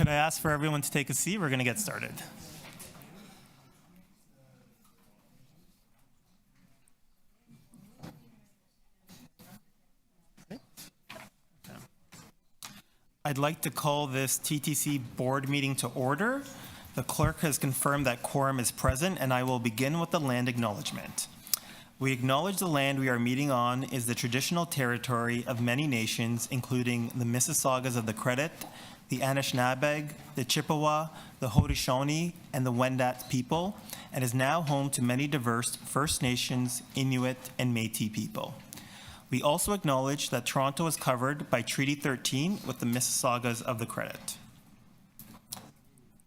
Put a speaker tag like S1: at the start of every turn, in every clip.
S1: Could I ask for everyone to take a seat? We're going to get started. I'd like to call this TTC Board meeting to order. The clerk has confirmed that quorum is present, and I will begin with the land acknowledgement. We acknowledge the land we are meeting on is the traditional territory of many nations, including the Mississaugas of the Credit, the Anishinaabe, the Chippewa, the Haudenosaunee, and the Wendat people, and is now home to many diverse First Nations, Inuit, and Métis people. We also acknowledge that Toronto is covered by Treaty 13 with the Mississaugas of the Credit.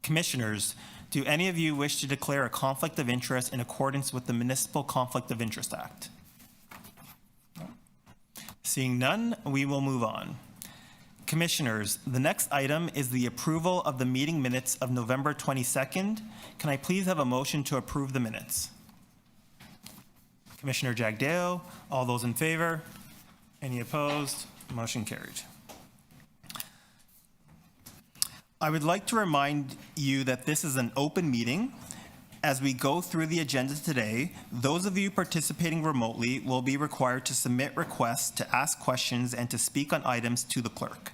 S1: Commissioners, do any of you wish to declare a conflict of interest in accordance with the Municipal Conflict of Interest Act? Seeing none, we will move on. Commissioners, the next item is the approval of the meeting minutes of November 22nd. Can I please have a motion to approve the minutes? Commissioner Jagdeo, all those in favor? Any opposed? Motion carried. I would like to remind you that this is an open meeting. As we go through the agenda today, those of you participating remotely will be required to submit requests to ask questions and to speak on items to the clerk.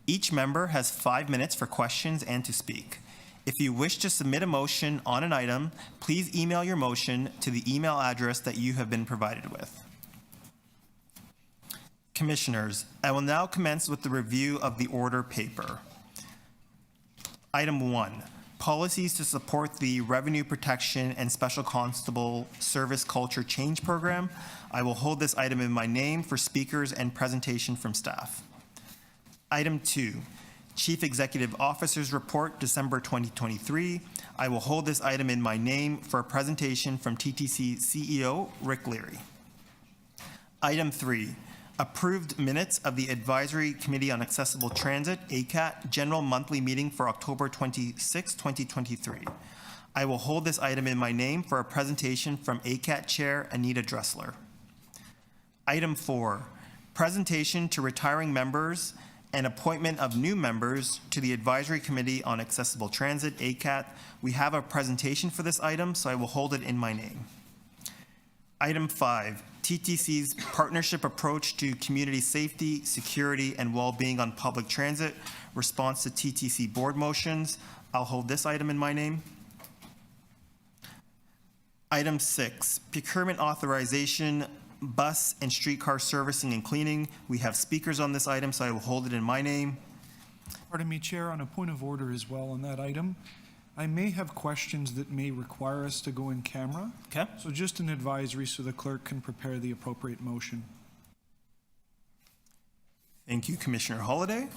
S1: Each member has 5 minutes for questions and to speak. If you wish to submit a motion on an item, please email your motion to the email address that you have been provided with. Commissioners, I will now commence with the review of the order paper. Item 1, policies to support the Revenue Protection and Special Constable Service Culture Change Program. I will hold this item in my name for speakers and presentation from staff. Item 2, Chief Executive Officer's Report, December 2023. I will hold this item in my name for a presentation from TTC CEO, Rick Leary. Item 3, approved minutes of the Advisory Committee on Accessible Transit, ACAT, General Monthly Meeting for October 26, 2023. I will hold this item in my name for a presentation from ACAT Chair, Anita Dressler. Item 4, presentation to retiring members and appointment of new members to the Advisory Committee on Accessible Transit, ACAT. We have a presentation for this item, so I will hold it in my name. Item 5, TTC's partnership approach to community safety, security, and well-being on public transit, response to TTC Board motions. I'll hold this item in my name. Item 6, procurement authorization, bus and streetcar servicing and cleaning. We have speakers on this item, so I will hold it in my name.
S2: Pardon me, Chair, on a point of order as well on that item. I may have questions that may require us to go in camera.
S1: Okay.
S2: So just an advisory so the clerk can prepare the appropriate motion.
S1: Thank you, Commissioner Holliday.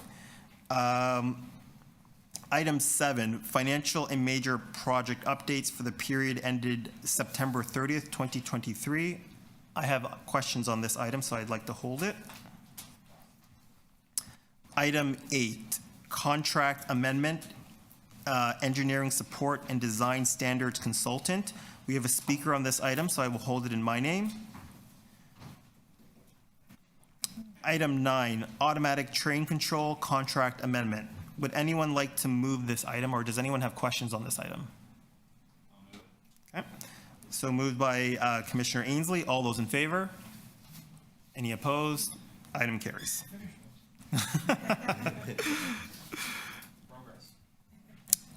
S1: Item 7, financial and major project updates for the period ended September 30th, 2023. I have questions on this item, so I'd like to hold it. Item 8, contract amendment, engineering support and design standards consultant. We have a speaker on this item, so I will hold it in my name. Item 9, automatic train control contract amendment. Would anyone like to move this item, or does anyone have questions on this item? Okay. So moved by Commissioner Ainsley. All those in favor? Any opposed? Item carries.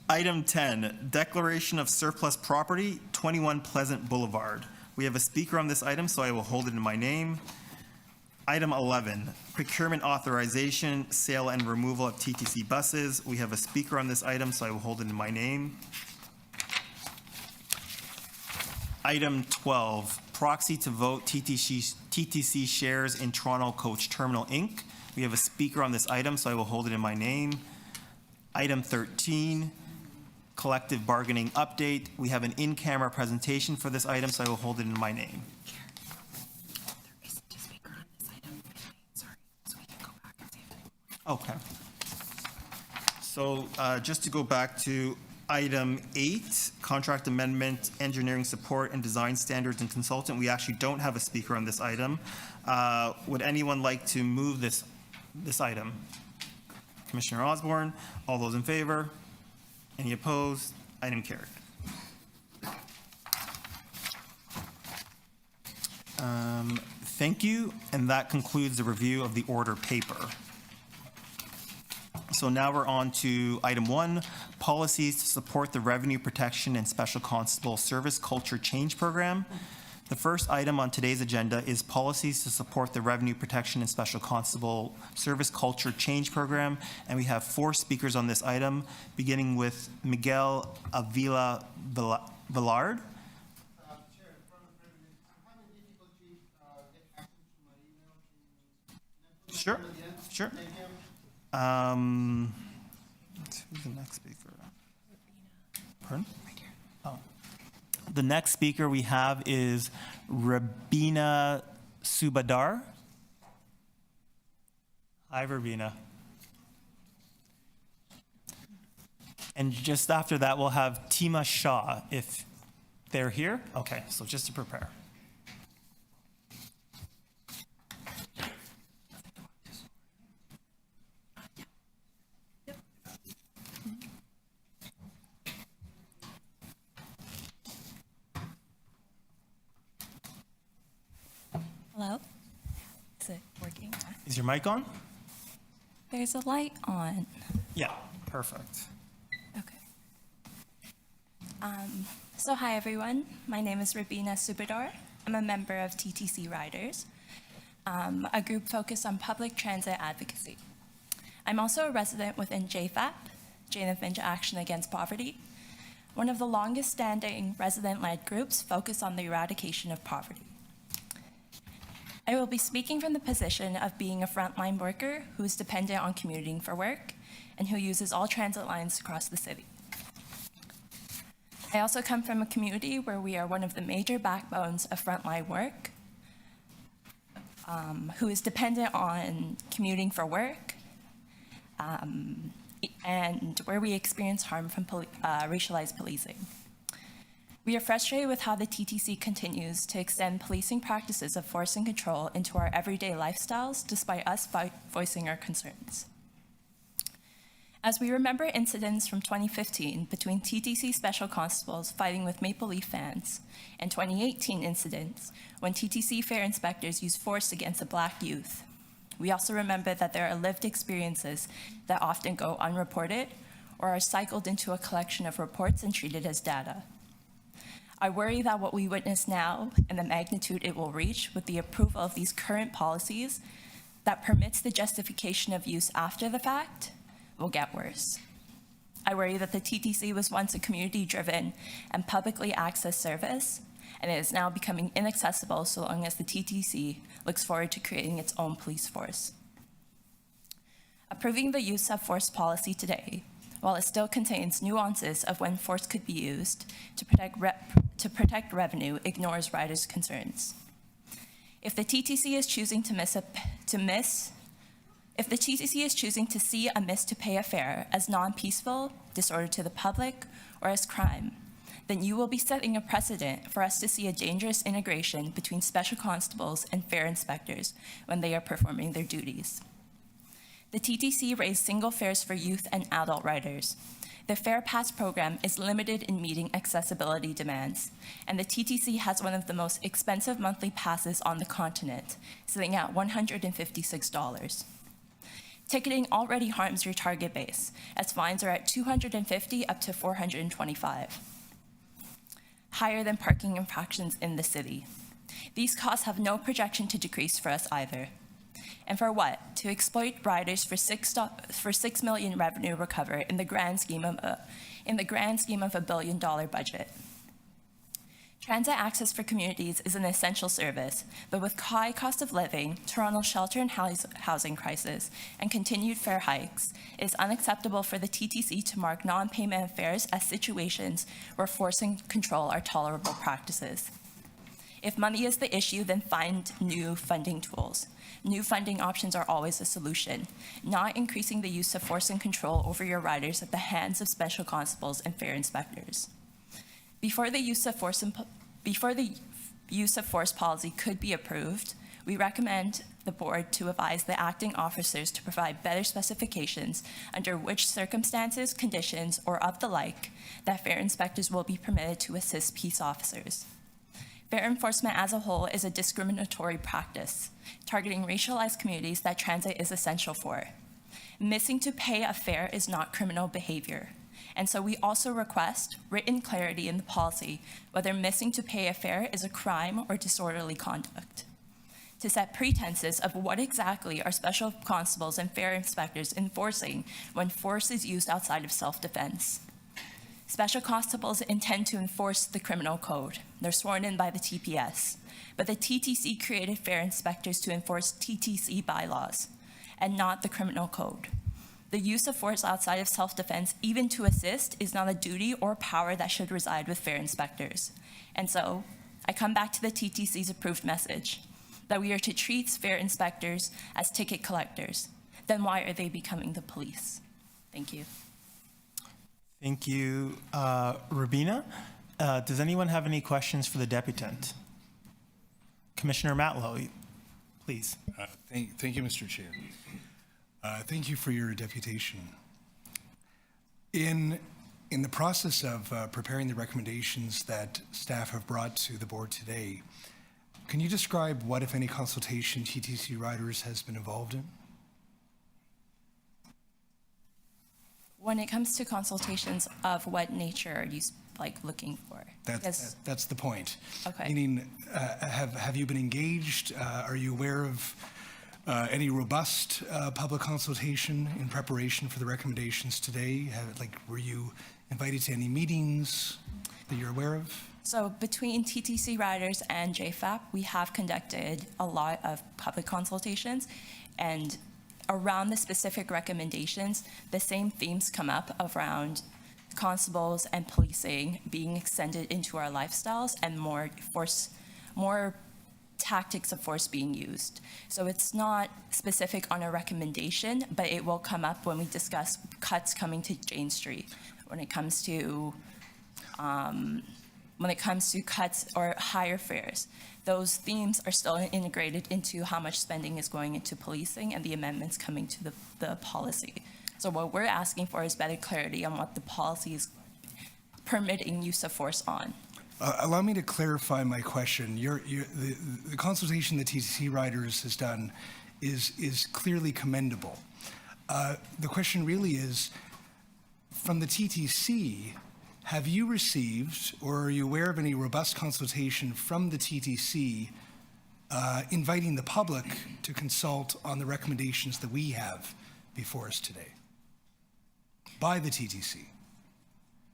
S1: Item 10, declaration of surplus property, 21 Pleasant Boulevard. We have a speaker on this item, so I will hold it in my name. Item 11, procurement authorization, sale and removal of TTC buses. We have a speaker on this item, so I will hold it in my name. Item 12, proxy to vote TTC shares in Toronto Coach Terminal, Inc. We have a speaker on this item, so I will hold it in my name. Item 13, collective bargaining update. We have an in-camera presentation for this item, so I will hold it in my name. Okay. So just to go back to item 8, contract amendment, engineering support and design standards and consultant, we actually don't have a speaker on this item. Would anyone like to move this item? Commissioner Osborne. All those in favor? Any opposed? Item carried. Thank you, and that concludes the review of the order paper. So now we're on to item 1, policies to support the Revenue Protection and Special Constable Service Culture Change Program. The first item on today's agenda is policies to support the Revenue Protection and Special Constable Service Culture Change Program, and we have 4 speakers on this item, beginning with Miguel Avila Villard.
S3: Chair, from the President, I'm having difficulty get access to my email.
S1: Sure, sure.
S3: Thank you.
S1: Who's the next speaker? Pardon? Oh. The next speaker we have is Rabina Subadar. Hi, Rabina. And just after that, we'll have Tima Shah, if they're here. Okay, so just to prepare.
S4: Hello? Is it working?
S1: Is your mic on?
S4: There's a light on.
S1: Yeah, perfect.
S4: Okay. So hi everyone. My name is Rabina Subadar. I'm a member of TTC Riders, a group focused on public transit advocacy. I'm also a resident within JFAP, Jane of Finch Action Against Poverty, one of the longest standing resident-led groups focused on the eradication of poverty. I will be speaking from the position of being a frontline worker who is dependent on commuting for work and who uses all transit lines across the city. I also come from a community where we are one of the major backbones of frontline work, who is dependent on commuting for work, and where we experience harm from racialized policing. We are frustrated with how the TTC continues to extend policing practices of force and control into our everyday lifestyles, despite us voicing our concerns. As we remember incidents from 2015 between TTC special constables fighting with Maple Leaf fans, and 2018 incidents when TTC fare inspectors used force against a Black youth, we also remember that there are lived experiences that often go unreported or are cycled into a collection of reports and treated as data. I worry that what we witness now and the magnitude it will reach with the approval of these current policies that permits the justification of use after the fact will get worse. I worry that the TTC was once a community-driven and publicly accessed service, and it is now becoming inaccessible so long as the TTC looks forward to creating its own police force. Approving the use of force policy today, while it still contains nuances of when force could be used to protect revenue, ignores riders' concerns. If the TTC is choosing to see a miss to pay a fare as non-peaceful, disorder to the public, or as crime, then you will be setting a precedent for us to see a dangerous integration between special constables and fare inspectors when they are performing their duties. The TTC raised single fares for youth and adult riders. The Fare Pass program is limited in meeting accessibility demands, and the TTC has one of the most expensive monthly passes on the continent, sitting at $156. Ticketing already harms your target base, as fines are at $250 up to $425, higher than parking infractions in the city. These costs have no projection to decrease for us either. And for what? To exploit riders for $6 million revenue recovery in the grand scheme of a $1 billion budget. Transit access for communities is an essential service, but with high cost of living, Toronto's shelter and housing crisis, and continued fare hikes, it is unacceptable for the TTC to mark non-payment of fares as situations where force and control are tolerable practices. If money is the issue, then find new funding tools. New funding options are always a solution, not increasing the use of force and control over your riders at the hands of special constables and fare inspectors. Before the use of force policy could be approved, we recommend the board to advise the acting officers to provide better specifications under which circumstances, conditions, or of the like that fare inspectors will be permitted to assist peace officers. Fare enforcement as a whole is a discriminatory practice, targeting racialized communities that transit is essential for. Missing to pay a fare is not criminal behavior, and so we also request written clarity in the policy whether missing to pay a fare is a crime or disorderly conduct. To set pretenses of what exactly are special constables and fare inspectors enforcing when force is used outside of self-defense. Special constables intend to enforce the criminal code. They're sworn in by the TPS, but the TTC created fare inspectors to enforce TTC bylaws and not the criminal code. The use of force outside of self-defense, even to assist, is not a duty or power that should reside with fare inspectors. And so, I come back to the TTC's approved message, that we are to treat fare inspectors as ticket collectors. Then why are they becoming the police? Thank you.
S1: Thank you, Rubina. Does anyone have any questions for the deputant? Commissioner Matlow, please.
S5: Thank you, Mr. Chair. Thank you for your deputation. In the process of preparing the recommendations that staff have brought to the board today, can you describe what, if any, consultation TTC Riders has been involved in?
S4: When it comes to consultations, of what nature are you looking for?
S5: That's the point.
S4: Okay.
S5: Meaning, have you been engaged? Are you aware of any robust public consultation in preparation for the recommendations today? Were you invited to any meetings that you're aware of?
S4: So between TTC Riders and JFAP, we have conducted a lot of public consultations, and around the specific recommendations, the same themes come up around constables and policing being extended into our lifestyles and more tactics of force being used. So it's not specific on a recommendation, but it will come up when we discuss cuts coming to Jane Street. When it comes to cuts or higher fares, those themes are still integrated into how much spending is going into policing and the amendments coming to the policy. So what we're asking for is better clarity on what the policy is permitting use of force on.
S5: Allow me to clarify my question. The consultation that TTC Riders has done is clearly commendable. The question really is, from the TTC, have you received or are you aware of any robust consultation from the TTC inviting the public to consult on the recommendations that we have before us today by the TTC?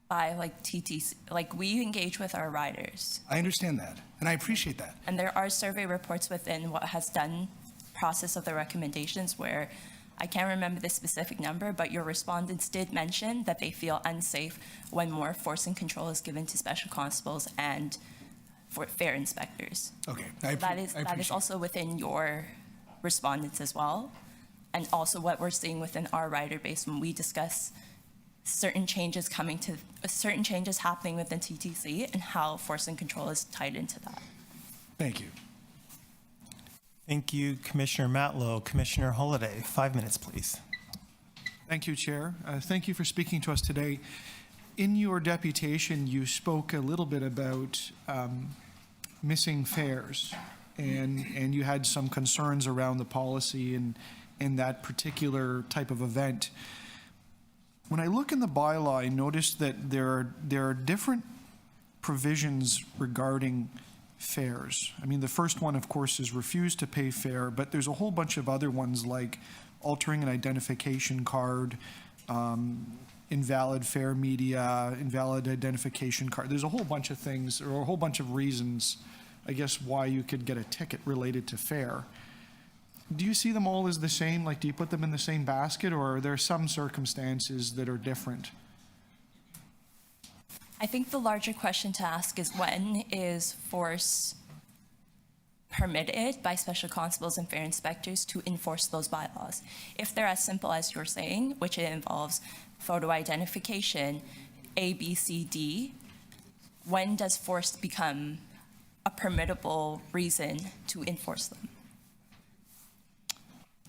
S4: By TTC, we engage with our riders.
S5: I understand that, and I appreciate that.
S4: And there are survey reports within what has done process of the recommendations where I can't remember the specific number, but your respondents did mention that they feel unsafe when more force and control is given to special constables and for fare inspectors.
S5: Okay,
S4: That is also within your respondents as well, and also what we're seeing within our rider base when we discuss certain changes happening within TTC and how force and control is tied into that.
S5: Thank you.
S1: Thank you, Commissioner Matlow. Commissioner Holliday, 5 minutes, please.
S2: Thank you, Chair. Thank you for speaking to us today. In your deputation, you spoke a little bit about missing fares, and you had some concerns around the policy and that particular type of event. When I look in the bylaw, I noticed that there are different provisions regarding fares. I mean, the first one, of course, is refuse to pay fare, but there's a whole bunch of other ones like altering an identification card, invalid fare media, invalid identification card. There's a whole bunch of things, or a whole bunch of reasons, I guess, why you could get a ticket related to fare. Do you see them all as the same? Do you put them in the same basket, or are there some circumstances that are different?
S4: I think the larger question to ask is when is force permitted by special constables and fare inspectors to enforce those bylaws? If they're as simple as you're saying, which it involves photo identification, A, B, C, D, when does force become a permittable reason to enforce them?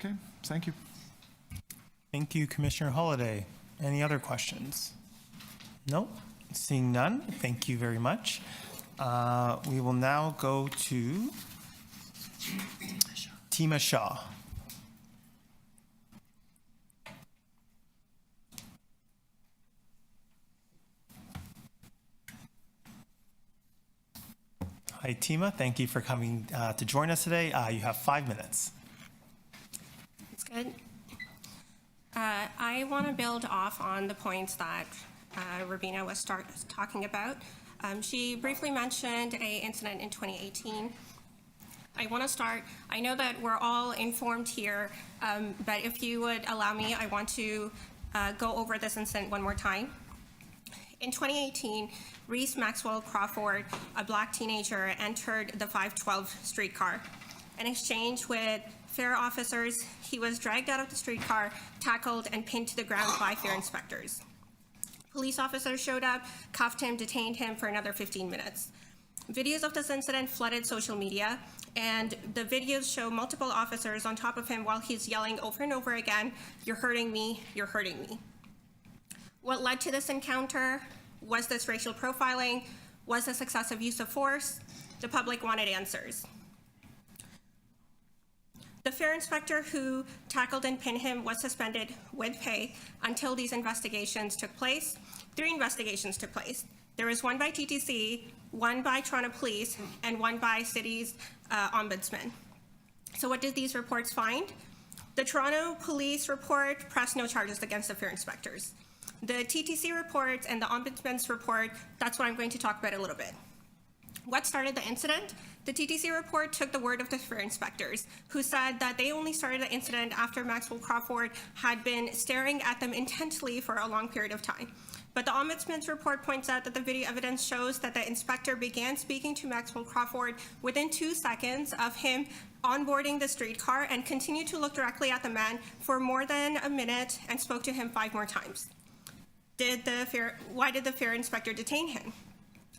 S2: Okay, thank you.
S1: Thank you, Commissioner Holliday. Any other questions? No? Seeing none, thank you very much. We will now go to Tima Shaw. Hi, Tima. Thank you for coming to join us today. You have 5 minutes.
S6: That's good. I want to build off on the points that Rubina was talking about. She briefly mentioned a incident in 2018. I want to start, I know that we're all informed here, but if you would allow me, I want to go over this incident one more time. In 2018, Reese Maxwell Crawford, a black teenager, entered the 512 streetcar. In exchange with fare officers, he was dragged out of the streetcar, tackled, and pinned to the ground by fare inspectors. Police officers showed up, cuffed him, detained him for another 15 minutes. Videos of this incident flooded social media, and the videos show multiple officers on top of him while he's yelling over and over again, "You're hurting me, you're hurting me." What led to this encounter? Was this racial profiling? Was this excessive use of force? The public wanted answers. The fare inspector who tackled and pinned him was suspended with pay until these investigations took place. 3 investigations took place. There was one by TTC, one by Toronto Police, and one by City's Ombudsman. So what did these reports find? The Toronto Police report pressed no charges against the fare inspectors. The TTC report and the Ombudsman's report, that's what I'm going to talk about a little bit. What started the incident? The TTC report took the word of the fare inspectors, who said that they only started the incident after Maxwell Crawford had been staring at them intently for a long period of time. But the Ombudsman's report points out that the video evidence shows that the inspector began speaking to Maxwell Crawford within 2 seconds of him onboarding the streetcar and continued to look directly at the man for more than a minute and spoke to him 5 more times. Why did the fare inspector detain him?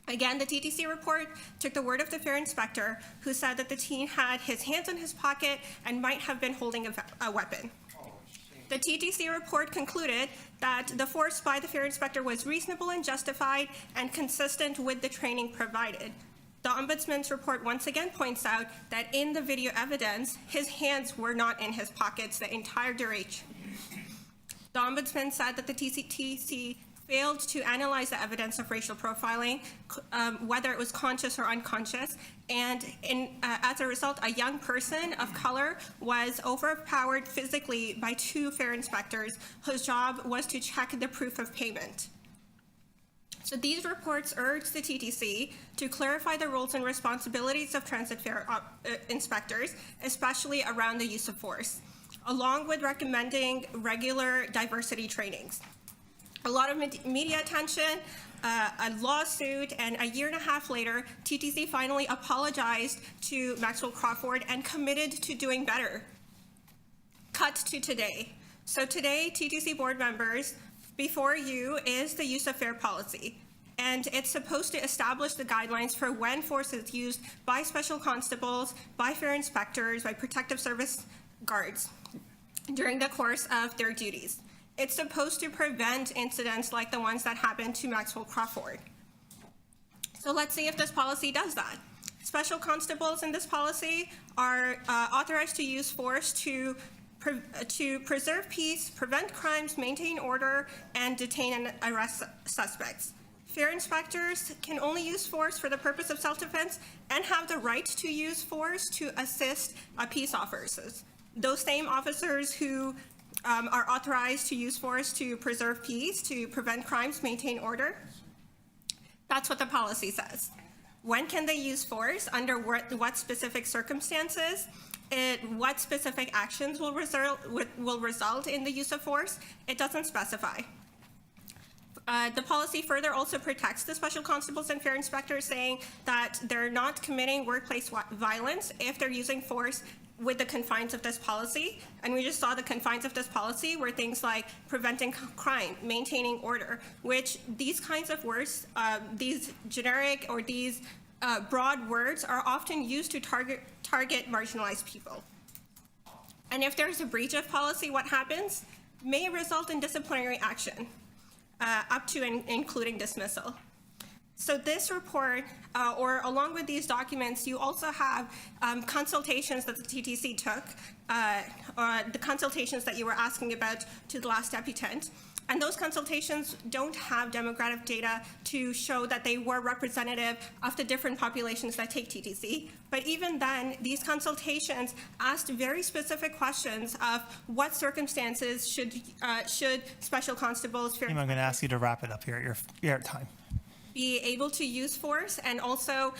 S6: Again, the TTC report took the word of the fare inspector, who said that the teen had his hands in his pocket and might have been holding a weapon. The TTC report concluded that the force by the fare inspector was reasonable and justified and consistent with the training provided. The Ombudsman's report once again points out that in the video evidence, his hands were not in his pockets the entire duration. The Ombudsman said that the TTC failed to analyze the evidence of racial profiling, whether it was conscious or unconscious, and as a result, a young person of color was overpowered physically by 2 fare inspectors whose job was to check the proof of payment. So these reports urge the TTC to clarify the roles and responsibilities of transit fare inspectors, especially around the use of force, along with recommending regular diversity trainings. A lot of media attention, a lawsuit, and a year and a half later, TTC finally apologized to Maxwell Crawford and committed to doing better. Cut to today. So today, TTC board members, before you is the use of fare policy. And it's supposed to establish the guidelines for when force is used by special constables, by fare inspectors, by protective service guards during the course of their duties. It's supposed to prevent incidents like the ones that happened to Maxwell Crawford. So let's see if this policy does that. Special constables in this policy are authorized to use force to preserve peace, prevent crimes, maintain order, and detain and arrest suspects. Fare inspectors can only use force for the purpose of self-defense and have the right to use force to assist peace officers. Those same officers who are authorized to use force to preserve peace, to prevent crimes, maintain order. That's what the policy says. When can they use force? Under what specific circumstances? What specific actions will result in the use of force? It doesn't specify. The policy further also protects the special constables and fare inspectors, saying that they're not committing workplace violence if they're using force with the confines of this policy. And we just saw the confines of this policy were things like preventing crime, maintaining order, which these kinds of words, these generic or these broad words are often used to target marginalized people. And if there's a breach of policy, what happens? May result in disciplinary action, up to and including dismissal. So this report, or along with these documents, you also have consultations that the TTC took, the consultations that you were asking about to the last deputant. And those consultations don't have demographic data to show that they were representative of the different populations that take TTC. But even then, these consultations asked very specific questions of what circumstances should special constables
S1: I'm going to ask you to wrap it up here. You're at time.
S6: be able to use force, and also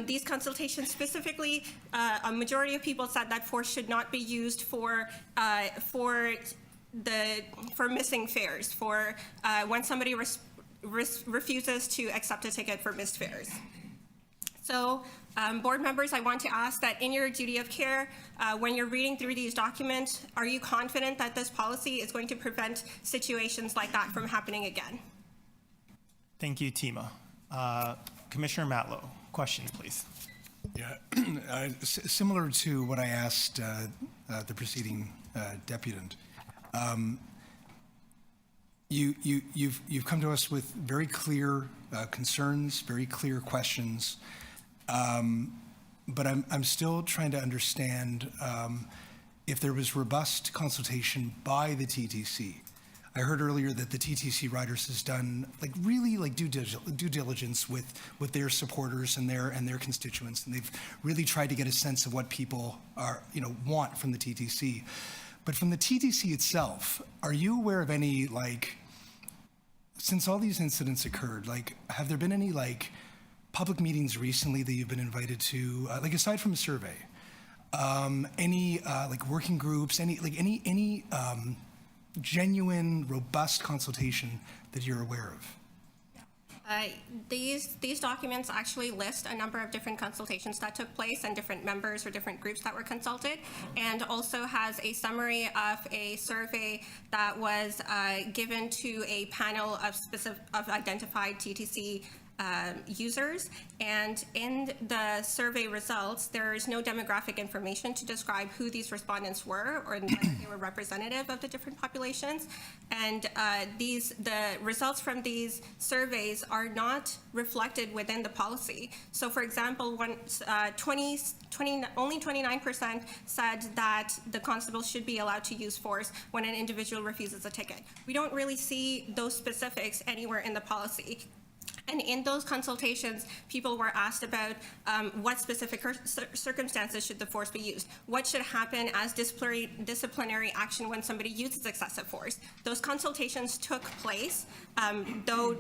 S6: these consultations specifically, a majority of people said that force should not be used for missing fares, for when somebody refuses to accept a ticket for missed fares. So, board members, I want to ask that in your duty of care, when you're reading through these documents, are you confident that this policy is going to prevent situations like that from happening again?
S1: Thank you, Tima. Commissioner Matlow, questions, please.
S5: Yeah, similar to what I asked the preceding deputant. You've come to us with very clear concerns, very clear questions, but I'm still trying to understand if there was robust consultation by the TTC. I heard earlier that the TTC Riders has done really due diligence with their supporters and their constituents, and they've really tried to get a sense of what people want from the TTC. But from the TTC itself, are you aware of any since all these incidents occurred, have there been any public meetings recently that you've been invited to, aside from a survey, any working groups, any genuine, robust consultation that you're aware of?
S6: These documents actually list a number of different consultations that took place and different members or different groups that were consulted, and also has a summary of a survey that was given to a panel of identified TTC users. And in the survey results, there is no demographic information to describe who these respondents were or whether they were representative of the different populations. And the results from these surveys are not reflected within the policy. So for example, only 29% said that the constable should be allowed to use force when an individual refuses a ticket. We don't really see those specifics anywhere in the policy. And in those consultations, people were asked about what specific circumstances should the force be used, what should happen as disciplinary action when somebody uses excessive force. Those consultations took place, though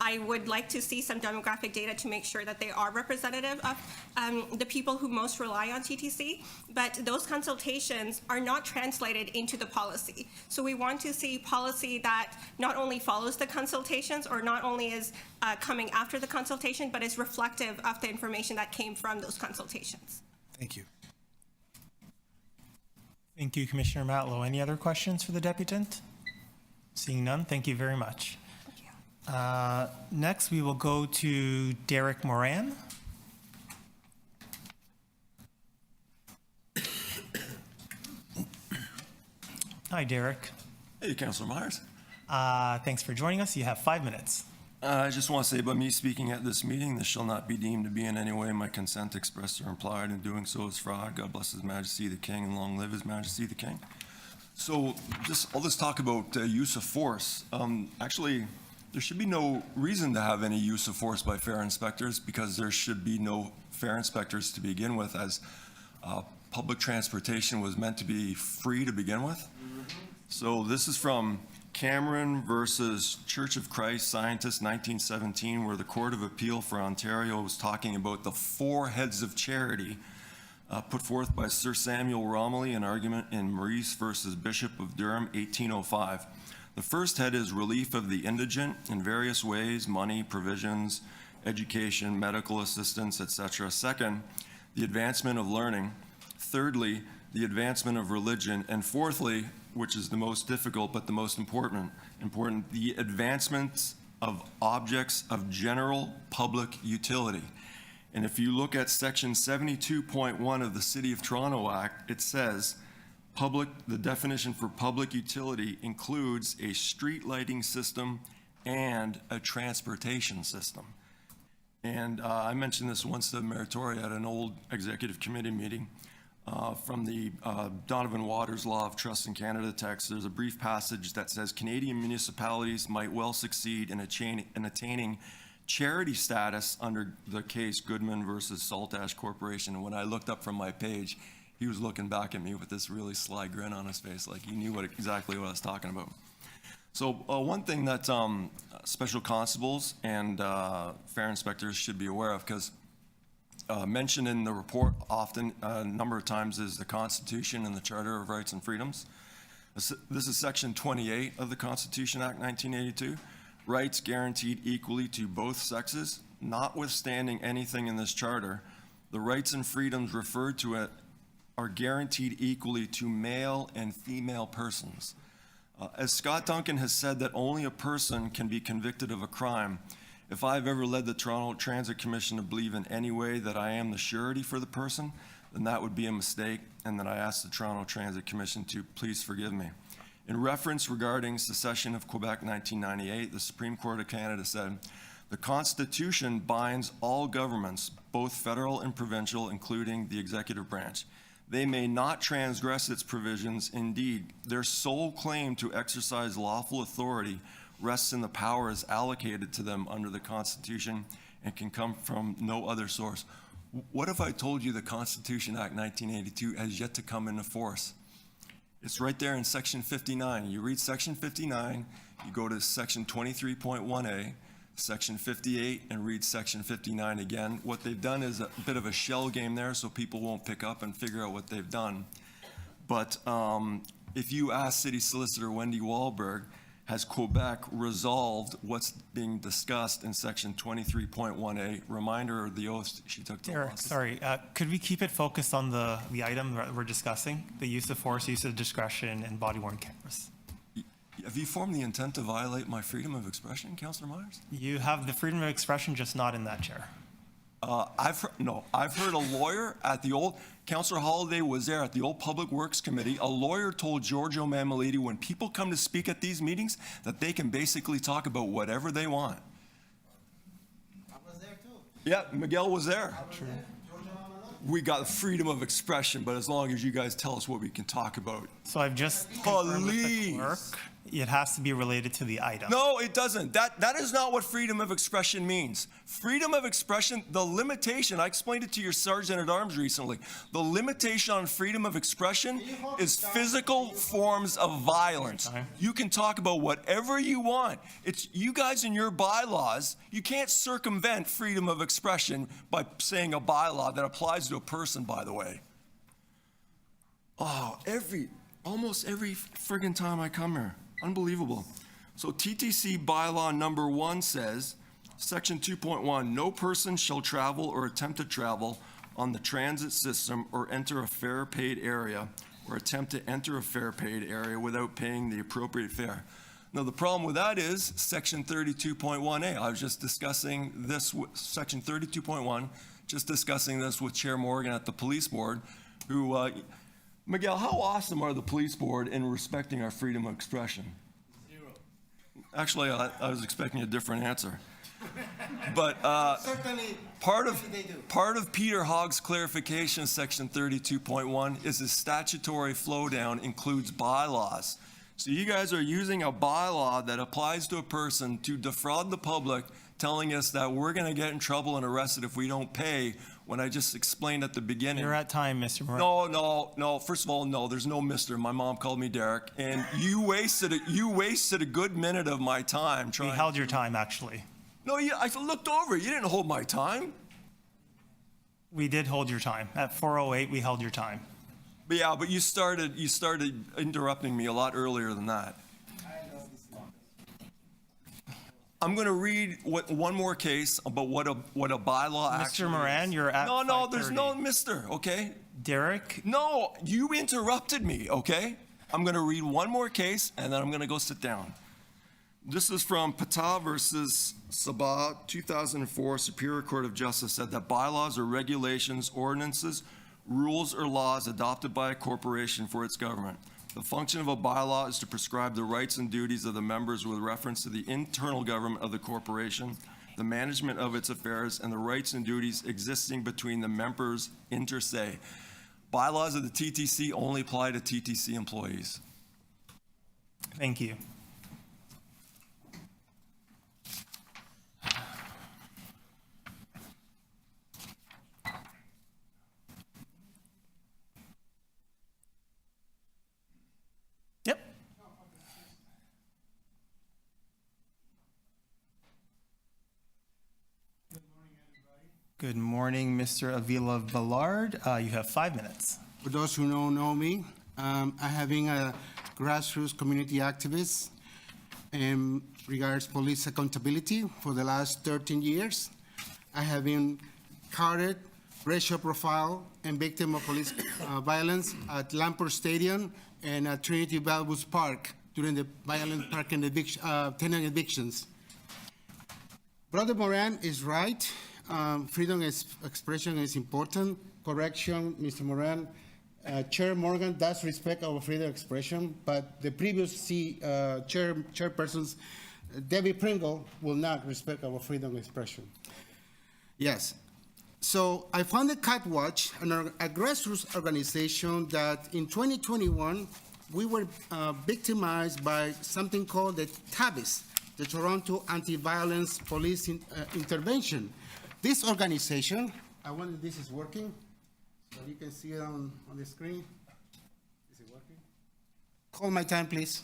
S6: I would like to see some demographic data to make sure that they are representative of the people who most rely on TTC, but those consultations are not translated into the policy. So we want to see policy that not only follows the consultations or not only is coming after the consultation, but is reflective of the information that came from those consultations.
S5: Thank you.
S1: Thank you, Commissioner Matlow. Any other questions for the deputant? Seeing none, thank you very much. Next, we will go to Derek Moran. Hi, Derek.
S7: Hey, Councillor Myers.
S1: Thanks for joining us. You have 5 minutes.
S7: I just want to say about me speaking at this meeting, this shall not be deemed to be in any way my consent expressed or implied, and doing so is fraud. God bless His Majesty the King, and long live His Majesty the King. So all this talk about use of force, actually, there should be no reason to have any use of force by fare inspectors, because there should be no fare inspectors to begin with, as public transportation was meant to be free to begin with. So this is from Cameron versus Church of Christ Scientists, 1917, where the Court of Appeal for Ontario was talking about the 4 heads of charity put forth by Sir Samuel Romilly, an argument in Maurice versus Bishop of Durham, 1805. The first head is relief of the indigent in various ways: money, provisions, education, medical assistance, etc. Second, the advancement of learning. Thirdly, the advancement of religion. And fourthly, which is the most difficult but the most important, the advancement of objects of general public utility. And if you look at section 72.1 of the City of Toronto Act, it says, the definition for public utility includes a street lighting system and a transportation system. And I mentioned this once to Meritoria at an old executive committee meeting. From the Donovan Waters Law of Trust in Canada text, there's a brief passage that says Canadian municipalities might well succeed in attaining charity status under the case Goodman versus Saltash Corporation. And when I looked up from my page, he was looking back at me with this really sly grin on his face, like he knew exactly what I was talking about. So one thing that special constables and fare inspectors should be aware of, because mentioned in the report often, a number of times, is the Constitution and the Charter of Rights and Freedoms. This is Section 28 of the Constitution Act 1982. Rights guaranteed equally to both sexes. Notwithstanding anything in this charter, the rights and freedoms referred to it are guaranteed equally to male and female persons. As Scott Duncan has said that only a person can be convicted of a crime, if I've ever led the Toronto Transit Commission to believe in any way that I am the surety for the person, then that would be a mistake, and that I ask the Toronto Transit Commission to please forgive me. In reference regarding secession of Quebec 1998, the Supreme Court of Canada said, the Constitution binds all governments, both federal and provincial, including the executive branch. They may not transgress its provisions. Indeed, their sole claim to exercise lawful authority rests in the powers allocated to them under the Constitution and can come from no other source. What if I told you the Constitution Act 1982 has yet to come into force? It's right there in Section 59. You read Section 59, you go to Section 23.1A, Section 58, and read Section 59 again. What they've done is a bit of a shell game there, so people won't pick up and figure out what they've done. But if you ask City Solicitor Wendy Wahlberg, has Quebec resolved what's being discussed in Section 23.1A? Reminder of the oath she took to
S1: Derek,
S7: office.
S1: sorry, could we keep it focused on the item that we're discussing, the use of force, use of discretion, and body-worn cameras?
S7: Have you formed the intent to violate my freedom of expression, Councillor Myers?
S1: You have the freedom of expression, just not in that chair.
S7: I've heard a lawyer at the old, Councillor Holliday was there at the old Public Works Committee. A lawyer told Giorgio Mammoliti when people come to speak at these meetings that they can basically talk about whatever they want.
S3: I was there too.
S7: Yeah, Miguel was there.
S3: True. Georgia Mamalot.
S7: We got freedom of expression, but as long as you guys tell us what we can talk about.
S1: So I've just confirmed with the
S7: Please.
S1: clerk, it has to be related to the item.
S7: No, it doesn't. That is not what freedom of expression means. Freedom of expression, the limitation, I explained it to your Sergeant at Arms recently. The limitation on freedom of expression is physical forms of violence. You can talk about whatever you want. It's you guys in your bylaws, you can't circumvent freedom of expression by saying a bylaw that applies to a person, by the way. Oh, almost every friggin' time I come here. Unbelievable. So TTC bylaw number 1 says, Section 2.1, no person shall travel or attempt to travel on the transit system or enter a fare paid area or attempt to enter a fare paid area without paying the appropriate fare. Now, the problem with that is Section 32.1A. I was just discussing this, Section 32.1, just discussing this with Chair Morgan at the Police Board, who, Miguel, how awesome are the Police Board in respecting our freedom of expression?
S3: Zero.
S7: Actually, I was expecting a different answer. But
S3: Certainly,
S7: part
S3: they do.
S7: of Peter Hogg's clarification, Section 32.1, is the statutory flow down includes bylaws. So you guys are using a bylaw that applies to a person to defraud the public, telling us that we're going to get in trouble and arrested if we don't pay, when I just explained at the beginning.
S1: You're at time, Mr. Moran.
S7: No. First of all, no, there's no mister. My mom called me Derek, and you wasted a good minute of my time
S1: We
S7: trying.
S1: held your time, actually.
S7: No, I looked over. You didn't hold my time.
S1: We did hold your time. At 4:08, we held your time.
S7: But yeah, but you started interrupting me a lot earlier than that. I'm going to read one more case about what a bylaw actually
S1: Mr. Moran,
S7: is.
S1: you're at
S7: No, there's
S1: 5:30.
S7: no mister, okay?
S1: Derek,
S7: No, you interrupted me, okay? I'm going to read one more case, and then I'm going to go sit down. This is from Pata versus Sabah, 2004. Superior Court of Justice said that bylaws or regulations, ordinances, rules or laws adopted by a corporation for its government. The function of a bylaw is to prescribe the rights and duties of the members with reference to the internal government of the corporation, the management of its affairs, and the rights and duties existing between the members inter se. Bylaws of the TTC only apply to TTC employees.
S1: Thank you. Yep. Good morning, Mr. Avila Ballard. You have 5 minutes.
S3: For those who don't know me, I have been a grassroots community activist in regards police accountability for the last 13 years. I have been carded, racial profile, and victim of police violence at Lamport Stadium and at Trinity Bellwoods Park during the violent park and tenant evictions. Brother Moran is right. Freedom of expression is important. Correction, Mr. Moran. Chair Morgan does respect our freedom of expression, but the previous chairpersons, Debbie Pringle, will not respect our freedom of expression. Yes. So I founded Cat Watch, a grassroots organization that in 2021, we were victimized by something called the TABIS, the Toronto Anti-Violence Police Intervention. This organization, I wonder if this is working, so you can see it on the screen. Is it working? Call my time, please.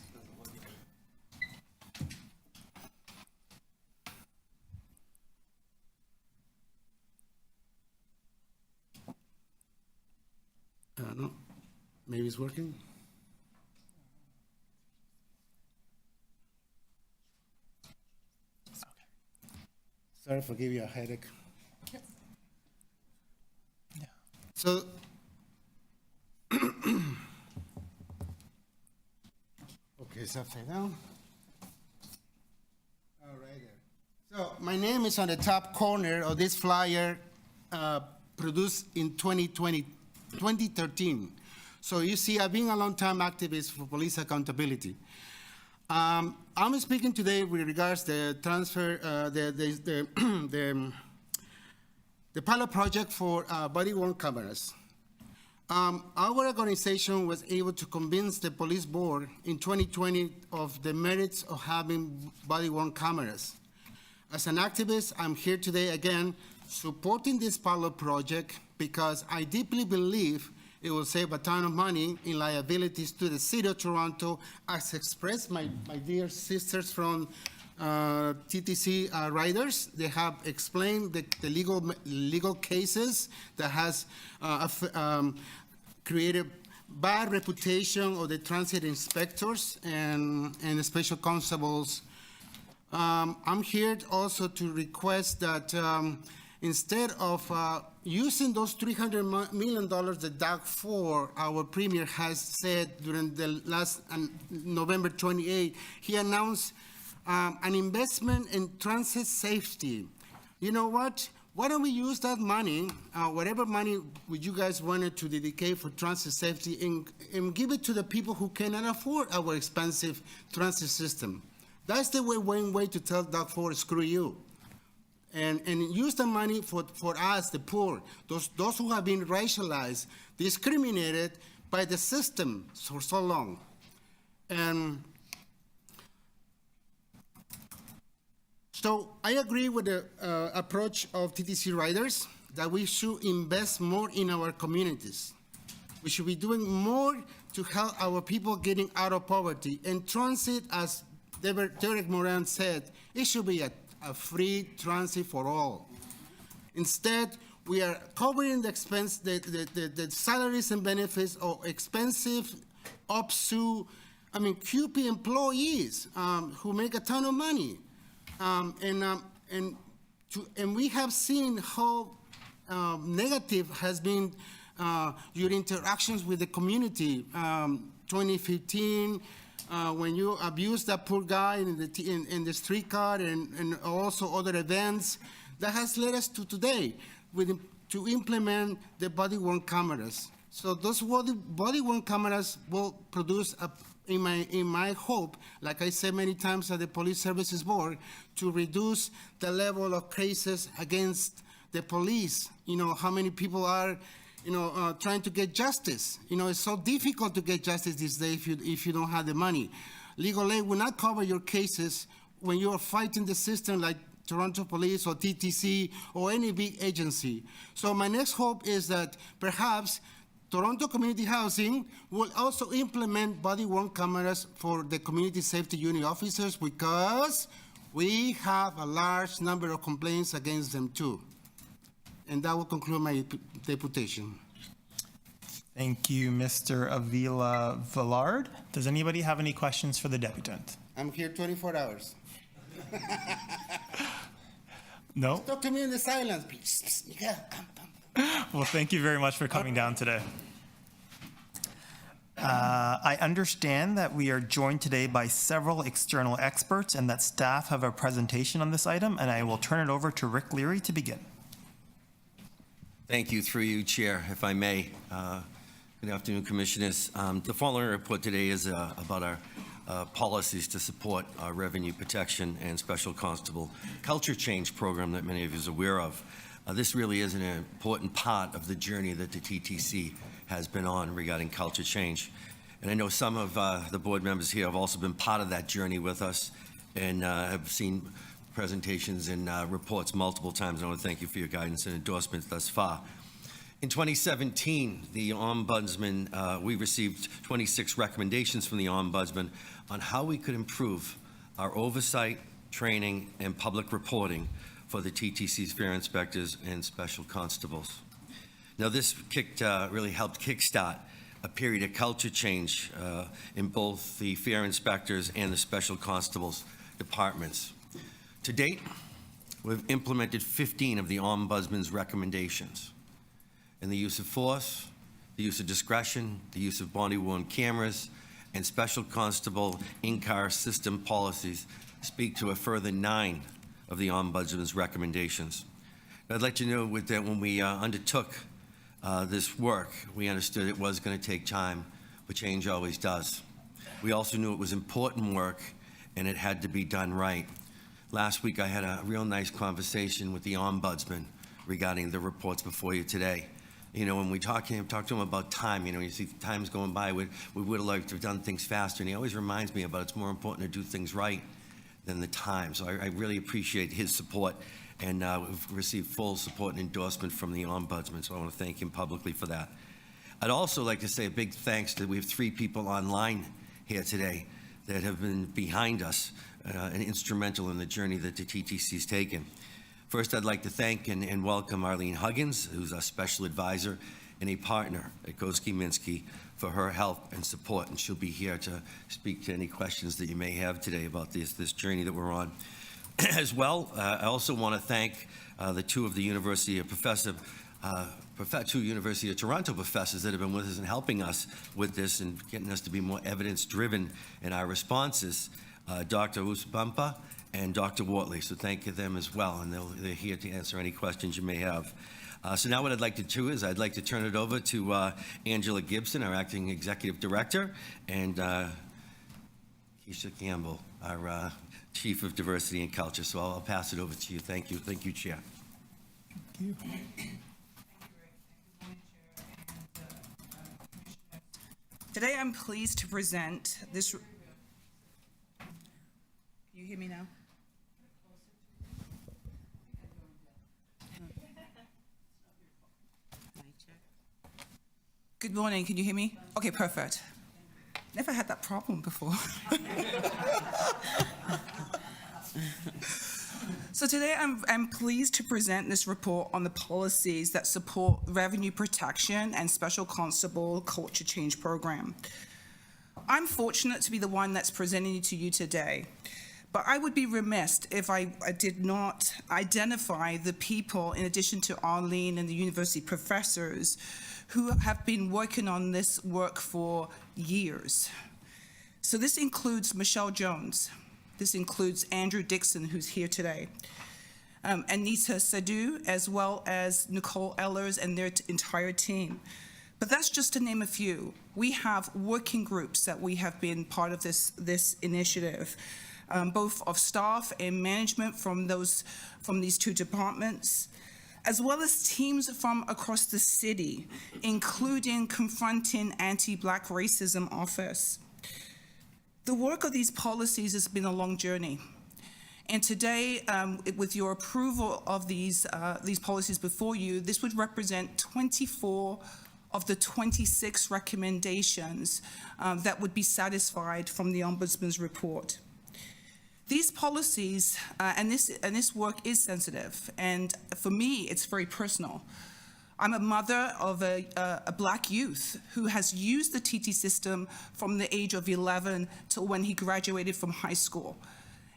S3: No, maybe it's working. Sorry for giving you a headache.
S1: Yeah.
S3: So, okay, it's upside down. All right there. So, my name is on the top corner of this flyer produced in 2013. So, you see, I've been a long-time activist for police accountability. I'm speaking today with regards to the transfer, the pilot project for body-worn cameras. Our organization was able to convince the police board in 2020 of the merits of having body-worn cameras. As an activist, I'm here today again supporting this pilot project because I deeply believe it will save a ton of money in liabilities to the City of Toronto, as expressed my dear sisters from TTC riders. They have explained the legal cases that has created bad reputation of the transit inspectors and the special constables. I'm here also to request that instead of using those $300 million that DAC 4, our premier has said during the last November 28, he announced an investment in transit safety. You know what? Why don't we use that money, whatever money would you guys wanted to dedicate for transit safety, and give it to the people who cannot afford our expensive transit system? That's the one way to tell DAC 4, screw you. And use the money for us, the poor, those who have been racialized, discriminated by the system for so long. And so I agree with the approach of TTC riders that we should invest more in our communities. We should be doing more to help our people getting out of poverty. And transit, as Derek Moran said, it should be a free transit for all. Instead, we are covering the expense, the salaries and benefits of expensive QP employees who make a ton of money. And we have seen how negative has been your interactions with the community. 2015, when you abused that poor guy in the streetcar and also other events, that has led us to today with to implement the body-worn cameras. So those body-worn cameras will produce, in my hope, like I said many times at the Police Services Board, to reduce the level of cases against the police. You know, how many people are, trying to get justice. It's so difficult to get justice these days if you don't have the money. Legal aid will not cover your cases when you are fighting the system like Toronto Police or TTC or any big agency. So my next hope is that perhaps Toronto Community Housing will also implement body-worn cameras for the community safety unit officers because we have a large number of complaints against them too. And that will conclude my deputation.
S1: Thank you, Mr. Avila Villard. Does anybody have any questions for the deputant?
S3: I'm here 24 hours.
S1: No?
S3: Talk to me in the silence, please. Yeah, come.
S1: Well, thank you very much for coming down today. I understand that we are joined today by several external experts and that staff have a presentation on this item, and I will turn it over to Rick Leary to begin.
S8: Thank you, through you, Chair, if I may. Good afternoon, Commissioners. The following report today is about our policies to support our revenue protection and special constable culture change program that many of you are aware of. This really is an important part of the journey that the TTC has been on regarding culture change. And I know some of the board members here have also been part of that journey with us and have seen presentations and reports multiple times. I want to thank you for your guidance and endorsements thus far. In 2017, the Ombudsman, we received 26 recommendations from the Ombudsman on how we could improve our oversight, training, and public reporting for the TTC's fair inspectors and special constables. Now, this really helped kickstart a period of culture change in both the fair inspectors and the special constables departments. To date, we've implemented 15 of the Ombudsman's recommendations. And the use of force, the use of discretion, the use of body-worn cameras, and special constable in-car system policies speak to a further 9 of the Ombudsman's recommendations. I'd like you to know that when we undertook this work, we understood it was going to take time, but change always does. We also knew it was important work, and it had to be done right. Last week, I had a real nice conversation with the Ombudsman regarding the reports before you today. When we talk to him about time, you see time's going by, we would have liked to have done things faster, and he always reminds me about it's more important to do things right than the time. So I really appreciate his support, and we've received full support and endorsement from the Ombudsman, so I want to thank him publicly for that. I'd also like to say a big thanks to, we have 3 people online here today that have been behind us and instrumental in the journey that the TTC's taken. First, I'd like to thank and welcome Arlene Huggins, who's a special advisor and a partner at Goski-Minsky, for her help and support, and she'll be here to speak to any questions that you may have today about this journey that we're on. As well, I also want to thank the 2 of the University of Toronto professors that have been with us and helping us with this and getting us to be more evidence-driven in our responses, Dr. Usbampa and Dr. Wortley. So thank you them as well, and they're here to answer any questions you may have. So now what I'd like to do is I'd like to turn it over to Angela Gibson, our acting executive director, and Keisha Campbell, our chief of diversity and culture. So I'll pass it over to you. Thank you. Thank you, Chair.
S1: Thank you.
S9: Today, I'm pleased to present this. Can you hear me now? Good morning. Can you hear me? Okay, perfect. Never had that problem before. So today I'm pleased to present this report on the policies that support revenue protection and special constable culture change program. I'm fortunate to be the one that's presenting to you today, but I would be remiss if I did not identify the people, in addition to Arlene and the university professors, who have been working on this work for years. So this includes Michelle Jones. This includes Andrew Dixon, who's here today. Anita Sadu, as well as Nicole Ellers and their entire team. But that's just to name a few. We have working groups that we have been part of this initiative, both of staff and management from these two departments, as well as teams from across the city, including Confronting Anti-Black Racism Office. The work of these policies has been a long journey. And today, with your approval of these policies before you, this would represent 24 of the 26 recommendations that would be satisfied from the Ombudsman's report. These policies and this work is sensitive, and for me, it's very personal. I'm a mother of a Black youth who has used the TT system from the age of 11 till when he graduated from high school.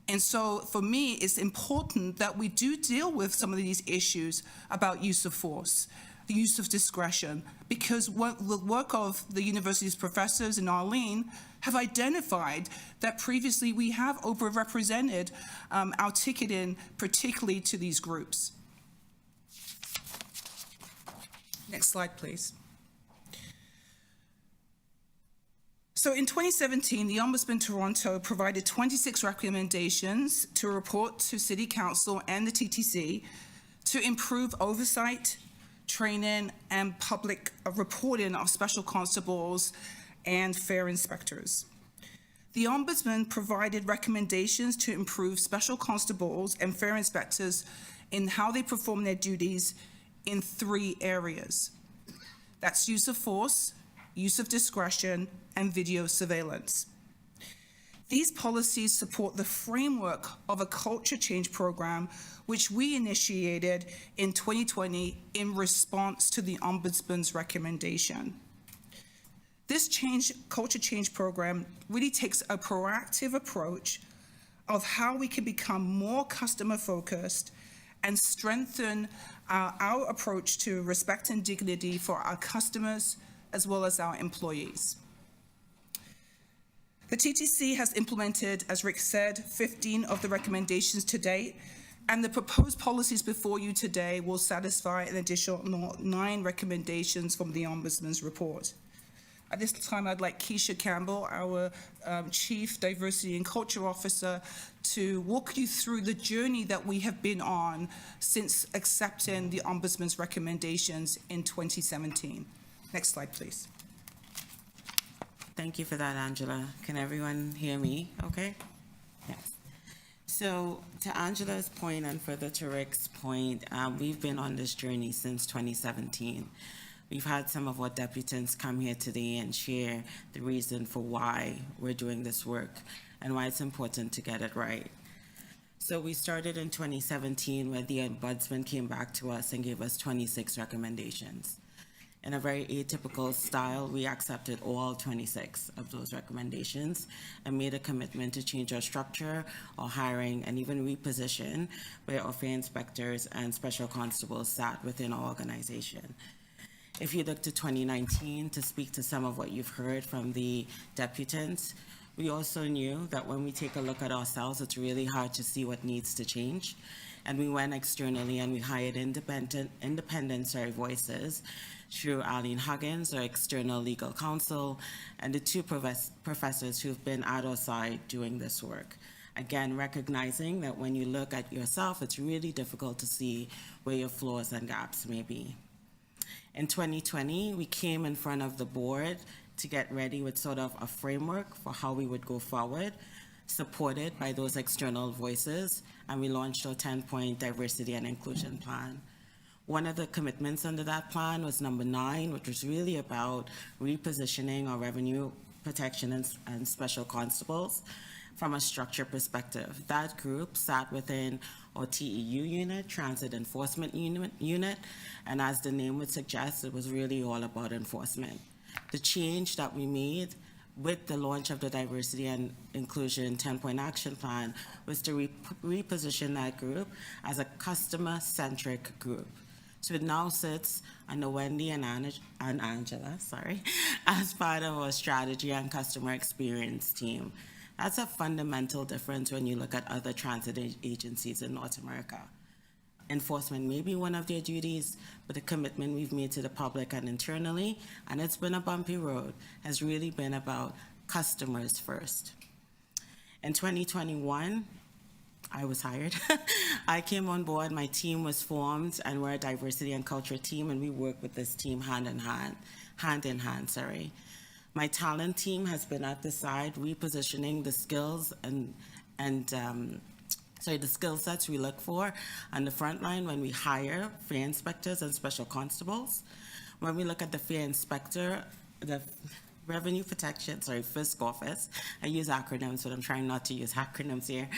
S9: And so for me, it's important that we do deal with some of these issues about use of force, the use of discretion, because the work of the university's professors and Arlene have identified that previously we have overrepresented our ticketing, particularly to these groups. Next slide, please. So in 2017, the Ombudsman Toronto provided 26 recommendations to report to City Council and the TTC to improve oversight, training, and public reporting of special constables and fare inspectors. The Ombudsman provided recommendations to improve special constables and fare inspectors in how they perform their duties in 3 areas. That's use of force, use of discretion, and video surveillance. These policies support the framework of a culture change program, which we initiated in 2020 in response to the Ombudsman's recommendation. This culture change program really takes a proactive approach of how we can become more customer focused and strengthen our approach to respect and dignity for our customers as well as our employees. The TTC has implemented, as Rick said, 15 of the recommendations to date, and the proposed policies before you today will satisfy an additional 9 recommendations from the Ombudsman's report. At this time, I'd like Keisha Campbell, our Chief Diversity and Culture Officer, to walk you through the journey that we have been on since accepting the Ombudsman's recommendations in 2017. Next slide, please.
S10: Thank you for that, Angela. Can everyone hear me okay? Yes. So to Angela's point and further to Rick's point, we've been on this journey since 2017. We've had some of our deputants come here today and share the reason for why we're doing this work and why it's important to get it right. So we started in 2017 when the Ombudsman came back to us and gave us 26 recommendations. In a very atypical style, we accepted all 26 of those recommendations and made a commitment to change our structure, our hiring, and even reposition where our fare inspectors and special constables sat within our organization. If you look to 2019, to speak to some of what you've heard from the deputants, we also knew that when we take a look at ourselves, it's really hard to see what needs to change. And we went externally and we hired independent voices through Arlene Huggins, our external legal counsel, and the 2 professors who've been at our side doing this work. Again, recognizing that when you look at yourself, it's really difficult to see where your flaws and gaps may be. In 2020, we came in front of the board to get ready with sort of a framework for how we would go forward, supported by those external voices, and we launched our 10-point diversity and inclusion plan. One of the commitments under that plan was number 9, which was really about repositioning our revenue protection and special constables from a structure perspective. That group sat within our TEU unit, Transit Enforcement Unit, and as the name would suggest, it was really all about enforcement. The change that we made with the launch of the Diversity and Inclusion 10-point action plan was to reposition that group as a customer-centric group. So it now sits under Wendy and Angela, as part of our strategy and customer experience team. That's a fundamental difference when you look at other transit agencies in North America. enforcement may be one of their duties, but the commitment we've made to the public and internally, and it's been a bumpy road, has really been about customers first. In 2021, I was hired. I came on board, my team was formed, and we're a diversity and culture team, and we work with this team hand in hand. My talent team has been at the side, repositioning the skills the skill sets we look for on the front line when we hire fair inspectors and special constables. When we look at the fair inspector, the Revenue Protection, FISC office. I use acronyms, but I'm trying not to use acronyms here.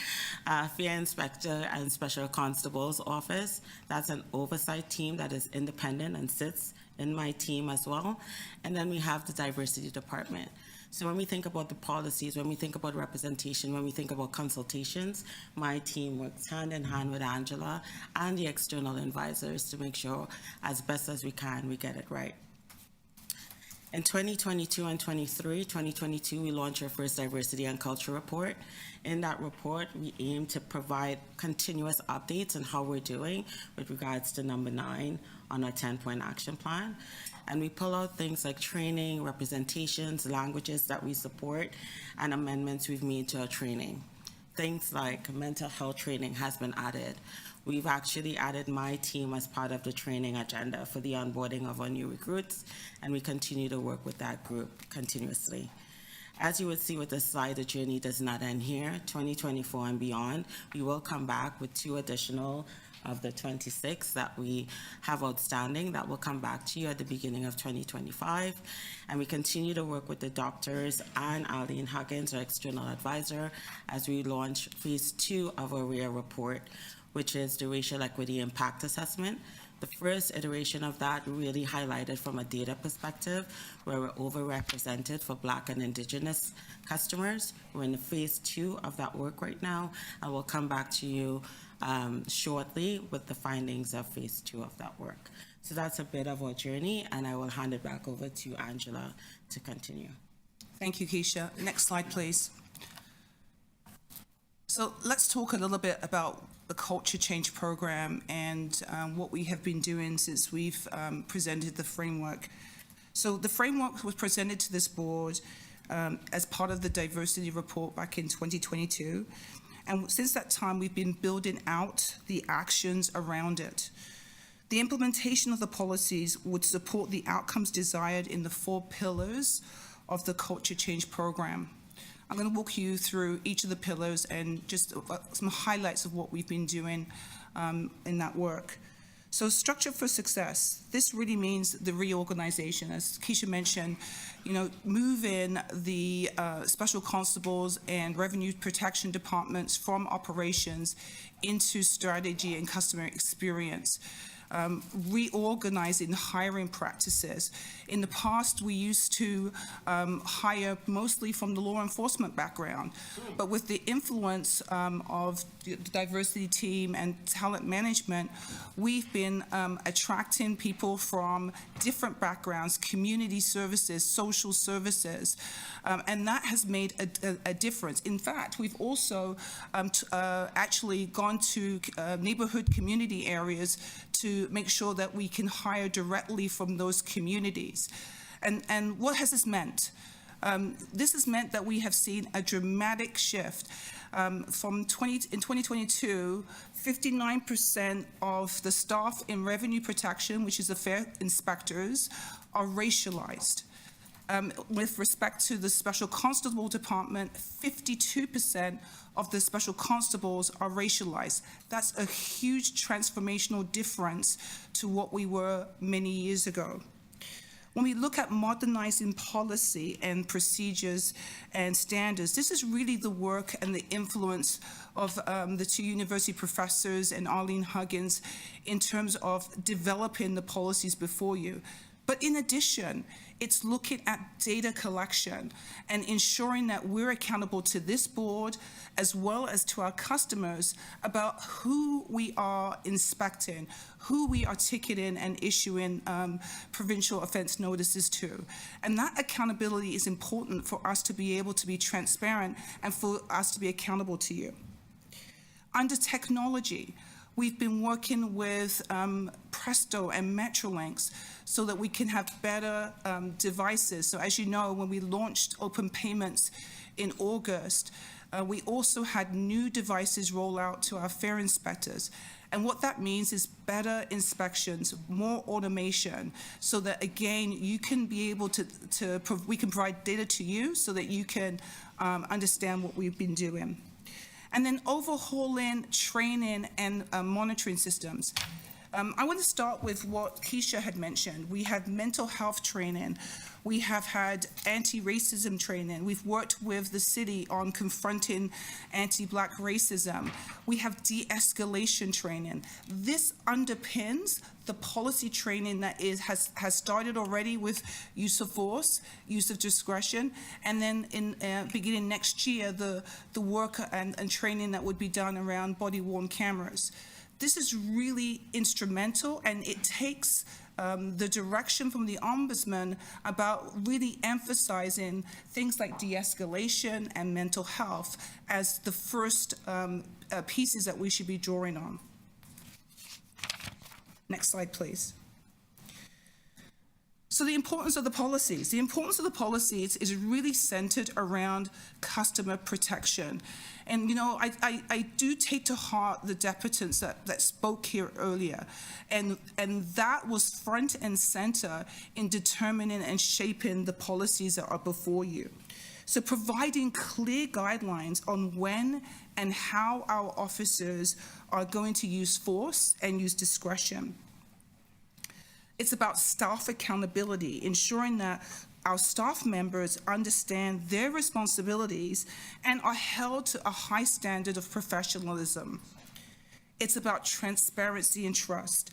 S10: Fair Inspector and Special Constable's office. That's an oversight team that is independent and sits in my team as well. And then we have the diversity department. So when we think about the policies, when we think about representation, when we think about consultations, my team works hand in hand with Angela and the external advisors to make sure, as best as we can, we get it right. In 2022 and 2022, we launched our first diversity and culture report. In that report, we aim to provide continuous updates on how we're doing with regards to number 9 on our 10-point action plan. And we pull out things like training, representations, languages that we support, and amendments we've made to our training. Things like mental health training has been added. We've actually added my team as part of the training agenda for the onboarding of our new recruits, and we continue to work with that group continuously. As you would see with this slide, the journey does not end here. 2024 and beyond, we will come back with 2 additional of the 26 that we have outstanding that will come back to you at the beginning of 2025. And we continue to work with the doctors and Arlene Huggins, our external advisor, as we launch phase 2 of our REAR report, which is the Racial Equity Impact Assessment. The first iteration of that really highlighted from a data perspective where we're overrepresented for Black and Indigenous customers. We're in the phase 2 of that work right now, and we'll come back to you shortly with the findings of phase 2 of that work. So that's a bit of our journey, and I will hand it back over to Angela to continue.
S9: Thank you, Keisha. Next slide, please. So let's talk a little bit about the Culture Change Program and what we have been doing since we've presented the framework. So the framework was presented to this board as part of the diversity report back in 2022. And since that time, we've been building out the actions around it. The implementation of the policies would support the outcomes desired in the 4 pillars of the Culture Change Program. I'm going to walk you through each of the pillars and just some highlights of what we've been doing in that work. So structure for success, this really means the reorganization. As Keisha mentioned, moving the special constables and revenue protection departments from operations into strategy and customer experience. Reorganizing hiring practices. In the past, we used to hire mostly from the law enforcement background, but with the influence of the diversity team and talent management, we've been attracting people from different backgrounds, community services, social services, and that has made a difference. In fact, we've also actually gone to neighborhood community areas to make sure that we can hire directly from those communities. And what has this meant? This has meant that we have seen a dramatic shift. In 2022, 59% of the staff in revenue protection, which is the fair inspectors, are racialized. With respect to the Special Constable Department, 52% of the Special Constables are racialized. That's a huge transformational difference to what we were many years ago. When we look at modernizing policy and procedures and standards, this is really the work and the influence of the 2 university professors and Arlene Huggins in terms of developing the policies before you. But in addition, it's looking at data collection and ensuring that we're accountable to this board as well as to our customers about who we are inspecting, who we are ticketing and issuing provincial offense notices to. And that accountability is important for us to be able to be transparent and for us to be accountable to you. Under technology, We've been working with Presto and Metrolinx so that we can have better devices. So as you know, when we launched open payments in August, we also had new devices roll out to our fare inspectors. And what that means is better inspections, more automation, so that, again, you can be able we can provide data to you so that you can understand what we've been doing. And then overhauling training and monitoring systems. I want to start with what Keisha had mentioned. We have mental health training. We have had anti-racism training. We've worked with the city on confronting anti-Black racism. We have de-escalation training. This underpins the policy training that has started already with use of force, use of discretion, and then in beginning next year, the work and training that would be done around body-worn cameras. This is really instrumental, and it takes the direction from the Ombudsman about really emphasizing things like de-escalation and mental health as the first pieces that we should be drawing on. Next slide, please. So the importance of the policies. The importance of the policies is really centered around customer protection. And, you know, I do take to heart the deputants that spoke here earlier. And that was front and center in determining and shaping the policies that are before you. So providing clear guidelines on when and how our officers are going to use force and use discretion. It's about staff accountability, ensuring that our staff members understand their responsibilities and are held to a high standard of professionalism. It's about transparency and trust,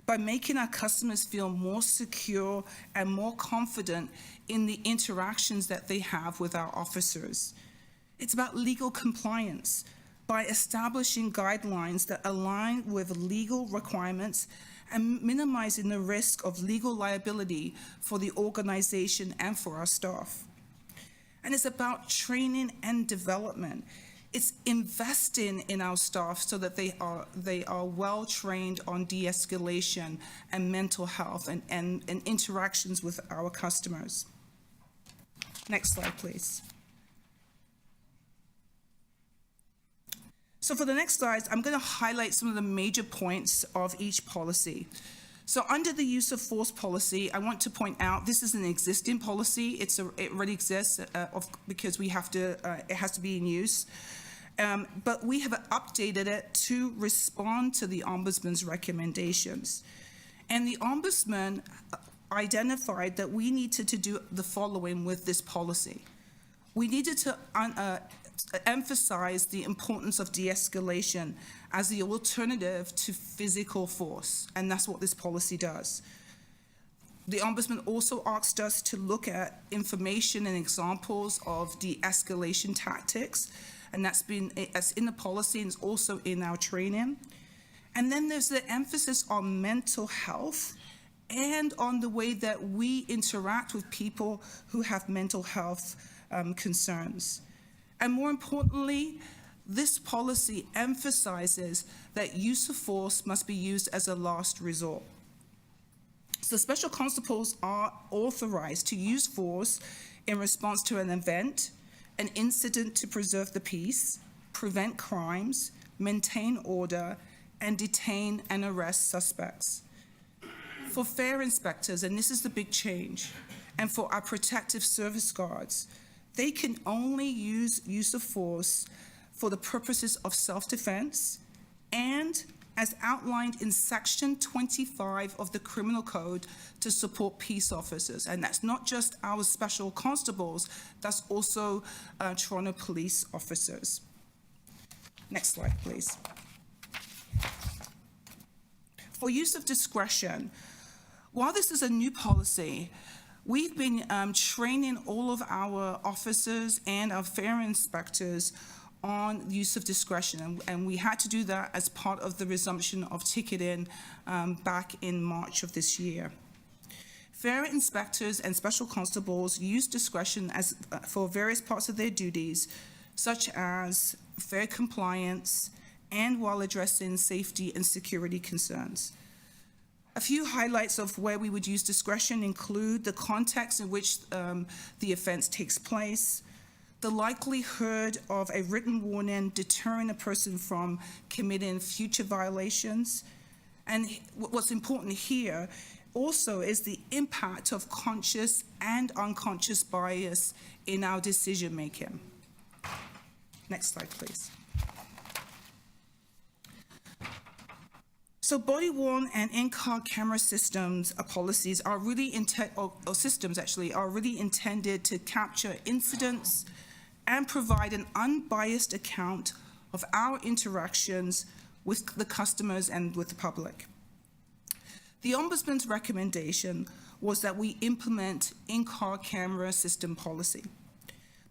S9: by making our customers feel more secure and more confident in the interactions that they have with our officers. It's about legal compliance, by establishing guidelines that align with legal requirements and minimizing the risk of legal liability for the organization and for our staff. And it's about training and development. It's investing in our staff so that they are well trained on de-escalation and mental health and interactions with our customers. Next slide, please. So for the next slides, I'm going to highlight some of the major points of each policy. So under the use of force policy, I want to point out this is an existing policy. It already exists because we have to. It has to be in use. But we have updated it to respond to the Ombudsman's recommendations. And the Ombudsman identified that we needed to do the following with this policy. We needed to emphasize the importance of de-escalation as the alternative to physical force, and that's what this policy does. The Ombudsman also asked us to look at information and examples of de-escalation tactics, and that's in the policy and it's also in our training. And then there's the emphasis on mental health and on the way that we interact with people who have mental health concerns. And more importantly, this policy emphasizes that use of force must be used as a last resort. So special constables are authorized to use force in response to an event, an incident to preserve the peace, prevent crimes, maintain order, and detain and arrest suspects. For fare inspectors, and this is the big change, and for our protective service guards, they can only use of force for the purposes of self-defense and as outlined in Section 25 of the Criminal Code to support peace officers. And that's not just our special constables, that's also Toronto police officers. Next slide, please. For use of discretion, while this is a new policy, we've been training all of our officers and our fare inspectors on use of discretion, and we had to do that as part of the resumption of ticketing back in March of this year. Fare inspectors and special constables use discretion for various parts of their duties, such as fare compliance, and while addressing safety and security concerns. A few highlights of where we would use discretion include the context in which the offense takes place, the likelihood of a written warning deterring a person from committing future violations, and what's important here also is the impact of conscious and unconscious bias in our decision-making. Next slide, please. So body-worn and in-car camera systems policies are really systems actually are really intended to capture incidents and provide an unbiased account of our interactions with the customers and with the public. The Ombudsman's recommendation was that we implement in-car camera system policy.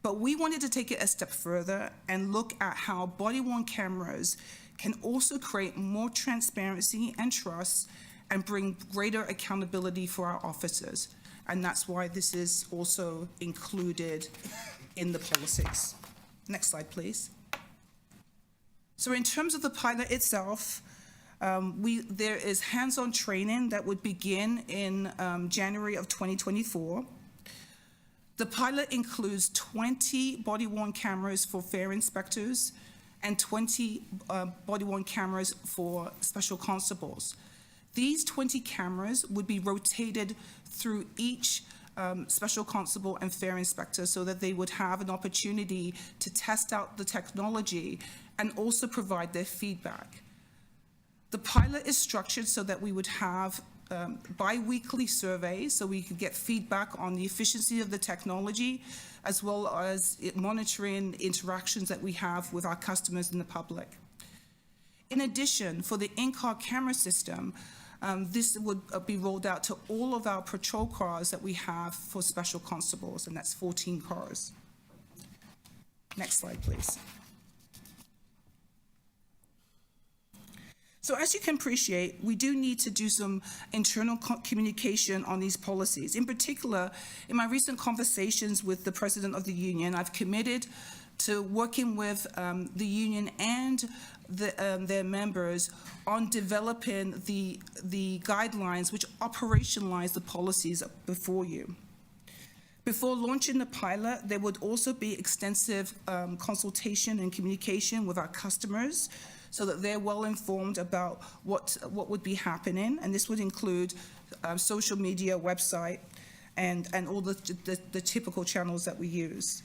S9: But we wanted to take it a step further and look at how body-worn cameras can also create more transparency and trust and bring greater accountability for our officers. And that's why this is also included in the policies. Next slide, please. So in terms of the pilot itself, there is hands-on training that would begin in January of 2024. The pilot includes 20 body-worn cameras for fare inspectors and 20 body-worn cameras for special constables. These 20 cameras would be rotated through each special constable and fare inspector so that they would have an opportunity to test out the technology and also provide their feedback. The pilot is structured so that we would have bi-weekly surveys so we could get feedback on the efficiency of the technology as well as monitoring interactions that we have with our customers and the public. In addition, for the in-car camera system, this would be rolled out to all of our patrol cars that we have for special constables, and that's 14 cars. Next slide, please. So as you can appreciate, we do need to do some internal communication on these policies. In particular, in my recent conversations with the President of the Union, I've committed to working with the union and their members on developing the guidelines which operationalize the policies before you. Before launching the pilot, there would also be extensive consultation and communication with our customers so that they're well informed about what would be happening, and this would include social media, website, and all the typical channels that we use.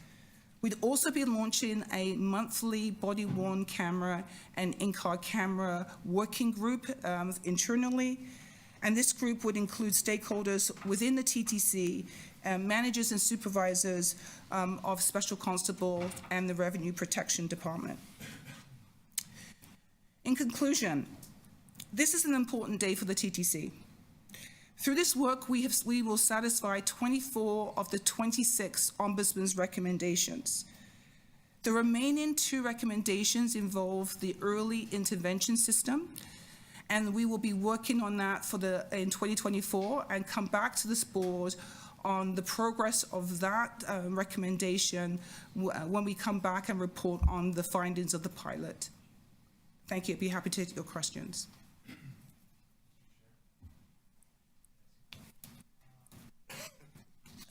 S9: We'd also be launching a monthly body-worn camera and in-car camera working group internally, and this group would include stakeholders within the TTC, managers and supervisors of Special Constable and the Revenue Protection Department. In conclusion, this is an important day for the TTC. Through this work, we will satisfy 24 of the 26 Ombudsman's recommendations. The remaining 2 recommendations involve the early intervention system, and we will be working on that in 2024 and come back to this board on the progress of that recommendation when we come back and report on the findings of the pilot. Thank you. I'd be happy to take your questions.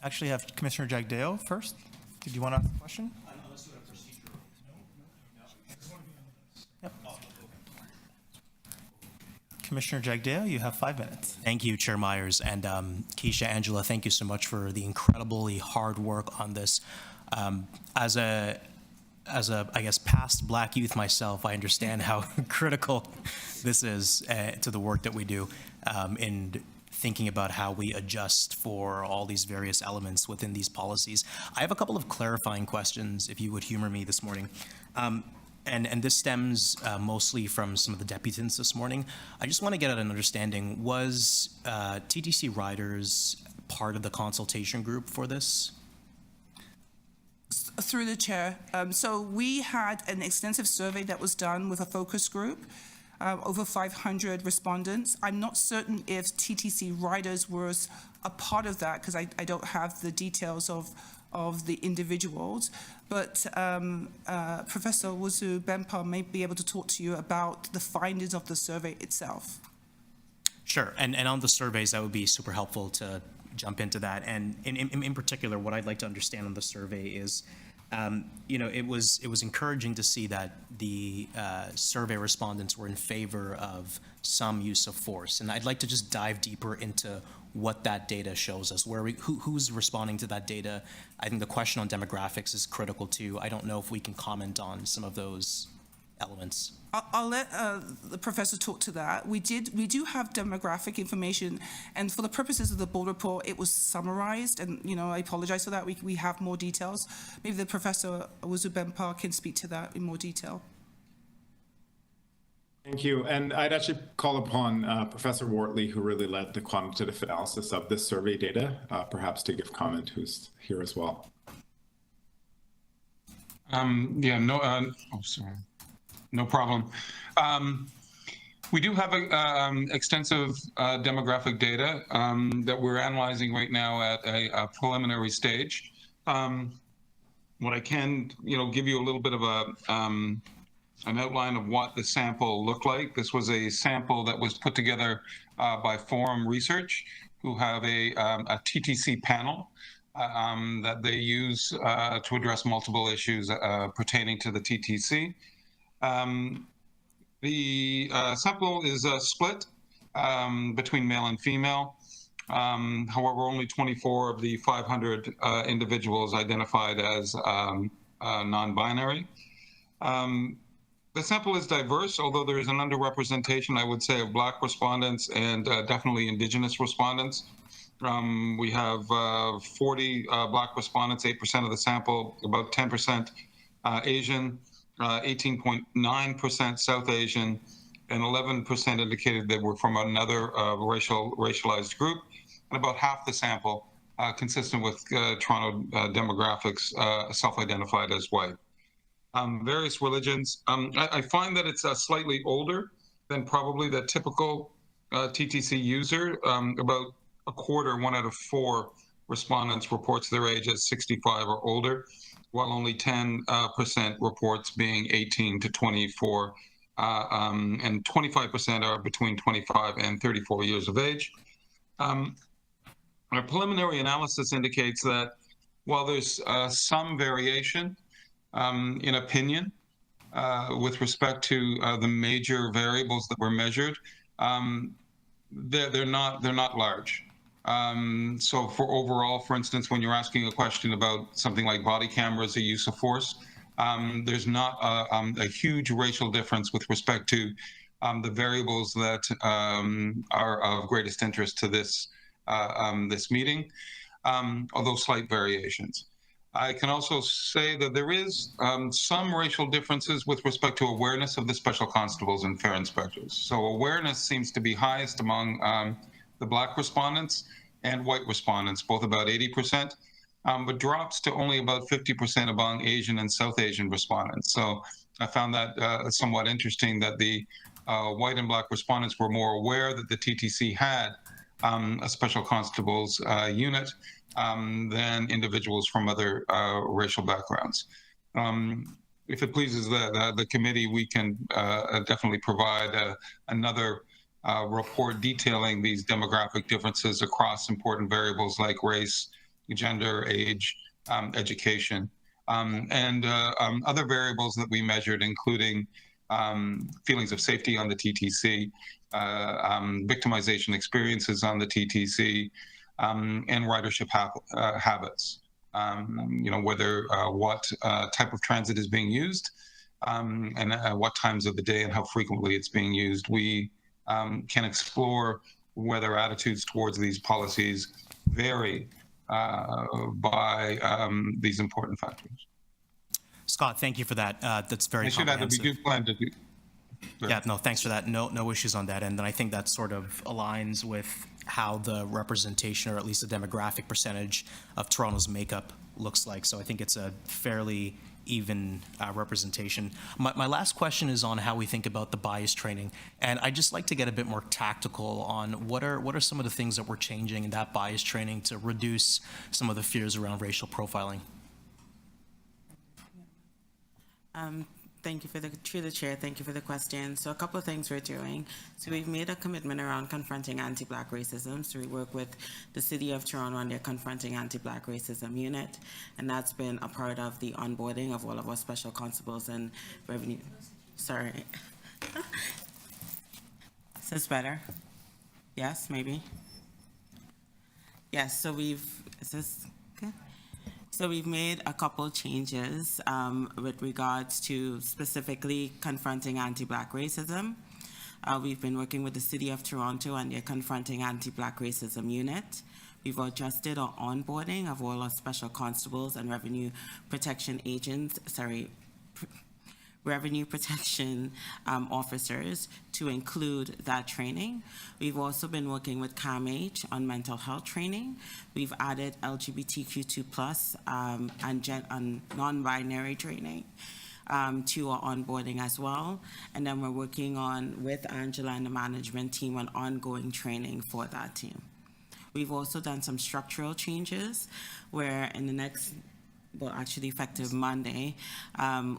S1: Actually, have Commissioner Jagdeo first. Did you want to ask a question? Yep. Commissioner Jagdeo, you have 5 minutes.
S11: Thank you, Chair Myers. And Keisha, Angela, thank you so much for the incredibly hard work on this. As a, I guess, past Black youth myself, I understand how critical this is to the work that we do in thinking about how we adjust for all these various elements within these policies. I have a couple of clarifying questions, if you would humor me this morning. And this stems mostly from some of the deputants this morning. I just want to get at an understanding, was TTC Riders part of the consultation group for this?
S9: Through the chair. So we had an extensive survey that was done with a focus group, over 500 respondents. I'm not certain if TTC Riders was a part of that because I don't have the details of of the individuals. But Professor Wusu-Bempah may be able to talk to you about the findings of the survey itself.
S11: Sure, and on the surveys, that would be super helpful to jump into that. And in particular, what I'd like to understand on the survey is, it was encouraging to see that the survey respondents were in favor of some use of force. And I'd like to just dive deeper into what that data shows us, who's responding to that data. I think the question on demographics is critical too. I don't know if we can comment on some of those elements.
S9: I'll let the professor talk to that. We do have demographic information, and for the purposes of the board report, it was summarized, and I apologize for that. We have more details. Maybe the Professor Wusu-Bempah can speak to that in more detail.
S12: Thank you. And I'd actually call upon Professor Wortley, who really led the quantitative analysis of this survey data, perhaps to give comment, who's here as well.
S13: No problem. We do have extensive demographic data that we're analyzing right now at a preliminary stage. What I can, give you a little bit of an outline of what the sample looked like. This was a sample that was put together by Forum Research, who have a TTC panel that they use to address multiple issues pertaining to the TTC. The sample is split between male and female. However, only 24 of the 500 individuals identified as non-binary. The sample is diverse, although there is an underrepresentation, I would say, of Black respondents and definitely Indigenous respondents. We have 40 Black respondents, 8% of the sample, about 10% Asian, 18.9% South Asian, and 11% indicated they were from another racialized group, and about half the sample, consistent with Toronto demographics, self-identified as white. Various religions. I find that it's slightly older than probably the typical TTC user. About a quarter, 1 out of 4 respondents reports their age as 65 or older, while only 10% reports being 18 to 24, and 25% are between 25 and 34 years of age. Our preliminary analysis indicates that while there's some variation in opinion with respect to the major variables that were measured, they're not large. So for overall, for instance, when you're asking a question about something like body cameras or use of force, there's not a huge racial difference with respect to the variables that are of greatest interest to this meeting, although slight variations. I can also say that there is some racial differences with respect to awareness of the special constables and fair inspectors. So awareness seems to be highest among the Black respondents and white respondents, both about 80%, but drops to only about 50% among Asian and South Asian respondents. So I found that somewhat interesting that the white and Black respondents were more aware that the TTC had a special constables unit than individuals from other racial backgrounds. If it pleases the committee, we can definitely provide another report detailing these demographic differences across important variables like race, gender, age, education, and other variables that we measured, including feelings of safety on the TTC, victimization experiences on the TTC, and ridership habits. Whether what type of transit is being used, and what times of the day and how frequently it's being used. We can explore whether attitudes towards these policies vary by these important factors.
S11: Scott, thank you for that. That's very comprehensive.
S13: I should add that we do plan to do.
S11: Yeah, no, thanks for that. No issues on that end. And I think that sort of aligns with how the representation, or at least the demographic percentage of Toronto's makeup looks like. So I think it's a fairly even representation. My last question is on how we think about the bias training, and I'd just like to get a bit more tactical on what are some of the things that we're changing in that bias training to reduce some of the fears around racial profiling.
S10: Thank you through the chair, thank you for the question. So a couple of things we're doing. So we've made a commitment around confronting anti-Black racism. So we work with the City of Toronto on their Confronting Anti-Black Racism unit, and that's been a part of the onboarding of all of our special constables and revenue. Sorry. Is this better? Yes, maybe? Yes, so is this good? So we've made a couple changes with regards to specifically confronting anti-Black racism. We've been working with the City of Toronto and their Confronting Anti-Black Racism unit. We've adjusted our onboarding of all our special constables and revenue protection officers to include that training. We've also been working with CAMH on mental health training. We've added LGBTQ2+ and non-binary training to our onboarding as well. And then we're working on, with Angela and the management team, on ongoing training for that team. We've also done some structural changes where in the next, well, actually effective Monday,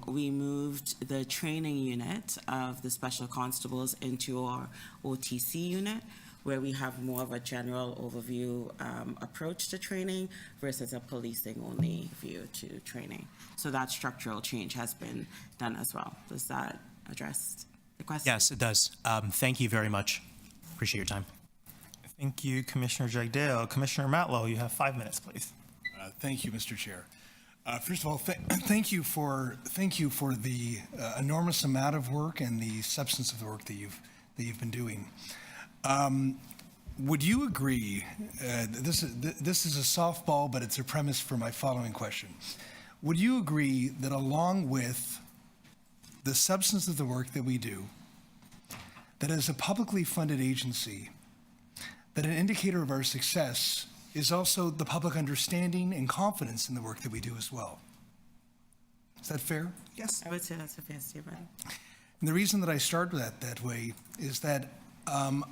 S10: we moved the training unit of the special constables into our OTC unit, where we have more of a general overview approach to training versus a policing-only view to training. So that structural change has been done as well. Does that address the question?
S11: Yes, it does. Thank you very much. Appreciate your time.
S1: Thank you, Commissioner Jagdale. Commissioner Matlow, you have 5 minutes, please.
S5: Thank you, Mr. Chair. First of all, thank you for the enormous amount of work and the substance of the work that you've been doing. Would you agree? This is a softball, but it's a premise for my following question. Would you agree that along with the substance of the work that we do, that as a publicly funded agency, that an indicator of our success is also the public understanding and confidence in the work that we do as well? Is that fair?
S10: Yes. I would say that's a fair statement.
S5: And the reason that I start with that way is that I'm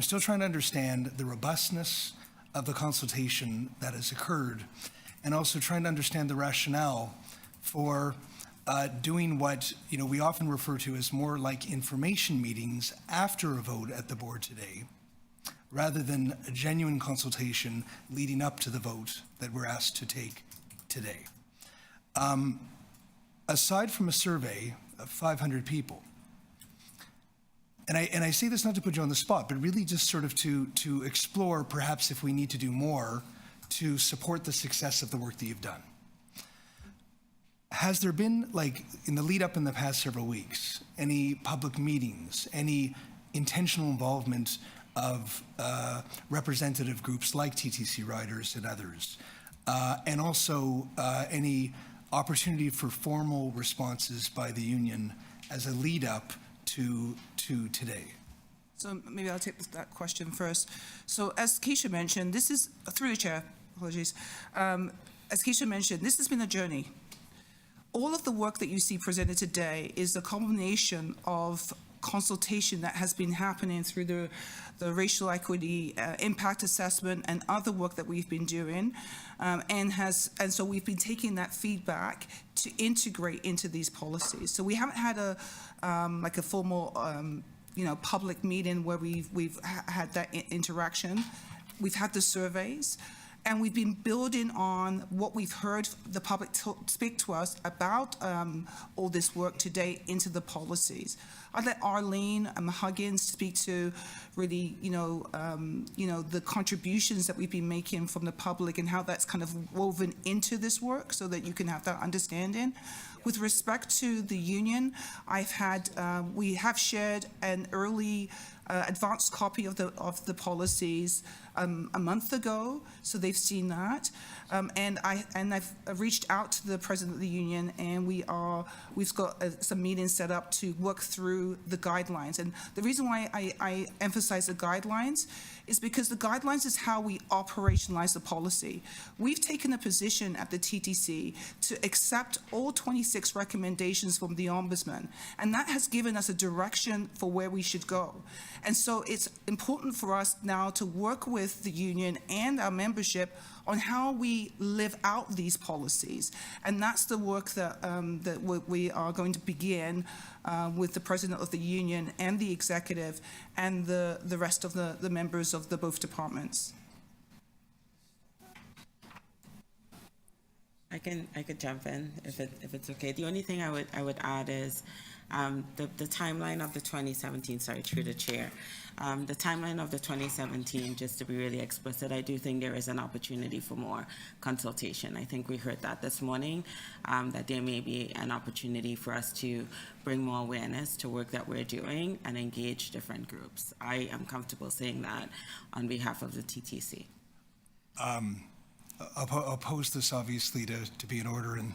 S5: still trying to understand the robustness of the consultation that has occurred, and also trying to understand the rationale for doing what we often refer to as more like information meetings after a vote at the board today, rather than a genuine consultation leading up to the vote that we're asked to take today. Aside from a survey of 500 people, and I say this not to put you on the spot, but really just sort of to explore perhaps if we need to do more to support the success of the work that you've done. Has there been, like, in the lead up in the past several weeks, any public meetings, any intentional involvement of representative groups like TTC Riders and others, and also any opportunity for formal responses by the union as a lead up to today?
S9: So maybe I'll take that question first. So as Keisha mentioned, this is, through the chair, apologies. As Keisha mentioned, this has been a journey. All of the work that you see presented today is a combination of consultation that has been happening through the racial equity impact assessment and other work that we've been doing, and so we've been taking that feedback to integrate into these policies. So we haven't had a formal public meeting where we've had that interaction. We've had the surveys, and we've been building on what we've heard the public speak to us about all this work today into the policies. I'd let Arlene Huggins speak to really, the contributions that we've been making from the public and how that's kind of woven into this work so that you can have that understanding. With respect to the union, we have shared an early advanced copy of the policies a month ago, so they've seen that. And I've reached out to the president of the union, and we've got some meetings set up to work through the guidelines. And the reason why I emphasize the guidelines is because the guidelines is how we operationalize the policy. We've taken a position at the TTC to accept all 26 recommendations from the Ombudsman, and that has given us a direction for where we should go. And so it's important for us now to work with the union and our membership on how we live out these policies. And that's the work that we are going to begin with the president of the union and the executive and the rest of the members of the both departments.
S10: I could jump in if it's okay. The only thing I would add is the timeline of the 2017, sorry, through the chair. The timeline of the 2017, just to be really explicit, I do think there is an opportunity for more consultation. I think we heard that this morning, that there may be an opportunity for us to bring more awareness to work that we're doing and engage different groups. I am comfortable saying that on behalf of the TTC.
S5: I'll pose this obviously to be in order in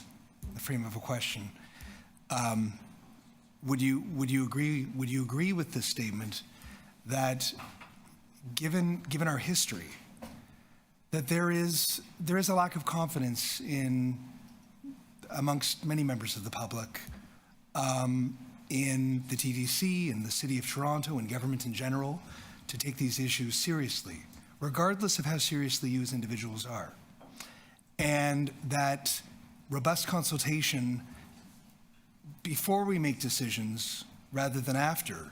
S5: the frame of a question. Would you agree with this statement that given our history, that there is a lack of confidence amongst many members of the public in the TTC, in the City of Toronto, and government in general, to take these issues seriously, regardless of how seriously you as individuals are, and that robust consultation before we make decisions rather than after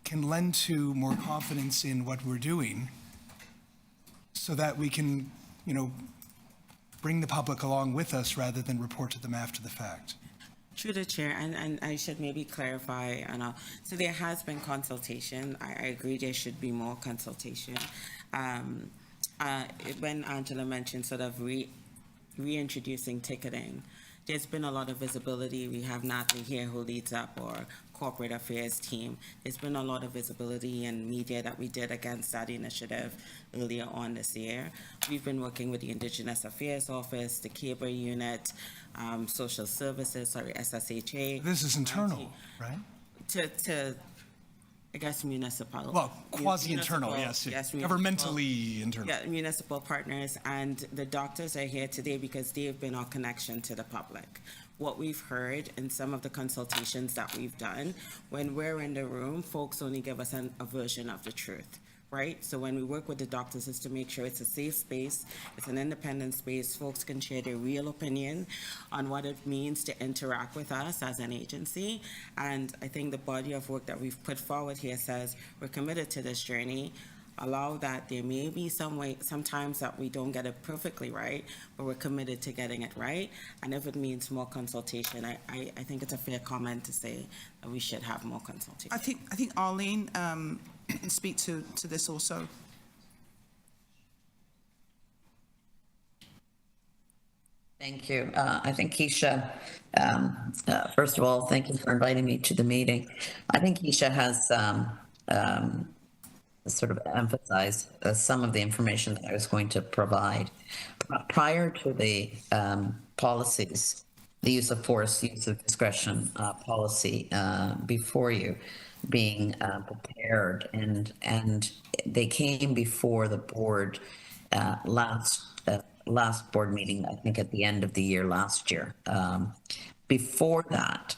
S5: can lend to more confidence in what we're doing so that we can, bring the public along with us rather than report to them after the fact.
S10: Through the chair, and I should maybe clarify, so there has been consultation. I agree there should be more consultation. When Angela mentioned sort of reintroducing ticketing, there's been a lot of visibility. We have Natalie here who leads up our corporate affairs team. There's been a lot of visibility and media that we did against that initiative earlier on this year. We've been working with the Indigenous Affairs Office, the CABRA unit, Social Services, SSHA.
S5: This is internal, right?
S10: To I guess municipal.
S5: Well, quasi-internal, yes. Governmentally internal.
S10: Yeah, municipal partners, and the doctors are here today because they've been our connection to the public. What we've heard in some of the consultations that we've done, when we're in the room, folks only give us a version of the truth. Right? So when we work with the doctors is to make sure it's a safe space, it's an independent space, folks can share their real opinion on what it means to interact with us as an agency. And I think the body of work that we've put forward here says we're committed to this journey, allow that there may be sometimes that we don't get it perfectly right, but we're committed to getting it right. And if it means more consultation, I think it's a fair comment to say that we should have more consultation.
S9: I think Arlene can speak to this also.
S14: Thank you. I think Keisha, first of all, thank you for inviting me to the meeting. I think Keisha has sort of emphasized some of the information that I was going to provide. Prior to the policies, the use of force, use of discretion policy before you being prepared, and they came before the board last board meeting, I think at the end of the year last year. Before that,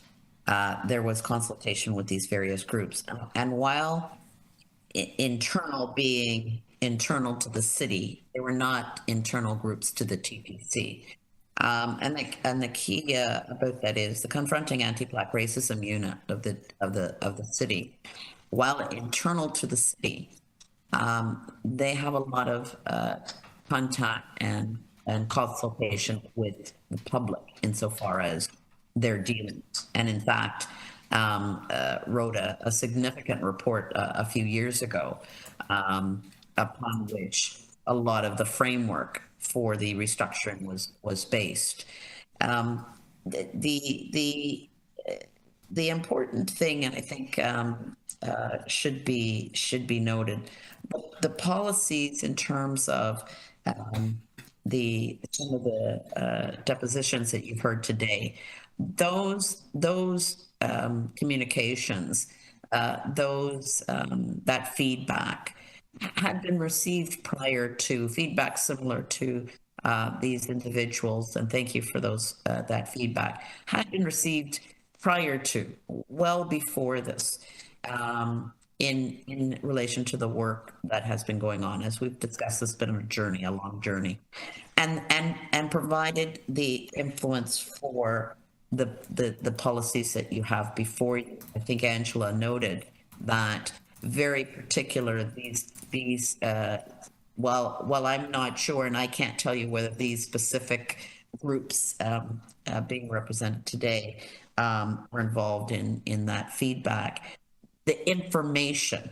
S14: there was consultation with these various groups, and while internal being internal to the city, they were not internal groups to the TTC. And the key about that is the confronting anti-Black racism unit of the city. While internal to the city, they have a lot of contact and consultation with the public insofar as their dealings. And in fact, wrote a significant report a few years ago upon which a lot of the framework for the restructuring was based. The the important thing, and I think should be noted, the policies in terms of some of the depositions that you've heard today, those communications, that feedback had been received prior to feedback similar to these individuals, and thank you for that feedback, had been received prior to, well before this, in relation to the work that has been going on. As we've discussed, it's been a journey, a long journey, and provided the influence for the policies that you have before you. I think Angela noted that very particular these while I'm not sure, and I can't tell you whether these specific groups being represented today were involved in that feedback, the information,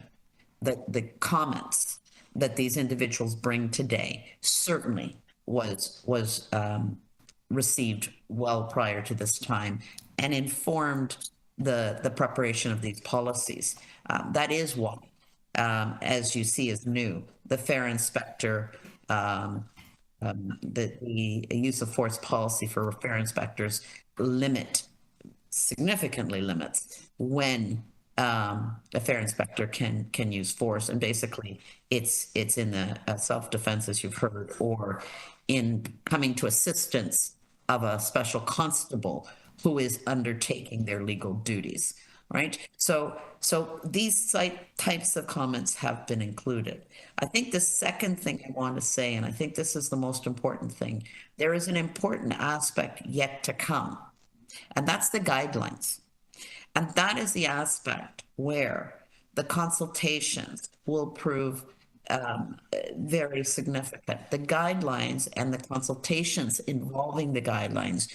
S14: the comments that these individuals bring today certainly was received well prior to this time and informed the preparation of these policies. That is one, as you see, is new. The fair inspector, the use of force policy for fair inspectors significantly limits when a fair inspector can use force, and basically it's in the self-defense, as you've heard, or in coming to assistance of a special constable who is undertaking their legal duties, right? So these types of comments have been included. I think the second thing I want to say, and I think this is the most important thing, there is an important aspect yet to come, and that's the guidelines. And that is the aspect where the consultations will prove very significant. The guidelines and the consultations involving the guidelines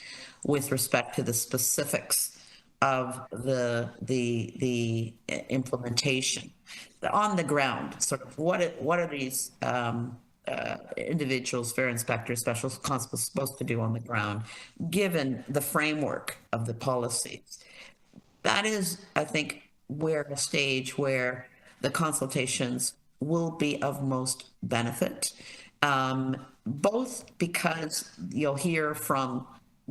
S14: with respect to the specifics of the implementation on the ground. Sort of what are these individuals, fair inspectors, special constables supposed to do on the ground, given the framework of the policies? That is, I think, a stage where the consultations will be of most benefit, both because you'll hear from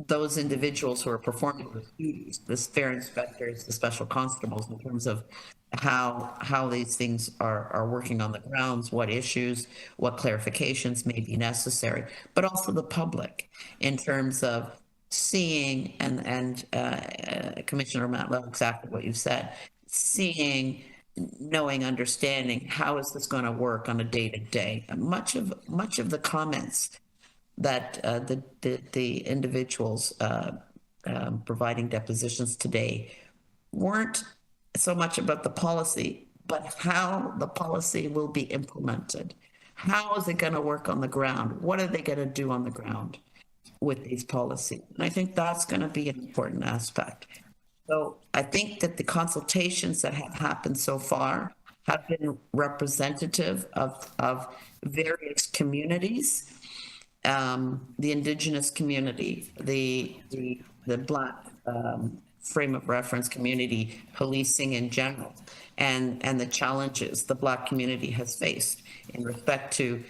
S14: those individuals who are performing those duties, the fair inspectors, the special constables, in terms of how these things are working on the grounds, what issues, what clarifications may be necessary, but also the public in terms of seeing, and Commissioner Matlow, exactly what you've said, seeing, knowing, understanding how is this going to work on a day-to-day. Much of the comments that the individuals providing depositions today weren't so much about the policy, but how the policy will be implemented. How is it going to work on the ground? What are they going to do on the ground with these policies? And I think that's going to be an important aspect. So I think that the consultations that have happened so far have been representative of various communities, the Indigenous community, the Black frame of reference community, policing in general, and the challenges the Black community has faced in respect to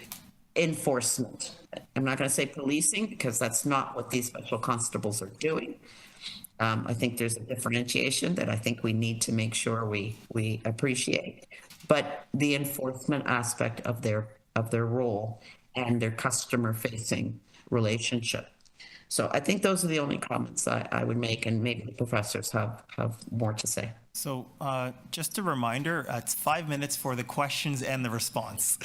S14: enforcement. I'm not going to say policing, because that's not what these special constables are doing. I think there's a differentiation that I think we need to make sure we appreciate. But the enforcement aspect of their role and their customer-facing relationship. So I think those are the only comments I would make, and maybe the professors have more to say.
S1: So just a reminder, it's 5 minutes for the questions and the response.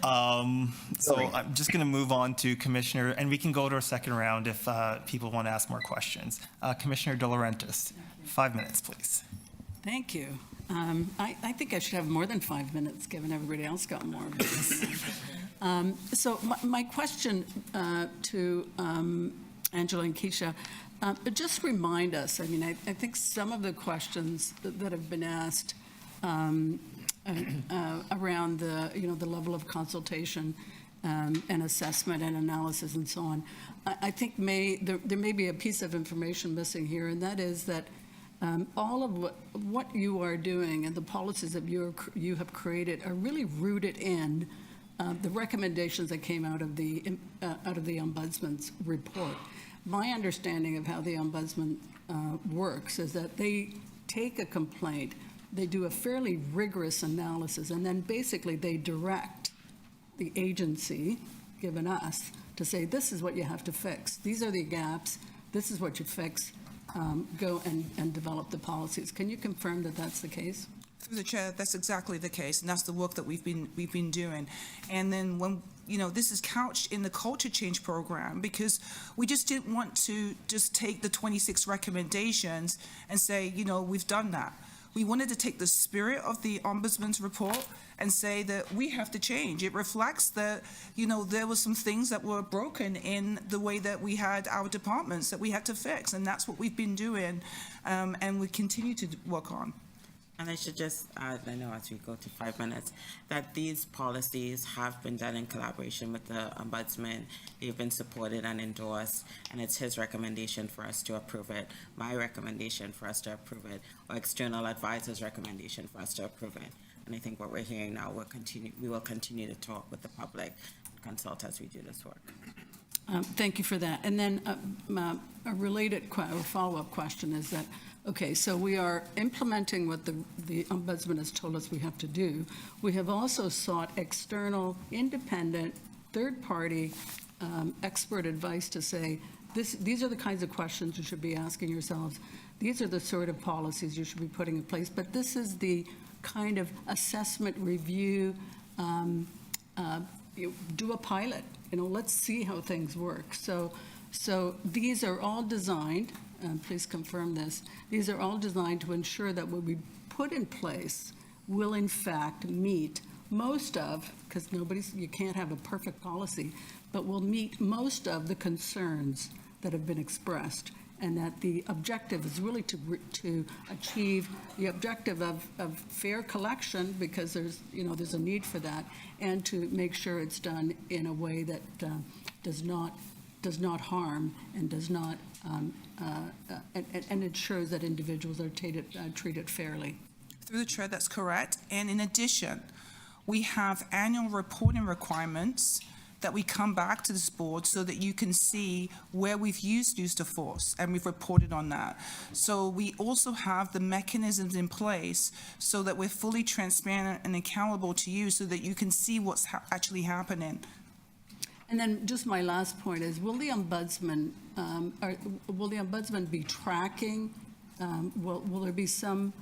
S1: So I'm just going to move on to Commissioner, and we can go to a second round if people want to ask more questions. Commissioner De Laurentiis, 5 minutes, please.
S15: Thank you. I think I should have more than 5 minutes, given everybody else got more. So my question to Angela and Keisha, but just remind us, I mean, I think some of the questions that have been asked around the level of consultation and assessment and analysis and so on, I think there may be a piece of information missing here, and that is that all of what you are doing and the policies that you have created are really rooted in the recommendations that came out of the Ombudsman's report. My understanding of how the Ombudsman works is that they take a complaint, they do a fairly rigorous analysis, and then basically they direct the agency, given us, to say, this is what you have to fix. These are the gaps. This is what you fix. Go and develop the policies. Can you confirm that that's the case?
S9: Through the chair, that's exactly the case, and that's the work that we've been doing. And then when, this is couched in the culture change program, because we just didn't want to just take the 26 recommendations and say, we've done that. We wanted to take the spirit of the Ombudsman's report and say that we have to change. It reflects that, there were some things that were broken in the way that we had our departments that we had to fix, and that's what we've been doing, and we continue to work on.
S10: And I should just add, I know as we go to 5 minutes, that these policies have been done in collaboration with the Ombudsman. They've been supported and endorsed, and it's his recommendation for us to approve it, my recommendation for us to approve it, or external advisor's recommendation for us to approve it. And I think what we're hearing now, we will continue to talk with the public and consult as we do this work.
S15: Thank you for that. And then a related or follow-up question is that, okay, so we are implementing what the Ombudsman has told us we have to do. We have also sought external, independent, third-party expert advice to say, these are the kinds of questions you should be asking yourselves. These are the sort of policies you should be putting in place. But this is the kind of assessment review, do a pilot, let's see how things work. So these are all designed, please confirm this, these are all designed to ensure that what we put in place will in fact meet most of, because you can't have a perfect policy, but will meet most of the concerns that have been expressed, and that the objective is really to achieve the objective of fair collection, because there's a need for that, and to make sure it's done in a way that does not harm and does not and ensures that individuals are treated fairly.
S9: Through the chair, that's correct. And in addition, we have annual reporting requirements that we come back to this board so that you can see where we've used use of force, and we've reported on that. So we also have the mechanisms in place so that we're fully transparent and accountable to you, so that you can see what's actually happening.
S15: And then just my last point is, will the Ombudsman be tracking? Will there be some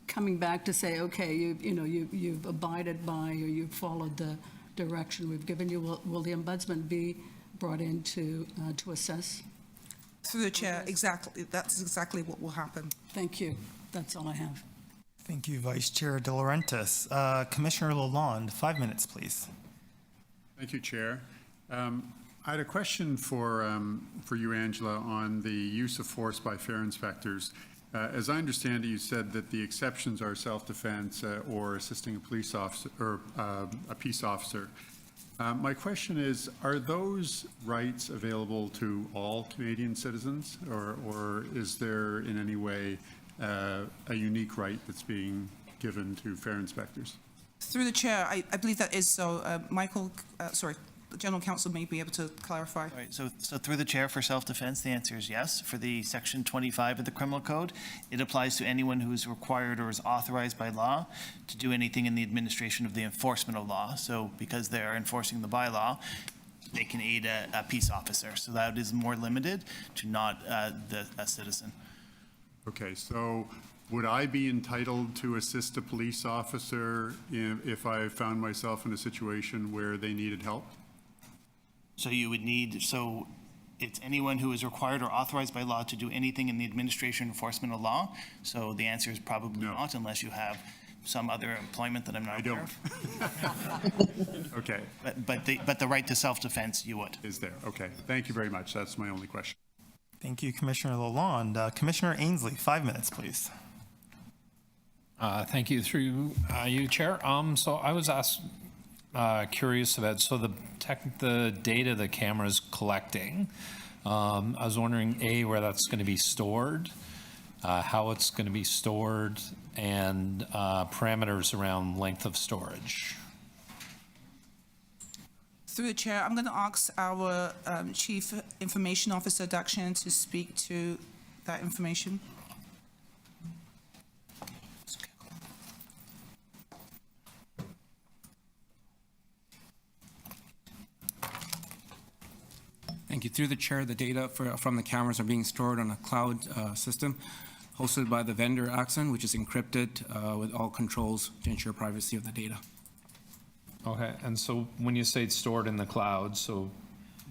S15: coming back to say, okay, you've abided by, or you've followed the direction we've given you? Will the Ombudsman be brought in to assess?
S9: Through the chair, exactly. That's exactly what will happen.
S15: Thank you. That's all I have.
S1: Thank you, Vice Chair De Laurentiis. Commissioner Lalonde, 5 minutes, please.
S12: Thank you, Chair. I had a question for you, Angela, on the use of force by fair inspectors. As I understand it, you said that the exceptions are self-defense or assisting a police officer or a peace officer. My question is, are those rights available to all Canadian citizens, or is there in any way a unique right that's being given to fair inspectors?
S9: Through the chair, I believe that is so. Michael, the General Counsel may be able to clarify.
S16: Right, so through the chair, for self-defense, the answer is yes. For the Section 25 of the Criminal Code, it applies to anyone who is required or is authorized by law to do anything in the administration of the enforcement of law. So because they are enforcing the bylaw, they can aid a peace officer. So that is more limited to not a citizen.
S12: Okay, so would I be entitled to assist a police officer if I found myself in a situation where they needed help?
S16: So you would need, so it's anyone who is required or authorized by law to do anything in the administration and enforcement of law. So the answer is probably not, unless you have some other employment that I'm not aware of.
S12: Okay.
S16: But the right to self-defense, you would.
S12: Is there? Okay. Thank you very much. That's my only question.
S1: Thank you, Commissioner Lalonde. Commissioner Ainsley, 5 minutes, please.
S17: Thank you. Through you, Chair. So I was curious about the data the camera's collecting. I was wondering, A, where that's going to be stored, how it's going to be stored, and parameters around length of storage.
S9: Through the chair, I'm going to ask our Chief Information Officer, Dakshan, to speak to that information.
S18: Thank you. Through the chair, the data from the cameras are being stored on a cloud system hosted by the vendor Axon, which is encrypted with all controls to ensure privacy of the data.
S17: Okay, and so when you say it's stored in the cloud, so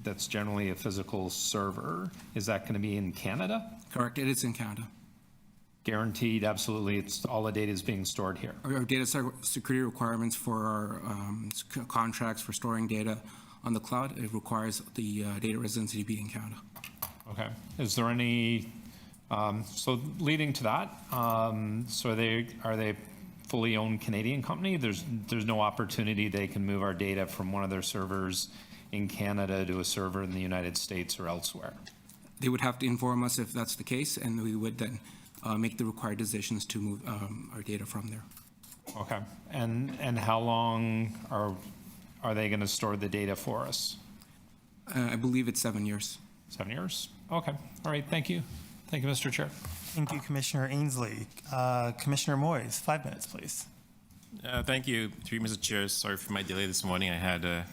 S17: that's generally a physical server, is that going to be in Canada?
S18: Correct, it is in Canada.
S17: Guaranteed, absolutely, it's all the data is being stored here.
S18: Our data security requirements for our contracts for storing data on the cloud, it requires the data residency to be in Canada.
S17: Okay, is there any, so leading to that, so are they fully owned Canadian company? There's no opportunity they can move our data from one of their servers in Canada to a server in the United States or elsewhere?
S18: They would have to inform us if that's the case, and we would then make the required decisions to move our data from there.
S17: Okay, and how long are they going to store the data for us?
S18: I believe it's 7 years.
S17: 7 years? Okay, all right, thank you. Thank you, Mr. Chair.
S1: Thank you, Commissioner Ainsley. Commissioner Moyes, 5 minutes, please.
S19: Thank you, through you, Mr. Chair. Sorry for my delay this morning. I had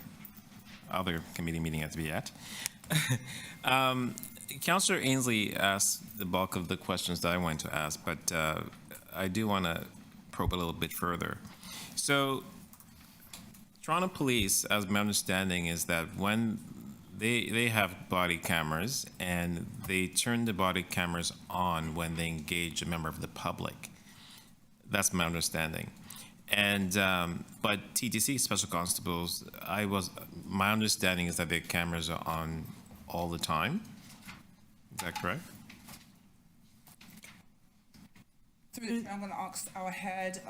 S19: other committee meeting I had to be at. Councillor Ainsley asked the bulk of the questions that I wanted to ask, but I do want to probe a little bit further. So, Toronto Police, as my understanding, is that when they have body cameras and they turn the body cameras on when they engage a member of the public. That's my understanding. And but TTC Special Constables, my understanding is that their cameras are on all the time. Is that correct?
S9: I'm going to ask our head,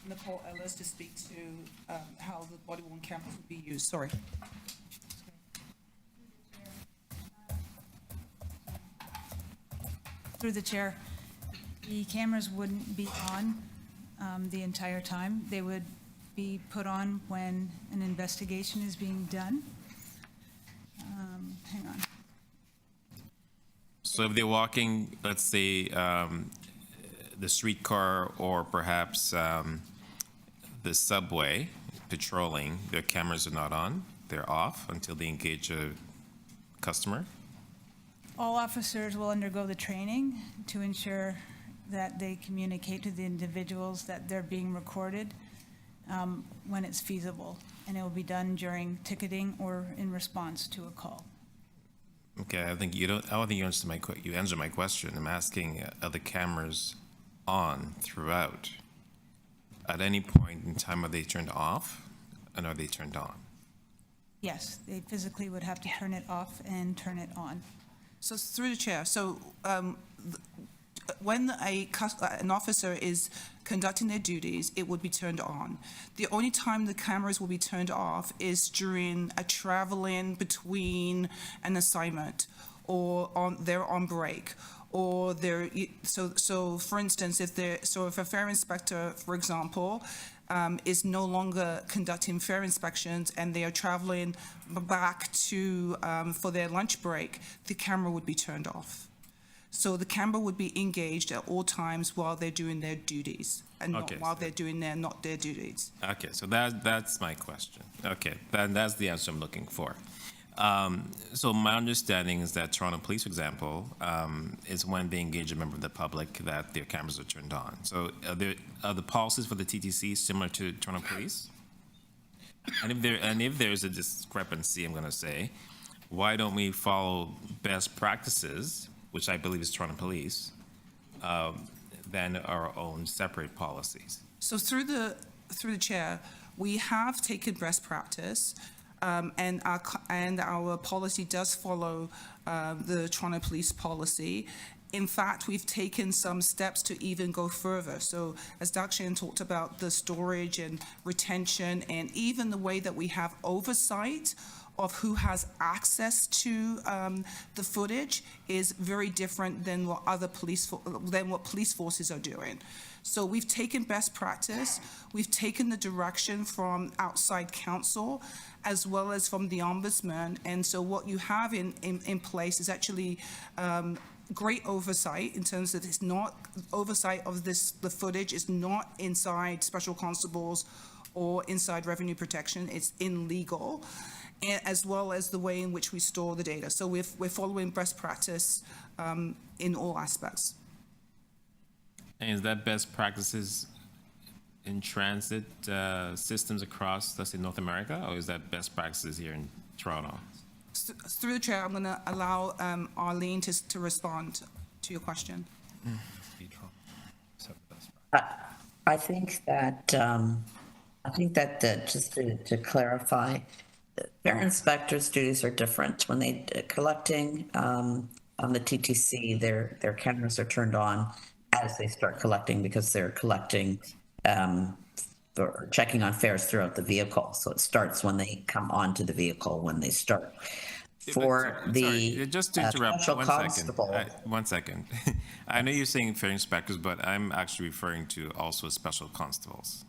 S9: Nicole Ellis, to speak to how the body-worn cameras will be used. Sorry.
S20: Through the chair, the cameras wouldn't be on the entire time. They would be put on when an investigation is being done. Hang on.
S19: So if they're walking, let's say, the streetcar or perhaps the subway patrolling, their cameras are not on, they're off until they engage a customer?
S20: All officers will undergo the training to ensure that they communicate to the individuals that they're being recorded when it's feasible, and it will be done during ticketing or in response to a call.
S19: Okay, I don't think you answered my question. I'm asking, are the cameras on throughout? At any point in time, are they turned off and are they turned on?
S20: Yes, they physically would have to turn it off and turn it on.
S9: So through the chair, so when an officer is conducting their duties, it would be turned on. The only time the cameras will be turned off is during a traveling between an assignment, or they're on break, or they're so for instance, if a fare inspector, for example, is no longer conducting fare inspections and they are traveling back to for their lunch break, the camera would be turned off. So the camera would be engaged at all times while they're doing their duties, and not while they're doing not their duties.
S19: Okay, so that's my question. Okay, that's the answer I'm looking for. So my understanding is that Toronto Police, for example, is when they engage a member of the public that their cameras are turned on. So are the policies for the TTC similar to Toronto Police? And if there's a discrepancy, I'm going to say, why don't we follow best practices, which I believe is Toronto Police, than our own separate policies?
S9: So through the chair, we have taken best practice. And our policy does follow the Toronto Police policy. In fact, we've taken some steps to even go further. So as Dakshan talked about the storage and retention, and even the way that we have oversight of who has access to the footage is very different than what police forces are doing. So we've taken best practice, we've taken the direction from outside counsel as well as from the ombudsman, and so what you have in place is actually great oversight in terms of it's not oversight of the footage is not inside special constables or inside revenue protection, it's in legal, as well as the way in which we store the data. So we're following best practice in all aspects.
S19: And is that best practices in transit systems across, let's say, North America, or is that best practices here in Toronto?
S9: Through the chair, I'm going to allow Arlene to respond to your question.
S14: I think that just to clarify, fair inspectors' duties are different. When they collecting on the TTC, their cameras are turned on as they start collecting because they're collecting or checking on fares throughout the vehicle. So it starts when they come onto the vehicle when they start. For the
S19: just to interrupt,
S14: special constable.
S19: One second. I know you're saying fair inspectors, but I'm actually referring to also special constables.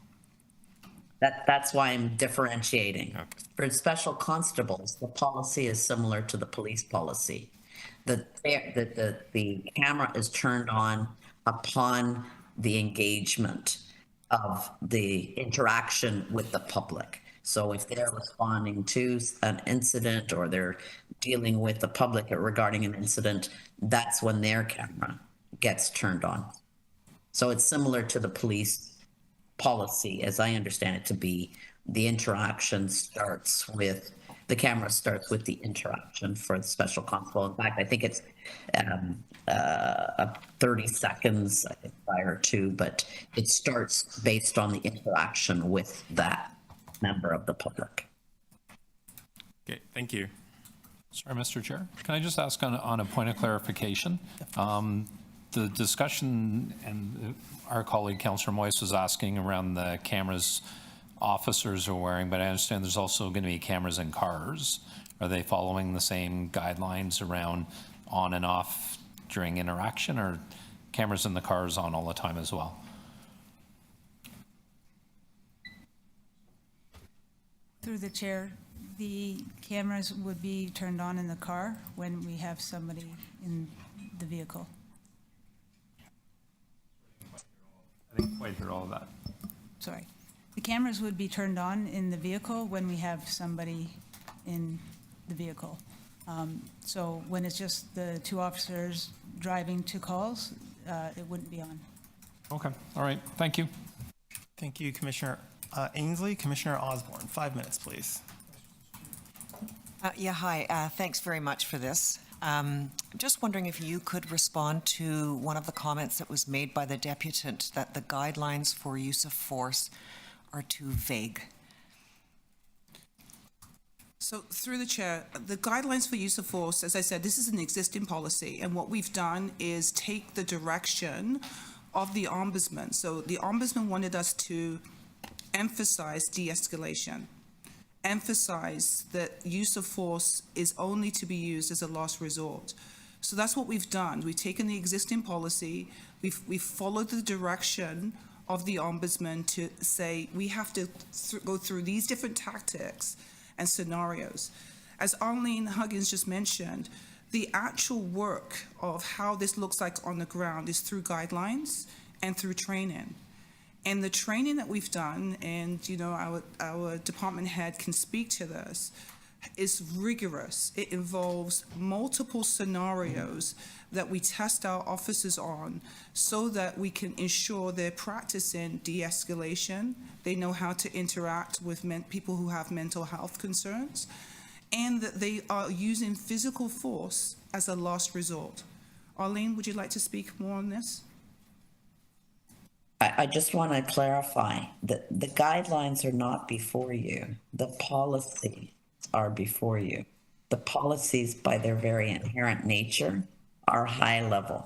S14: That's why I'm differentiating. Okay. For special constables, the policy is similar to the police policy. The camera is turned on upon the engagement of the interaction with the public. So if they're responding to an incident or they're dealing with the public regarding an incident, that's when their camera gets turned on. So it's similar to the police policy, as I understand it to be. The interaction starts with, the camera starts with the interaction for the special constable. In fact, I think it's 30 seconds prior to, but it starts based on the interaction with that member of the public.
S19: Okay, thank you.
S17: Sorry, Mr. Chair. Can I just ask on a point of clarification? The discussion, and our colleague Councillor Moyes was asking around the cameras officers are wearing, but I understand there's also going to be cameras in cars. Are they following the same guidelines around on and off during interaction, or cameras in the cars on all the time as well?
S20: Through the chair, the cameras would be turned on in the car when we have somebody in the vehicle.
S17: I didn't quite hear all of that.
S20: Sorry. The cameras would be turned on in the vehicle when we have somebody in the vehicle. So when it's just the two officers driving to calls, it wouldn't be on.
S17: Okay, all right, thank you.
S1: Thank you, Commissioner Ainsley. Commissioner Osborne, 5 minutes, please.
S21: Yeah, hi. Thanks very much for this. Just wondering if you could respond to one of the comments that was made by the deputant that the guidelines for use of force are too vague.
S9: So through the chair, the guidelines for use of force, as I said, this is an existing policy, and what we've done is take the direction of the ombudsman. So the ombudsman wanted us to emphasize de-escalation, emphasize that use of force is only to be used as a last resort. So that's what we've done. We've taken the existing policy, we've followed the direction of the ombudsman to say we have to go through these different tactics and scenarios. As Arlene Huggins just mentioned, the actual work of how this looks like on the ground is through guidelines and through training. And the training that we've done, and you know, our department head can speak to this, is rigorous. It involves multiple scenarios that we test our officers on so that we can ensure they're practicing de-escalation, they know how to interact with people who have mental health concerns, and that they are using physical force as a last resort. Arlene, would you like to speak more on this?
S14: I just want to clarify that the guidelines are not before you. The policies are before you. The policies, by their very inherent nature, are high level.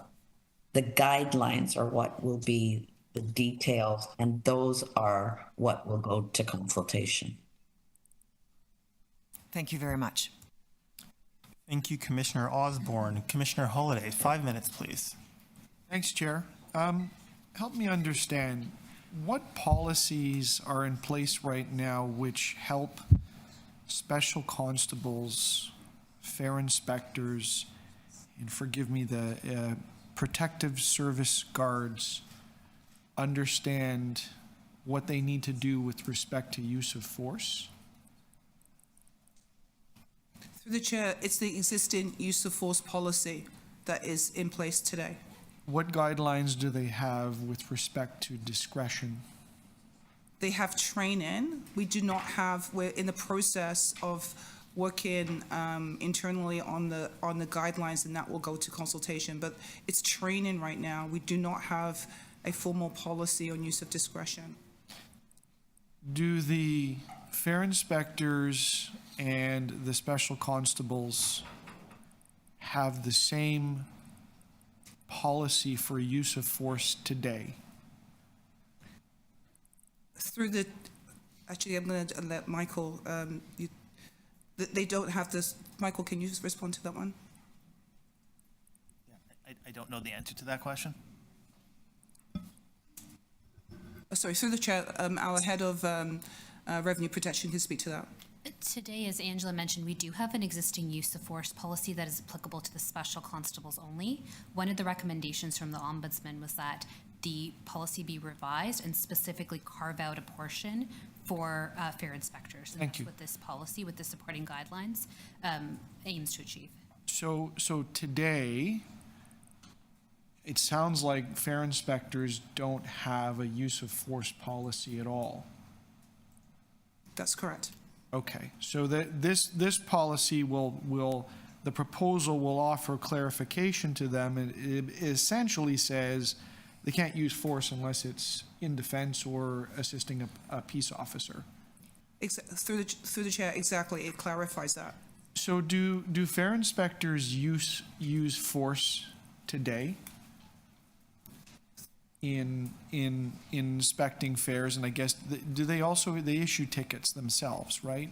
S14: The guidelines are what will be the details, and those are what will go to consultation.
S21: Thank you very much.
S1: Thank you, Commissioner Osborne. Commissioner Holliday, 5 minutes, please.
S2: Thanks, Chair. Help me understand, what policies are in place right now which help special constables, fair inspectors, and forgive me, the protective service guards understand what they need to do with respect to use of force?
S9: Through the chair, it's the existing use of force policy that is in place today.
S2: What guidelines do they have with respect to discretion?
S9: They have training. We do not have, we're in the process of working internally on the guidelines, and that will go to consultation, but it's training right now. We do not have a formal policy on use of discretion.
S2: Do the fair inspectors and the special constables have the same policy for use of force today?
S9: Actually, I'm going to let Michael, they don't have this. Michael, can you just respond to that one?
S16: I don't know the answer to that question.
S9: Sorry, through the chair, our head of revenue protection can speak to that.
S4: Today, as Angela mentioned, we do have an existing use of force policy that is applicable to the special constables only. One of the recommendations from the Ombudsman was that the policy be revised and specifically carve out a portion for fair inspectors. And
S2: Thank
S4: that's
S2: you.
S4: what this policy, with the supporting guidelines, aims to achieve.
S2: So today, it sounds like fair inspectors don't have a use of force policy at all.
S9: That's correct.
S2: Okay, so this policy the proposal will offer clarification to them, and it essentially says they can't use force unless it's in defense or assisting a peace officer.
S9: Through the chair, exactly, it clarifies that.
S2: So do fair inspectors use force today in inspecting fairs? And I guess, do they issue tickets themselves, right?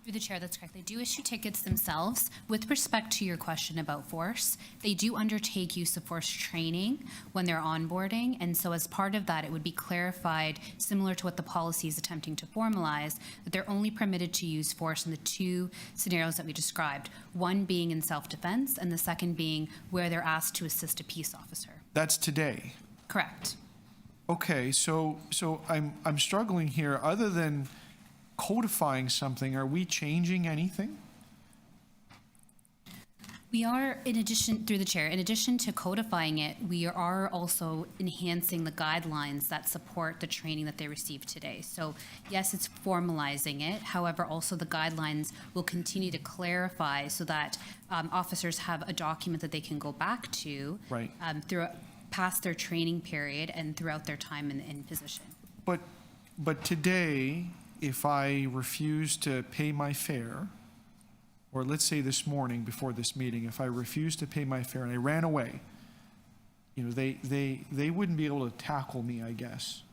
S4: Through the chair, that's correct. They do issue tickets themselves. With respect to your question about force, they do undertake use of force training when they're onboarding. And so as part of that, it would be clarified, similar to what the policy is attempting to formalize, that they're only permitted to use force in the two scenarios that we described, one being in self-defense and the second being where they're asked to assist a peace officer.
S2: That's today.
S4: Correct.
S2: Okay, so I'm struggling here. Other than codifying something, are we changing anything?
S4: We are, in addition, through the chair, in addition to codifying it, we are also enhancing the guidelines that support the training that they receive today. So yes, it's formalizing it. However, also the guidelines will continue to clarify so that officers have a document that they can go back to
S2: Right.
S4: past their training period and throughout their time in position.
S2: But today, if I refuse to pay my fare, or let's say this morning before this meeting, if I refuse to pay my fare and I ran away, they wouldn't be able to tackle me, I guess.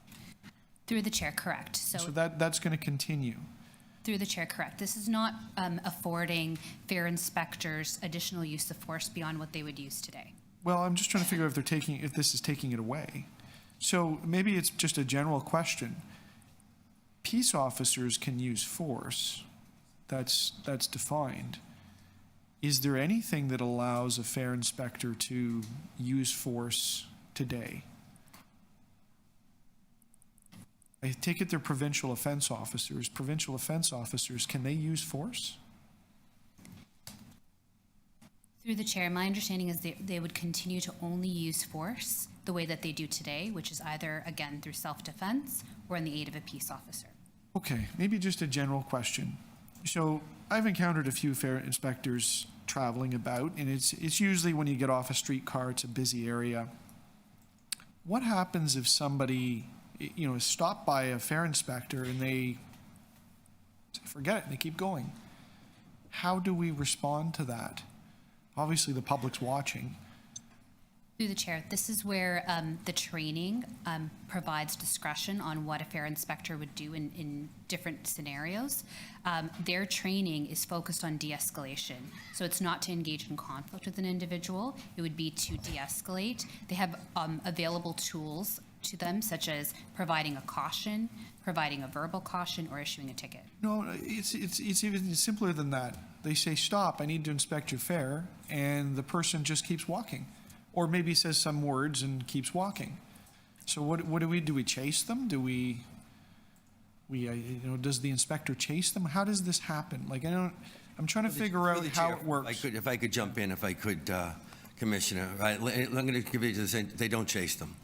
S4: Through the chair, correct.
S2: So that's going to continue.
S4: Through the chair, correct. This is not affording fair inspectors additional use of force beyond what they would use today.
S2: Well, I'm just trying to figure out if this is taking it away. So maybe it's just a general question. Peace officers can use force. That's defined. Is there anything that allows a fair inspector to use force today? I take it they're provincial offense officers. Provincial offense officers, can they use force?
S4: Through the chair, my understanding is they would continue to only use force the way that they do today, which is either, again, through self-defense or in the aid of a peace officer.
S2: Okay, maybe just a general question. So I've encountered a few fair inspectors traveling about, and it's usually when you get off a streetcar, it's a busy area. What happens if somebody, is stopped by a fair inspector and they forget it and they keep going? How do we respond to that? Obviously, the public's watching.
S4: Through the chair, this is where the training provides discretion on what a fair inspector would do in different scenarios. Their training is focused on de-escalation. So it's not to engage in conflict with an individual, it would be to de-escalate. They have available tools to them, such as providing a caution, providing a verbal caution, or issuing a ticket.
S2: No, it's even simpler than that. They say, stop, I need to inspect your fare, and the person just keeps walking. Or maybe says some words and keeps walking. So what do? We chase them? Do we does the inspector chase them? How does this happen? Like, I'm trying to figure out how it works.
S8: If I could jump in, Commissioner, I'm going to give you the same, they don't chase them.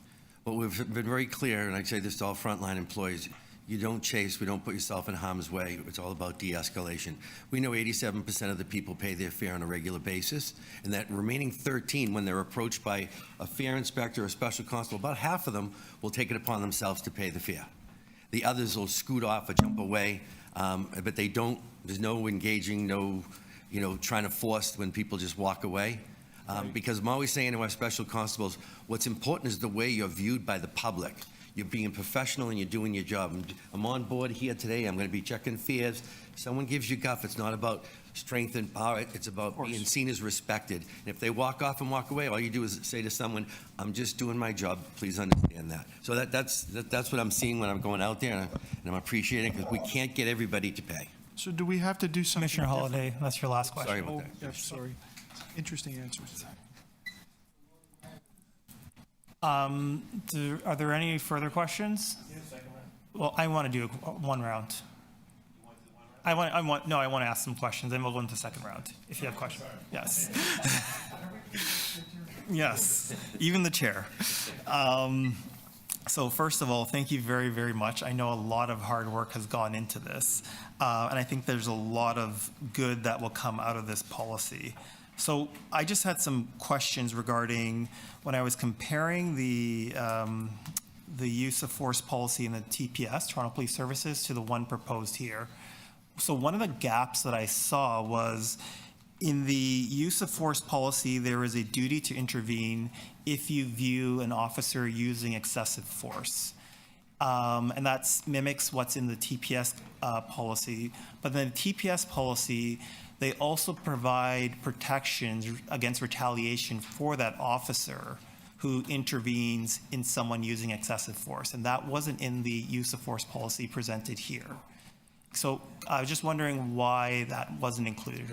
S8: But we've been very clear, and I say this to all frontline employees, you don't chase, we don't put yourself in harm's way. It's all about de-escalation. We know 87% of the people pay their fare on a regular basis, and that remaining 13, when they're approached by a fare inspector or a special constable, about half of them will take it upon themselves to pay the fare. The others will scoot off or jump away, but they don't, there's no engaging, no, trying to force when people just walk away. Because I'm always saying to our special constables, what's important is the way you're viewed by the public. You're being professional and you're doing your job. I'm on board here today. I'm going to be checking fares. Someone gives you guff. It's not about strength and power. It's about being seen as respected. And if they walk off and walk away, all you do is say to someone, I'm just doing my job. Please understand that. So that's what I'm seeing when I'm going out there, and I'm appreciating it because we can't get everybody to pay.
S2: So do we have to do something?
S1: Commissioner Holiday, that's your last question.
S8: Sorry about that.
S2: Yeah, sorry. Interesting answers.
S1: Are there any further questions? Well, I want to do one round. I want to ask some questions, then we'll go into the second round, if you have questions. Yes. Yes, even the chair. So first of all, thank you very, very much. I know a lot of hard work has gone into this, and I think there's a lot of good that will come out of this policy. So I just had some questions regarding when I was comparing the use of force policy in the TPS, Toronto Police Services, to the one proposed here. So one of the gaps that I saw was in the use of force policy, there is a duty to intervene if you view an officer using excessive force. And that mimics what's in the TPS policy. But then the TPS policy, they also provide protections against retaliation for that officer who intervenes in someone using excessive force. And that wasn't in the use of force policy presented here. So I was just wondering why that wasn't included.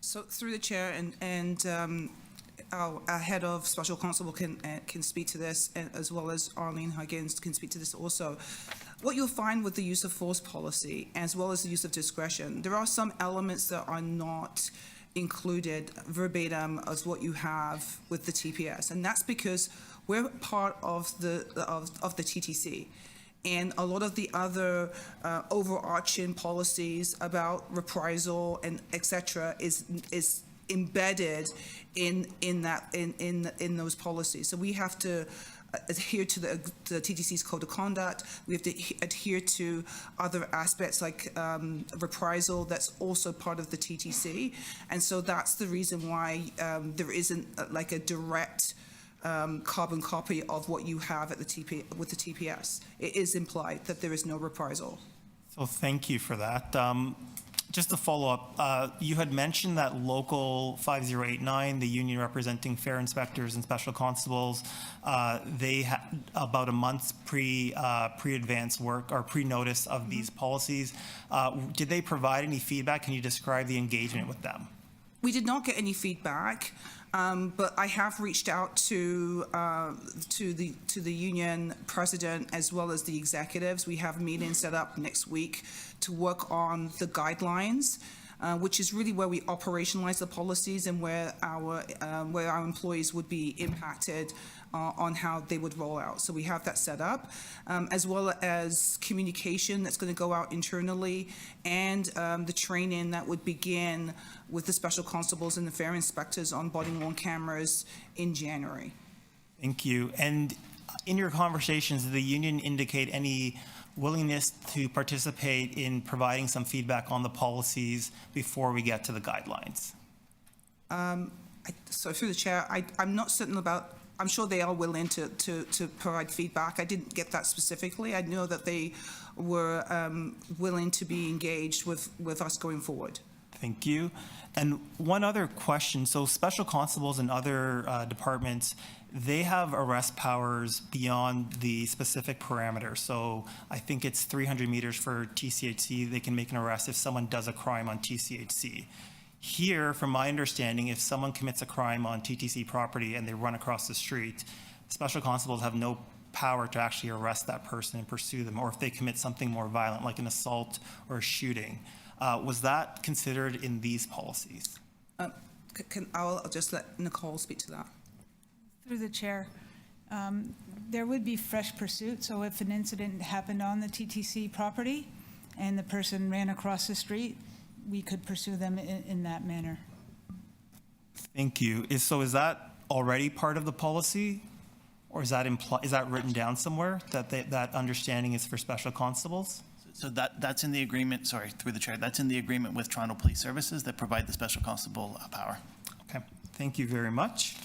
S9: So through the chair, and our head of special constable can speak to this, as well as Arlene Huggins can speak to this also. What you'll find with the use of force policy, as well as the use of discretion, there are some elements that are not included verbatim as what you have with the TPS, and that's because we're part of the TTC. And a lot of the other overarching policies about reprisal and et cetera is embedded in those policies. So we have to adhere to the TTC's code of conduct. We have to adhere to other aspects like reprisal that's also part of the TTC. And so that's the reason why there isn't like a direct carbon copy of what you have at with the TPS. It is implied that there is no reprisal.
S1: So thank you for that. Just to follow up, you had mentioned that Local 5089, the union representing fare inspectors and special constables, they had about a month's pre-advance work or pre-notice of these policies. Did they provide any feedback? Can you describe the engagement with them?
S9: We did not get any feedback. But I have reached out to the union president as well as the executives. We have a meeting set up next week to work on the guidelines, which is really where we operationalize the policies and where our employees would be impacted on how they would roll out. So we have that set up, as well as communication that's going to go out internally, and the training that would begin with the special constables and the fare inspectors on body-worn cameras in January.
S1: Thank you. And in your conversations, did the union indicate any willingness to participate in providing some feedback on the policies before we get to the guidelines?
S9: So through the chair, I'm not certain about I'm sure they are willing to provide feedback. I didn't get that specifically. I know that they were willing to be engaged with us going forward.
S1: Thank you. And one other question. So special constables and other departments, they have arrest powers beyond the specific parameters. So I think it's 300 meters for TCHC. They can make an arrest if someone does a crime on TCHC. Here, from my understanding, if someone commits a crime on TTC property and they run across the street, special constables have no power to actually arrest that person and pursue them, or if they commit something more violent, like an assault or a shooting. Was that considered in these policies?
S9: I'll just let Nicole speak to that.
S20: Through the chair, there would be fresh pursuit. So if an incident happened on the TTC property and the person ran across the street, we could pursue them in that manner.
S1: Thank you. So is that already part of the policy? Or is that written down somewhere, that that understanding is for special constables?
S16: So that's in the agreement, sorry, through the chair, that's in the agreement with Toronto Police Services that provide the special constable power.
S1: Okay, thank you very much.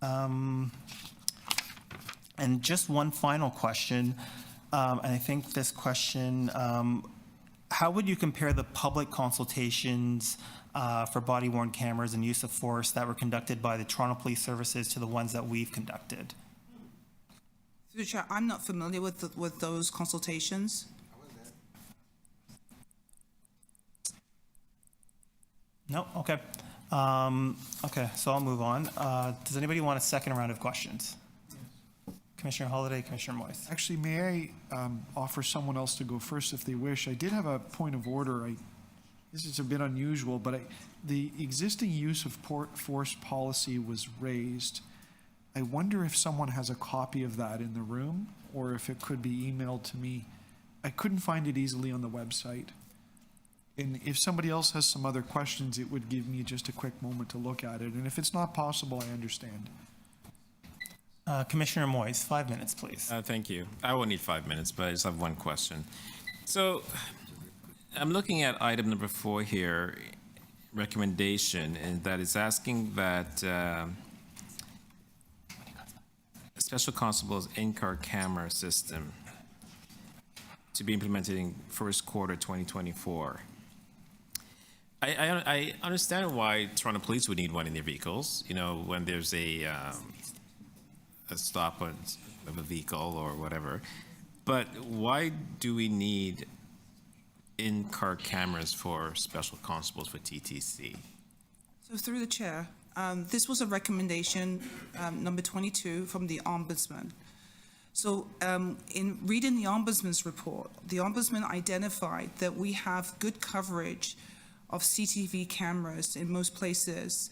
S1: And just one final question, and I think this question, how would you compare the public consultations for body-worn cameras and use of force that were conducted by the Toronto Police Services to the ones that we've conducted?
S9: Through the chair, I'm not familiar with those consultations.
S1: No? Okay. Okay, so I'll move on. Does anybody want a second round of questions? Commissioner Holliday, Commissioner Moyes.
S2: Actually, may I offer someone else to go first if they wish? I did have a point of order. This is a bit unusual, but the existing use of force policy was raised. I wonder if someone has a copy of that in the room, or if it could be emailed to me. I couldn't find it easily on the website. And if somebody else has some other questions, it would give me just a quick moment to look at it. And if it's not possible, I understand.
S1: Commissioner Moyes, 5 minutes, please.
S19: Thank you. I won't need 5 minutes, but I just have one question. So I'm looking at item number 4 here, recommendation, and that is asking that Special Constable's in-car camera system to be implemented in first quarter 2024. I understand why Toronto Police would need one in their vehicles, you know, when there's a stop of a vehicle or whatever. But why do we need in-car cameras for special constables for TTC?
S9: So through the chair, this was a recommendation, number 22 from the Ombudsman. So in reading the Ombudsman's report, the Ombudsman identified that we have good coverage of CCTV cameras in most places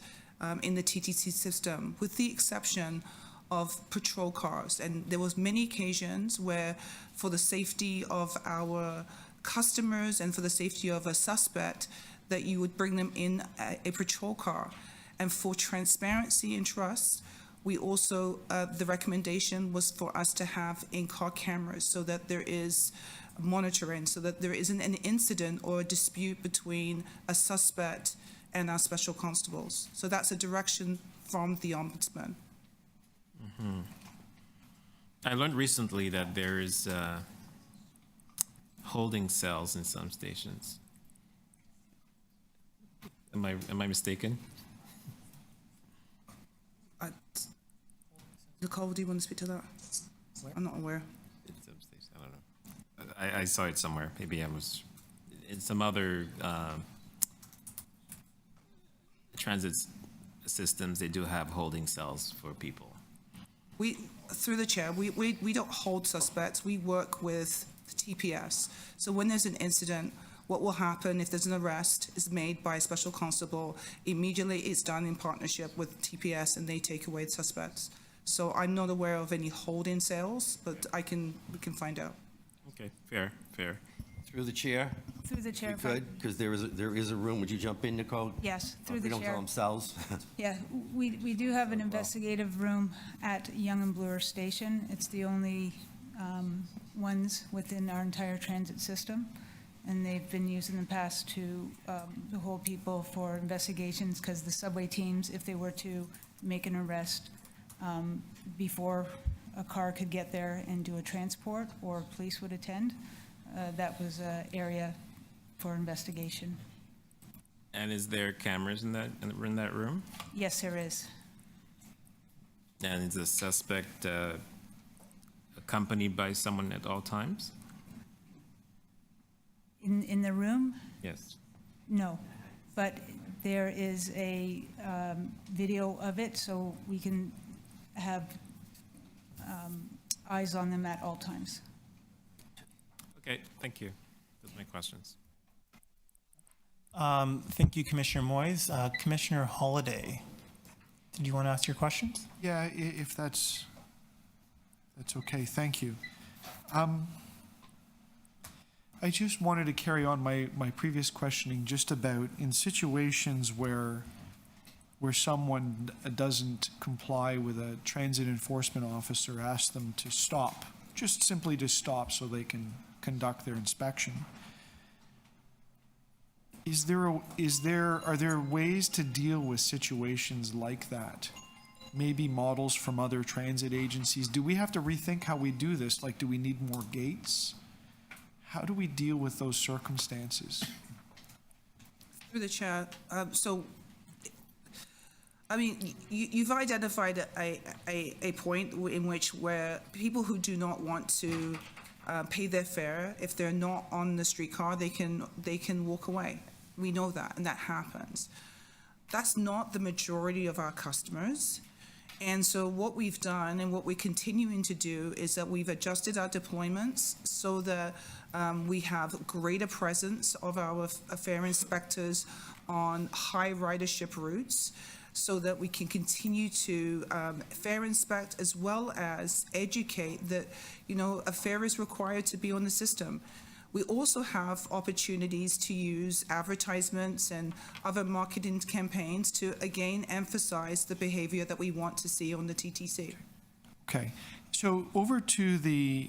S9: in the TTC system, with the exception of patrol cars. And there was many occasions where, for the safety of our customers and for the safety of a suspect, that you would bring them in a patrol car. And for transparency and trust, we also, the recommendation was for us to have in-car cameras so that there is monitoring, so that there isn't an incident or a dispute between a suspect and our special constables. So that's a direction from the Ombudsman.
S19: Mm-hmm. I learned recently that there is holding cells in some stations. Am I mistaken?
S9: Nicole, do you want to speak to that? I'm not aware.
S19: I don't know. I saw it somewhere. Maybe I was in some other transit systems. They do have holding cells for people.
S9: Through the chair, we don't hold suspects. We work with the TPS. So when there's an incident, what will happen if there's an arrest is made by a special constable. Immediately, it's done in partnership with TPS, and they take away the suspects. So I'm not aware of any holding cells, but we can find out.
S19: Okay, fair.
S8: Through the chair?
S20: Through the chair.
S8: You could, because there is a room. Would you jump in, Nicole?
S20: Yes, through the
S8: They don't
S20: chair.
S8: tell them cells.
S20: Yeah, we do have an investigative room at Yonge and Bloor Station. It's the only ones within our entire transit system. And they've been used in the past to hold people for investigations, because the subway teams, if they were to make an arrest, before a car could get there and do a transport or police would attend. That was an area for investigation.
S19: And is there cameras in that room?
S20: Yes, there is.
S19: And is the suspect accompanied by someone at all times?
S20: In the room?
S19: Yes.
S20: No, but there is a video of it, so we can have eyes on them at all times.
S19: Okay, thank you. Those are my questions.
S1: Thank you, Commissioner Moyes. Commissioner Holliday, did you want to ask your questions?
S2: Yeah, if that's okay, thank you. I just wanted to carry on my previous questioning just about in situations where someone doesn't comply with a transit enforcement officer, ask them to stop, just simply to stop so they can conduct their inspection. Are there ways to deal with situations like that? Maybe models from other transit agencies? Do we have to rethink how we do this? Like, do we need more gates? How do we deal with those circumstances?
S9: Through the chair, so, I mean, you've identified a point in which where people who do not want to pay their fare, if they're not on the streetcar, they can walk away. We know that, and that happens. That's not the majority of our customers. And so what we've done and what we're continuing to do is that we've adjusted our deployments so that we have greater presence of our fare inspectors on high ridership routes so that we can continue to fare inspect as well as educate that, you know, a fare is required to be on the system. We also have opportunities to use advertisements and other marketing campaigns to, again, emphasize the behavior that we want to see on the TTC.
S2: Okay, so over to the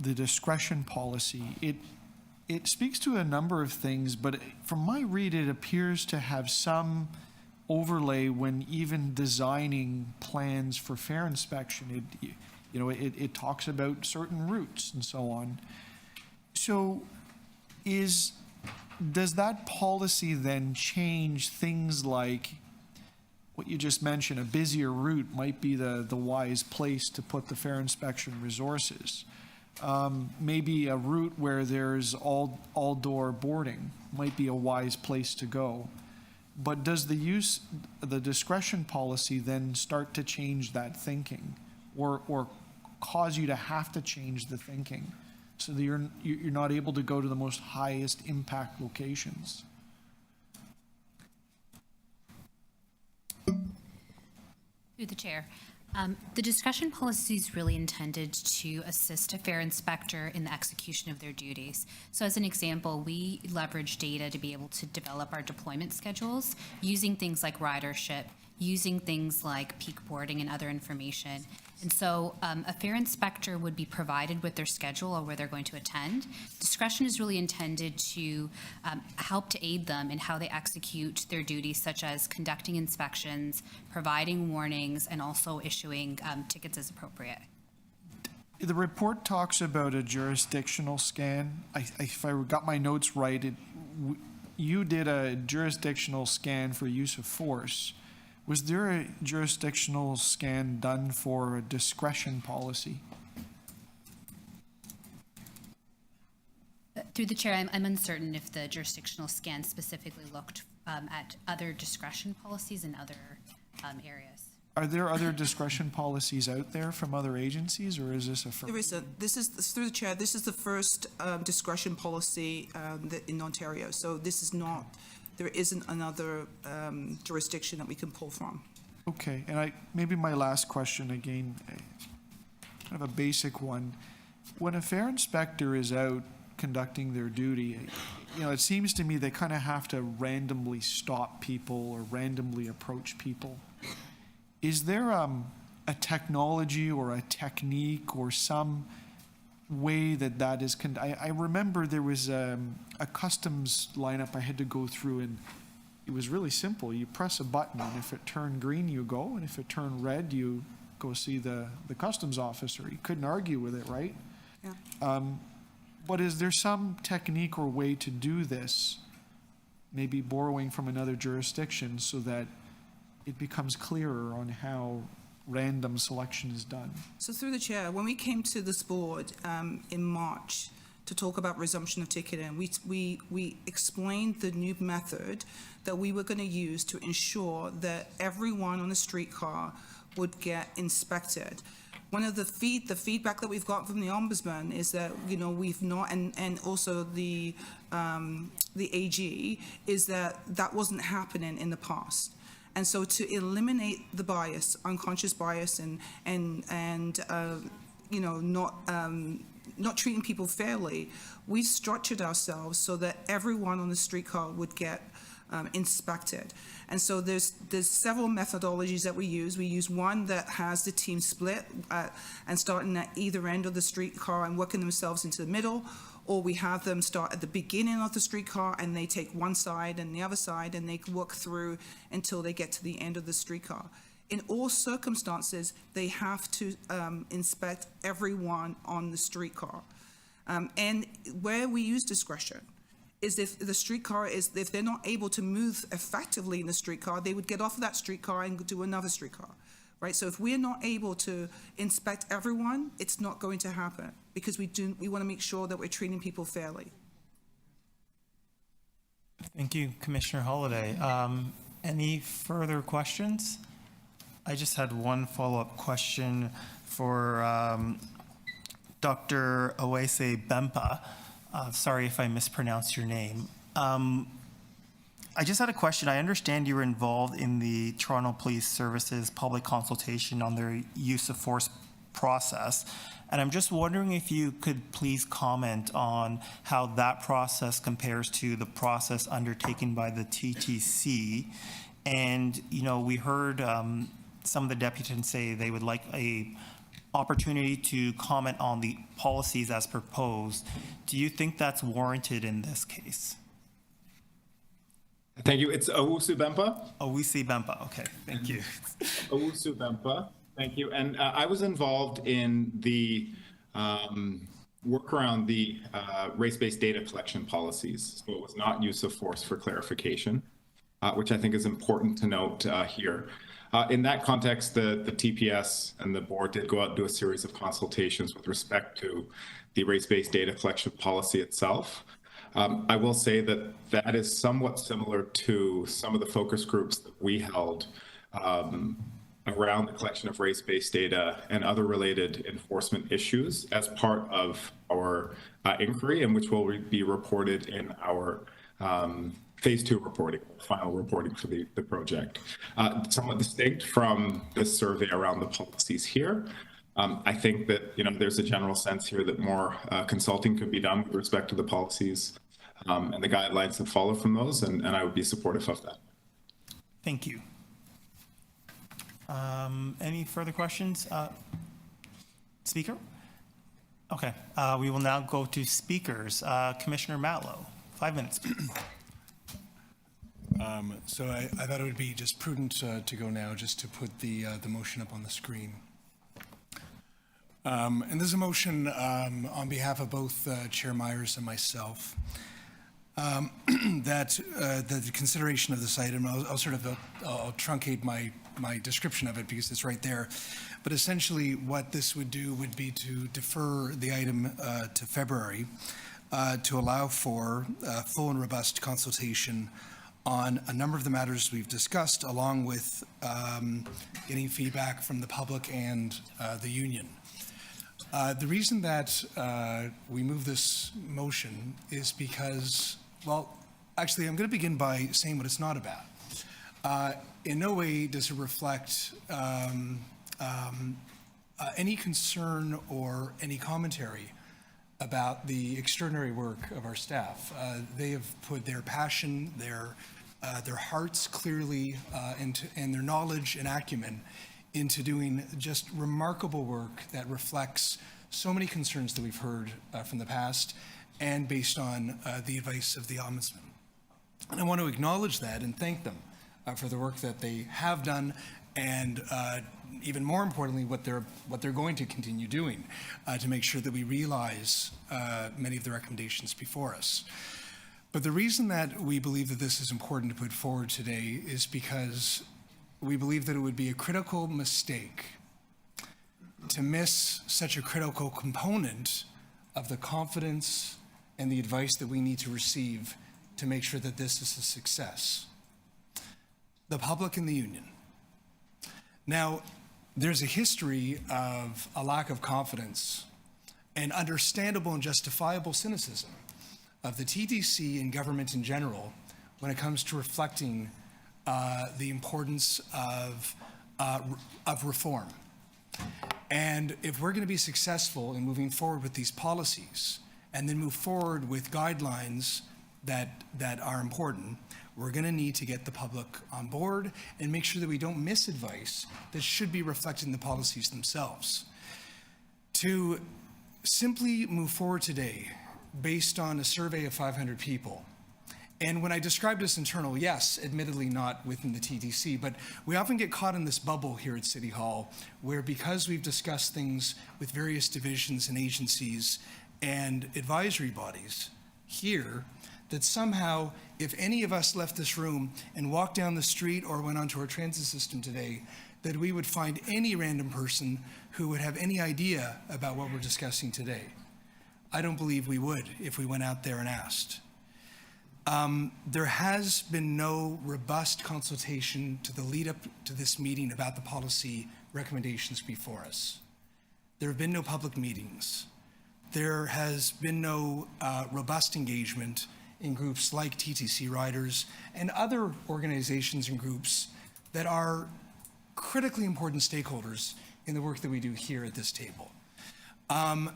S2: discretion policy, it speaks to a number of things, but from my read, it appears to have some overlay when even designing plans for fare inspection. It talks about certain routes and so on. So does that policy then change things like what you just mentioned, a busier route might be the wise place to put the fare inspection resources? Maybe a route where there's all-door boarding might be a wise place to go. But does the discretion policy then start to change that thinking or cause you to have to change the thinking so that you're not able to go to the most highest impact locations?
S4: Through the chair. The discretion policy is really intended to assist a fare inspector in the execution of their duties. So as an example, we leverage data to be able to develop our deployment schedules using things like ridership, using things like peak boarding and other information. And so a fare inspector would be provided with their schedule or where they're going to attend. Discretion is really intended to help to aid them in how they execute their duties, such as conducting inspections, providing warnings, and also issuing tickets as appropriate.
S2: The report talks about a jurisdictional scan. If I got my notes right, you did a jurisdictional scan for use of force. Was there a jurisdictional scan done for a discretion policy?
S4: Through the chair, I'm uncertain if the jurisdictional scan specifically looked at other discretion policies in other areas.
S2: Are there other discretion policies out there from other agencies, or is this a first?
S9: There isn't. This is, through the chair, this is the first discretion policy in Ontario. So this is not, there isn't another jurisdiction that we can pull from.
S2: Okay, and maybe my last question again, kind of a basic one. When a fare inspector is out conducting their duty, it seems to me they kind of have to randomly stop people or randomly approach people. Is there a technology or a technique or some way that is I remember there was a customs lineup I had to go through, and it was really simple. You press a button, and if it turned green, you go, and if it turned red, you go see the customs officer. You couldn't argue with it, right?
S9: Yeah.
S2: But is there some technique or way to do this, maybe borrowing from another jurisdiction, so that it becomes clearer on how random selection is done?
S9: So through the chair, when we came to this board in March to talk about resumption of ticketing, we explained the new method that we were going to use to ensure that everyone on the streetcar would get inspected. One of the feedback that we've got from the ombudsman is that, you know, we've not, and also the AG, is that wasn't happening in the past. And so to eliminate the bias, unconscious bias, and you know, not treating people fairly, we structured ourselves so that everyone on the streetcar would get inspected. And so there's several methodologies that we use. We use one that has the team split and starting at either end of the streetcar and working themselves into the middle, or we have them start at the beginning of the streetcar and they take one side and the other side and they work through until they get to the end of the streetcar. In all circumstances, they have to inspect everyone on the streetcar. And where we use discretion is if the streetcar is, if they're not able to move effectively in the streetcar, they would get off of that streetcar and do another streetcar, right? So if we're not able to inspect everyone, it's not going to happen, because we want to make sure that we're treating people fairly.
S1: Thank you, Commissioner Holliday. Any further questions? I just had one follow-up question for Dr. Owese Bempa. Sorry if I mispronounced your name. I just had a question. I understand you were involved in the Toronto Police Services public consultation on their use of force process. And I'm just wondering if you could please comment on how that process compares to the process undertaken by the TTC. And, you know, we heard some of the deputants say they would like a opportunity to comment on the policies as proposed. Do you think that's warranted in this case?
S6: Thank you. It's Owusu Bempa.
S1: Owusu Bempa. Okay, thank you.
S6: Owusu Bempa. Thank you. And I was involved in the work around the race-based data collection policies. So it was not use of force, for clarification, which I think is important to note here. In that context, the TPS and the board did go out and do a series of consultations with respect to the race-based data collection policy itself. I will say that that is somewhat similar to some of the focus groups that we held around the collection of race-based data and other related enforcement issues as part of our inquiry, and which will be reported in our phase 2 reporting, final reporting for the project. Somewhat distinct from this survey around the policies here. I think that, you know, there's a general sense here that more consulting could be done with respect to the policies and the guidelines that follow from those, and I would be supportive of that.
S1: Thank you. Any further questions? Speaker? Okay, we will now go to speakers. Commissioner Matlow, 5 minutes.
S5: So I thought it would be just prudent to go now, just to put the motion up on the screen. And this is a motion on behalf of both Chair Myers and myself, that the consideration of this item, I'll truncate my description of it because it's right there. But essentially what this would do would be to defer the item to February to allow for full and robust consultation on a number of the matters we've discussed, along with getting feedback from the public and the union. The reason that we move this motion is because, well, actually, I'm going to begin by saying what it's not about. In no way does it reflect any concern or any commentary about the extraordinary work of our staff. They have put their passion, their hearts clearly, and their knowledge and acumen into doing just remarkable work that reflects so many concerns that we've heard from the past and based on the advice of the Ombudsman. And I want to acknowledge that and thank them for the work that they have done, and even more importantly, what they're going to continue doing to make sure that we realize many of the recommendations before us. But the reason that we believe that this is important to put forward today is because we believe that it would be a critical mistake to miss such a critical component of the confidence and the advice that we need to receive to make sure that this is a success. The public and the union. Now, there's a history of a lack of confidence and understandable and justifiable cynicism of the TTC and government in general when it comes to reflecting the importance of reform. And if we're going to be successful in moving forward with these policies and then move forward with guidelines that are important, we're going to need to get the public on board and make sure that we don't miss advice that should be reflected in the policies themselves. To simply move forward today based on a survey of 500 people, and when I describe this internal, yes, admittedly not within the TTC, but we often get caught in this bubble here at City Hall where, because we've discussed things with various divisions and agencies and advisory bodies here, that somehow if any of us left this room and walked down the street or went onto our transit system today, that we would find any random person who would have any idea about what we're discussing today. I don't believe we would if we went out there and asked. There has been no robust consultation to the lead up to this meeting about the policy recommendations before us. There have been no public meetings. There has been no robust engagement in groups like TTC Riders and other organizations and groups that are critically important stakeholders in the work that we do here at this table.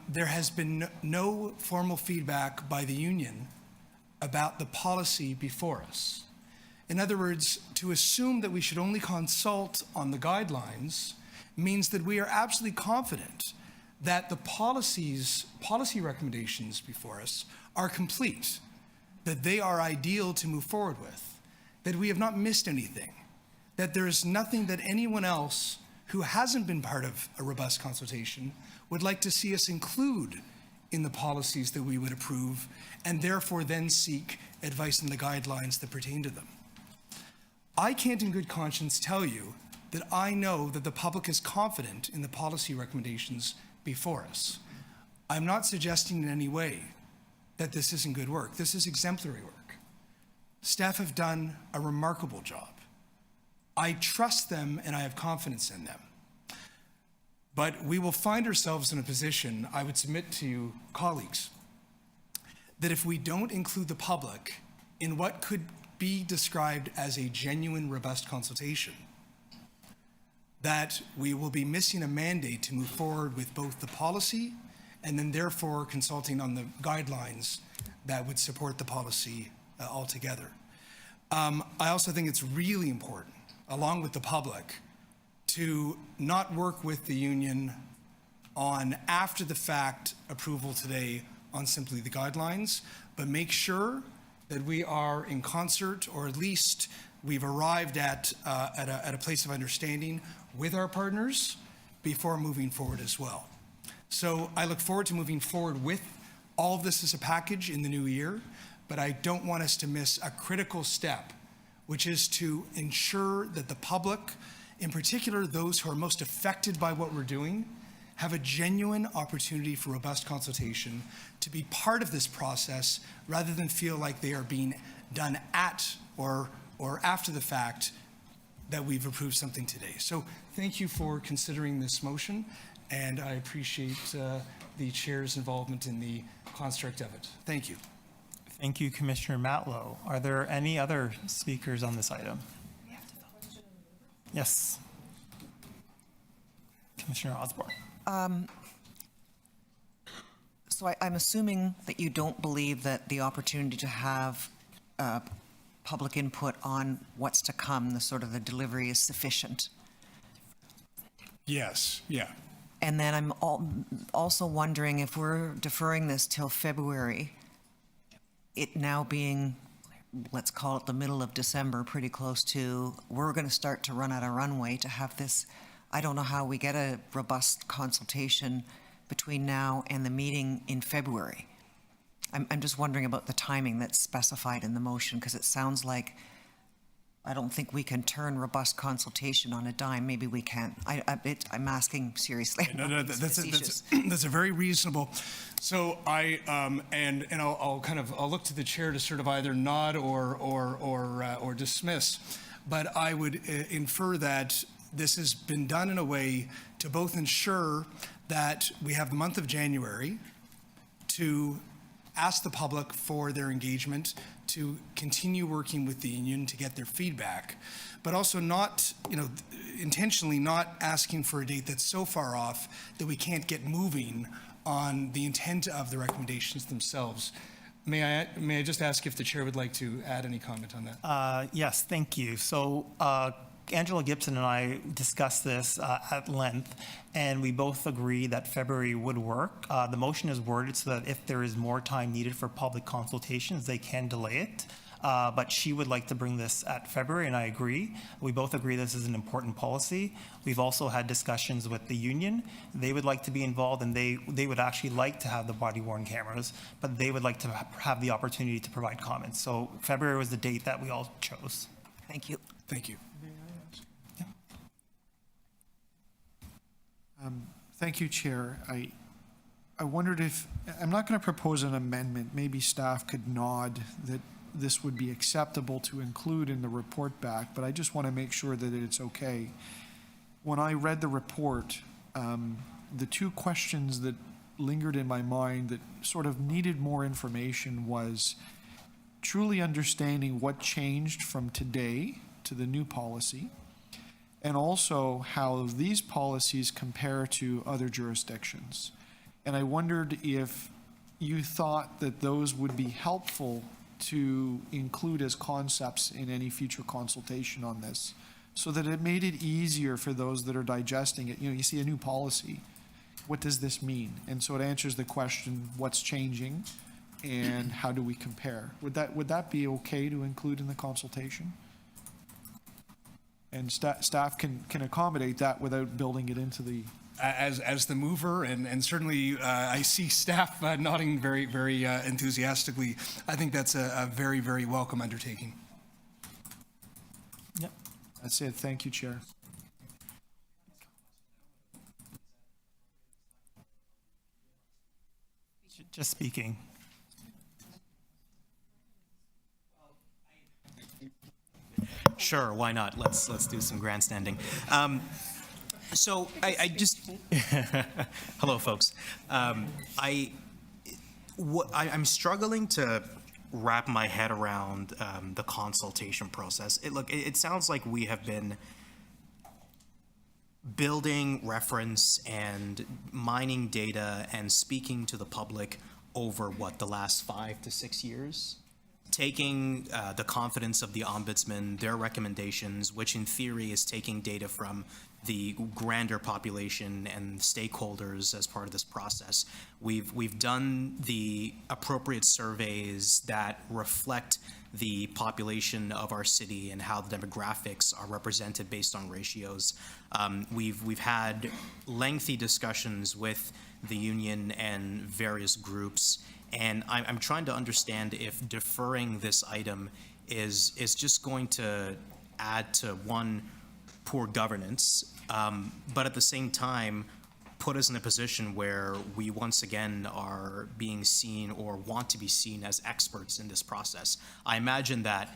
S5: There has been no formal feedback by the union about the policy before us. In other words, to assume that we should only consult on the guidelines means that we are absolutely confident that the policy recommendations before us are complete, that they are ideal to move forward with, that we have not missed anything, that there is nothing that anyone else who hasn't been part of a robust consultation would like to see us include in the policies that we would approve, and therefore then seek advice in the guidelines that pertain to them. I can't in good conscience tell you that I know that the public is confident in the policy recommendations before us. I'm not suggesting in any way that this isn't good work. This is exemplary work. Staff have done a remarkable job. I trust them and I have confidence in them. But we will find ourselves in a position, I would submit to you, colleagues, that if we don't include the public in what could be described as a genuine, robust consultation, that we will be missing a mandate to move forward with both the policy and then therefore consulting on the guidelines that would support the policy altogether. I also think it's really important, along with the public, to not work with the union on after the fact approval today on simply the guidelines, but make sure that we are in concert, or at least we've arrived at a place of understanding with our partners before moving forward as well. So I look forward to moving forward with all of this as a package in the new year, but I don't want us to miss a critical step, which is to ensure that the public, in particular those who are most affected by what we're doing, have a genuine opportunity for robust consultation to be part of this process rather than feel like they are being done at or after the fact that we've approved something today. So thank you for considering this motion, and I appreciate the chair's involvement in the construct of it. Thank you.
S1: Thank you, Commissioner Matlow. Are there any other speakers on this item? Yes. Commissioner Osborne.
S21: So I'm assuming that you don't believe that the opportunity to have public input on what's to come, the sort of the delivery, is sufficient.
S5: Yes, yeah.
S21: And then I'm also wondering if we're deferring this till February, it now being let's call it the middle of December, pretty close to, we're going to start to run out of runway to have this. I don't know how we get a robust consultation between now and the meeting in February. I'm just wondering about the timing that's specified in the motion, because it sounds like I don't think we can turn robust consultation on a dime. Maybe we can. I'm asking seriously.
S5: No, that's a very reasonable. So I'll look to the chair to sort of either nod or dismiss, but I would infer that this has been done in a way to both ensure that we have the month of January to ask the public for their engagement, to continue working with the union to get their feedback, but also not, intentionally not asking for a date that's so far off that we can't get moving on the intent of the recommendations themselves. May I just ask if the chair would like to add any comment on that?
S1: Yes, thank you. So Angela Gibson and I discussed this at length, and we both agree that February would work. The motion is worded so that if there is more time needed for public consultations, they can delay it. But she would like to bring this at February, and I agree. We both agree this is an important policy. We've also had discussions with the union. They would like to be involved, and they would actually like to have the body-worn cameras, but they would like to have the opportunity to provide comments. So February was the date that we all chose.
S21: Thank you.
S5: Thank you.
S2: Thank you, Chair. I wondered if, I'm not going to propose an amendment. Maybe staff could nod that this would be acceptable to include in the report back, but I just want to make sure that it's okay. When I read the report, the two questions that lingered in my mind that sort of needed more information was truly understanding what changed from today to the new policy, and also how these policies compare to other jurisdictions. And I wondered if you thought that those would be helpful to include as concepts in any future consultation on this, so that it made it easier for those that are digesting it. You see a new policy, what does this mean? And so it answers the question, what's changing and how do we compare? Would that be okay to include in the consultation? And staff can accommodate that without building it into the...
S5: As the mover, and certainly I see staff nodding very, very enthusiastically, I think that's a very, very welcome undertaking.
S2: Yep. That's it. Thank you, Chair.
S1: Just speaking.
S11: Sure, why not? Let's do some grandstanding. So I just hello, folks. I'm struggling to wrap my head around the consultation process. It sounds like we have been building reference and mining data and speaking to the public over the last 5 to 6 years. Taking the confidence of the ombudsman, their recommendations, which in theory is taking data from the grander population and stakeholders as part of this process. We've done the appropriate surveys that reflect the population of our city and how the demographics are represented based on ratios. We've had lengthy discussions with the union and various groups, and I'm trying to understand if deferring this item is just going to add to poor governance, but at the same time put us in a position where we once again are being seen or want to be seen as experts in this process. I imagine that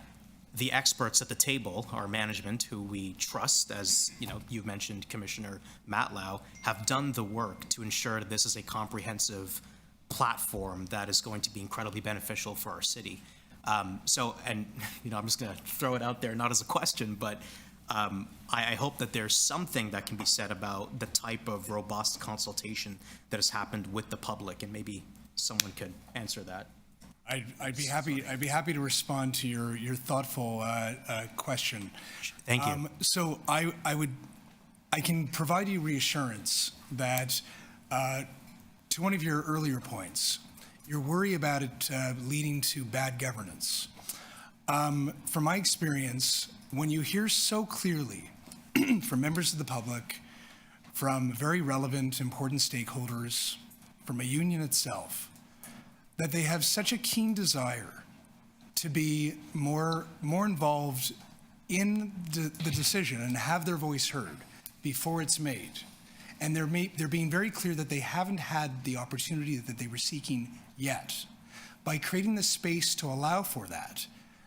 S11: the experts at the table, our management, who we trust, as you mentioned, Commissioner Matlow, have done the work to ensure that this is a comprehensive platform that is going to be incredibly beneficial for our city. I'm just going to throw it out there, not as a question, but I hope that there's something that can be said about the type of robust consultation that has happened with the public, and maybe someone could answer that.
S5: I'd be happy to respond to your thoughtful question.
S11: Thank you.
S5: So I can provide you reassurance that to one of your earlier points, your worry about it leading to bad governance. From my experience, when you hear so clearly from members of the public, from very relevant, important stakeholders, from a union itself, that they have such a keen desire to be more involved in the decision and have their voice heard before it's made. And they're being very clear that they haven't had the opportunity that they were seeking yet. By creating the space to allow for that,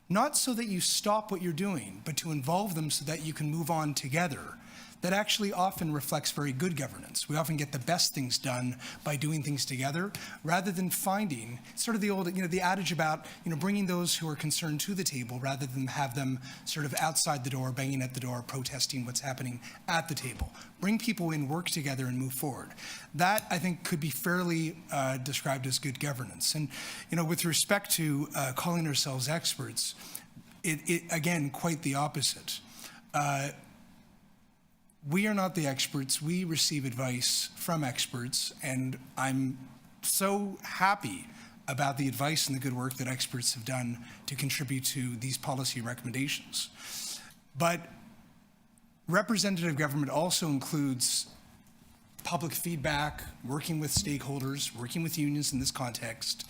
S5: not so that you stop what you're doing, but to involve them so that you can move on together, that actually often reflects very good governance. We often get the best things done by doing things together, rather than finding sort of the old, the adage about, bringing those who are concerned to the table, rather than have them sort of outside the door, banging at the door, protesting what's happening at the table. Bring people in, work together, and move forward. That, I think, could be fairly described as good governance. And, with respect to calling ourselves experts, it again, quite the opposite. We are not the experts. We receive advice from experts, and I'm so happy about the advice and the good work that experts have done to contribute to these policy recommendations. But representative government also includes public feedback, working with stakeholders, working with unions in this context,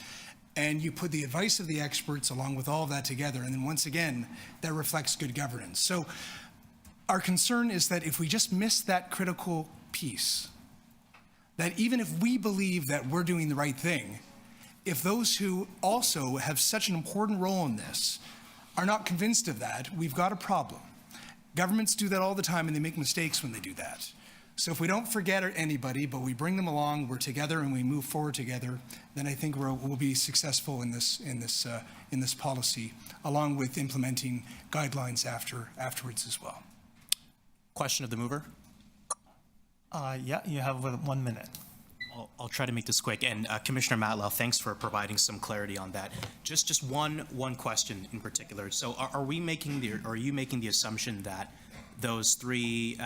S5: and you put the advice of the experts along with all of that together, and then once again, that reflects good governance. So our concern is that if we just miss that critical piece, that even if we believe that we're doing the right thing, if those who also have such an important role in this are not convinced of that, we've got a problem. Governments do that all the time, and they make mistakes when they do that. So if we don't forget anybody, but we bring them along, we're together, and we move forward together, then I think we'll be successful in this policy, along with implementing guidelines afterwards as well.
S11: Question of the mover?
S1: Yeah, you have 1 minute.
S11: I'll try to make this quick. And Commissioner Matlow, thanks for providing some clarity on that. Just one question in particular. So are you making the assumption that those three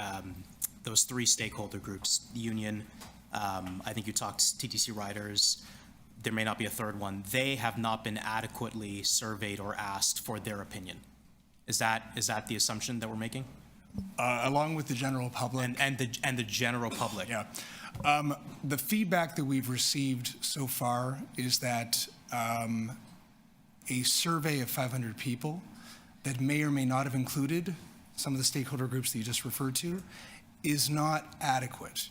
S11: stakeholder groups, the union, I think you talked TTC riders, there may not be a third one, they have not been adequately surveyed or asked for their opinion? Is that the assumption that we're making?
S5: Along with the general public.
S11: And the general public.
S5: Yeah. The feedback that we've received so far is that a survey of 500 people that may or may not have included some of the stakeholder groups that you just referred to is not adequate.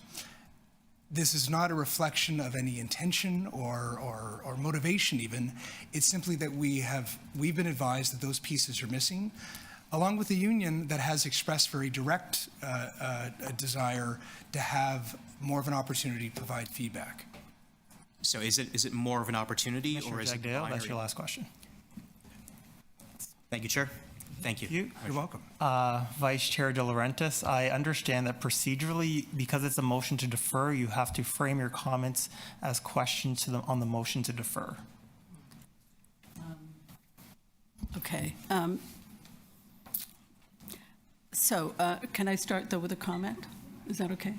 S5: This is not a reflection of any intention or motivation even. It's simply that we've been advised that those pieces are missing, along with the union that has expressed very direct a desire to have more of an opportunity to provide feedback.
S11: So is it more of an opportunity, or is it binary?
S1: That's your last question.
S11: Thank you, Chair. Thank you.
S5: You're welcome.
S1: Vice Chair De Laurentiis, I understand that procedurally, because it's a motion to defer, you have to frame your comments as questions on the motion to defer.
S15: Okay. So can I start, though, with a comment? Is that okay?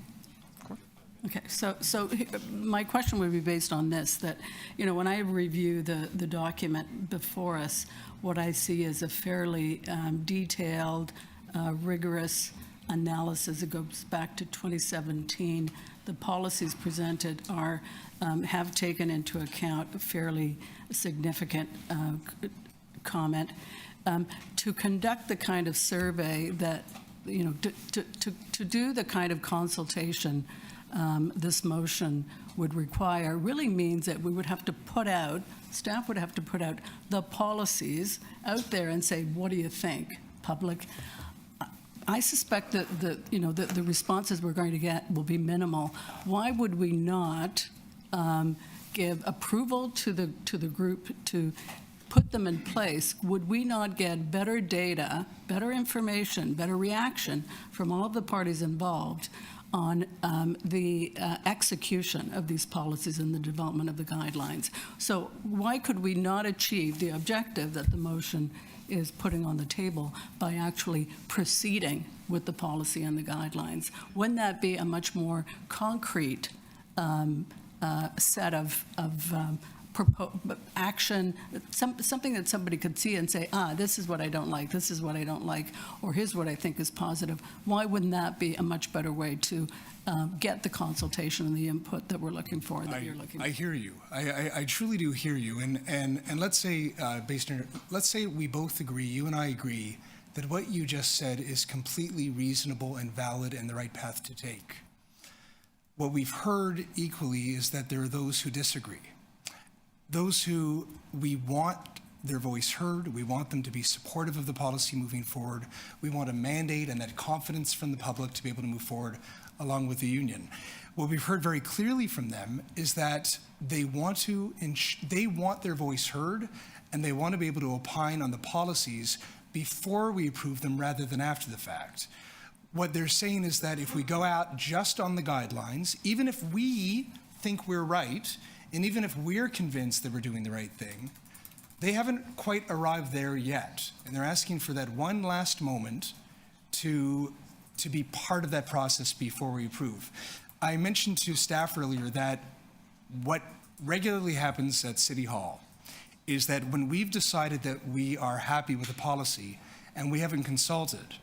S15: Okay, so my question would be based on this, that, when I review the document before us, what I see is a fairly detailed, rigorous analysis. It goes back to 2017. The policies presented have taken into account a fairly significant comment. To conduct the kind of survey that, to do the kind of consultation this motion would require really means that we would have to staff would have to put out the policies out there and say, what do you think, public? I suspect that the responses we're going to get will be minimal. Why would we not give approval to the group to put them in place? Would we not get better data, better information, better reaction from all of the parties involved on the execution of these policies and the development of the guidelines? So why could we not achieve the objective that the motion is putting on the table by actually proceeding with the policy and the guidelines? Wouldn't that be a much more concrete set of action, something that somebody could see and say, this is what I don't like, this is what I don't like, or here's what I think is positive. Why wouldn't that be a much better way to get the consultation and the input that we're looking for, that you're looking for?
S5: I hear you. I truly do hear you. And let's say, let's say we both agree, you and I agree, that what you just said is completely reasonable and valid and the right path to take. What we've heard equally is that there are those who disagree. Those who we want their voice heard, we want them to be supportive of the policy moving forward. We want a mandate and that confidence from the public to be able to move forward along with the union. What we've heard very clearly from them is that they want their voice heard, and they want to be able to opine on the policies before we approve them rather than after the fact. What they're saying is that if we go out just on the guidelines, even if we think we're right, and even if we're convinced that we're doing the right thing, they haven't quite arrived there yet. And they're asking for that one last moment to be part of that process before we approve. I mentioned to staff earlier that what regularly happens at City Hall is that when we've decided that we are happy with a policy and we haven't consulted,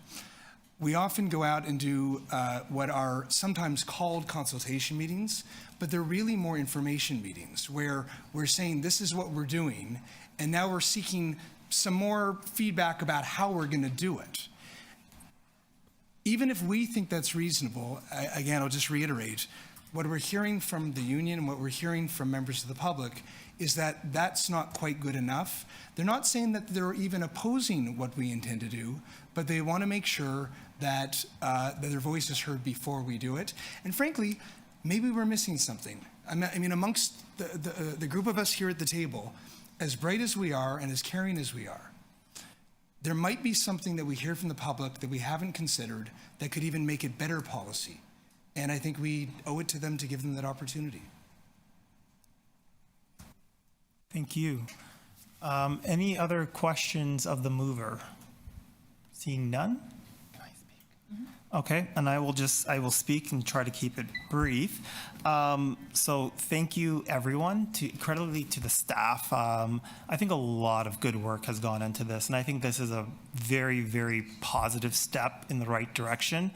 S5: we often go out and do what are sometimes called consultation meetings, but they're really more information meetings where we're saying this is what we're doing, and now we're seeking some more feedback about how we're going to do it. Even if we think that's reasonable, again, I'll just reiterate, what we're hearing from the union and what we're hearing from members of the public is that that's not quite good enough. They're not saying that they're even opposing what we intend to do, but they want to make sure that, that their voice is heard before we do it. And frankly, maybe we're missing something. I mean, amongst the group of us here at the table, as bright as we are and as caring as we are, there might be something that we hear from the public that we haven't considered that could even make it better policy. And I think we owe it to them to give them that opportunity.
S1: Thank you. Any other questions of the mover? Seeing none? Can I speak? Okay, and I will speak and try to keep it brief. So thank you, everyone, incredibly to the staff. I think a lot of good work has gone into this, and I think this is a very, very positive step in the right direction.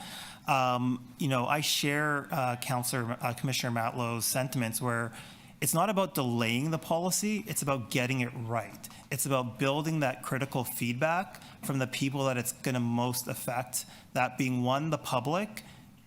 S1: I share Commissioner Matlow's sentiments where it's not about delaying the policy, it's about getting it right. It's about building that critical feedback from the people that it's going to most affect, that being 1, the public,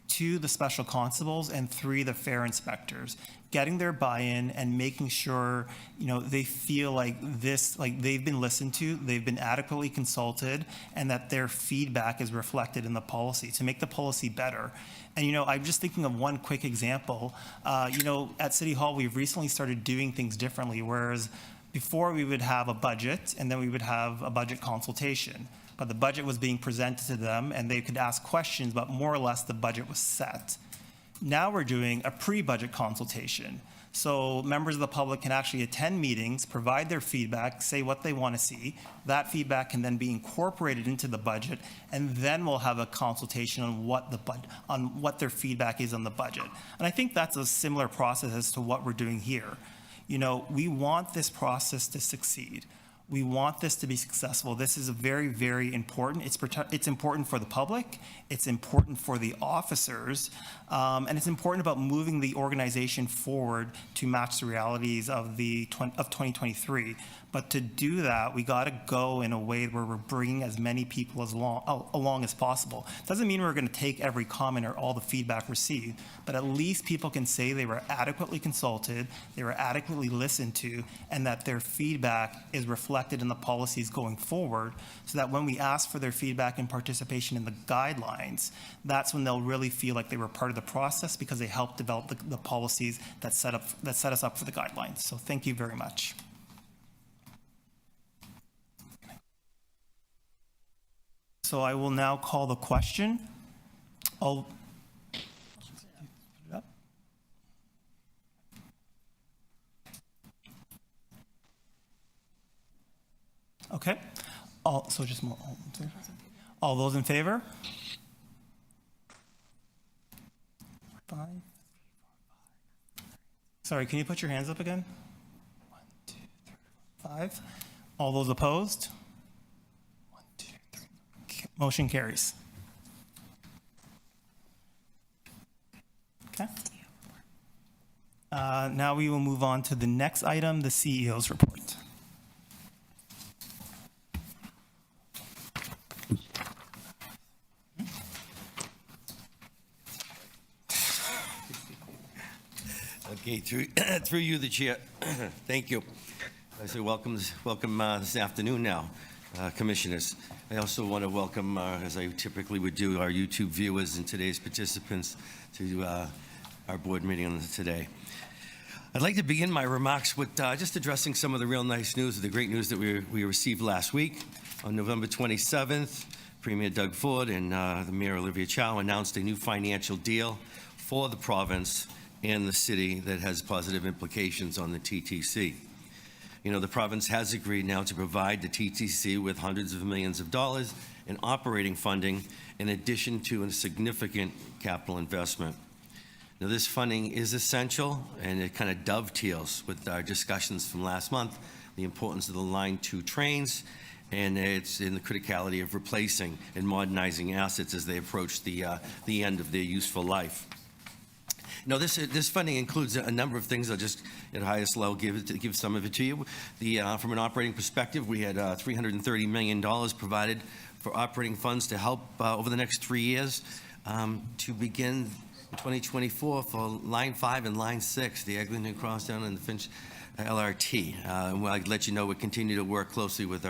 S1: 2, the special constables, and 3, the fair inspectors. Getting their buy-in and making sure, they feel like they've been listened to, they've been adequately consulted, and that their feedback is reflected in the policy to make the policy better. And, I'm just thinking of one quick example. At City Hall, we've recently started doing things differently, whereas before we would have a budget and then we would have a budget consultation. But the budget was being presented to them and they could ask questions, but more or less the budget was set. Now we're doing a pre-budget consultation. So members of the public can actually attend meetings, provide their feedback, say what they want to see. That feedback can then be incorporated into the budget, and then we'll have a consultation on what their feedback is on the budget. And I think that's a similar process as to what we're doing here. We want this process to succeed. We want this to be successful. This is very, very important. It's important for the public. It's important for the officers. And it's important about moving the organization forward to match the realities of 2023. But to do that, we got to go in a way where we're bringing as many people along as possible. Doesn't mean we're going to take every comment or all the feedback received, but at least people can say they were adequately consulted, they were adequately listened to, and that their feedback is reflected in the policies going forward, so that when we ask for their feedback and participation in the guidelines, that's when they'll really feel like they were part of the process because they helped develop the policies that set us up for the guidelines. So thank you very much. So I will now call the question. Okay. All those in favor? 5. Sorry, can you put your hands up again? 1, 5. All those opposed? 1, 2, 3. Motion carries. Okay. Now we will move on to the next item, the CEO's report.
S8: Okay, through you, the chair. Thank you. I say welcome this afternoon now, commissioners. I also want to welcome, as I typically would do, our YouTube viewers and today's participants to our board meeting today. I'd like to begin my remarks with just addressing some of the real nice news, the great news that we received last week. On November 27th, Premier Doug Ford and the Mayor Olivia Chow announced a new financial deal for the province and the city that has positive implications on the TTC. You know, the province has agreed now to provide the TTC with hundreds of millions of dollars in operating funding in addition to a significant capital investment. Now, this funding is essential, and it kind of dovetails with our discussions from last month, the importance of the Line 2 trains, and it's in the criticality of replacing and modernizing assets as they approach the end of their useful life. No, this funding includes a number of things. I'll just, at the highest level, give some of it to you. From an operating perspective, we had $330 million provided for operating funds to help over the next 3 years to begin in 2024 for Line 5 and Line 6, the Eglinton Crosstown and the Finch LRT. And I'd let you know we continue to work closely with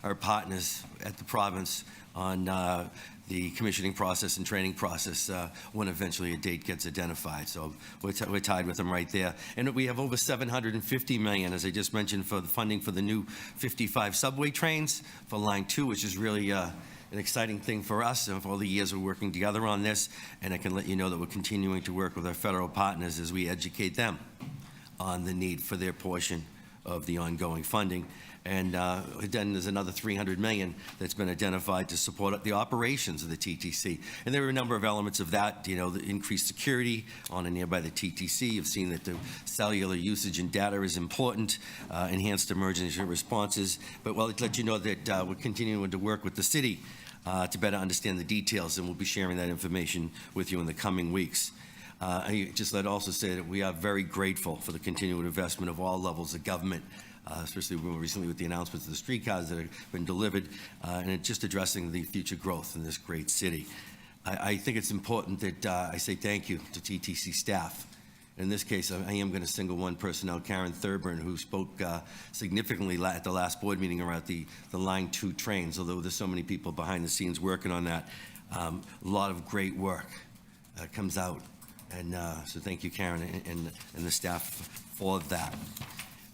S8: our partners at the province on the commissioning process and training process when eventually a date gets identified. So we're tied with them right there. And we have over $750 million, as I just mentioned, for the funding for the new 55 subway trains for Line 2, which is really an exciting thing for us and for all the years we're working together on this. And I can let you know that we're continuing to work with our federal partners as we educate them on the need for their portion of the ongoing funding. And then there's another $300 million that's been identified to support the operations of the TTC. And there are a number of elements of that, you know, the increased security on and nearby the TTC. You've seen that the cellular usage and data is important, enhanced emergency responses. But well, I'd let you know that we're continuing to work with the city to better understand the details, and we'll be sharing that information with you in the coming weeks. I just let also say that we are very grateful for the continued investment of all levels of government, especially recently with the announcements of the streetcars that have been delivered, and just addressing the future growth in this great city. I think it's important that I say thank you to TTC staff. In this case, I am going to single one person out, Karen Thurburn, who spoke significantly at the last board meeting around the Line 2 trains, although there's so many people behind the scenes working on that. A lot of great work comes out. And so thank you, Karen, and the staff for that.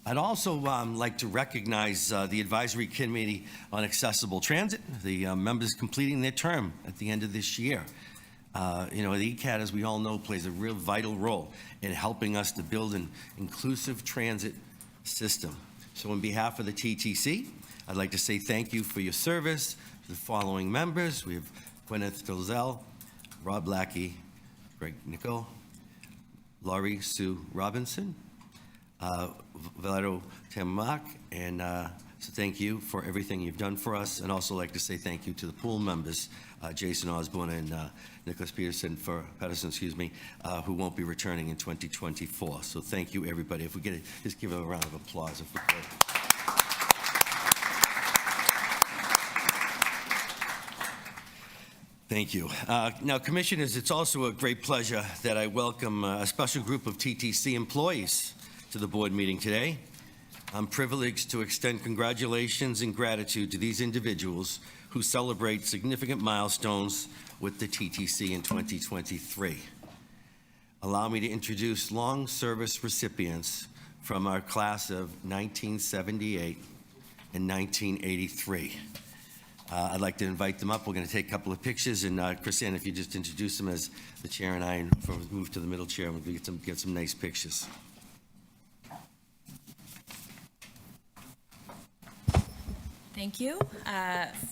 S8: I'd also like to recognize the Advisory Committee on Accessible Transit, the members completing their term at the end of this year. You know, the ACAT, as we all know, plays a real vital role in helping us to build an inclusive transit system. So on behalf of the TTC, I'd like to say thank you for your service to the following members. We have Gwyneth Dolzell, Rob Lackey, Greg Nichol, Laurie Sue Robinson, Valero Tamac, and so thank you for everything you've done for us. And also like to say thank you to the pool members, Jason Osborne and Nicholas Patterson, who won't be returning in 2024. So thank you, everybody. If we get it, just give a round of applause if we could. Thank you. Now, Commissioners, it's also a great pleasure that I welcome a special group of TTC employees to the board meeting today. I'm privileged to extend congratulations and gratitude to these individuals who celebrate significant milestones with the TTC in 2023. Allow me to introduce long service recipients from our class of 1978 and 1983. I'd like to invite them up. We're going to take a couple of pictures, and Chrisanne, if you just introduce them as the chair and I move to the middle chair, and we'll get some nice pictures.
S7: Thank you.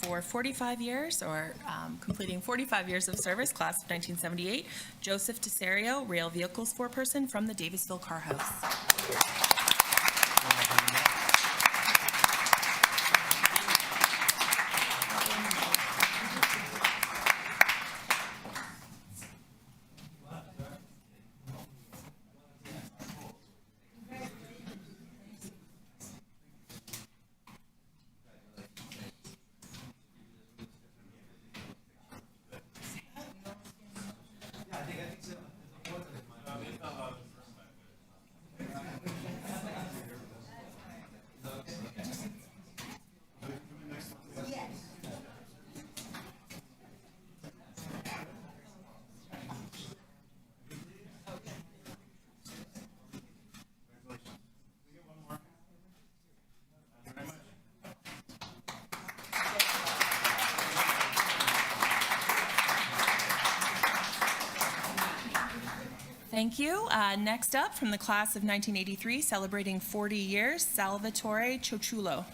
S7: For 45 years, or completing 45 years of service, class of 1978, Joseph Tesario, rail vehicles foreperson from the Davisville Car House. Thank you. Next up, from the class of 1983, celebrating 40 years, Salvatore Ciociullo.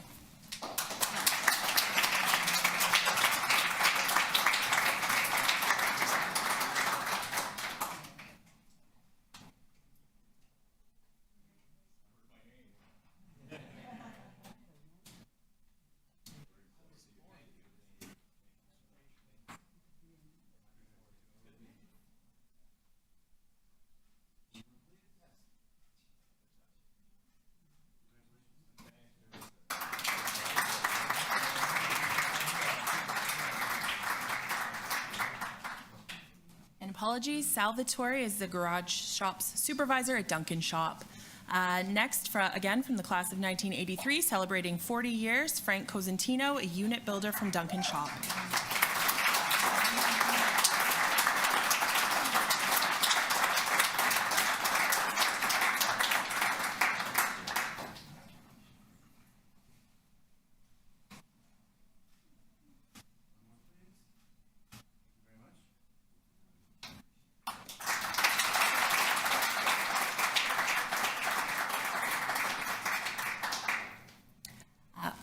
S7: Apologies, Salvatore is the garage shop's supervisor at Duncan Shop. Next, again from the class of 1983, celebrating 40 years, Frank Cosentino, a unit builder from Duncan Shop.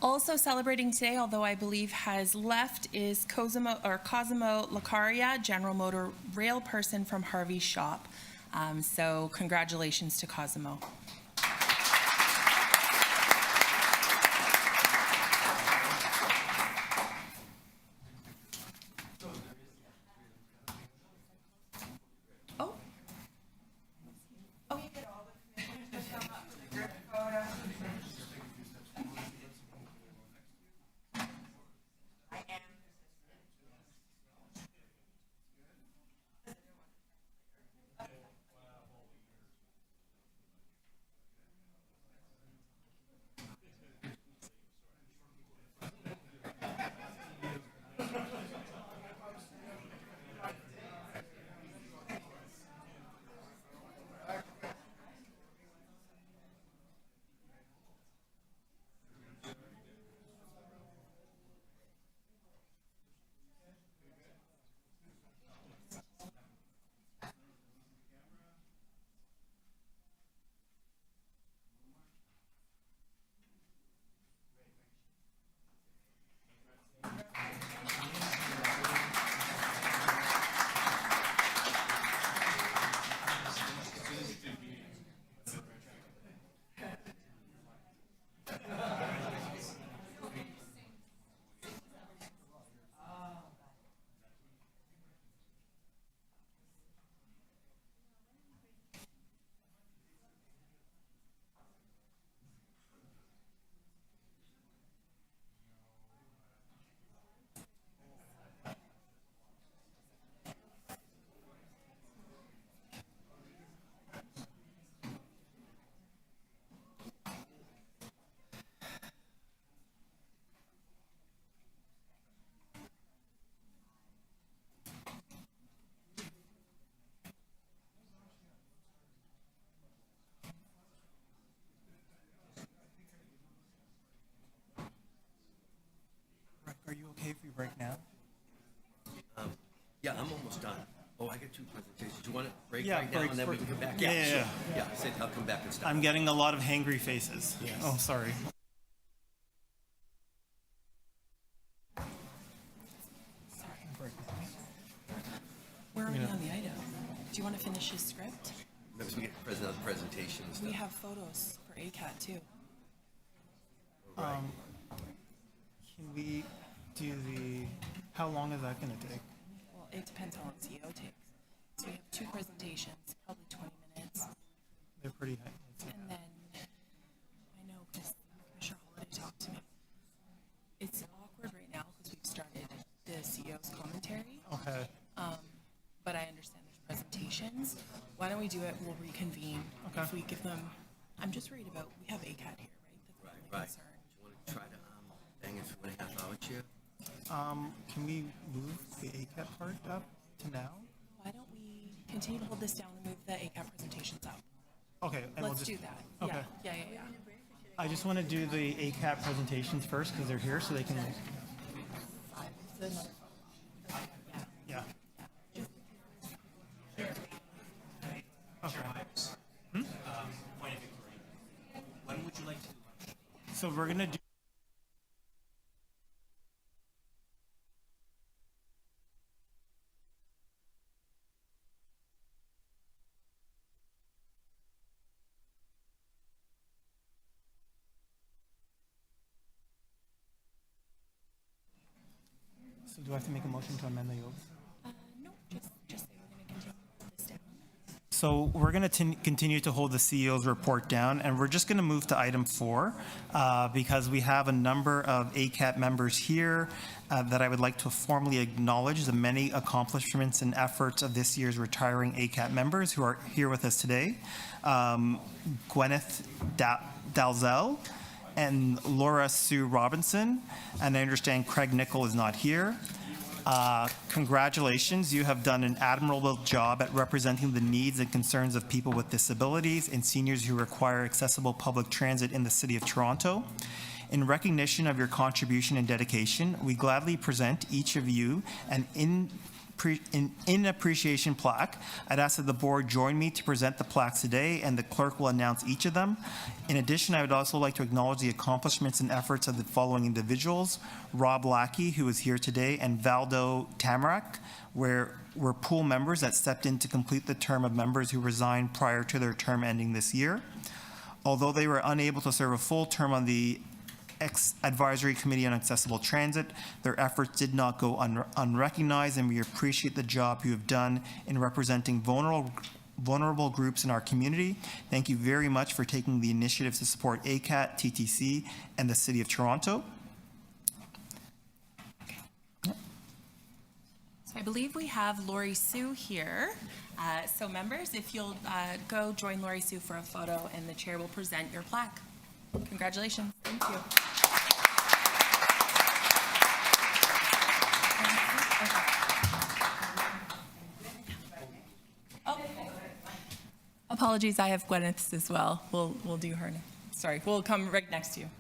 S7: Also celebrating today, although I believe has left, is Cosimo Lacaria, General Motor rail person from Harvey's shop. So congratulations to Cosimo.
S1: Are you okay if we break now?
S8: Yeah, I'm almost done. Oh, I got 2 presentations. You want to break
S1: Yeah,
S8: right now
S1: break
S8: and then we
S1: for-
S8: can come back?
S1: Yeah,
S8: sure.
S1: yeah.
S8: Yeah, Sid, I'll come back and stop.
S1: I'm getting a lot of hangry faces.
S8: Yes.
S1: Oh, sorry.
S7: Where are we on the item? Do you want to finish his script?
S8: Maybe we get the presentation and
S7: We
S8: stuff.
S7: have photos for ACAT too.
S1: Can we do how long is that going to take?
S7: Well, it depends how long CEO takes. So we have 2 presentations, probably 20 minutes.
S1: They're pretty high.
S7: And then, I know, because Commissioner Holiday talked to me. It's awkward right now because we've started the CEO's commentary.
S1: Okay.
S7: But I understand there's presentations. Why don't we do it? We'll reconvene.
S1: Okay.
S7: If we give them, I'm just worried about, we have ACAT here, right? That's the only
S8: Right.
S7: concern.
S8: Do you want to try to bang it for 2.5 hours here?
S1: Can we move the ACAT part up to now?
S7: Why don't we continue to hold this down and move the ACAT presentations up?
S1: Okay. And we'll
S7: Let's
S1: just,
S7: do that.
S1: Okay.
S7: Yeah.
S1: I just want to do the ACAT presentations first because they're here so they can. Yeah. Okay. So we're going to do. So do I have to make a motion to amend the oath?
S7: No, just say we're going to continue this down.
S1: So we're going to continue to hold the CEO's report down, and we're just going to move to item 4 because we have a number of ACAT members here that I would like to formally acknowledge the many accomplishments and efforts of this year's retiring ACAT members who are here with us today. Gwyneth Dalzell and Laura Sue Robinson, and I understand Craig Nickel is not here. Congratulations, you have done an admirable job at representing the needs and concerns of people with disabilities and seniors who require accessible public transit in the City of Toronto. In recognition of your contribution and dedication, we gladly present each of you an in appreciation plaque. I'd ask that the board join me to present the plaques today, and the clerk will announce each of them. In addition, I would also like to acknowledge the accomplishments and efforts of the following individuals: Rob Lackey, who is here today, and Valdo Tamarack, were pool members that stepped in to complete the term of members who resigned prior to their term ending this year. Although they were unable to serve a full term on the Advisory Committee on Accessible Transit, their efforts did not go unrecognized, and we appreciate the job you have done in representing vulnerable groups in our community. Thank you very much for taking the initiative to support ACAT, TTC, and the City of Toronto.
S7: So I believe we have Lori Sue here. So members, if you'll go join Lori Sue for a photo, and the chair will present your plaque. Congratulations. Thank you. Oh. Apologies, I have Gwyneth's as well. We'll do her. Sorry, we'll come right next to you.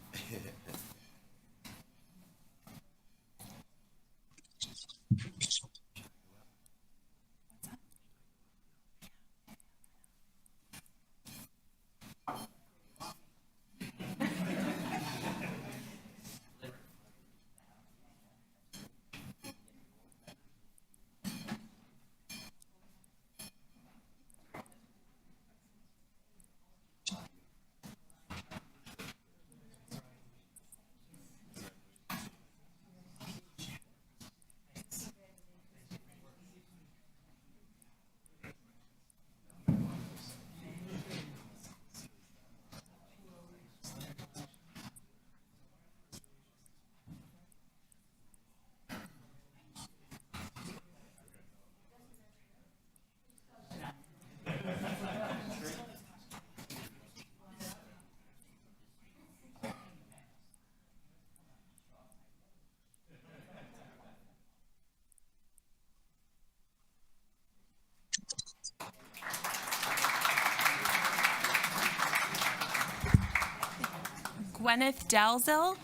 S7: Gwyneth Dalzell.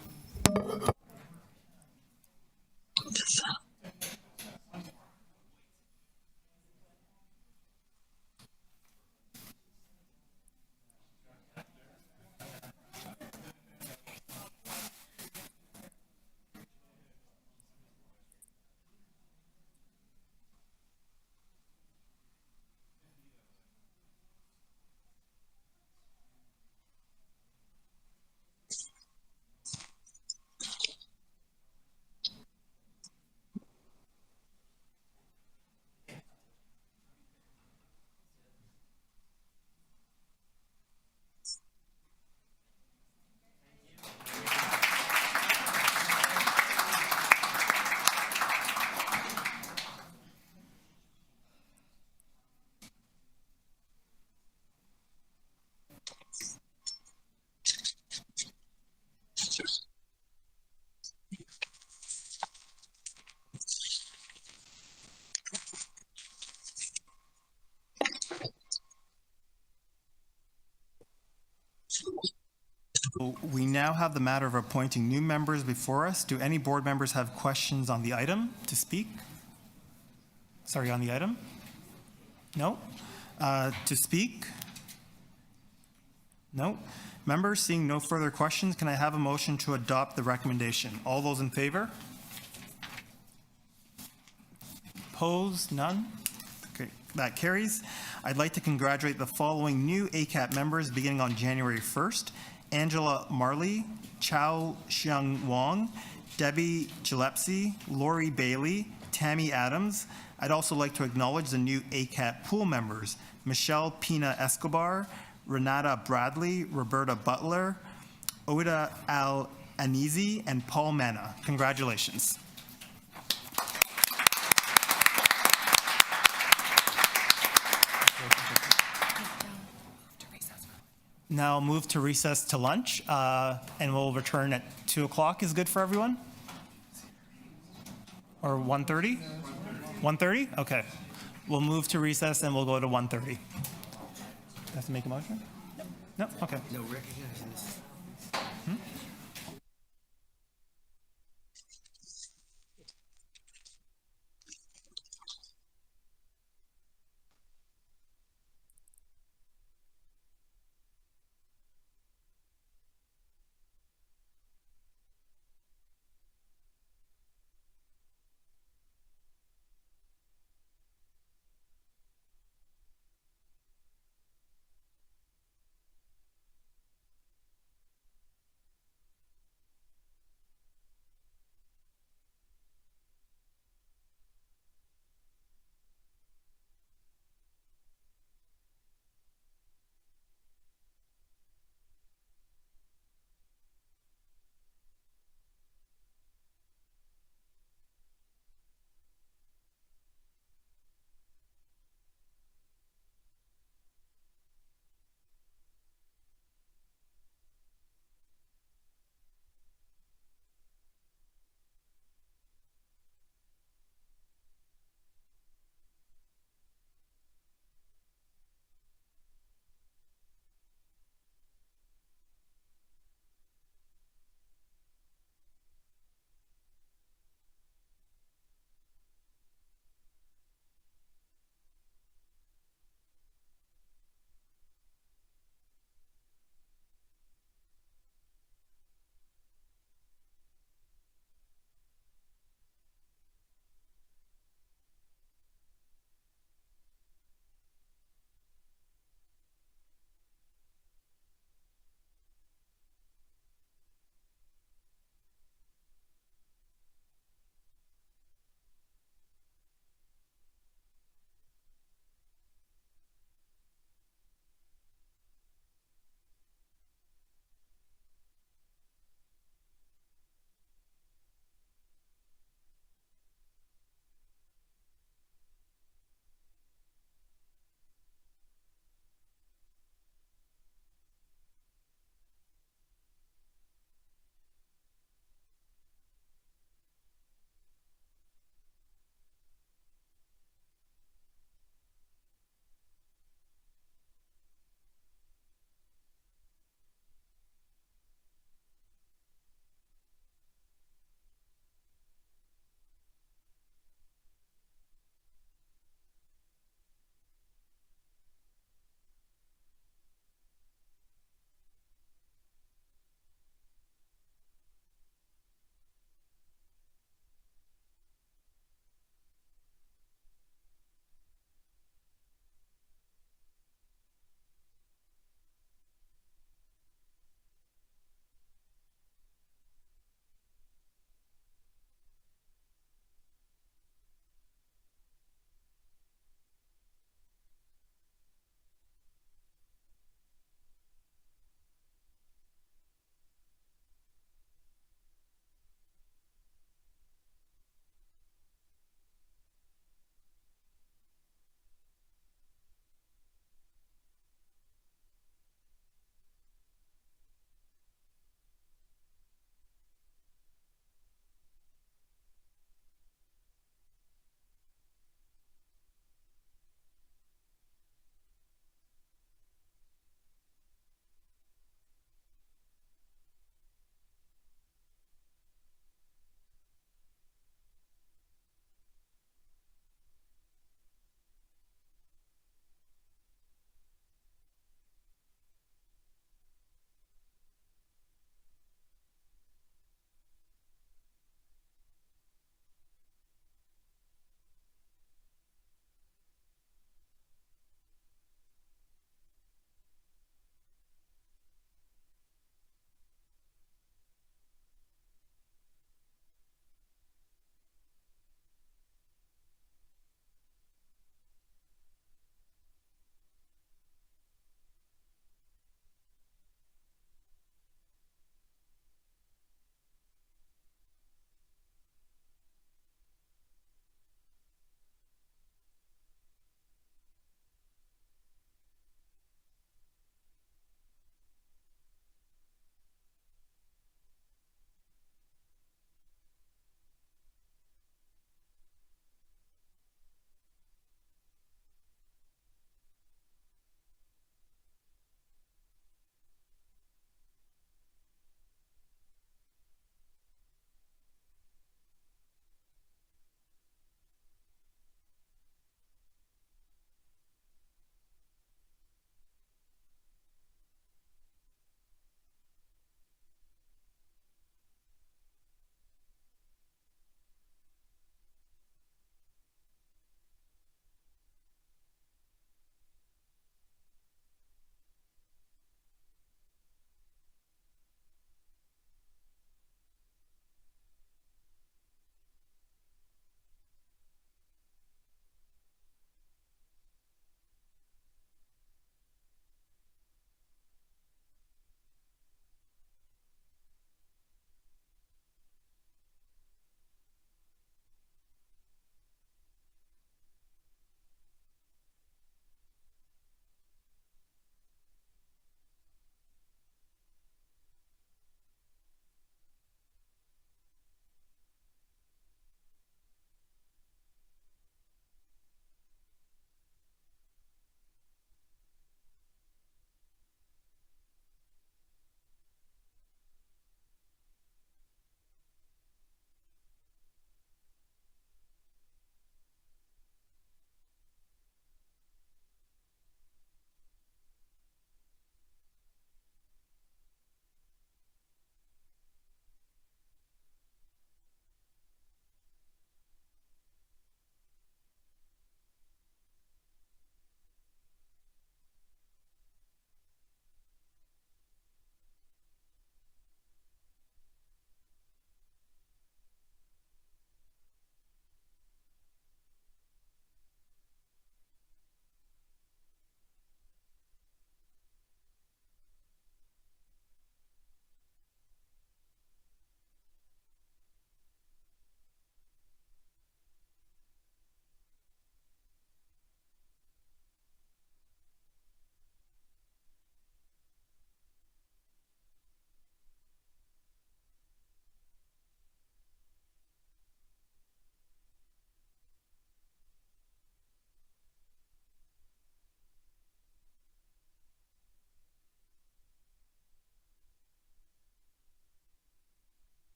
S1: We now have the matter of appointing new members before us. Do any board members have questions on the item to speak? Sorry, on the item? No? To speak? No. Members, seeing no further questions, can I have a motion to adopt the recommendation? All those in favor? Opposed? None? Okay, that carries. I'd like to congratulate the following new ACAT members beginning on January 1st. Angela Marley, Chow Xiang Wong, Debbie Gillespie, Lori Bailey, Tammy Adams. I'd also like to acknowledge the new ACAT pool members, Michelle Pina Escobar, Renata Bradley, Roberta Butler, Oda Al-Anizi, and Paul Mena. Congratulations. Now move to recess to lunch, and we'll return at 2 o'clock. Is good for everyone? Or 1:30? 1:30? Okay. We'll move to recess and we'll go to 1:30. Have to make a motion? No. Okay.
S8: No recognitions.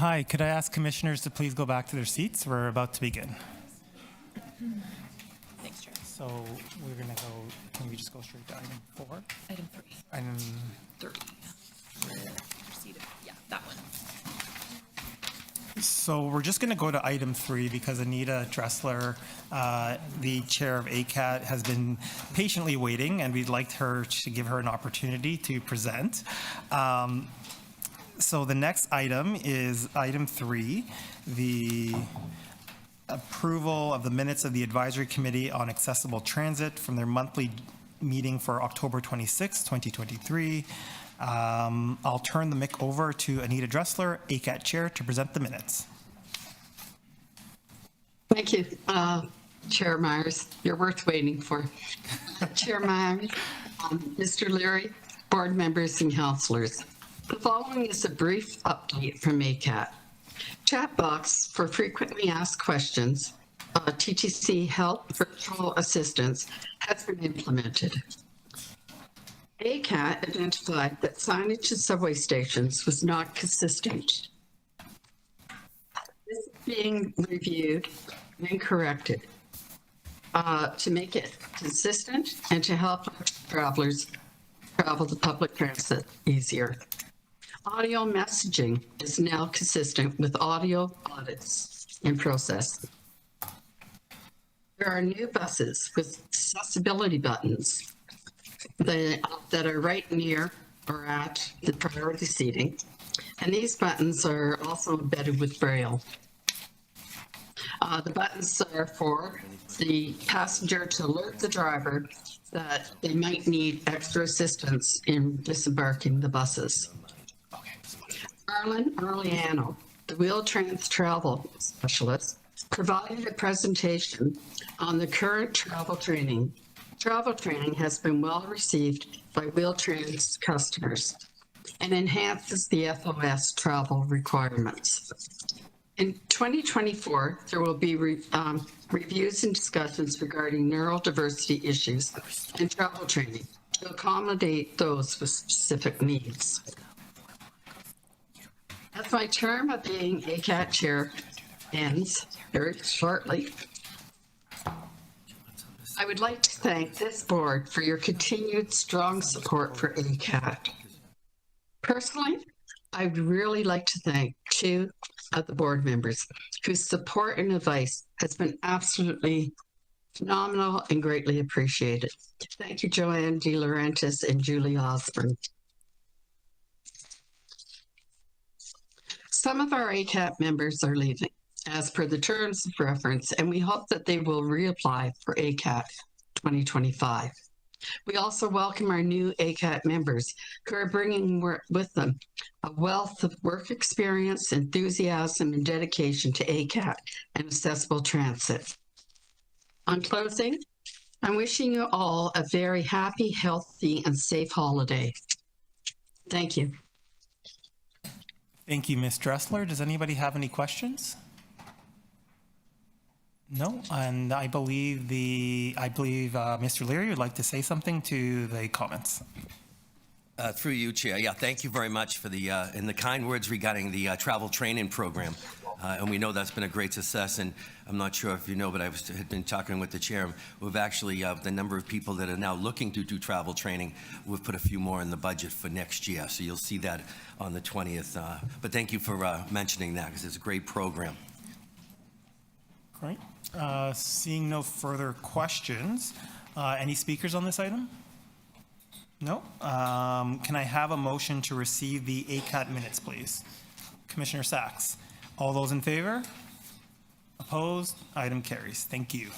S1: Hi, could I ask commissioners to please go back to their seats? We're about to begin.
S7: Thanks, Chair.
S1: So we're going to go, can we just go straight to item 4?
S7: Item 3.
S1: Item
S7: 3. Proceeded. Yeah, that one.
S1: So we're just going to go to item 3 because Anita Dressler, the chair of ACAT, has been patiently waiting, and we'd like her to give her an opportunity to present. So the next item is item 3, the approval of the minutes of the Advisory Committee on Accessible Transit from their monthly meeting for October 26, 2023. I'll turn the mic over to Anita Dressler, ACAT Chair, to present the minutes.
S3: Thank you, Chair Myers. You're worth waiting for. Chair Myers, Mr. Leary, board members and councillors. The following is a brief update from ACAT. Chat box for frequently asked questions, TTC Help Virtual Assistance, has been implemented. ACAT identified that signage at subway stations was not consistent. This is being reviewed and corrected to make it consistent and to help travelers travel the public transit easier. Audio messaging is now consistent with audio audits in process. There are new buses with accessibility buttons that are right near or at the priority seating, and these buttons are also embedded with Braille. The buttons are for the passenger to alert the driver that they might need extra assistance in disembarking the buses. Arlen Arliano, the Wheel-Trans travel specialist, provided a presentation on the current travel training. Travel training has been well received by Wheel-Trans customers and enhances the FOS travel requirements. In 2024, there will be reviews and discussions regarding neurodiversity issues and travel training to accommodate those with specific needs. As my term of being ACAT chair ends very shortly, I would like to thank this board for your continued strong support for ACAT. Personally, I would really like to thank 2 of the board members whose support and advice has been absolutely phenomenal and greatly appreciated. Thank you, Joanne De Laurentiis and Julie Osborne. Some of our ACAT members are leaving as per the terms of reference, and we hope that they will reapply for ACAT 2025. We also welcome our new ACAT members who are bringing with them a wealth of work experience, enthusiasm, and dedication to ACAT and accessible transit. On closing, I'm wishing you all a very happy, healthy, and safe holiday. Thank you.
S1: Thank you, Ms. Dressler. Does anybody have any questions? No, and I believe Mr. Leary would like to say something to the comments.
S8: Through you, Chair. Yeah, thank you very much for the and the kind words regarding the travel training program. And we know that's been a great success. And I'm not sure if you know, but had been talking with the chair. We've actually, the number of people that are now looking to do travel training, we've put a few more in the budget for next year. So you'll see that on the 20th. But thank you for mentioning that, because it's a great program.
S1: Great. Seeing no further questions, any speakers on this item? No? Can I have a motion to receive the ACAT minutes, please? Commissioner Sachs. All those in favor? Opposed? Item carries. Thank you.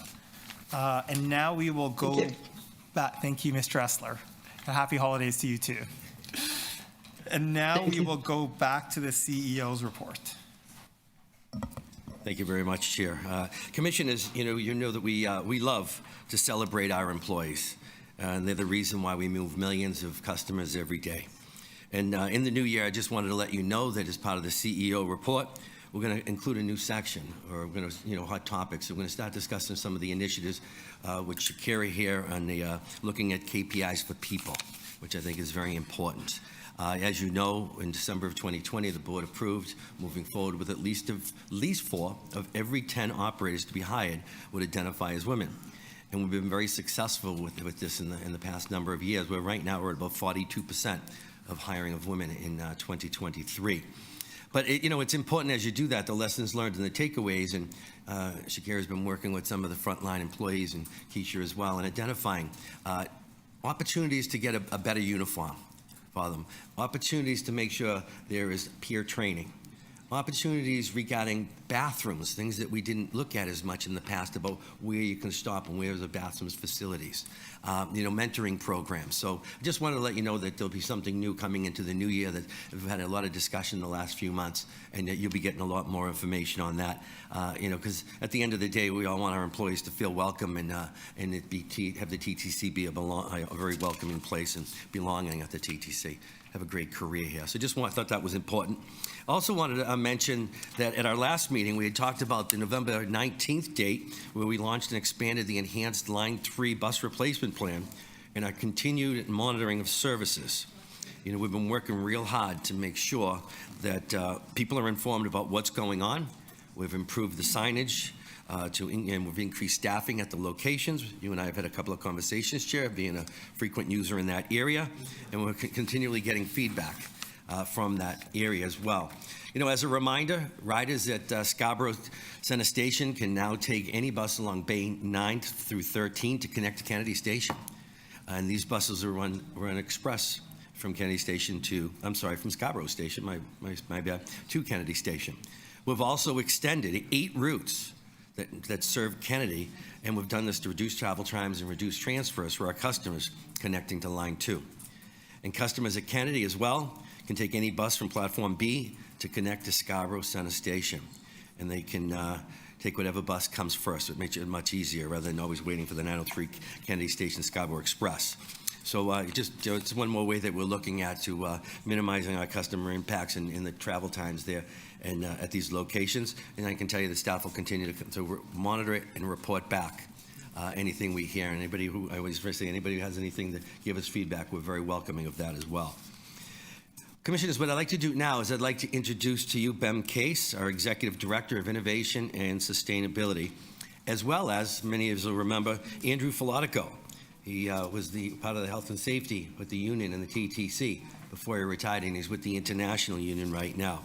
S1: And now we will go back. Thank you, Ms. Dressler. Happy holidays to you too. And now we will go back to the CEO's report.
S8: Thank you very much, Chair. Commissioners, you know that we love to celebrate our employees, and they're the reason why we move millions of customers every day. And in the new year, I just wanted to let you know that as part of the CEO report, we're going to include a new section, or we're going to, hot topics. So we're going to start discussing some of the initiatives which you carry here on the looking at KPIs for people, which I think is very important. As you know, in December of 2020, the board approved moving forward with at least 4 of every 10 operators to be hired would identify as women. And we've been very successful with this in the past number of years, where right now we're at about 42% of hiring of women in 2023. But it's important as you do that, the lessons learned and the takeaways, and Shakira's been working with some of the frontline employees, and Keisha as well, in identifying opportunities to get a better uniform for them, opportunities to make sure there is peer training, opportunities regarding bathrooms, things that we didn't look at as much in the past about where you can stop and where the bathrooms facilities, mentoring programs. So I just wanted to let you know that there'll be something new coming into the new year that we've had a lot of discussion in the last few months, and that you'll be getting a lot more information on that. Because at the end of the day, we all want our employees to feel welcome and have the TTC be a very welcoming place and belonging at the TTC. Have a great career here. So thought that was important. Also wanted to mention that at our last meeting, we had talked about the November 19th date, where we launched and expanded the enhanced Line 3 bus replacement plan and our continued monitoring of services. We've been working real hard to make sure that people are informed about what's going on. We've improved the signage, and we've increased staffing at the locations. You and I have had a couple of conversations, Chair, being a frequent user in that area, and we're continually getting feedback from that area as well. As a reminder, riders at Scarborough Center Station can now take any bus along Bay 9 through 13 to connect to Kennedy Station. And these buses are run express from Kennedy Station from Scarborough Station, my bad, to Kennedy Station. We've also extended 8 routes that serve Kennedy, and we've done this to reduce travel times and reduce transfers for our customers connecting to Line 2. And customers at Kennedy as well can take any bus from Platform B to connect to Scarborough Center Station. And they can take whatever bus comes first. It makes it much easier rather than always waiting for the 903 Kennedy Station Scarborough Express. So it's one more way that we're looking at to minimizing our customer impacts in the travel times there and at these locations. And I can tell you the staff will continue to monitor it and report back anything we hear. Anybody who has anything to give us feedback, we're very welcoming of that as well. Commissioners, what I'd like to do now is I'd like to introduce to you Bem Case, our Executive Director of Innovation and Sustainability, as well as, many of you will remember, Andrew Filatico. He was part of the health and safety with the union and the TTC before he retired, and he's with the International Union right now.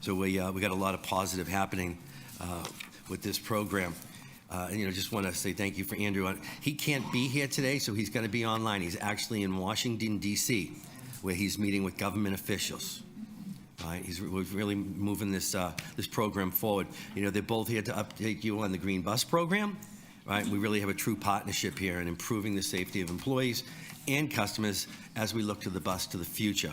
S8: So we got a lot of positive happening with this program. And just want to say thank you for Andrew. He can't be here today, so he's going to be online. He's actually in Washington, D.C., where he's meeting with government officials. Right? We're really moving this program forward. They're both here to update you on the Green Bus Program. Right? We really have a true partnership here in improving the safety of employees and customers as we look to the bus to the future.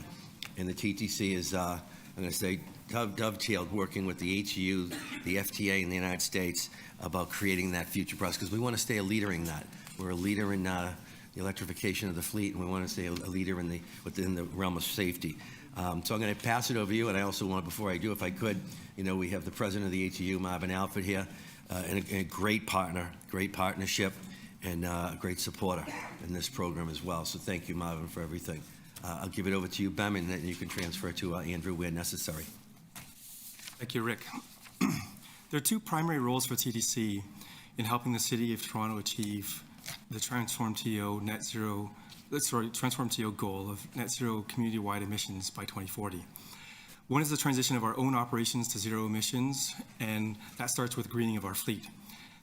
S8: And the TTC is, I'm going to say, dovetailed working with the HEU, the FTA in the United States about creating that future bus, because we want to stay a leader in that. We're a leader in the electrification of the fleet, and we want to stay a leader within the realm of safety. So I'm going to pass it over to you, and I also want, before I do, if I could, we have the president of the HEU, Marvin Alford, here, and a great partner, great partnership, and a great supporter in this program as well. So thank you, Marvin, for everything. I'll give it over to you, Bem, and then you can transfer to Andrew where necessary.
S13: Thank you, Rick. There are 2 primary roles for TTC in helping the City of Toronto achieve the Transform TO goal of net zero community-wide emissions by 2040. One is the transition of our own operations to zero emissions, and that starts with greening of our fleet.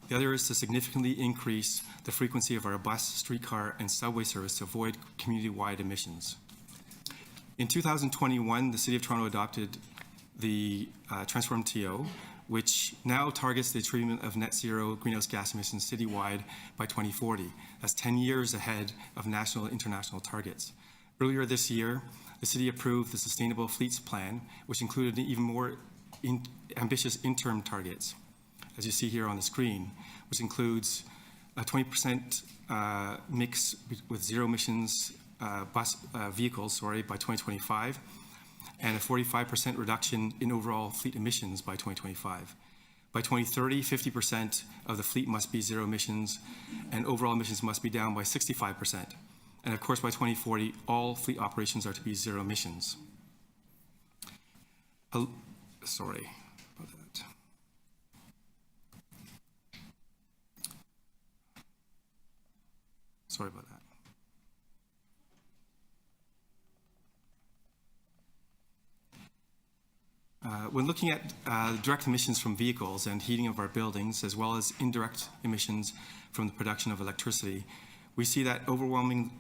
S13: The other is to significantly increase the frequency of our bus, streetcar, and subway service to avoid community-wide emissions. In 2021, the City of Toronto adopted the Transform TO, which now targets the achievement of net zero greenhouse gas emissions citywide by 2040. That's 10 years ahead of national and international targets. Earlier this year, the city approved the Sustainable Fleets Plan, which included even more ambitious interim targets, as you see here on the screen, which includes a 20% mix with zero emissions vehicles by 2025, and a 45% reduction in overall fleet emissions by 2025. By 2030, 50% of the fleet must be zero emissions, and overall emissions must be down by 65%. And of course, by 2040, all fleet operations are to be zero emissions. Sorry about that. Sorry about that. When looking at direct emissions from vehicles and heating of our buildings, as well as indirect emissions from the production of electricity, we see that overwhelming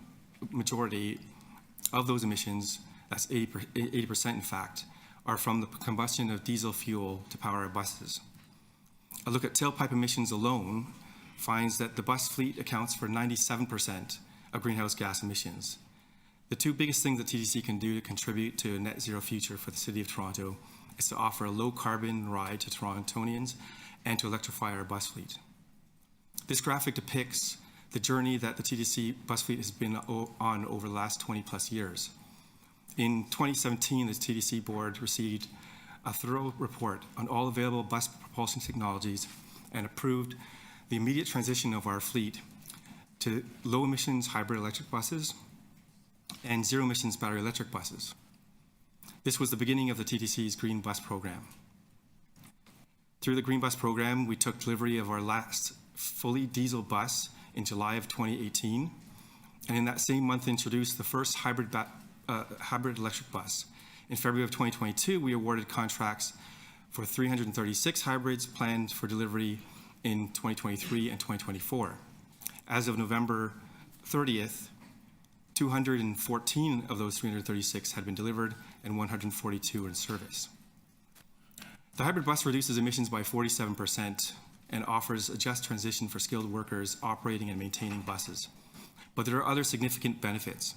S13: majority of those emissions, that's 80% in fact, are from the combustion of diesel fuel to power our buses. A look at tailpipe emissions alone finds that the bus fleet accounts for 97% of greenhouse gas emissions. The two biggest things that TTC can do to contribute to a net zero future for the City of Toronto is to offer a low carbon ride to Torontonians and to electrify our bus fleet. This graphic depicts the journey that the TTC bus fleet has been on over the last 20 plus years. In 2017, the TTC Board received a thorough report on all available bus propulsion technologies and approved the immediate transition of our fleet to low emissions hybrid electric buses and zero emissions battery electric buses. This was the beginning of the TTC's Green Bus program. Through the Green Bus program, we took delivery of our last fully diesel bus in July of 2018, and in that same month introduced the first hybrid electric bus. In February of 2022, we awarded contracts for 336 hybrids planned for delivery in 2023 and 2024. As of November 30th, 214 of those 336 had been delivered and 142 are in service. The hybrid bus reduces emissions by 47% and offers a just transition for skilled workers operating and maintaining buses. But there are other significant benefits.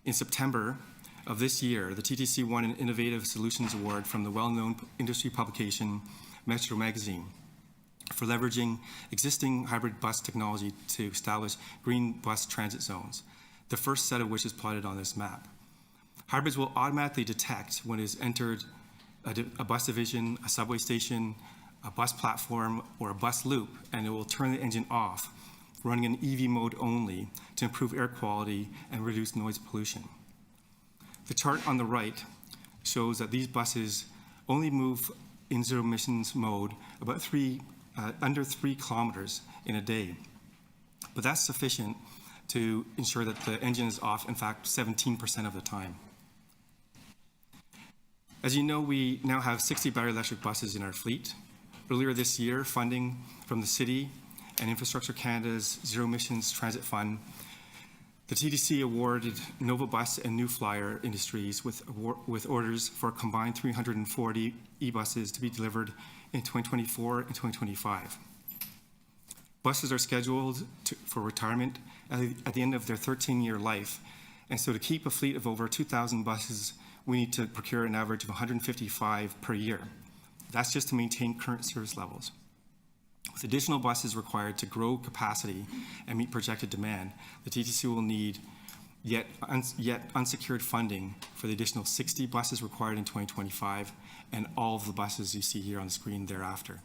S13: In September of this year, the TTC won an Innovative Solutions Award from the well-known industry publication Metro Magazine for leveraging existing hybrid bus technology to establish green bus transit zones, the first set of which is plotted on this map. Hybrids will automatically detect when it has entered a bus division, a subway station, a bus platform, or a bus loop, and it will turn the engine off, running in EV mode only to improve air quality and reduce noise pollution. The chart on the right shows that these buses only move in zero emissions mode about under 3 kilometers in a day. But that's sufficient to ensure that the engine is off, in fact, 17% of the time. As you know, we now have 60 battery electric buses in our fleet. Earlier this year, funding from the City and Infrastructure Canada's Zero Emissions Transit Fund, the TTC awarded Nova Bus and New Flyer Industries with orders for a combined 340 e-buses to be delivered in 2024 and 2025. Buses are scheduled for retirement at the end of their 13-year life, and so to keep a fleet of over 2,000 buses, we need to procure an average of 155 per year. That's just to maintain current service levels. With additional buses required to grow capacity and meet projected demand, the TTC will need yet unsecured funding for the additional 60 buses required in 2025 and all of the buses you see here on the screen thereafter.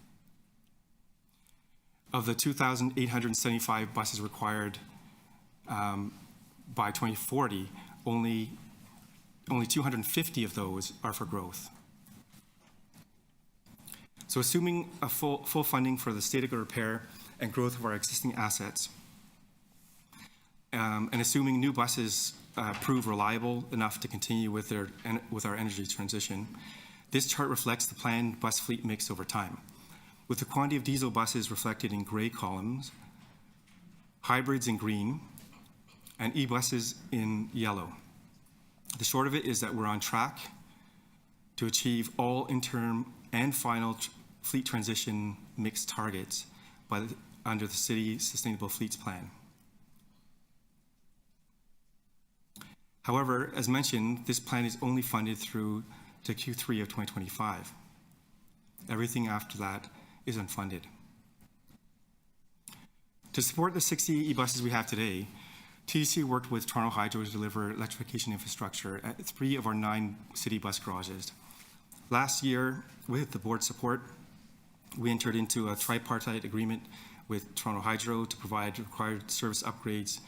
S13: Of the 2,875 buses required by 2040, only 250 of those are for growth. So assuming a full funding for the state of good repair and growth of our existing assets, and assuming new buses prove reliable enough to continue with our energy transition, this chart reflects the planned bus fleet mix over time, with the quantity of diesel buses reflected in gray columns, hybrids in green, and e-buses in yellow. The short of it is that we're on track to achieve all interim and final fleet transition mix targets under the City Sustainable Fleets Plan. However, as mentioned, this plan is only funded through to Q3 of 2025. Everything after that is unfunded. To support the 60 e-buses we have today, TTC worked with Toronto Hydro to deliver electrification infrastructure at 3 of our 9 city bus garages. Last year, with the board's support, we entered into a tripartite agreement with Toronto Hydro to provide required service upgrades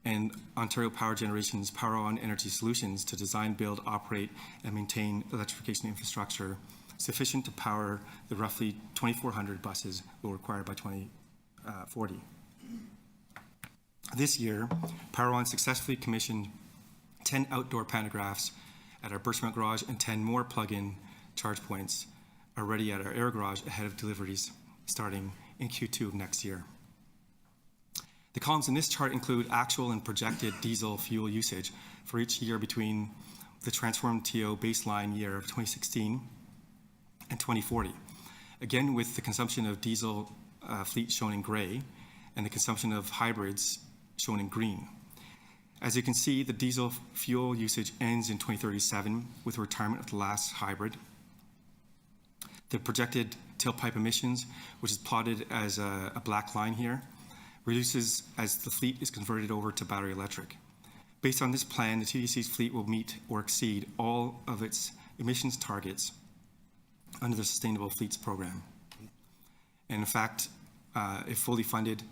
S13: and Ontario Power Generation's Power On Energy Solutions to design, build, operate, and maintain electrification infrastructure sufficient to power the roughly 2,400 buses we'll require by 2040. This year, Power On successfully commissioned 10 outdoor pantographs at our Birchmount Garage, and 10 more plug-in charge points are ready at our Air Garage ahead of deliveries starting in Q2 of next year. The columns in this chart include actual and projected diesel fuel usage for each year between the transformed TO baseline year of 2016 and 2040. Again, with the consumption of diesel fleet shown in gray and the consumption of hybrids shown in green. As you can see, the diesel fuel usage ends in 2037 with retirement of the last hybrid. The projected tailpipe emissions, which is plotted as a black line here, reduces as the fleet is converted over to battery electric. Based on this plan, the TTC's fleet will meet or exceed all of its emissions targets under the Sustainable Fleets Program. And in fact, if fully funded,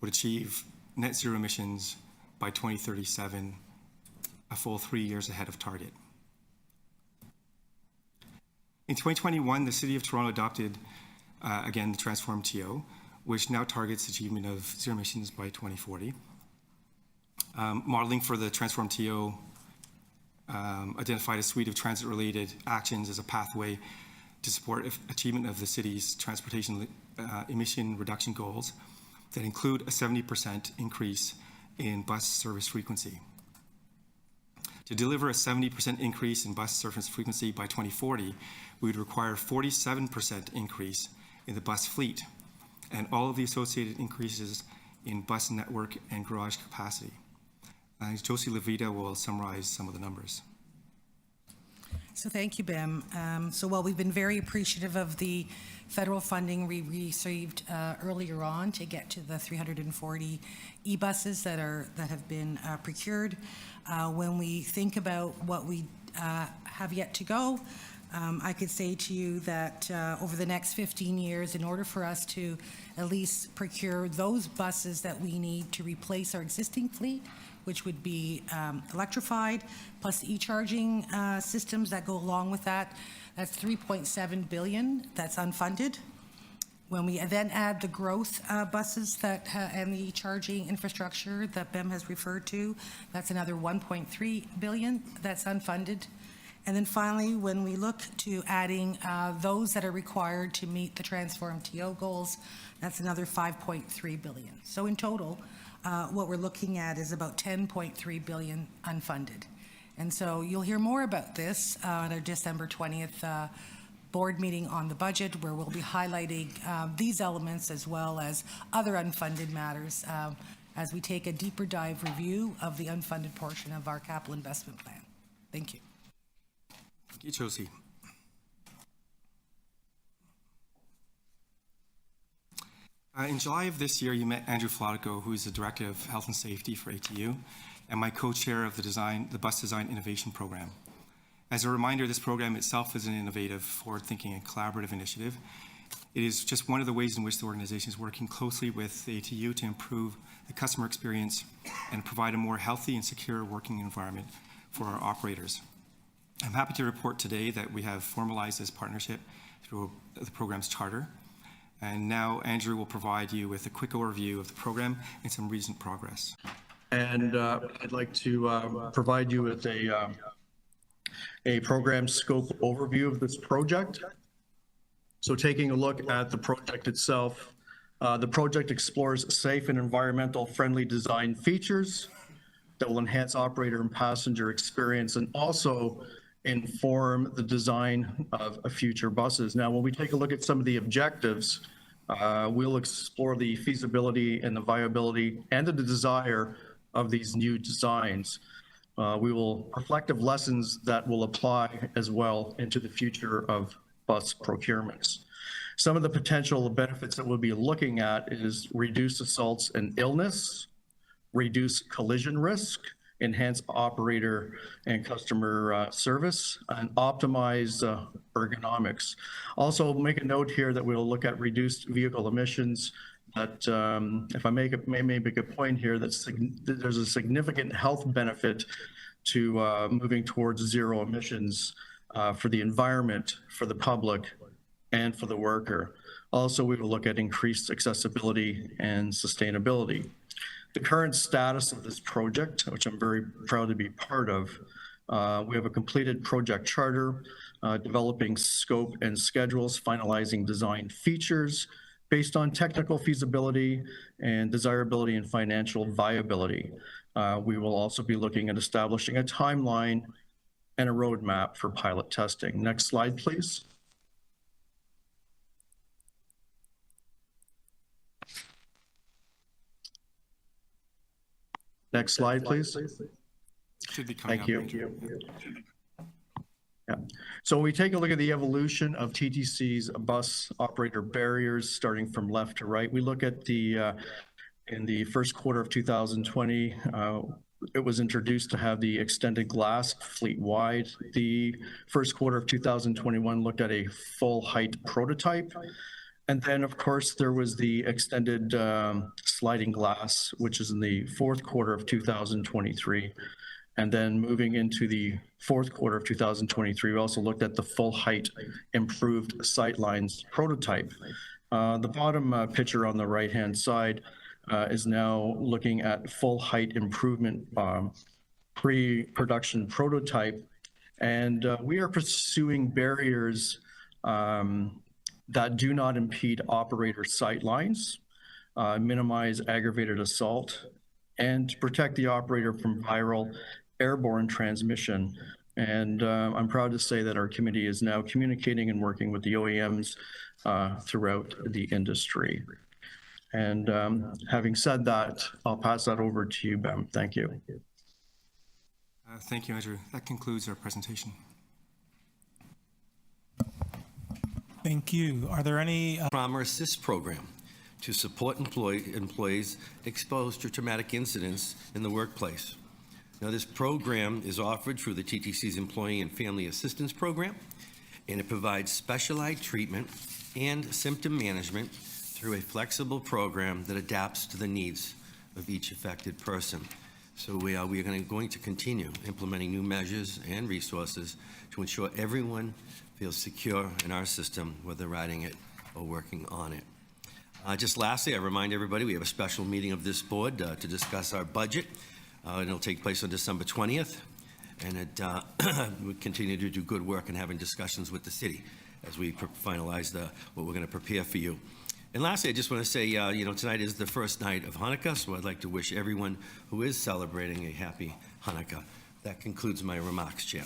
S13: would achieve net zero emissions by 2037, a full 3 years ahead of target. In 2021, the City of Toronto adopted, again, the Transform TO, which now targets achievement of zero emissions by 2040. Modeling for the Transform TO identified a suite of transit-related actions as a pathway to support achievement of the city's transportation emission reduction goals that include a 70% increase in bus service frequency. To deliver a 70% increase in bus service frequency by 2040, we would require a 47% increase in the bus fleet and all of the associated increases in bus network and garage capacity. Josie Levita will summarize some of the numbers.
S10: So thank you, Bim. So while we've been very appreciative of the federal funding we received earlier on to get to the 340 e-buses that have been procured, when we think about what we have yet to go, I could say to you that over the next 15 years, in order for us to at least procure those buses that we need to replace our existing fleet, which would be electrified, plus e-charging systems that go along with that, that's $3.7 billion that's unfunded. When we then add the growth buses that and the charging infrastructure that BEM has referred to, that's another $1.3 billion that's unfunded. And then finally, when we look to adding those that are required to meet the Transform TO goals, that's another $5.3 billion. So in total, what we're looking at is about $10.3 billion unfunded. And so you'll hear more about this on our December 20th board meeting on the budget, where we'll be highlighting these elements as well as other unfunded matters as we take a deeper dive review of the unfunded portion of our capital investment plan. Thank you.
S13: Thank you, Josie. In July of this year, you met Andrew Flatico, who is the Director of Health and Safety for ATU, and my co-chair of the Bus Design Innovation Program. As a reminder, this program itself is an innovative, forward-thinking, and collaborative initiative. It is just one of the ways in which the organization is working closely with the ATU to improve the customer experience and provide a more healthy and secure working environment for our operators. I'm happy to report today that we have formalized this partnership through the program's charter. And now Andrew will provide you with a quick overview of the program and some recent progress.
S22: And I'd like to provide you with a program scope overview of this project. So taking a look at the project itself, the project explores safe and environmental friendly design features that will enhance operator and passenger experience and also inform the design of future buses. Now, when we take a look at some of the objectives, we'll explore the feasibility and the viability and the desire of these new designs. We will reflective lessons that will apply as well into the future of bus procurements. Some of the potential benefits that we'll be looking at is reduce assaults and illness, reduce collision risk, enhance operator and customer service, and optimize ergonomics. Also, make a note here that we'll look at reduced vehicle emissions, that if I may make a point here, that there's a significant health benefit to moving towards zero emissions for the environment, for the public, and for the worker. Also, we will look at increased accessibility and sustainability. The current status of this project, which I'm very proud to be part of, we have a completed project charter, developing scope and schedules, finalizing design features based on technical feasibility and desirability and financial viability. We will also be looking at establishing a timeline and a roadmap for pilot testing. Next slide, please. Next slide, please.
S13: Should be coming
S22: Thank
S13: up.
S22: you. Yeah. So we take a look at the evolution of TTC's bus operator barriers, starting from left to right. We look at the in the first quarter of 2020, it was introduced to have the extended glass fleet-wide. The first quarter of 2021 looked at a full height prototype. And then, of course, there was the extended sliding glass, which is in the fourth quarter of 2023. And then moving into the fourth quarter of 2023, we also looked at the full height improved sightlines prototype. The bottom picture on the right-hand side is now looking at full height improvement pre-production prototype. And we are pursuing barriers that do not impede operator sightlines, minimize aggravated assault, and to protect the operator from viral airborne transmission. And I'm proud to say that our committee is now communicating and working with the OEMs throughout the industry. And having said that, I'll pass that over to you, Ben. Thank you.
S13: Thank you, Andrew. That concludes our presentation.
S11: Thank you. Are there any
S8: Trauma Assist Program to support employees exposed to traumatic incidents in the workplace. Now, this program is offered through the TTC's Employee and Family Assistance Program, and it provides specialized treatment and symptom management through a flexible program that adapts to the needs of each affected person. So we are going to continue implementing new measures and resources to ensure everyone feels secure in our system, whether riding it or working on it. Just lastly, I remind everybody we have a special meeting of this board to discuss our budget. And it'll take place on December 20th. And it we continue to do good work in having discussions with the city as we finalize what we're going to prepare for you. And lastly, I just want to say, tonight is the first night of Hanukkah, so I'd like to wish everyone who is celebrating a happy Hanukkah. That concludes my remarks, Chair.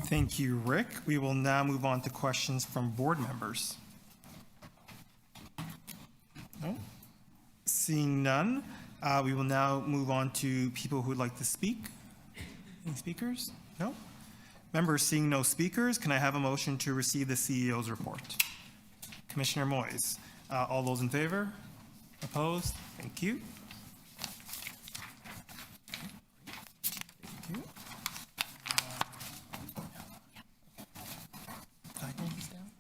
S1: Thank you, Rick. We will now move on to questions from board members. No? Seeing none, we will now move on to people who would like to speak. Any speakers? No? Members, seeing no speakers, can I have a motion to receive the CEO's report? Commissioner Moyes, all those in favor? Opposed? Thank you. Thank you. Did I hold this down?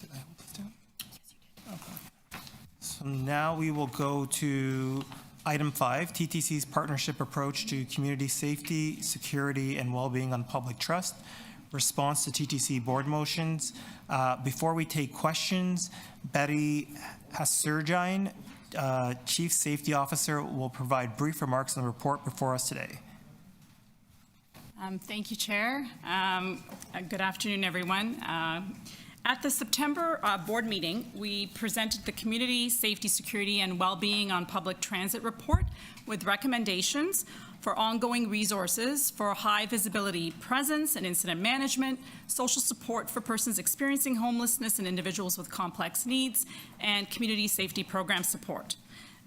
S1: Did I hold this down? Yes, you did. Okay. So now we will go to item 5, TTC's partnership approach to community safety, security, and well-being on public trust. Response to TTC board motions. Before we take questions, Betty Hasurjine, Chief Safety Officer, will provide brief remarks on the report before us today.
S12: Thank you, Chair. Good afternoon, everyone. At the September board meeting, we presented the Community Safety, Security, and Wellbeing on Public Transit report with recommendations for ongoing resources for high visibility presence and incident management, social support for persons experiencing homelessness and individuals with complex needs, and community safety program support.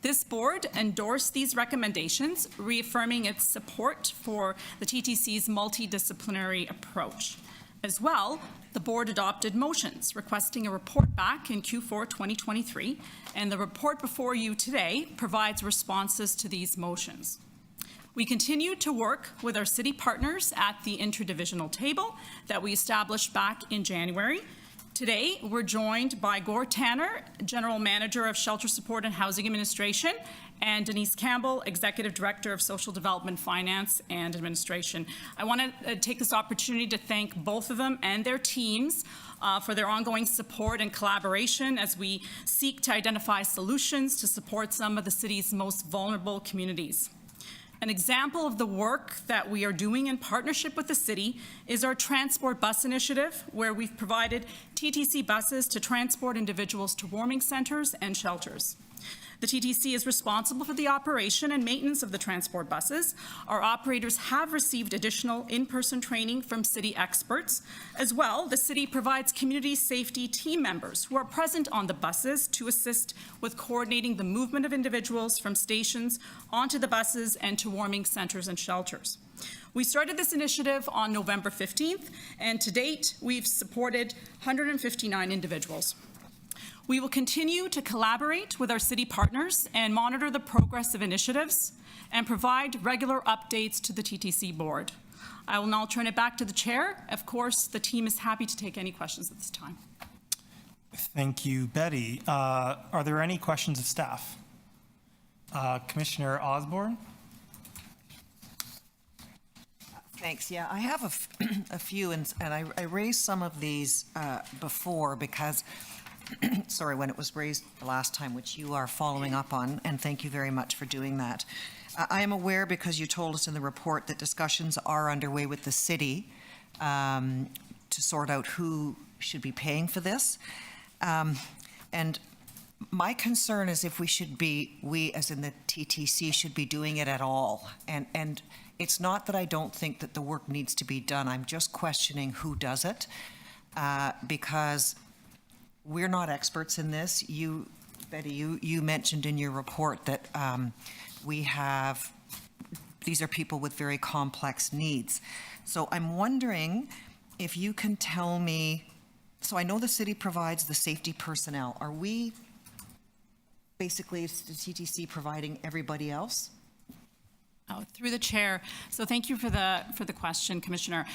S12: This board endorsed these recommendations, reaffirming its support for the TTC's multidisciplinary approach. As well, the board adopted motions requesting a report back in Q4 2023, and the report before you today provides responses to these motions. We continue to work with our city partners at the interdivisional table that we established back in January Today, we're joined by Gore Tanner, General Manager of Shelter Support and Housing Administration, and Denise Campbell, Executive Director of Social Development, Finance, and Administration. I want to take this opportunity to thank both of them and their teams for their ongoing support and collaboration as we seek to identify solutions to support some of the city's most vulnerable communities. An example of the work that we are doing in partnership with the city is our Transport Bus Initiative, where we've provided TTC buses to transport individuals to warming centers and shelters. The TTC is responsible for the operation and maintenance of the transport buses. Our operators have received additional in-person training from city experts. As well, the city provides community safety team members who are present on the buses to assist with coordinating the movement of individuals from stations onto the buses and to warming centers and shelters. We started this initiative on November 15th, and to date, we've supported 159 individuals. We will continue to collaborate with our city partners and monitor the progress of initiatives and provide regular updates to the TTC board. I will now turn it back to the chair. Of course, the team is happy to take any questions at this time.
S1: Thank you, Betty. Are there any questions of staff? Commissioner Osborne?
S21: Thanks. Yeah, I have a few, and I raised some of these before because sorry, when it was raised the last time, which you are following up on, and thank you very much for doing that. I am aware, because you told us in the report, that discussions are underway with the city to sort out who should be paying for this. And my concern is if we as in the TTC should be doing it at all. And it's not that I don't think that the work needs to be done. I'm just questioning who does it, because we're not experts in this. Betty, you mentioned in your report that these are people with very complex needs. So I'm wondering if you can tell me, so I know the city provides the safety personnel. Are we basically, is the TTC providing everybody else?
S12: Oh, through the chair. So thank you for the question, Commissioner.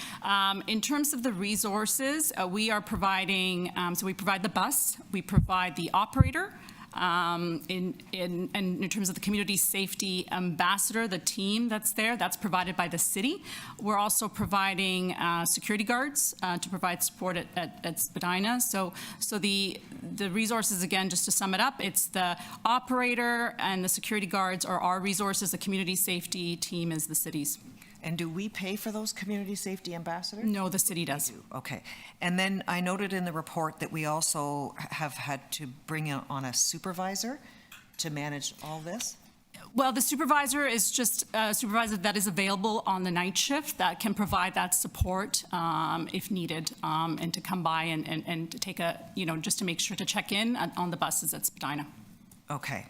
S12: In terms of the resources, we are providing, so we provide the bus, we provide the operator, in terms of the community safety ambassador, the team that's there, that's provided by the city. We're also providing security guards to provide support at Spadina. So the resources, again, just to sum it up, it's the operator and the security guards are our resources. The community safety team is the city's.
S21: And do we pay for those community safety ambassadors?
S12: No, the city does.
S21: Okay. And then I noted in the report that we also have had to bring on a supervisor to manage all this?
S12: Well, the supervisor is just a supervisor that is available on the night shift that can provide that support if needed, and to come by and to take just to make sure to check in on the buses at Spadina.
S21: Okay.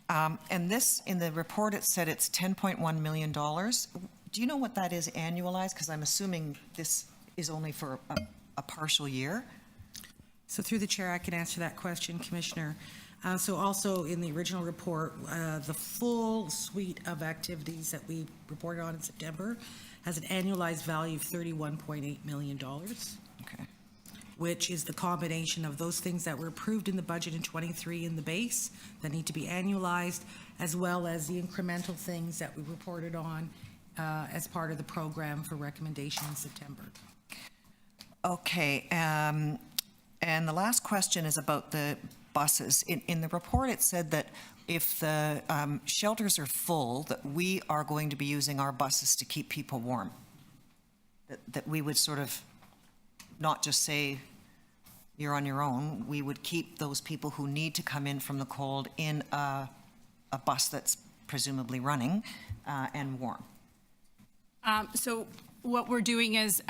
S21: And this, in the report, it said it's $10.1 million. Do you know what that is annualized? Because I'm assuming this is only for a partial year.
S10: So through the chair, I can answer that question, Commissioner. So also in the original report, the full suite of activities that we reported on in September has an annualized value of $31.8 million.
S21: Okay.
S10: Which is the combination of those things that were approved in the budget in 23 in the base that need to be annualized, as well as the incremental things that we reported on as part of the program for recommendation in September.
S21: Okay, and the last question is about the buses. In the report, it said that if the shelters are full, that we are going to be using our buses to keep people warm. That we would sort of not just say you're on your own, we would keep those people who need to come in from the cold in a bus that's presumably running and warm.
S12: So what we're doing is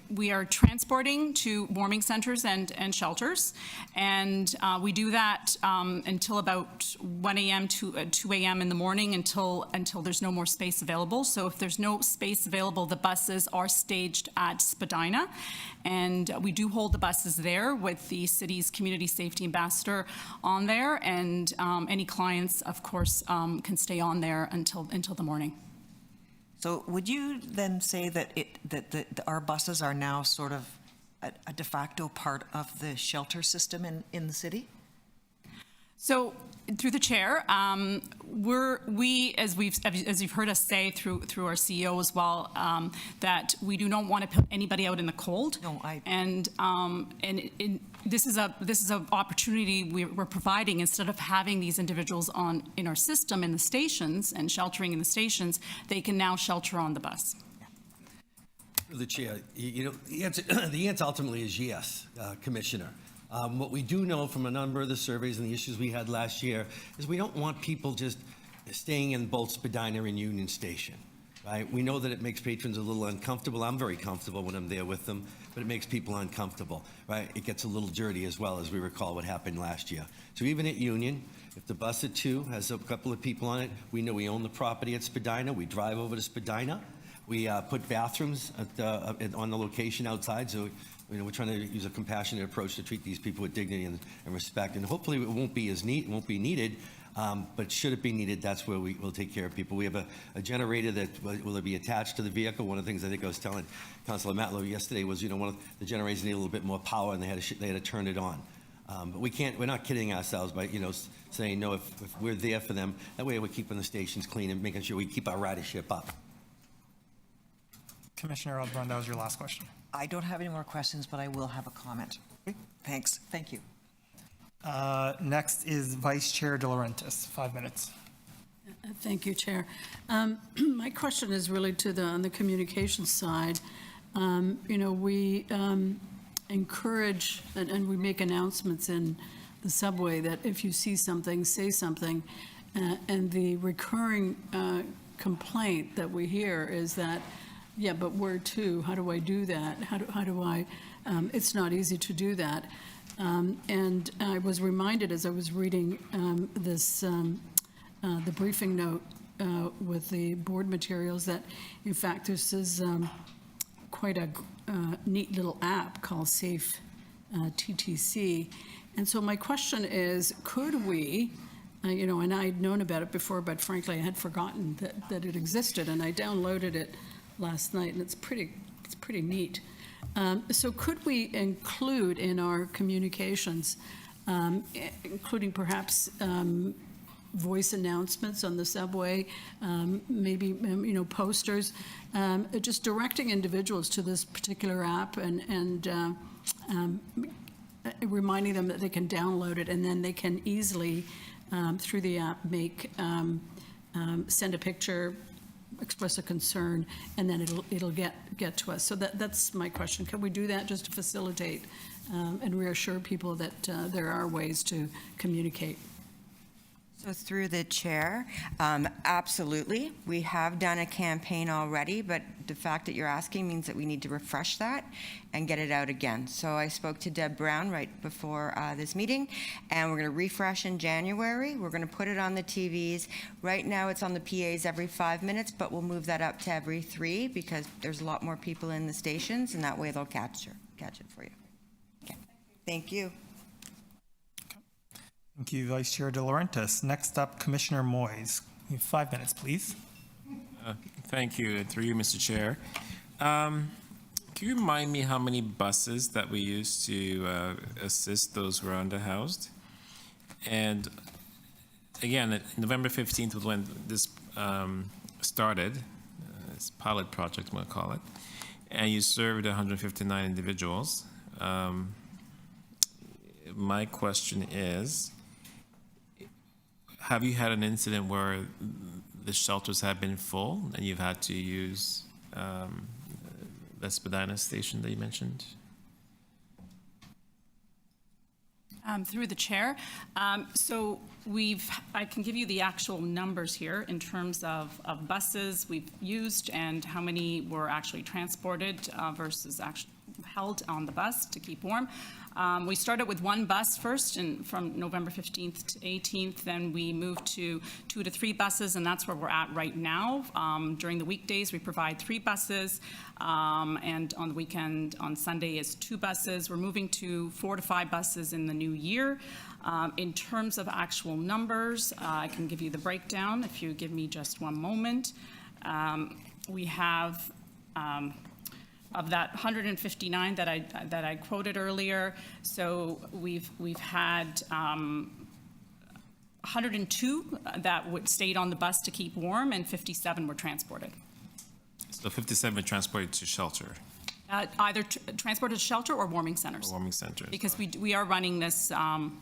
S12: we are transporting to warming centers and shelters, and we do that until about 1 a.m. to 2 a.m. in the morning until there's no more space available. So if there's no space available, the buses are staged at Spadina, and we do hold the buses there with the city's community safety ambassador on there, and any clients, of course, can stay on there until the morning.
S21: So would you then say that our buses are now sort of a de facto part of the shelter system in the city?
S12: So, through the chair, as you've heard us say through our CEO as well, that we do not want to put anybody out in the cold.
S21: No,
S12: this is a opportunity we're providing. Instead of having these individuals in our system in the stations and sheltering in the stations, they can now shelter on the bus.
S8: The chair, the answer ultimately is yes, Commissioner. What we do know from a number of the surveys and the issues we had last year is we don't want people just staying in both Spadina and Union Station, right? We know that it makes patrons a little uncomfortable. I'm very comfortable when I'm there with them, but it makes people uncomfortable, right? It gets a little dirty as well, as we recall what happened last year. So even at Union, if the bus at 2 has a couple of people on it, we know we own the property at Spadina. We drive over to Spadina. We put bathrooms on the location outside, so we're trying to use a compassionate approach to treat these people with dignity and respect. And hopefully it won't be needed, but should it be needed, that's where we'll take care of people. We have a generator that will be attached to the vehicle. One of the things I think I was telling Councilor Matlow yesterday was, one of the generators need a little bit more power, and they had to turn it on. But we're not kidding ourselves by, saying no if we're there for them. That way we're keeping the stations clean and making sure we keep our ridership up.
S1: Commissioner Alderon, that was your last question.
S21: I don't have any more questions, but I will have a comment. Thanks. Thank you.
S1: Next is Vice Chair De Laurentiis, 5 minutes.
S15: Thank you, Chair. My question is really on the communications side. We encourage and we make announcements in the subway that if you see something, say something. And the recurring complaint that we hear is that, yeah, but where to? How do I do that? How do I? It's not easy to do that. And I was reminded as I was reading the briefing note with the board materials that, in fact, this is quite a neat little app called Safe TTC. And so my question is, could we, and I'd known about it before, but frankly, I had forgotten that it existed, and I downloaded it last night, and it's pretty neat. So could we include in our communications, including perhaps voice announcements on the subway, maybe posters, just directing individuals to this particular app and reminding them that they can download it, and then they can easily through the app send a picture, express a concern, and then it'll get to us. So that's my question. Can we do that just to facilitate and reassure people that there are ways to communicate?
S17: So through the chair, absolutely. We have done a campaign already, but the fact that you're asking means that we need to refresh that and get it out again. So I spoke to Deb Brown right before this meeting, and we're going to refresh in January. We're going to put it on the TVs. Right now it's on the PAs every 5 minutes, but we'll move that up to every 3 because there's a lot more people in the stations, and that way they'll catch it for you. Okay. Thank you.
S1: Thank you, Vice Chair De Laurentiis. Next up, Commissioner Moyes. You have 5 minutes, please.
S19: Thank you. Through you, Mr. Chair. Can you remind me how many buses that we use to assist those who are underhoused? And again, November 15th was when this started, this pilot project, I'm going to call it, and you served 159 individuals. My question is, have you had an incident where the shelters have been full and you've had to use the Spadina station that you mentioned?
S12: Through the chair. So I can give you the actual numbers here in terms of buses we've used and how many were actually transported versus actually held on the bus to keep warm. We started with 1 bus first from November 15th to 18th, then we moved to 2 to 3 buses, and that's where we're at right now. During the weekdays, we provide 3 buses, and on the weekend, on Sunday, is 2 buses. We're moving to 4 to 5 buses in the new year. In terms of actual numbers, I can give you the breakdown if you give me just one moment. We have of that 159 that I quoted earlier, so we've had 102 that stayed on the bus to keep warm, and 57 were transported.
S19: So 57 transported to shelter.
S12: Either transported to shelter or warming centers.
S19: Warming centers.
S12: Because we are running this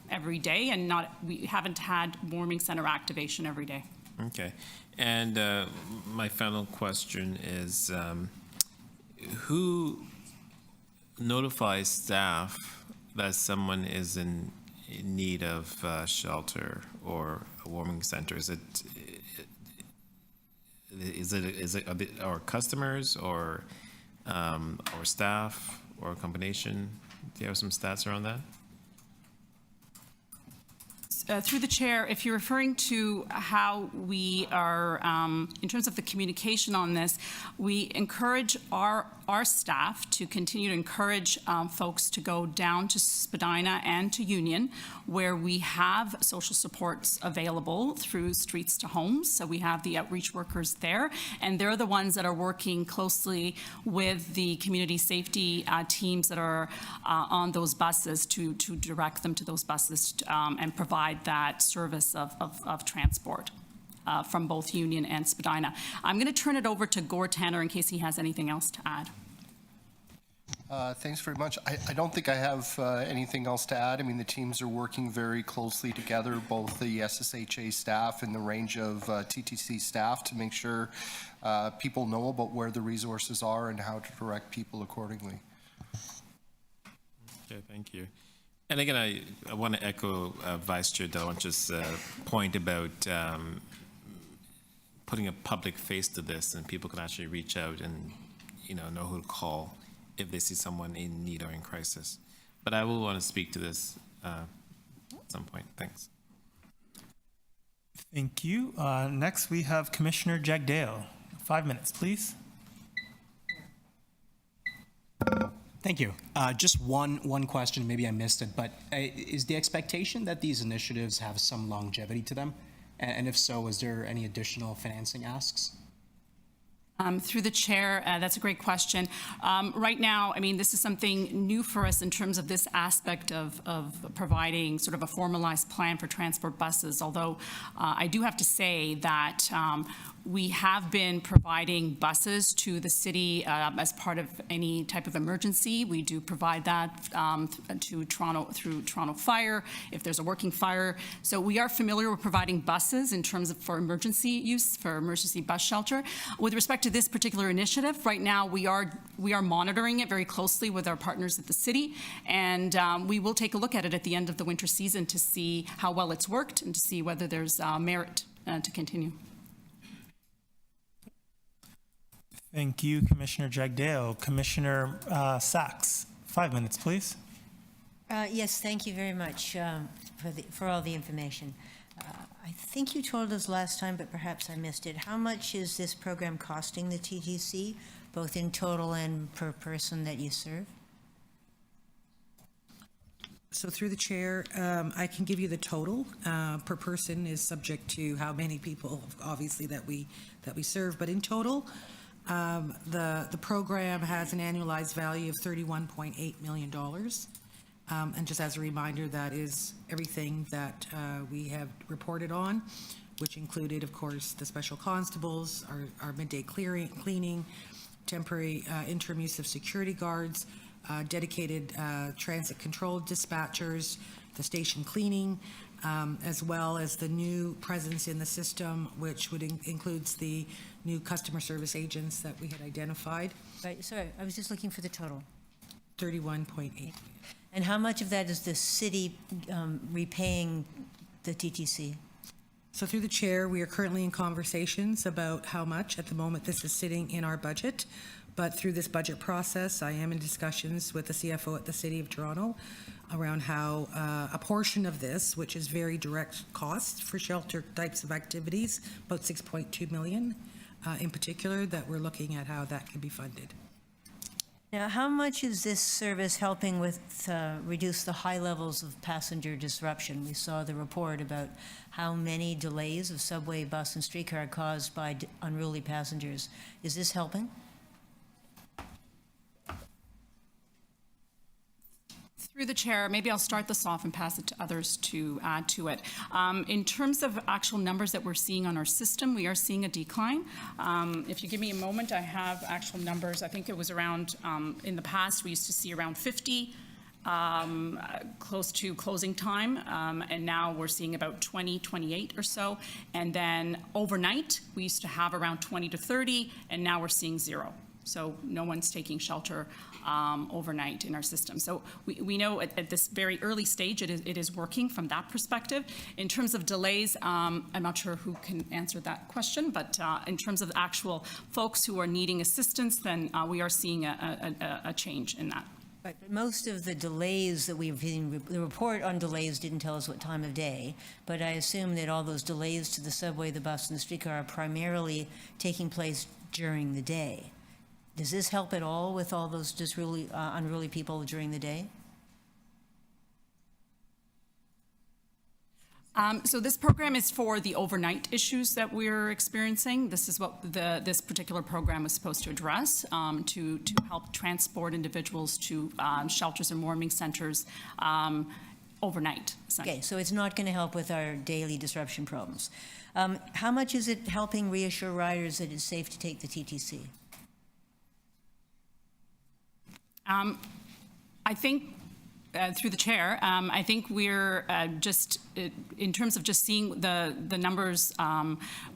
S12: every day, and we haven't had warming center activation every day.
S19: Okay. And my final question is, who notifies staff that someone is in need of shelter or a warming center? Is it our customers or staff or a combination? Do you have some stats around that?
S12: Through the chair, if you're referring to how we are, in terms of the communication on this, we encourage our staff to continue to encourage folks to go down to Spadina and to Union, where we have social supports available through Streets to Homes. So we have the outreach workers there, and they're the ones that are working closely with the community safety teams that are on those buses to direct them to those buses and provide that service of transport from both Union and Spadina. I'm going to turn it over to Gord Tanner in case he has anything else to add.
S14: Thanks very much. I don't think I have anything else to add. I mean, the teams are working very closely together, both the SSHA staff and the range of TTC staff, to make sure people know about where the resources are and how to direct people accordingly.
S19: Okay, thank you. And again, I want to echo Vice Chair Delonch's point about putting a public face to this, and people can actually reach out and know who to call if they see someone in need or in crisis. But I will want to speak to this at some point. Thanks.
S1: Thank you. Next, we have Commissioner Jagdale. 5 minutes, please.
S11: Thank you. Just one question, maybe I missed it, but is the expectation that these initiatives have some longevity to them? And if so, is there any additional financing asks?
S12: Through the chair, that's a great question. Right now, I mean, this is something new for us in terms of this aspect of providing sort of a formalized plan for transport buses, although I do have to say that we have been providing buses to the city as part of any type of emergency. We do provide that to Toronto through Toronto Fire if there's a working fire. So we are familiar with providing buses in terms of for emergency use, for emergency bus shelter. With respect to this particular initiative, right now we are monitoring it very closely with our partners at the city, and we will take a look at it at the end of the winter season to see how well it's worked and to see whether there's merit to continue.
S1: Thank you, Commissioner Jagdale. Commissioner Sachs, 5 minutes, please.
S18: Yes, thank you very much for all the information. I think you told us last time, but perhaps I missed it. How much is this program costing the TTC, both in total and per person that you serve?
S10: So through the chair, I can give you the total. Per person is subject to how many people, obviously, that we serve. But in total, the program has an annualized value of $31.8 million. And just as a reminder, that is everything that we have reported on, which included, of course, the special constables, our midday cleaning, temporary interim use of security guards, dedicated transit control dispatchers, the station cleaning, as well as the new presence in the system, which would includes the new customer service agents that we had identified.
S18: Right, sorry, I was just looking for the total.
S10: 31.8.
S18: And how much of that is the city repaying the TTC?
S10: So through the chair, we are currently in conversations about how much. At the moment, this is sitting in our budget. But through this budget process, I am in discussions with the CFO at the City of Toronto around how a portion of this, which is very direct costs for shelter types of activities, about $6.2 million in particular, that we're looking at how that can be funded.
S18: Now, how much is this service helping with reduce the high levels of passenger disruption? We saw the report about how many delays of subway, bus, and streetcar caused by unruly passengers. Is this helping?
S12: Through the chair, maybe I'll start this off and pass it to others to add to it. In terms of actual numbers that we're seeing on our system, we are seeing a decline. If you give me a moment, I have actual numbers. I think it was around, in the past, we used to see around 50 close to closing time, and now we're seeing about 20, 28 or so. And then overnight, we used to have around 20 to 30, and now we're seeing 0. So no one's taking shelter overnight in our system. So we know at this very early stage it is working from that perspective. In terms of delays, I'm not sure who can answer that question, but in terms of actual folks who are needing assistance, then we are seeing a change in that.
S18: But most of the delays that we've seen, the report on delays didn't tell us what time of day, but I assume that all those delays to the subway, the bus, and the streetcar are primarily taking place during the day. Does this help at all with all those just really unruly people during the day?
S12: So this program is for the overnight issues that we're experiencing. This is what this particular program was supposed to address, to help transport individuals to shelters and warming centers overnight.
S18: Okay, so it's not going to help with our daily disruption problems. How much is it helping reassure riders that it's safe to take the TTC?
S12: I think, through the chair, I think we're just, in terms of just seeing the numbers,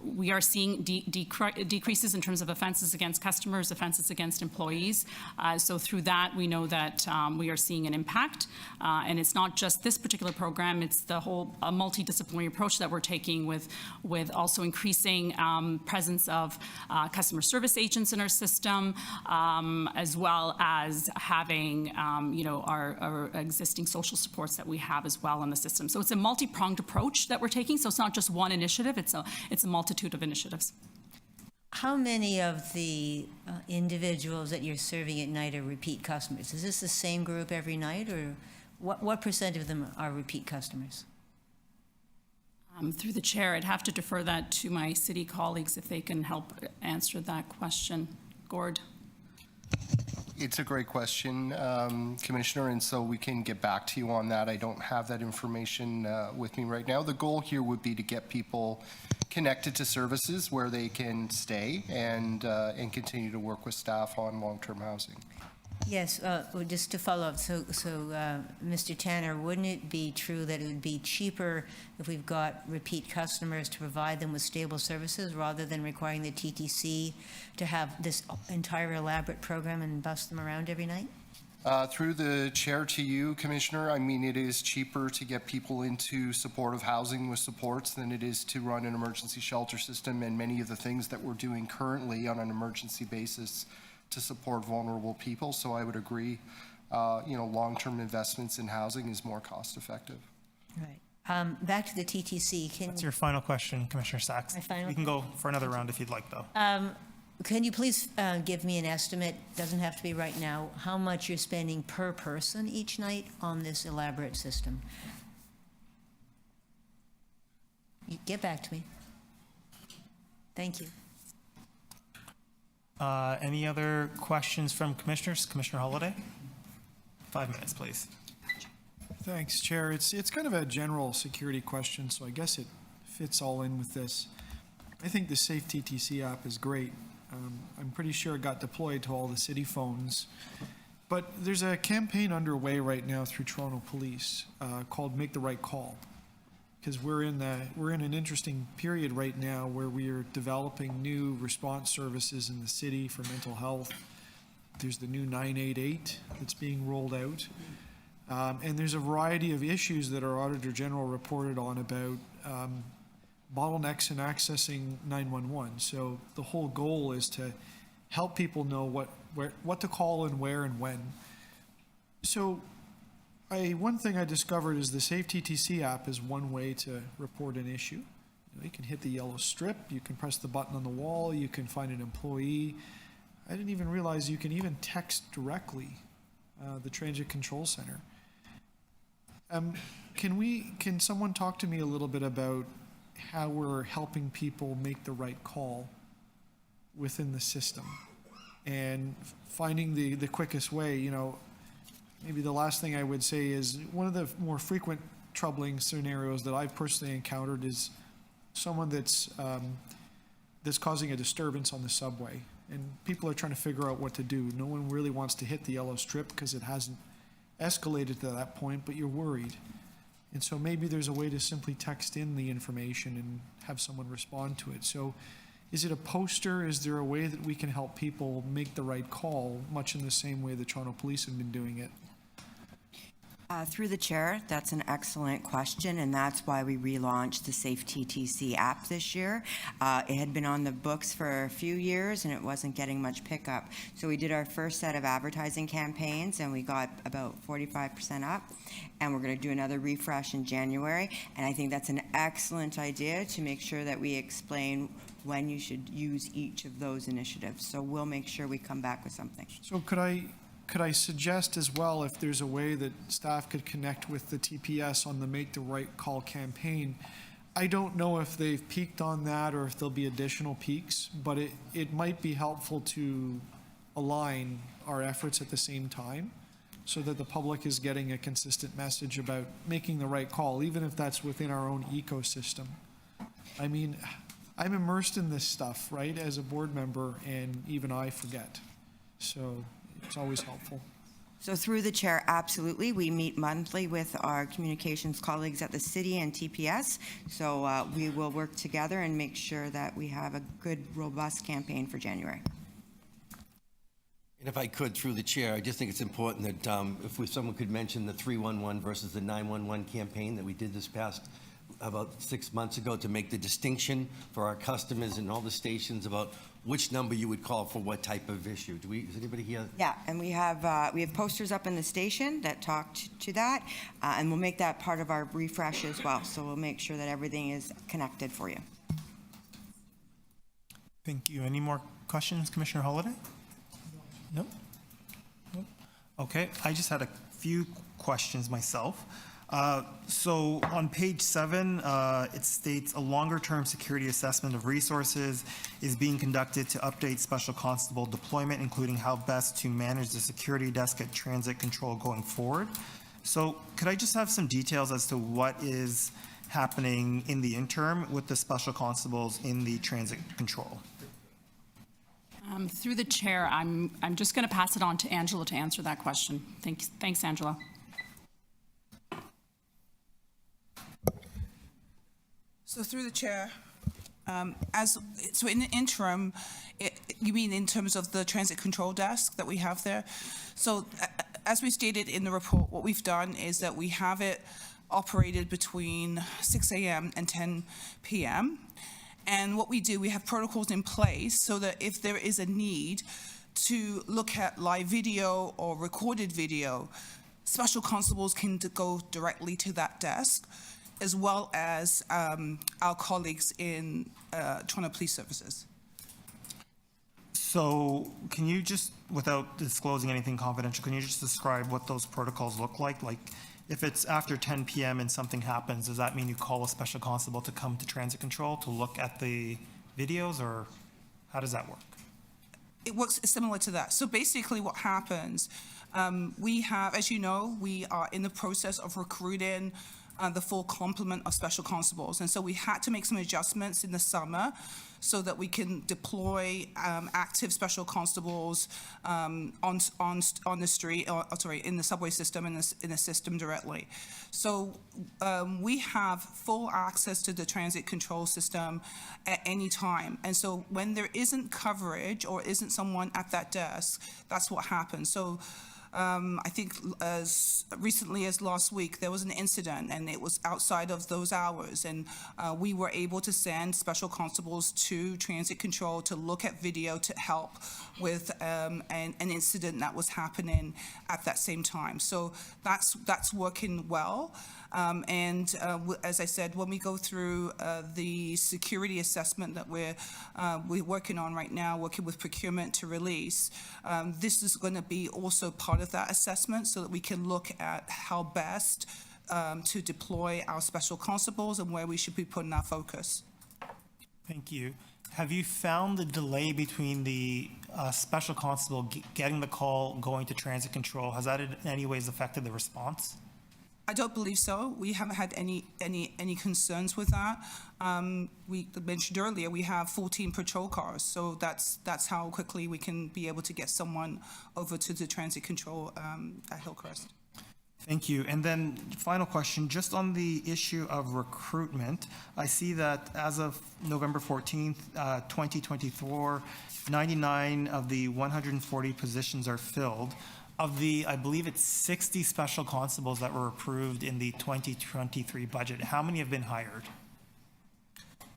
S12: we are seeing decreases in terms of offenses against customers, offenses against employees. So through that, we know that we are seeing an impact. And it's not just this particular program, it's the whole multidisciplinary approach that we're taking with also increasing presence of customer service agents in our system, as well as having, our existing social supports that we have as well in the system. So it's a multi-pronged approach that we're taking. So it's not just one initiative, it's a multitude of initiatives.
S18: How many of the individuals that you're serving at night are repeat customers? Is this the same group every night, or what percent of them are repeat customers?
S12: Through the chair, I'd have to defer that to my city colleagues if they can help answer that question. Gord.
S14: It's a great question, Commissioner, and so we can get back to you on that. I don't have that information with me right now. The goal here would be to get people connected to services where they can stay and continue to work with staff on long-term housing.
S18: Yes, well, just to follow up, so Mr. Tanner, wouldn't it be true that it would be cheaper if we've got repeat customers to provide them with stable services rather than requiring the TTC to have this entire elaborate program and bus them around every night?
S14: Through the chair to you, Commissioner, I mean, it is cheaper to get people into supportive housing with supports than it is to run an emergency shelter system, and many of the things that we're doing currently on an emergency basis to support vulnerable people. So I would agree, long-term investments in housing is more cost-effective.
S18: Right. Back to the TTC.
S1: That's your final question, Commissioner Sachs.
S18: My final
S1: We can go for another round if you'd like, though.
S18: Can you please give me an estimate, doesn't have to be right now, how much you're spending per person each night on this elaborate system? Get back to me. Thank you.
S1: Any other questions from commissioners? Commissioner Holliday? 5 minutes, please.
S2: Thanks, Chair. It's kind of a general security question, so I guess it fits all in with this. I think the Safe TTC app is great. I'm pretty sure it got deployed to all the city phones. But there's a campaign underway right now through Toronto Police called Make the Right Call, because we're in an interesting period right now where we are developing new response services in the city for mental health. There's the new 988 that's being rolled out. And there's a variety of issues that our Auditor General reported on about bottlenecks in accessing 911. So the whole goal is to help people know what to call and where and when. So one thing I discovered is the Safe TTC app is one way to report an issue. You can hit the yellow strip, you can press the button on the wall, you can find an employee. I didn't even realize you can even text directly the Transit Control Center. Can someone talk to me a little bit about how we're helping people make the right call within the system and finding the quickest way? maybe the last thing I would say is one of the more frequent troubling scenarios that I've personally encountered is someone that's causing a disturbance on the subway, and people are trying to figure out what to do. No one really wants to hit the yellow strip because it hasn't escalated to that point, but you're worried. And so maybe there's a way to simply text in the information and have someone respond to it. So is it a poster? Is there a way that we can help people make the right call, much in the same way the Toronto Police have been doing it?
S17: Through the chair, that's an excellent question, and that's why we relaunched the Safe TTC app this year. It had been on the books for a few years, and it wasn't getting much pickup. So we did our first set of advertising campaigns, and we got about 45% up, and we're going to do another refresh in January. And I think that's an excellent idea to make sure that we explain when you should use each of those initiatives. So we'll make sure we come back with something.
S2: So could I suggest as well, if there's a way that staff could connect with the TPS on the Make the Right Call campaign? I don't know if they've peaked on that or if there'll be additional peaks, but it might be helpful to align our efforts at the same time so that the public is getting a consistent message about making the right call, even if that's within our own ecosystem. I mean, I'm immersed in this stuff, right, as a board member, and even I forget. So it's always helpful.
S17: So through the chair, absolutely. We meet monthly with our communications colleagues at the city and TPS. So we will work together and make sure that we have a good, robust campaign for January.
S8: And if I could, through the chair, I just think it's important that someone could mention the 311 versus the 911 campaign that we did this past about 6 months ago to make the distinction for our customers and all the stations about which number you would call for what type of issue. Is anybody here?
S17: Yeah, and we have posters up in the station that talk to that, and we'll make that part of our refresh as well. So we'll make sure that everything is connected for you.
S1: Thank you. Any more questions, Commissioner Holiday? Nope. Nope. Okay, I just had a few questions myself. So on page 7, it states a longer-term security assessment of resources is being conducted to update special constable deployment, including how best to manage the security desk at transit control going forward. So could I just have some details as to what is happening in the interim with the special constables in the transit control?
S12: Through the chair, I'm just going to pass it on to Angela to answer that question. Thanks, Angela.
S9: So through the chair, in the interim, you mean in terms of the transit control desk that we have there? So as we stated in the report, what we've done is that we have it operated between 6 a.m. and 10 p.m. And what we do, we have protocols in place so that if there is a need to look at live video or recorded video, special constables can go directly to that desk, as well as our colleagues in Toronto Police Services.
S1: So can you just, without disclosing anything confidential, can you just describe what those protocols look like? Like, if it's after 10 p.m. and something happens, does that mean you call a special constable to come to transit control to look at the videos, or how does that work?
S9: It works similar to that. So basically what happens, we have, as you know, we are in the process of recruiting the full complement of special constables. And so we had to make some adjustments in the summer so that we can deploy active special constables on the street, in the subway system, in the system directly. So we have full access to the transit control system at any time. And so when there isn't coverage or isn't someone at that desk, that's what happens. So I think as recently as last week, there was an incident and it was outside of those hours, and we were able to send special constables to transit control to look at video to help with an incident that was happening at that same time. So that's working well. As I said, when we go through the security assessment that we're working on right now, working with procurement to release, this is going to be also part of that assessment so that we can look at how best to deploy our special constables and where we should be putting our focus.
S1: Thank you. Have you found the delay between the special constable getting the call, going to transit control, has that in any ways affected the response?
S9: I don't believe so. We haven't had any concerns with that. We mentioned earlier we have 14 patrol cars, so that's how quickly we can be able to get someone over to the transit control at Hillcrest.
S1: Thank you. And then final question, just on the issue of recruitment, I see that as of November 14th, 2024, 99 of the 140 positions are filled. Of the, I believe it's 60 special constables that were approved in the 2023 budget, how many have been hired?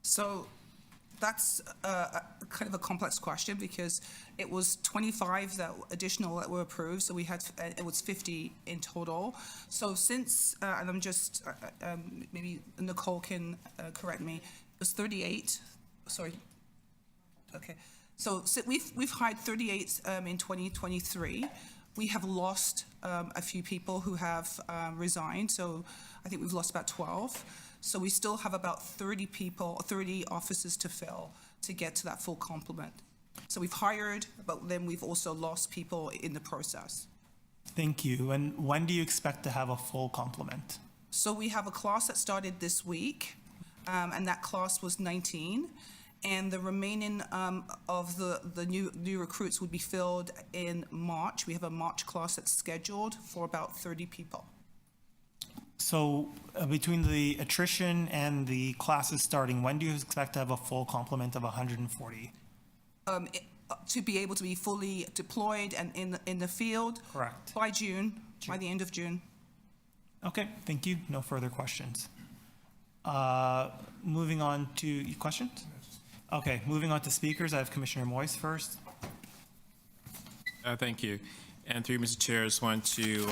S9: So that's kind of a complex question because it was 25 additional that were approved, so we had it was 50 in total. So since and I'm just maybe Nicole can correct me, it was 38. Sorry. Okay. So we've hired 38 in 2023. We have lost a few people who have resigned. So I think we've lost about 12. So we still have about 30 people, 30 offices to fill to get to that full complement. So we've hired, but then we've also lost people in the process.
S1: Thank you. And when do you expect to have a full complement?
S9: So we have a class that started this week, and that class was 19. And the remaining of the new recruits would be filled in March. We have a March class that's scheduled for about 30 people.
S1: So between the attrition and the classes starting, when do you expect to have a full complement of 140?
S9: To be able to be fully deployed and in the field.
S1: Correct.
S9: By June, by the end of June.
S1: Okay, thank you. No further questions. Moving on to questions? Okay, moving on to speakers. I have Commissioner Moyes first.
S19: Thank you. And through Mr. Chair, I just want to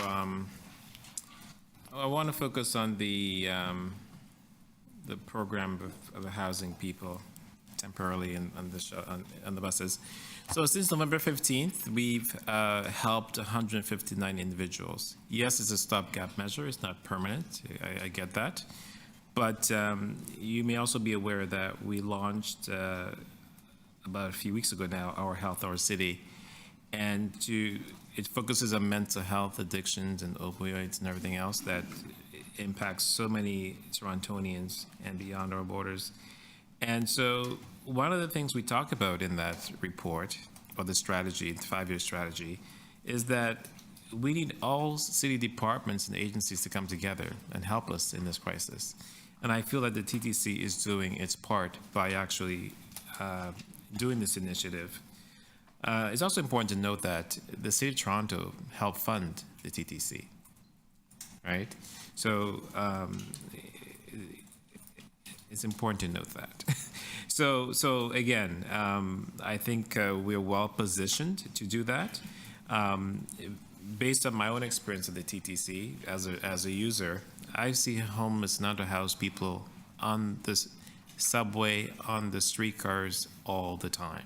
S19: I want to focus on the program of housing people temporarily on the buses. So since November 15th, we've helped 159 individuals. Yes, it's a stopgap measure. It's not permanent. I get that. But you may also be aware that we launched about a few weeks ago now, Our Health, Our City, and it focuses on mental health, addictions, and opioids and everything else that impacts so many Torontonians and beyond our borders. And so one of the things we talk about in that report, or the strategy, the 5-year strategy, is that we need all city departments and agencies to come together and help us in this crisis. And I feel that the TTC is doing its part by actually doing this initiative. It's also important to note that the City of Toronto helped fund the TTC, right? So it's important to note that. So again, I think we're well positioned to do that. Based on my own experience of the TTC as a user, I see homeless and underhoused people on the subway, on the streetcars all the time.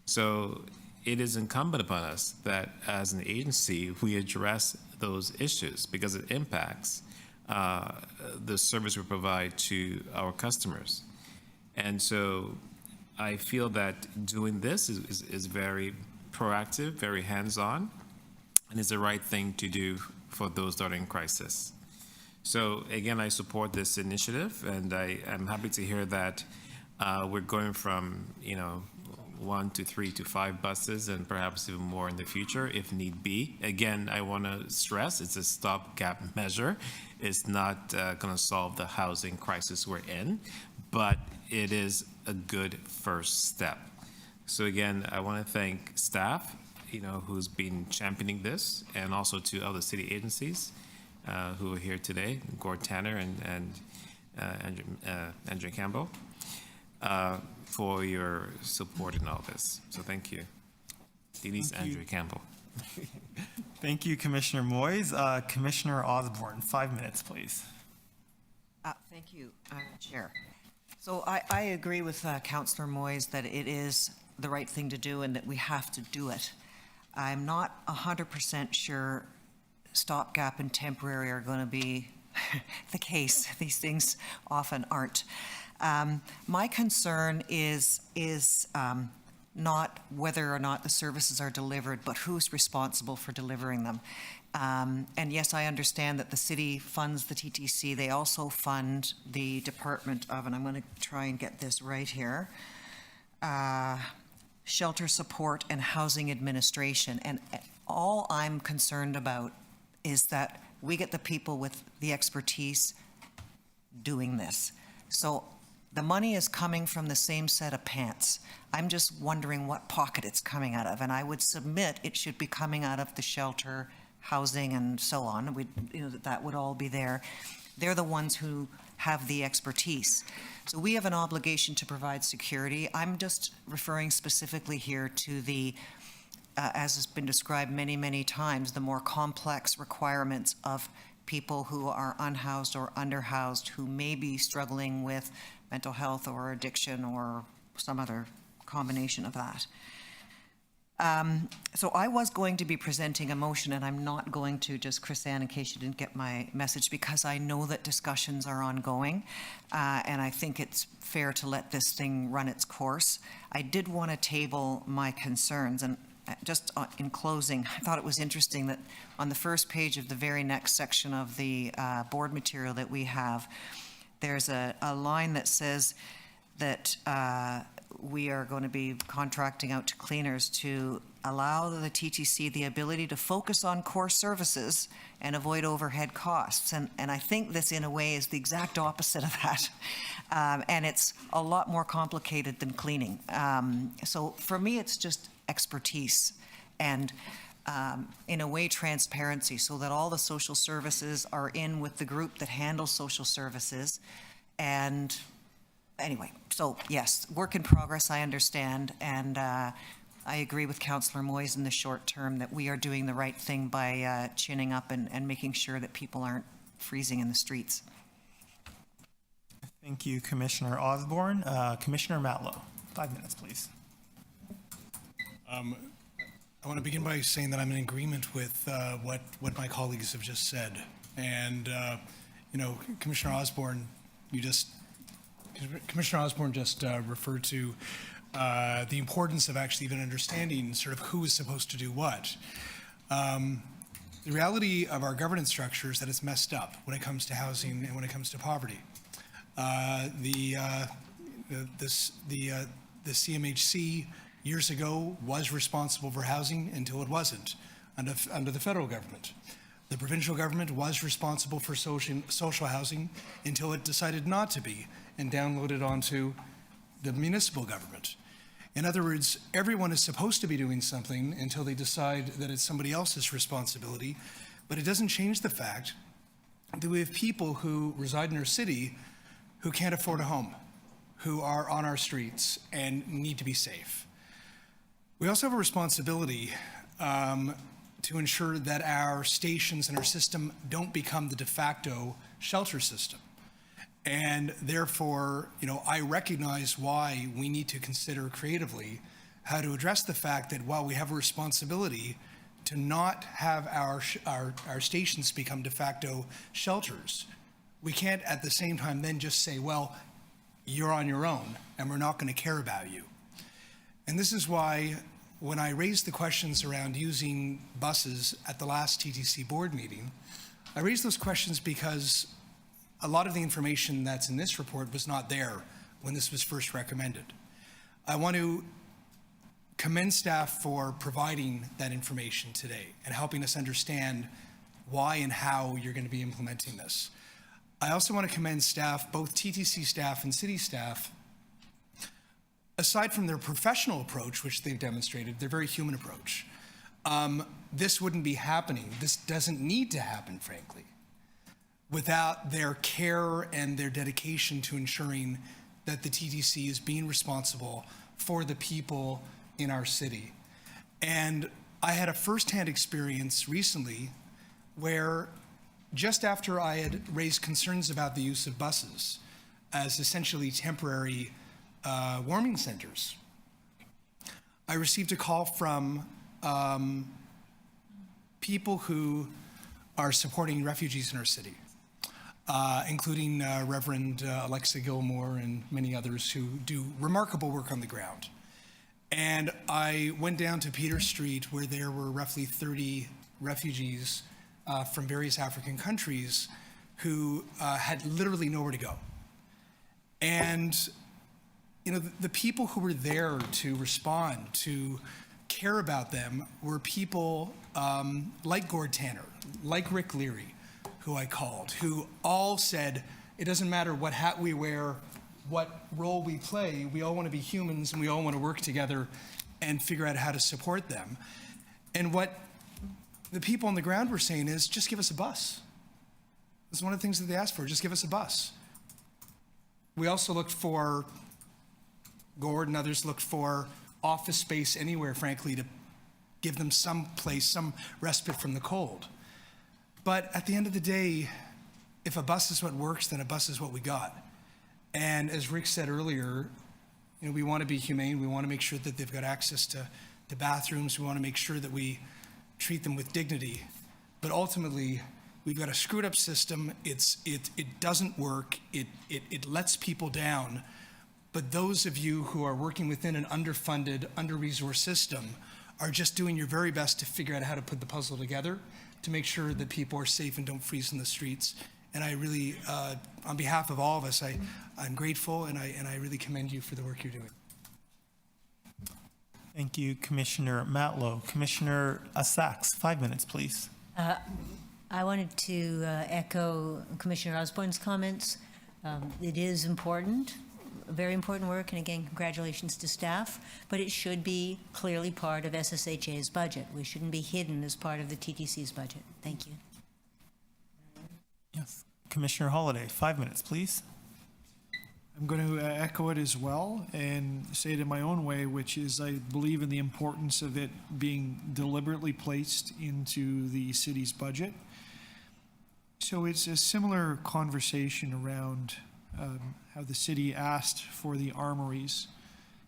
S19: So it is incumbent upon us that as an agency, we address those issues because it impacts the service we provide to our customers. And so I feel that doing this is very proactive, very hands-on, and is the right thing to do for those that are in crisis. So again, I support this initiative, and I am happy to hear that we're going from 1 to 3 to 5 buses, and perhaps even more in the future if need be. Again, I want to stress it's a stopgap measure. It's not going to solve the housing crisis we're in, but it is a good first step. So again, I want to thank staff, who's been championing this, and also to other city agencies who are here today, Gord Tanner and Andrew Campbell, for your support in all this. So thank you. Denise Andrew Campbell.
S1: Thank you, Commissioner Moyes. Commissioner Osborne, 5 minutes, please.
S21: Thank you, Chair. So I agree with Councillor Moyes that it is the right thing to do and that we have to do it. I'm not 100% sure stopgap and temporary are going to be the case. These things often aren't. My concern is not whether or not the services are delivered, but who's responsible for delivering them. And yes, I understand that the city funds the TTC. They also fund the Department of, and I'm going to try and get this right here, Shelter Support and Housing Administration. And all I'm concerned about is that we get the people with the expertise doing this. So the money is coming from the same set of pants. I'm just wondering what pocket it's coming out of. And I would submit it should be coming out of the shelter, housing, and so on. That would all be there. They're the ones who have the expertise. So we have an obligation to provide security. I'm just referring specifically here to the, as has been described many, many times, the more complex requirements of people who are unhoused or underhoused, who may be struggling with mental health or addiction or some other combination of that. So I was going to be presenting a motion, and I'm not going to, just Chris-Anne, in case you didn't get my message, because I know that discussions are ongoing, and I think it's fair to let this thing run its course. I did want to table my concerns, and just in closing, I thought it was interesting that on the first page of the very next section of the board material that we have, there's a line that says that we are going to be contracting out to cleaners to allow the TTC the ability to focus on core services and avoid overhead costs. And I think this, in a way, is the exact opposite of that. And it's a lot more complicated than cleaning. So for me, it's just expertise and, in a way, transparency, so that all the social services are in with the group that handles social services. And anyway, so yes, work in progress, I understand, and I agree with Councillor Moyes in the short term that we are doing the right thing by chinning up and making sure that people aren't freezing in the streets.
S1: Thank you, Commissioner Osborne. Commissioner Matlow, 5 minutes, please.
S5: I want to begin by saying that I'm in agreement with what my colleagues have just said. And, Commissioner Osborne, Commissioner Osborne just referred to the importance of actually even understanding sort of who is supposed to do what. The reality of our governance structure is that it's messed up when it comes to housing and when it comes to poverty. The CMHC years ago was responsible for housing until it wasn't under the federal government. The provincial government was responsible for social housing until it decided not to be and downloaded onto the municipal government. In other words, everyone is supposed to be doing something until they decide that it's somebody else's responsibility, but it doesn't change the fact that we have people who reside in our city who can't afford a home, who are on our streets and need to be safe. We also have a responsibility to ensure that our stations and our system don't become the de facto shelter system. And therefore, I recognize why we need to consider creatively how to address the fact that while we have a responsibility to not have our stations become de facto shelters, we can't at the same time then just say, well, you're on your own and we're not going to care about you. And this is why when I raised the questions around using buses at the last TTC board meeting, I raised those questions because a lot of the information that's in this report was not there when this was first recommended. I want to commend staff for providing that information today and helping us understand why and how you're going to be implementing this. I also want to commend staff, both TTC staff and city staff. Aside from their professional approach, which they've demonstrated, their very human approach, this wouldn't be happening. This doesn't need to happen, frankly, without their care and their dedication to ensuring that the TTC is being responsible for the people in our city. And I had a firsthand experience recently where just after I had raised concerns about the use of buses as essentially temporary warming centers, I received a call from people who are supporting refugees in our city, including Reverend Alexa Gilmore and many others who do remarkable work on the ground. And I went down to Peter Street, where there were roughly 30 refugees from various African countries who had literally nowhere to go. And, you know, the people who were there to respond, to care about them, were people like Gord Tanner, like Rick Leary, who I called, who all said, it doesn't matter what hat we wear, what role we play, we all want to be humans and we all want to work together and figure out how to support them. And what the people on the ground were saying is, just give us a bus. That's one of the things that they asked for, just give us a bus. We also looked for, Gord and others looked for office space anywhere, frankly, to give them some place, some respite from the cold. But at the end of the day, if a bus is what works, then a bus is what we got. And as Rick said earlier, you know, we want to be humane. We want to make sure that they've got access to bathrooms. We want to make sure that we treat them with dignity. But ultimately, we've got a screwed up system. It doesn't work. It lets people down. But those of you who are working within an underfunded, under-resourced system are just doing your very best to figure out how to put the puzzle together to make sure that people are safe and don't freeze in the streets. And I really, on behalf of all of us, I'm grateful and I really commend you for the work you're doing.
S1: Thank you, Commissioner Matlow. Commissioner Sachs, 5 minutes, please.
S18: I wanted to echo Commissioner Osborne's comments. It is important, very important work, and again, congratulations to staff, but it should be clearly part of SSHA's budget. We shouldn't be hidden as part of the TTC's budget. Thank you.
S1: Yes. Commissioner Holliday, 5 minutes, please.
S2: I'm going to echo it as well and say it in my own way, which is I believe in the importance of it being deliberately placed into the city's budget. So it's a similar conversation around how the city asked for the armories.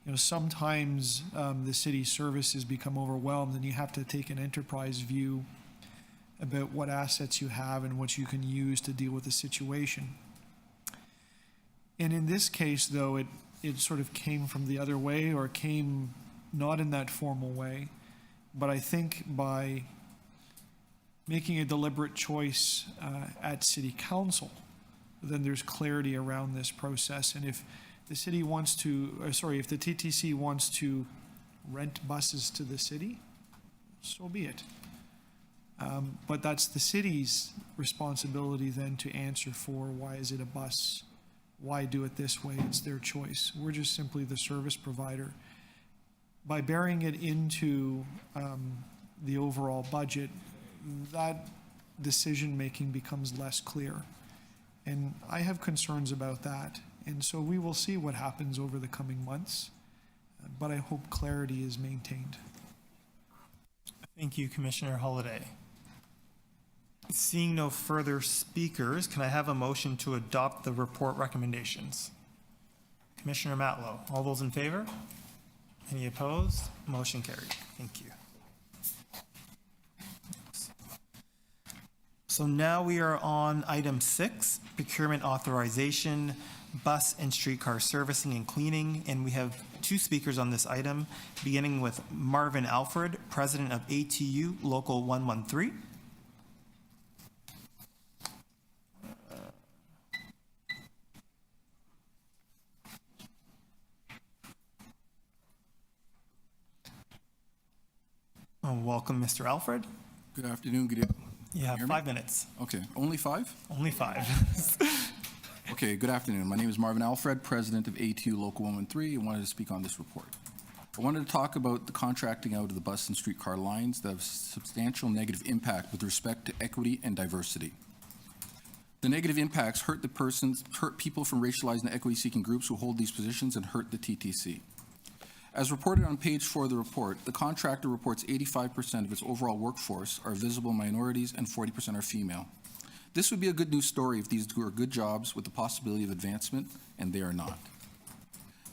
S2: You know, sometimes the city services become overwhelmed and you have to take an enterprise view about what assets you have and what you can use to deal with the situation. And in this case, though, it sort of came from the other way, or came not in that formal way. But I think by making a deliberate choice at City Council, then there's clarity around this process. And if the city wants to, if the TTC wants to rent buses to the city, so be it. But that's the city's responsibility then to answer for why is it a bus? Why do it this way? It's their choice. We're just simply the service provider. By bearing it into the overall budget, that decision-making becomes less clear. And I have concerns about that. And so we will see what happens over the coming months, but I hope clarity is maintained.
S1: Thank you, Commissioner Holliday. Seeing no further speakers, can I have a motion to adopt the report recommendations? Commissioner Matlow, all those in favor? Any opposed? Motion carried. Thank you. So now we are on item 6, procurement authorization, bus and streetcar servicing and cleaning, and we have 2 speakers on this item, beginning with Marvin Alfred, President of ATU Local 113. Welcome, Mr. Alfred.
S16: Good afternoon. Good evening.
S1: You have 5 minutes.
S16: Okay, only 5?
S1: Only 5.
S16: Okay, good afternoon. My name is Marvin Alfred, President of ATU Local 113, and wanted to speak on this report. I wanted to talk about the contracting out of the bus and streetcar lines that have substantial negative impact with respect to equity and diversity. The negative impacts hurt people from racialized and equity-seeking groups who hold these positions and hurt the TTC. As reported on page 4 of the report, the contractor reports 85% of its overall workforce are visible minorities and 40% are female. This would be a good news story if these were good jobs with the possibility of advancement, and they are not.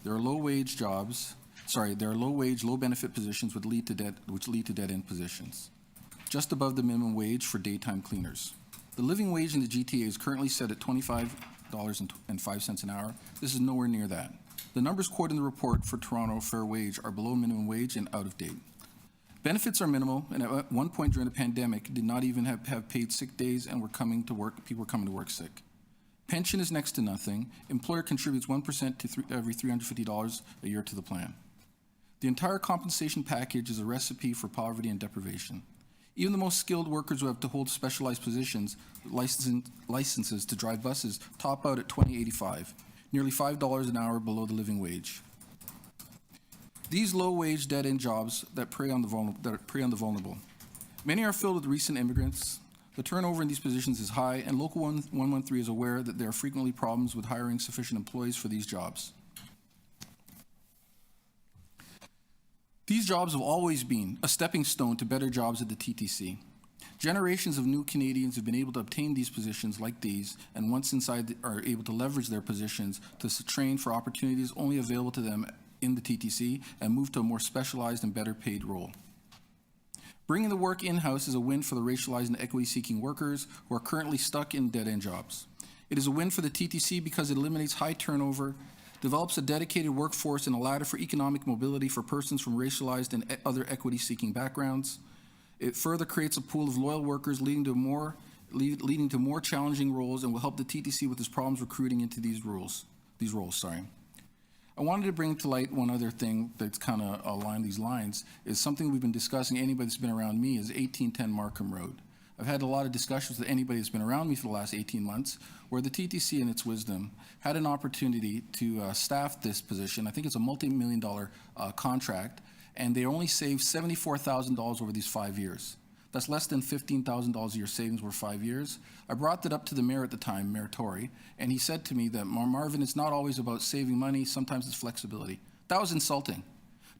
S16: There are low-wage, low-benefit positions which lead to dead-end positions, just above the minimum wage for daytime cleaners. The living wage in the GTA is currently set at $25.05 an hour. This is nowhere near that. The numbers quoted in the report for Toronto Fair Wage are below minimum wage and out of date. Benefits are minimal, and at one point during the pandemic, did not even have paid sick days, and people were coming to work sick. Pension is next to nothing. Employer contributes 1% to every $350 a year to the plan. The entire compensation package is a recipe for poverty and deprivation. Even the most skilled workers who have to hold specialized positions, licenses to drive buses, top out at $20.85, nearly $5 an hour below the living wage. These low-wage, dead-end jobs that prey on the vulnerable. Many are filled with recent immigrants. The turnover in these positions is high, and Local 113 is aware that there are frequently problems with hiring sufficient employees for these jobs. These jobs have always been a stepping stone to better jobs at the TTC. Generations of new Canadians have been able to obtain these positions like these, and once inside are able to leverage their positions to train for opportunities only available to them in the TTC and move to a more specialized and better paid role. Bringing the work in-house is a win for the racialized and equity-seeking workers who are currently stuck in dead-end jobs. It is a win for the TTC because it eliminates high turnover, develops a dedicated workforce and a ladder for economic mobility for persons from racialized and other equity-seeking backgrounds. It further creates a pool of loyal workers leading to more challenging roles and will help the TTC with its problems recruiting into these roles. I wanted to bring to light one other thing that's kind of along these lines, is something we've been discussing, anybody that's been around me, is 1810 Markham Road. I've had a lot of discussions with anybody that's been around me for the last 18 months, where the TTC in its wisdom had an opportunity to staff this position. I think it's a multi-million-dollar contract, and they only saved $74,000 over these 5 years. That's less than $15,000 a year savings over 5 years. I brought that up to the mayor at the time, Mayor Tory, and he said to me that, Marvin, it's not always about saving money, sometimes it's flexibility. That was insulting.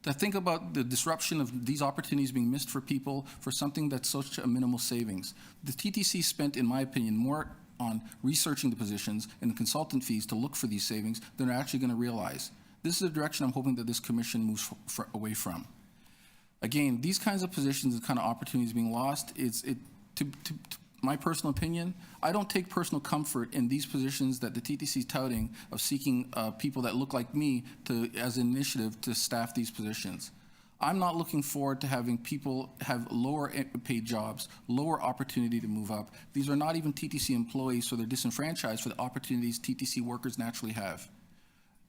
S16: To think about the disruption of these opportunities being missed for people for something that's such a minimal savings. The TTC spent, in my opinion, more on researching the positions and the consultant fees to look for these savings than they're actually going to realize. This is the direction I'm hoping that this commission moves away from. Again, these kinds of positions and kind of opportunities being lost, to my personal opinion, I don't take personal comfort in these positions that the TTC is touting of seeking people that look like me as an initiative to staff these positions. I'm not looking forward to having people have lower paid jobs, lower opportunity to move up. These are not even TTC employees, so they're disenfranchised for the opportunities TTC workers naturally have.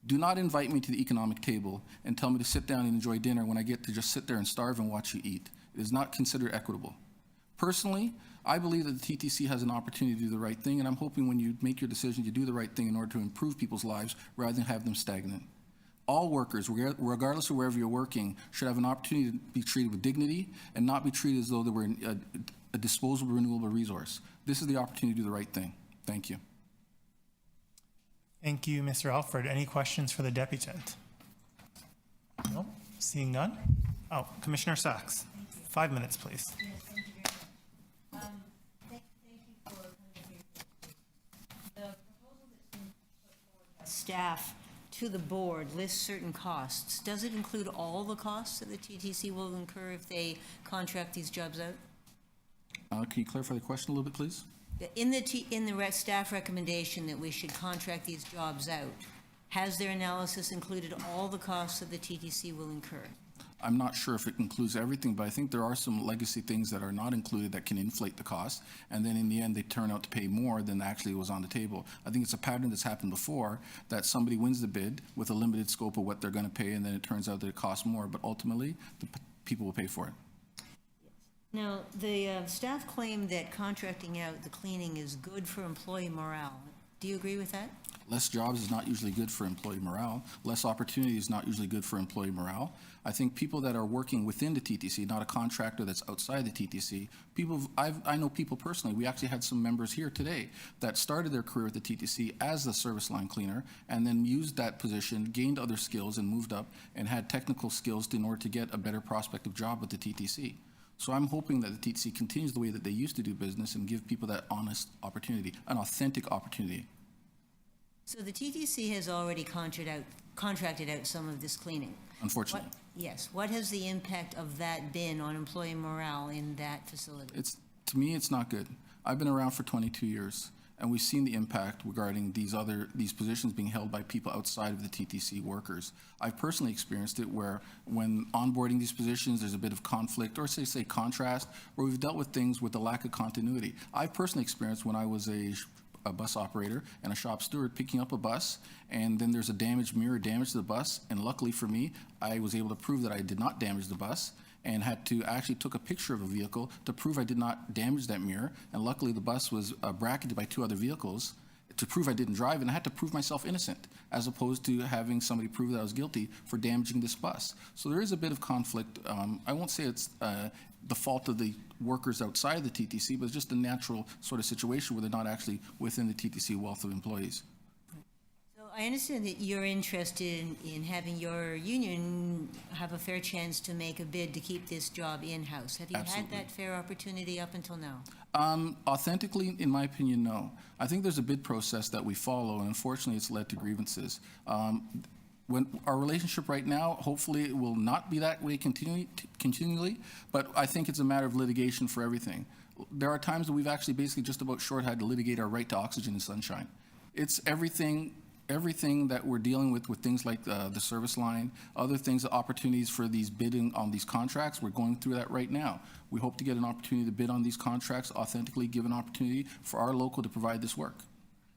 S16: Do not invite me to the economic table and tell me to sit down and enjoy dinner when I get to just sit there and starve and watch you eat. It is not considered equitable. Personally, I believe that the TTC has an opportunity to do the right thing, and I'm hoping when you make your decision, you do the right thing in order to improve people's lives rather than have them stagnant. All workers, regardless of wherever you're working, should have an opportunity to be treated with dignity and not be treated as though they were a disposable, renewable resource. This is the opportunity to do the right thing. Thank you.
S1: Thank you, Mr. Alfred. Any questions for the deputant? No? Seeing none? Oh, Commissioner Sachs. 5 minutes, please.
S18: Yes, thank you very much. Thank you for the proposal that's been put forward by staff to the board lists certain costs. Does it include all the costs that the TTC will incur if they contract these jobs out?
S16: Can you clarify the question a little bit, please?
S18: In the staff recommendation that we should contract these jobs out, has their analysis included all the costs that the TTC will incur?
S16: I'm not sure if it includes everything, but I think there are some legacy things that are not included that can inflate the cost, and then in the end they turn out to pay more than actually was on the table. I think it's a pattern that's happened before, that somebody wins the bid with a limited scope of what they're going to pay, and then it turns out that it costs more, but ultimately the people will pay for it.
S18: Now, the staff claim that contracting out the cleaning is good for employee morale. Do you agree with that?
S16: Less jobs is not usually good for employee morale. Less opportunity is not usually good for employee morale. I think people that are working within the TTC, not a contractor that's outside the TTC, I know people personally. We actually had some members here today that started their career at the TTC as a service line cleaner and then used that position, gained other skills and moved up and had technical skills in order to get a better prospective job with the TTC. So I'm hoping that the TTC continues the way that they used to do business and give people that honest opportunity, an authentic opportunity.
S18: So the TTC has already contracted out some of this cleaning.
S16: Unfortunately.
S18: Yes. What has the impact of that been on employee morale in that facility?
S16: To me, it's not good. I've been around for 22 years, And we've seen the impact regarding these positions being held by people outside of the TTC workers. I've personally experienced it where when onboarding these positions, there's a bit of conflict or say contrast, where we've dealt with things with a lack of continuity. I've personally experienced when I was a bus operator and a shop steward picking up a bus, and then there's a damaged mirror damage to the bus, and luckily for me, I was able to prove that I did not damage the bus, and had to actually took a picture of a vehicle to prove I did not damage that mirror, and luckily the bus was bracketed by 2 other vehicles to prove I didn't drive, and I had to prove myself innocent, as opposed to having somebody prove that I was guilty for damaging this bus. So there is a bit of conflict. I won't say it's the fault of the workers outside of the TTC, but it's just a natural sort of situation where they're not actually within the TTC wealth of employees.
S18: So I understand that you're interested in having your union have a fair chance to make a bid to keep this job in-house. Have you
S16: Absolutely.
S18: had that fair opportunity up until now?
S16: Authentically, in my opinion, no. I think there's a bid process that we follow, and unfortunately, it's led to grievances. When our relationship right now, hopefully it will not be that way continually, but I think it's a matter of litigation for everything. There are times that we've actually basically just about short had to litigate our right to oxygen and sunshine. It's everything that we're dealing with things like the service line, other things, opportunities for these bidding on these contracts. We're going through that right now. We hope to get an opportunity to bid on these contracts, authentically give an opportunity for our local to provide this work.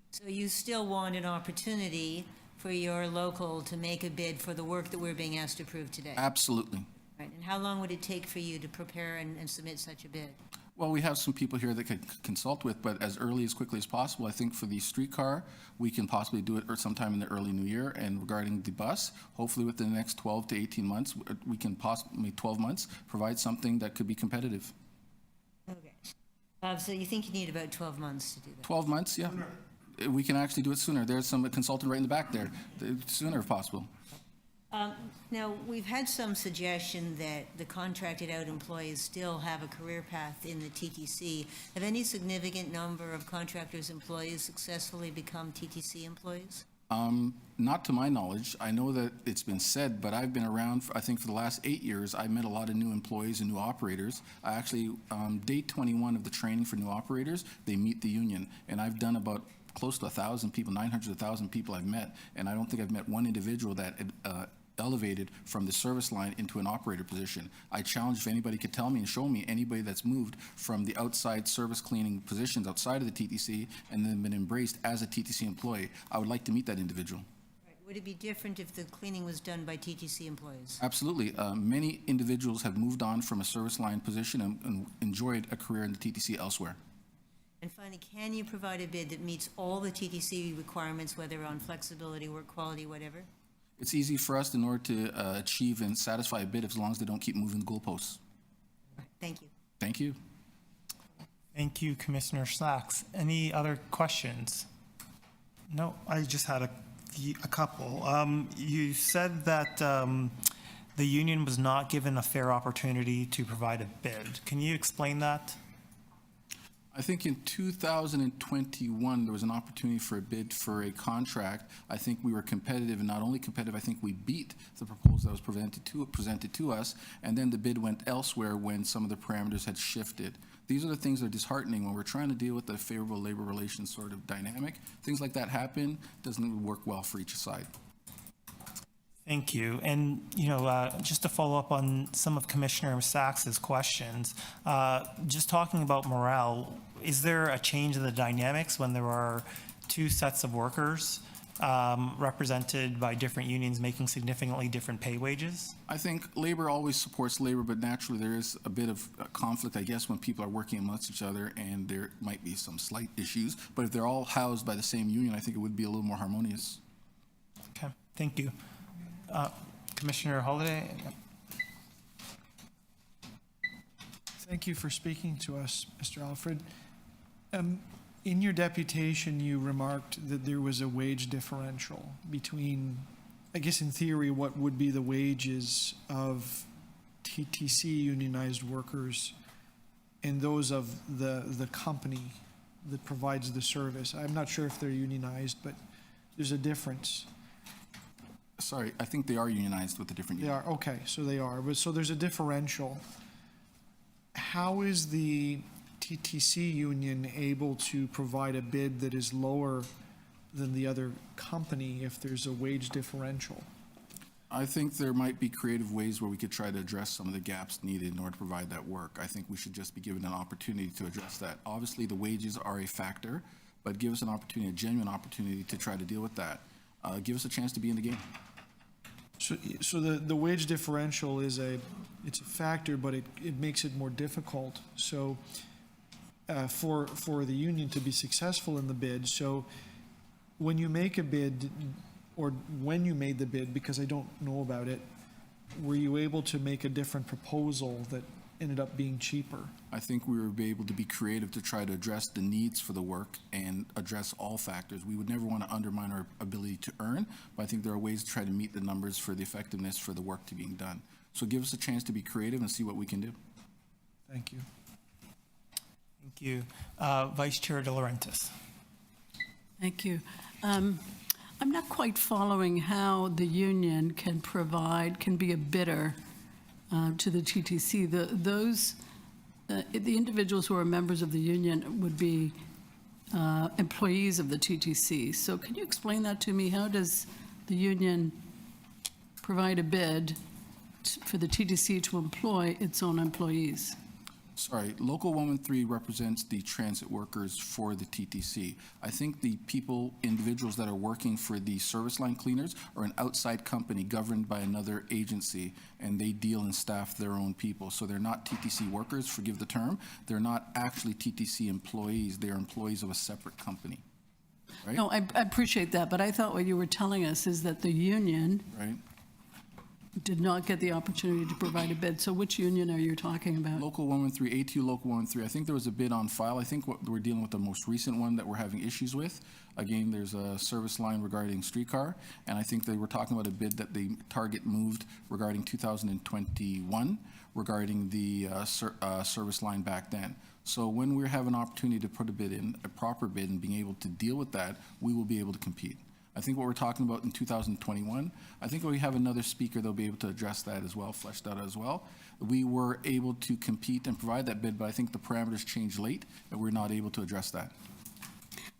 S18: So you still want an opportunity for your local to make a bid for the work that we're being asked to approve today?
S16: Absolutely.
S18: Right. And how long would it take for you to prepare and submit such a bid?
S16: Well, we have some people here that could consult with, but as quickly as possible. I think for the streetcar, we can possibly do it or sometime in the early new year. And regarding the bus, hopefully within the next 12 to 18 months, we can possibly, 12 months, provide something that could be competitive.
S18: Okay. So you think you need about 12 months to do that?
S16: 12 months, yeah. We can actually do it sooner. There's some consultant right in the back there. Sooner if possible.
S18: Now, we've had some suggestion that the contracted out employees still have a career path in the TTC. Have any significant number of contractors' employees successfully become TTC employees?
S16: Not to my knowledge. I know that it's been said, but I've been around, I think for the last 8 years, I've met a lot of new employees and new operators. I actually, day 21 of the training for new operators, they meet the union. And I've done about close to 1,000 people, 900 to 1,000 people I've met. And I don't think I've met one individual that elevated from the service line into an operator position. I challenge if anybody could tell me and show me anybody that's moved from the outside service cleaning positions outside of the TTC and then been embraced as a TTC employee. I would like to meet that individual.
S18: Right. Would it be different if the cleaning was done by TTC employees?
S16: Absolutely. Many individuals have moved on from a service line position and enjoyed a career in the TTC elsewhere.
S18: And finally, can you provide a bid that meets all the TTC requirements, whether on flexibility, work quality, whatever?
S16: It's easy for us in order to achieve and satisfy a bid as long as they don't keep moving the goalposts.
S18: Thank you.
S16: Thank you.
S1: Thank you, Commissioner Sachs. Any other questions? No, I just had a couple. You said that the union was not given a fair opportunity to provide a bid. Can you explain that?
S16: I think in 2021, there was an opportunity for a bid for a contract. I think we were competitive, and not only competitive, I think we beat the proposal that was presented to us, and then the bid went elsewhere when some of the parameters had shifted. These are the things that are disheartening when we're trying to deal with the favorable labor relations sort of dynamic. Things like that happen, doesn't work well for each side.
S1: Thank you. And, just to follow up on some of Commissioner Sachs's questions, just talking about morale, is there a change in the dynamics when there are two sets of workers represented by different unions making significantly different pay wages?
S16: I think labor always supports labor, but naturally there is a bit of conflict, I guess, when people are working amongst each other, and there might be some slight issues. But if they're all housed by the same union, I think it would be a little more harmonious.
S1: Okay, thank you. Commissioner Holliday?
S2: Thank you for speaking to us, Mr. Alfred. In your deputation, you remarked that there was a wage differential between, I guess in theory, what would be the wages of TTC unionized workers and those of the company that provides the service. I'm not sure if they're unionized, but there's a difference.
S16: Sorry, I think they are unionized with a different union.
S2: They are, okay, so they are. But so there's a differential. How is the TTC union able to provide a bid that is lower than the other company if there's a wage differential?
S16: I think there might be creative ways where we could try to address some of the gaps needed in order to provide that work. I think we should just be given an opportunity to address that. Obviously, the wages are a factor, but give us an opportunity, a genuine opportunity to try to deal with that. Give us a chance to be in the game.
S2: So the wage differential it's a factor, but it makes it more difficult. So for the union to be successful in the bid, so when you make a bid, or when you made the bid, because I don't know about it, were you able to make a different proposal that ended up being cheaper?
S16: I think we were able to be creative to try to address the needs for the work and address all factors. We would never want to undermine our ability to earn, but I think there are ways to try to meet the numbers for the effectiveness for the work to being done. So give us a chance to be creative and see what we can do.
S2: Thank you.
S1: Thank you. Vice Chair De Laurentiis.
S15: Thank you. I'm not quite following how the union can be a bidder to the TTC. The individuals who are members of the union would be employees of the TTC. So can you explain that to me? How does the union provide a bid for the TTC to employ its own employees?
S16: Sorry, Local 113 represents the transit workers for the TTC. I think the individuals that are working for the service line cleaners are an outside company governed by another agency, and they deal and staff their own people. So they're not TTC workers, forgive the term. They're not actually TTC employees. They are employees of a separate company. Right?
S15: No, I appreciate that, but I thought what you were telling us is that the union did not get the opportunity to provide a bid. So which union are you talking about?
S16: Local 113, ATU Local 113. I think there was a bid on file. I think we're dealing with the most recent one that we're having issues with. Again, there's a service line regarding streetcar, and I think they were talking about a bid that the target moved regarding 2021 regarding the service line back then. So when we have an opportunity to put a bid in, a proper bid, and being able to deal with that, we will be able to compete. I think what we're talking about in 2021, I think we have another speaker that'll be able to address that as well, fleshed out as well. We were able to compete and provide that bid, but I think the parameters changed late, and we're not able to address that.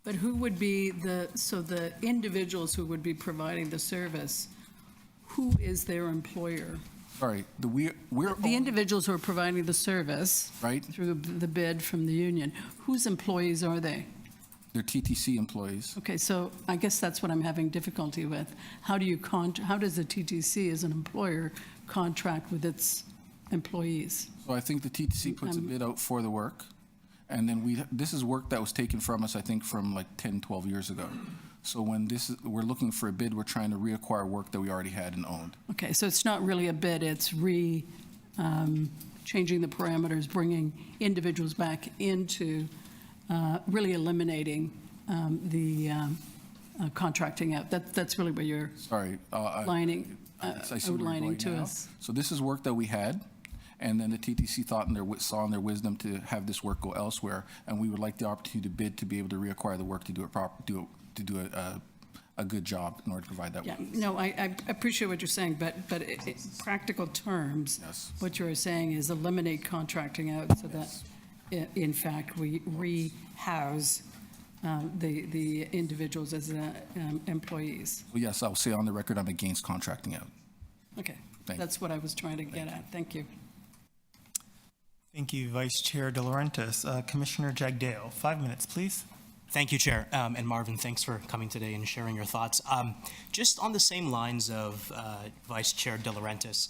S15: But who would be the individuals who would be providing the service, who is their employer?
S16: Sorry,
S15: The individuals who are providing the service through the bid from the union, whose employees are they?
S16: They're TTC employees.
S15: Okay, so I guess that's what I'm having difficulty with. How does the TTC as an employer contract with its employees?
S16: So I think the TTC puts a bid out for the work, and then this is work that was taken from us, I think, from like 10, 12 years ago. So when we're looking for a bid, we're trying to reacquire work that we already had and owned.
S15: Okay, so it's not really a bid, it's changing the parameters, bringing individuals back into really eliminating the contracting out. That's really what you're outlining to us.
S16: So this is work that we had, and then the TTC saw in their wisdom to have this work go elsewhere, and we would like the opportunity to bid to be able to reacquire the work to do it to do a good job in order to provide that work.
S15: No, I appreciate what you're saying, but in practical terms, what you're saying is eliminate contracting out so that in fact, we rehouse the individuals as employees.
S16: Well, yes, I'll say on the record I'm against contracting out.
S15: Okay, that's what I was trying to get at. Thank you.
S1: Thank you, Vice Chair De Laurentiis. Commissioner Jagdale, 5 minutes, please.
S11: Thank you, Chair. And Marvin, thanks for coming today and sharing your thoughts. Just on the same lines of Vice Chair De Laurentiis,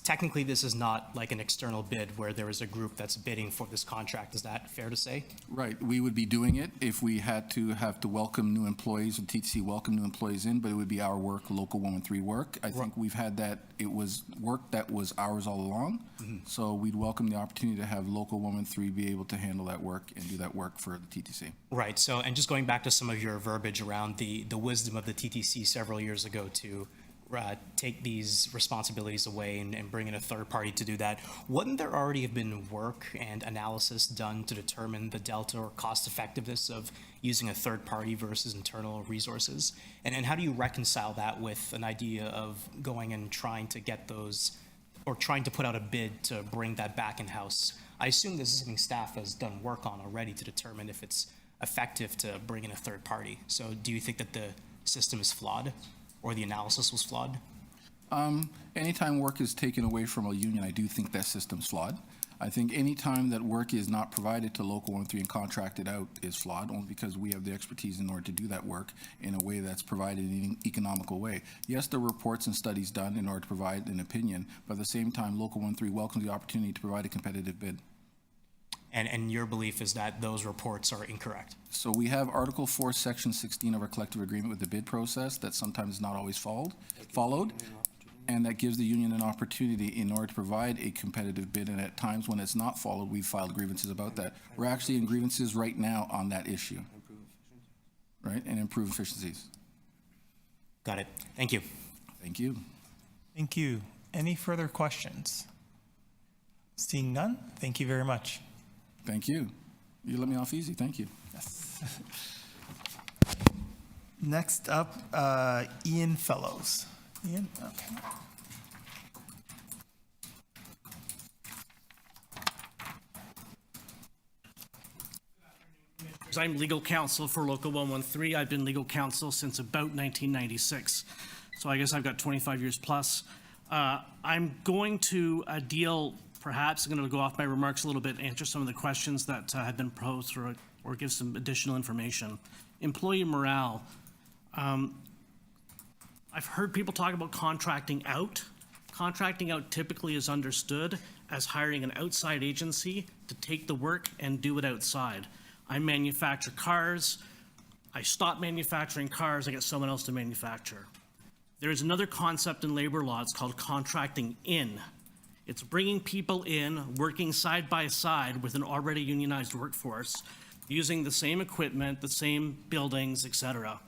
S11: technically, this is not like an external bid where there is a group that's bidding for this contract. Is that fair to say?
S16: Right. We would be doing it if we had to welcome new employees, and TTC welcome new employees in, but it would be our work, Local 113 work. I think we've had that. It was work that was ours all along. So we'd welcome the opportunity to have Local 113 be able to handle that work and do that work for the TTC.
S11: Right. So, and just going back to some of your verbiage around the wisdom of the TTC several years ago to take these responsibilities away and bring in a third party to do that. Wouldn't there already have been work and analysis done to determine the delta or cost effectiveness of using a third party versus internal resources? And how do you reconcile that with an idea of going and trying to get those, or trying to put out a bid to bring that back in-house I assume this is something staff has done work on already to determine if it's effective to bring in a third party. So do you think that the system is flawed or the analysis was flawed?
S16: Anytime work is taken away from a union, I do think that system's flawed. I think any time that work is not provided to Local 1-3 and contracted out is flawed, only because we have the expertise in order to do that work in a way that's provided in an economical way. Yes, there are reports and studies done in order to provide an opinion, but at the same time, Local 1-3 welcomes the opportunity to provide a competitive bid.
S11: And your belief is that those reports are incorrect?
S16: So we have Article 4, Section 16 of our collective agreement with the bid process that sometimes is not always followed. And that gives the union an opportunity in order to provide a competitive bid, and at times when it's not followed, we've filed grievances about that. We're actually in grievances right now on that issue, right, and improve efficiencies.
S11: Got it. Thank you.
S16: Thank you.
S1: Thank you. Any further questions? Seeing none, thank you very much.
S16: Thank you. You let me off easy. Thank you.
S1: Yes. Next up, Ian Fellows. Ian, okay.
S4: I'm legal counsel for Local 113. I've been legal counsel since about 1996. So I guess I've got 25 years plus. I'm going to perhaps I'm going to go off my remarks a little bit, answer some of the questions that have been posed or give some additional information. Employee morale. I've heard people talk about contracting out. Contracting out typically is understood as hiring an outside agency to take the work and do it outside. I manufacture cars. I stop manufacturing cars. I get someone else to manufacture. There is another concept in labor law. It's called contracting in. It's bringing people in, working side by side with an already unionized workforce, using the same equipment, the same buildings, etc.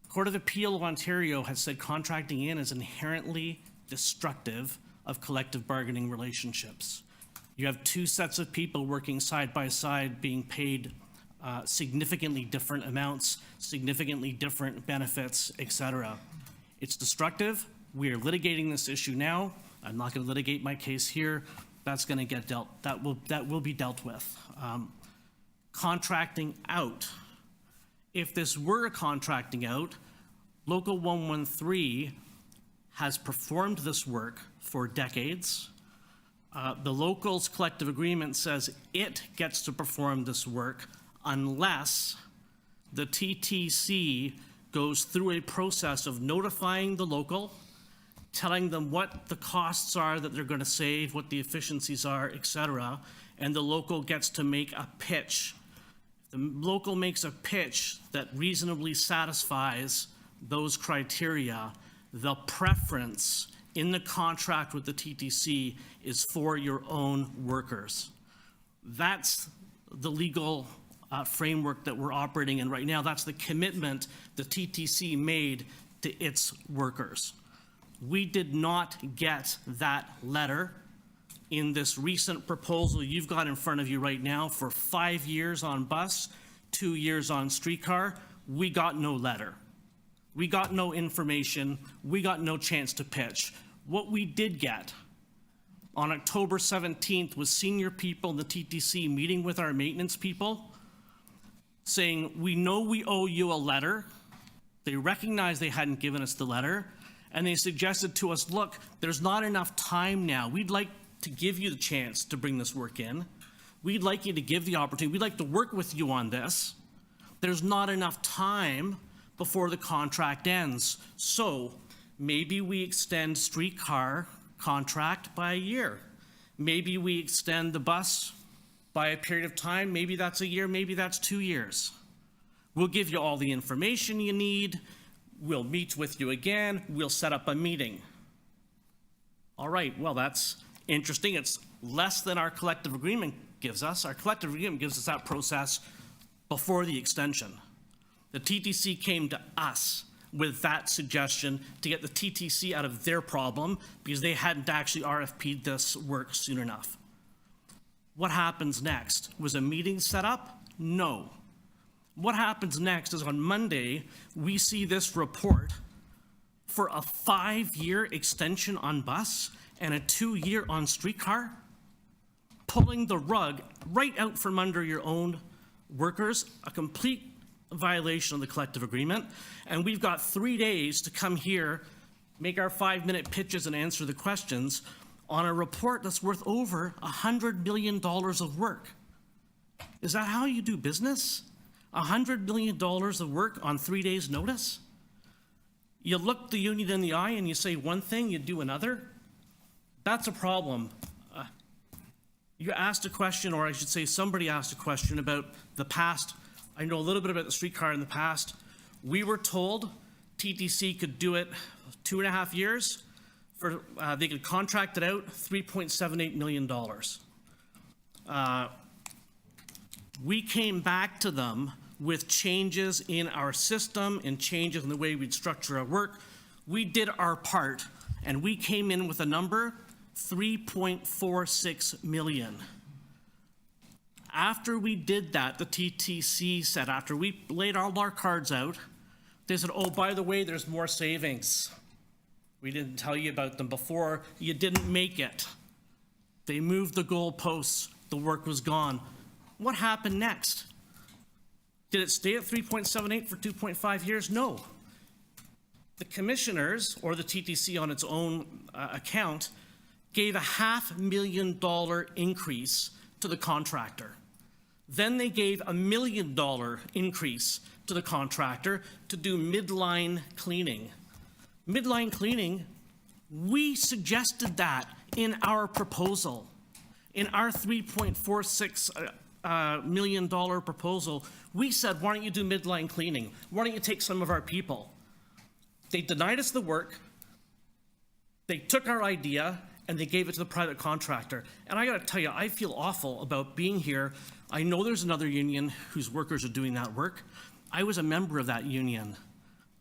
S4: Court of Appeal of Ontario has said contracting in is inherently destructive of collective bargaining relationships. You have two sets of people working side by side being paid significantly different amounts, significantly different benefits, etc. It's destructive. We are litigating this issue now. I'm not going to litigate my case here. That's going to get that will be dealt with. Contracting out. If this were contracting out, Local 113 has performed this work for decades. The locals' collective agreement says it gets to perform this work unless the TTC goes through a process of notifying the local, telling them what the costs are that they're going to save, what the efficiencies are, etc., and the local gets to make a pitch. The local makes a pitch that reasonably satisfies those criteria. The preference in the contract with the TTC is for your own workers. That's the legal framework that we're operating in right now. That's the commitment the TTC made to its workers. We did not get that letter in this recent proposal you've got in front of you right now for 5 years on bus, 2 years on streetcar. We got no letter. We got no information. We got no chance to pitch. What we did get on October 17th was senior people in the TTC meeting with our maintenance people saying, we know we owe you a letter. They recognized they hadn't given us the letter, and they suggested to us, look, there's not enough time now. We'd like to give you the chance to bring this work in. We'd like you to give the opportunity. We'd like to work with you on this. There's not enough time before the contract ends. So maybe we extend streetcar contract by a year. Maybe we extend the bus by a period of time. Maybe that's a year, maybe that's 2 years. We'll give you all the information you need. We'll meet with you again. We'll set up a meeting. All right, well, that's interesting. It's less than our collective agreement gives us. Our collective agreement gives us that process before the extension. The TTC came to us with that suggestion to get the TTC out of their problem because they hadn't actually RFP'd this work soon enough. What happens next? Was a meeting set up? No. What happens next is on Monday, we see this report for a 5-year extension on bus and a 2-year on streetcar. pulling the rug right out from under your own workers, a complete violation of the collective agreement. And we've got 3 days to come here, make our 5-minute pitches and answer the questions on a report that's worth over $100 million of work. Is that how you do business? $100 million of work on 3 days' notice? You look the union in the eye and you say one thing, you do another? That's a problem. You asked a question, or I should say somebody asked a question about the past. I know a little bit about the streetcar in the past. We were told TTC could do it 2.5 years. They could contract it out, $3.78 million. We came back to them with changes in our system and changes in the way we'd structure our work. We did our part, and we came in with a number, $3.46 million. After we did that, the TTC said, after we laid all our cards out, they said, oh, by the way, there's more savings. We didn't tell you about them before. You didn't make it. They moved the goalposts. The work was gone. What happened next? Did it stay at 3.78 for 2.5 years? No. The commissioners, or the TTC on its own account, gave a $500,000 increase to the contractor. Then they gave a $1 million increase to the contractor to do midline cleaning. Midline cleaning, we suggested that in our proposal. In our $3.46 million proposal, we said, why don't you do midline cleaning? Why don't you take some of our people? They denied us the work. They took our idea and they gave it to the private contractor. And I got to tell you, I feel awful about being here. I know there's another union whose workers are doing that work. I was a member of that union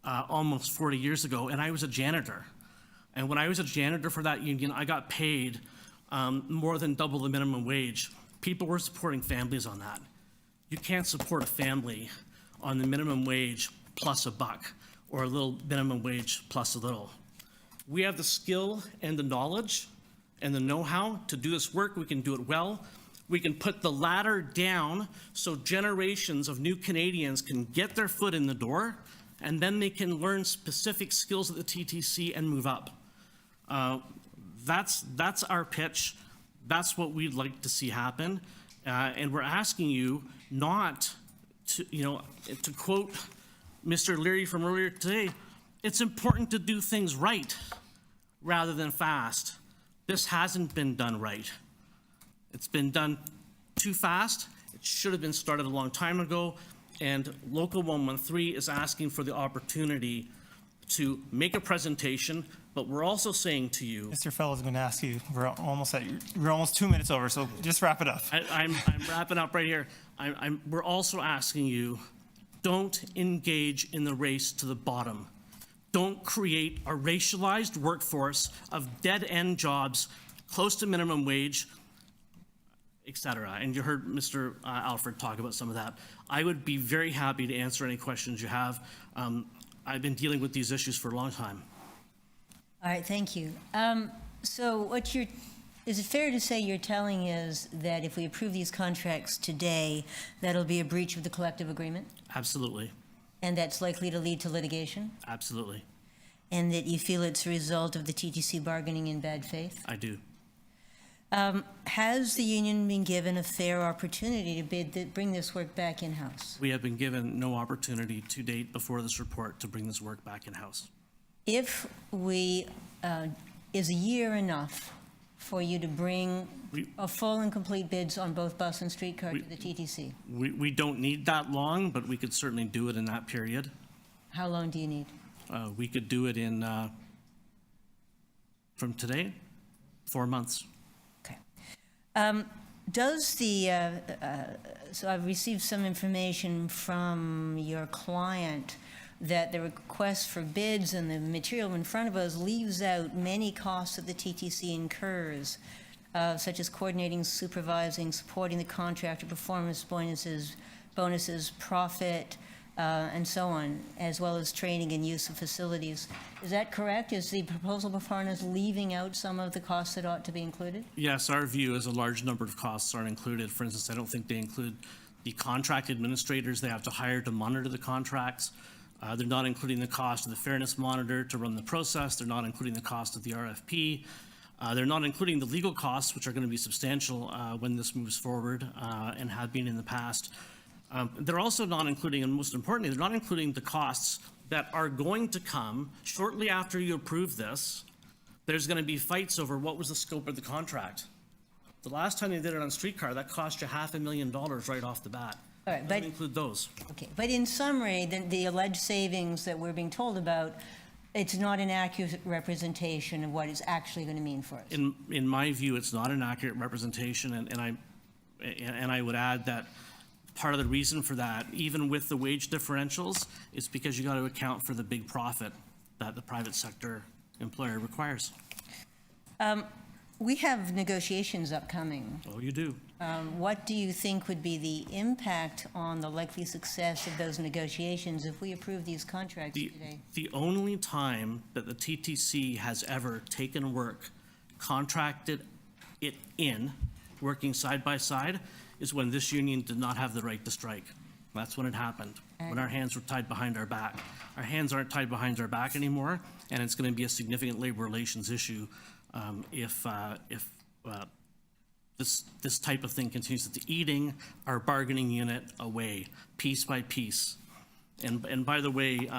S4: almost 40 years ago, and I was a janitor. And when I was a janitor for that union, I got paid more than double the minimum wage. People were supporting families on that. You can't support a family on the minimum wage plus $1, or a little minimum wage plus a little. We have the skill and the knowledge and the know-how to do this work. We can do it well. We can put the ladder down so generations of new Canadians can get their foot in the door, and then they can learn specific skills at the TTC and move up. That's our pitch. That's what we'd like to see happen. And we're asking you not to, to quote Mr. Leary from earlier today, it's important to do things right rather than fast. This hasn't been done right. It's been done too fast. It should have been started a long time ago. And Local 113 is asking for the opportunity to make a presentation, but we're also saying to you—
S1: Mr. Fellows, I'm going to ask you, we're almost 2 minutes over, so just wrap it up.
S4: I'm wrapping up right here. We're also asking you, don't engage in the race to the bottom. Don't create a racialized workforce of dead-end jobs close to minimum wage, et cetera. And you heard Mr. Alfred talk about some of that. I would be very happy to answer any questions you have. I've been dealing with these issues for a long time.
S18: All right, thank you. So is it fair to say you're telling us that if we approve these contracts today, that'll be a breach of the collective agreement?
S4: Absolutely.
S18: And that's likely to lead to litigation?
S4: Absolutely.
S18: And that you feel it's a result of the TTC bargaining in bad faith?
S4: I do.
S18: Has the union been given a fair opportunity to bring this work back in-house?
S4: We have been given no opportunity to date before this report to bring this work back in-house.
S18: If is a year enough for you to bring a full and complete bids on both bus and streetcar to the TTC?
S4: We don't need that long, but we could certainly do it in that period.
S18: How long do you need?
S4: We could do it in, from today, 4 months.
S18: So I've received some information from your client that the request for bids and the material in front of us leaves out many costs that the TTC incurs, such as coordinating, supervising, supporting the contractor, performance bonuses, profit, and so on, as well as training and use of facilities. Is that correct? Is the proposal before us leaving out some of the costs that ought to be included?
S4: Yes, our view is a large number of costs aren't included. For instance, I don't think they include the contract administrators they have to hire to monitor the contracts. They're not including the cost of the fairness monitor to run the process. They're not including the cost of the RFP. They're not including the legal costs, which are going to be substantial when this moves forward and have been in the past. They're also not including, and most importantly, they're not including the costs that are going to come shortly after you approve this. There's going to be fights over what was the scope of the contract. The last time they did it on streetcar, that cost you $500,000 right off the bat.
S18: All right,
S4: Doesn't include those.
S18: Okay, but in summary, the alleged savings that we're being told about, it's not an accurate representation of what it's actually going to mean for us.
S4: In my view, it's not an accurate representation, and I would add that part of the reason for that, even with the wage differentials, is because you got to account for the big profit that the private sector employer requires.
S18: We have negotiations upcoming.
S4: Oh, you do.
S18: What do you think would be the impact on the likely success of those negotiations if we approve these contracts today?
S4: The only time that the TTC has ever taken work, contracted it in, working side by side, is when this union did not have the right to strike. That's when it happened, when our hands were tied behind our back. Our hands aren't tied behind our back anymore, and it's going to be a significant labor relations issue if this type of thing continues. It's eating our bargaining unit away, piece by piece. And by the way,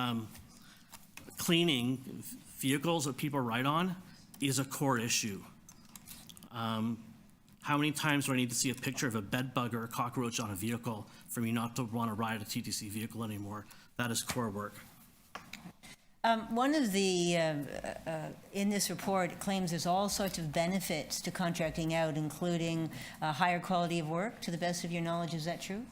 S4: cleaning vehicles that people ride on is a core issue. How many times do I need to see a picture of a bed bug or a cockroach on a vehicle for me not to want to ride a TTC vehicle anymore? That is core work.
S18: One of the, in this report, it claims there's all sorts of benefits to contracting out, including higher quality of work. To the best of your knowledge, is that true?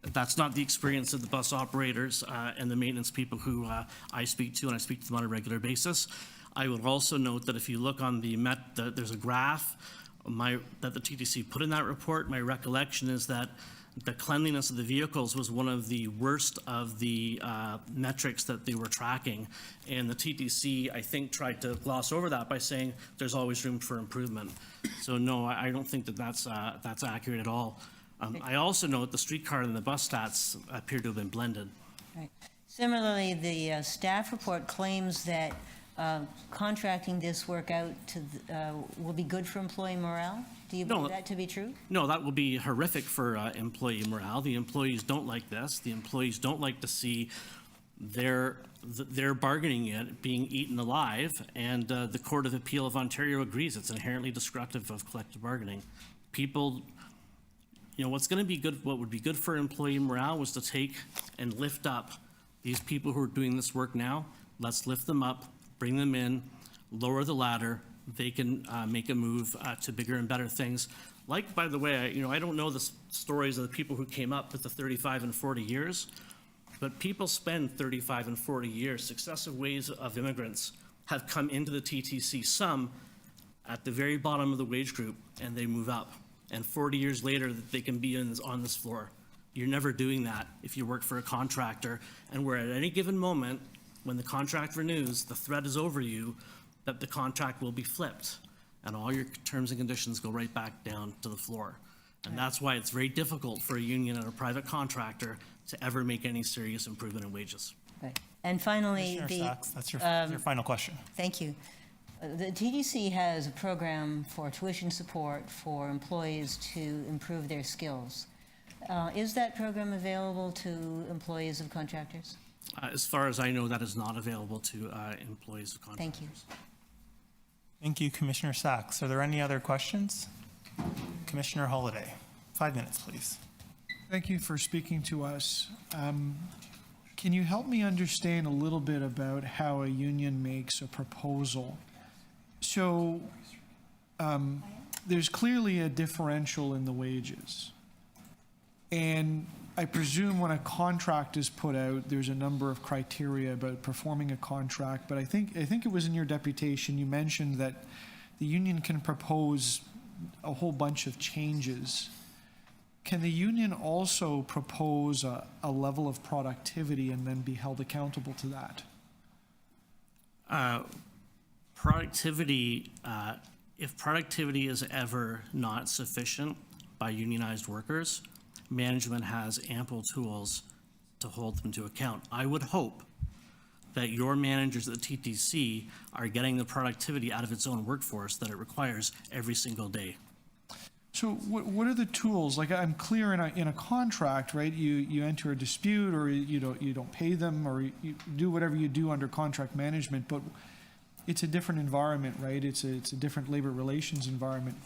S4: That's not the experience of the bus operators and the maintenance people who I speak to, and I speak to them on a regular basis. I would also note that if you look on there's a graph that the TTC put in that report. My recollection is that the cleanliness of the vehicles was one of the worst of the metrics that they were tracking. And the TTC, I think, tried to gloss over that by saying there's always room for improvement. So no, I don't think that that's accurate at all. I also note the streetcar and the bus stats appear to have been blended.
S18: Right. Similarly, the staff report claims that contracting this work out will be good for employee morale. Do you believe that to be true?
S4: No, that will be horrific for employee morale. The employees don't like this. The employees don't like to see their bargaining unit being eaten alive, and the Court of Appeal of Ontario agrees it's inherently destructive of collective bargaining. People, what's going to be good, what would be good for employee morale was to take and lift up these people who are doing this work now. Let's lift them up, bring them in, lower the ladder. They can make a move to bigger and better things. Like, by the way, I don't know the stories of the people who came up with the 35 and 40 years, but people spend 35 and 40 years. Successive waves of immigrants have come into the TTC, some at the very bottom of the wage group, and they move up. And 40 years later, they can be on this floor. You're never doing that if you work for a contractor, and where at any given moment, when the contract renews, the threat is over you that the contract will be flipped and all your terms and conditions go right back down to the floor. And that's why it's very difficult for a union and a private contractor to ever make any serious improvement in wages.
S18: Right. And finally,
S1: Commissioner Sachs, that's your final question.
S18: Thank you. The TTC has a program for tuition support for employees to improve their skills. Is that program available to employees of contractors?
S4: As far as I know, that is not available to employees of contractors.
S18: Thank you.
S1: Thank you, Commissioner Sachs. Are there any other questions? Commissioner Holliday, 5 minutes, please.
S2: Thank you for speaking to us. Can you help me understand a little bit about how a union makes a proposal? So there's clearly a differential in the wages. And I presume when a contract is put out, there's a number of criteria about performing a contract, but I think it was in your deputation, you mentioned that the union can propose a whole bunch of changes. can the union also propose a level of productivity and then be held accountable to that?
S4: Productivity, if productivity is ever not sufficient by unionized workers, management has ample tools to hold them to account. I would hope that your managers at the TTC are getting the productivity out of its own workforce that it requires every single day.
S2: So what are the tools? Like, I'm clear in a contract, right? You enter a dispute, or you don't pay them, or you do whatever you do under contract management, but it's a different environment, right? It's a different labor relations environment.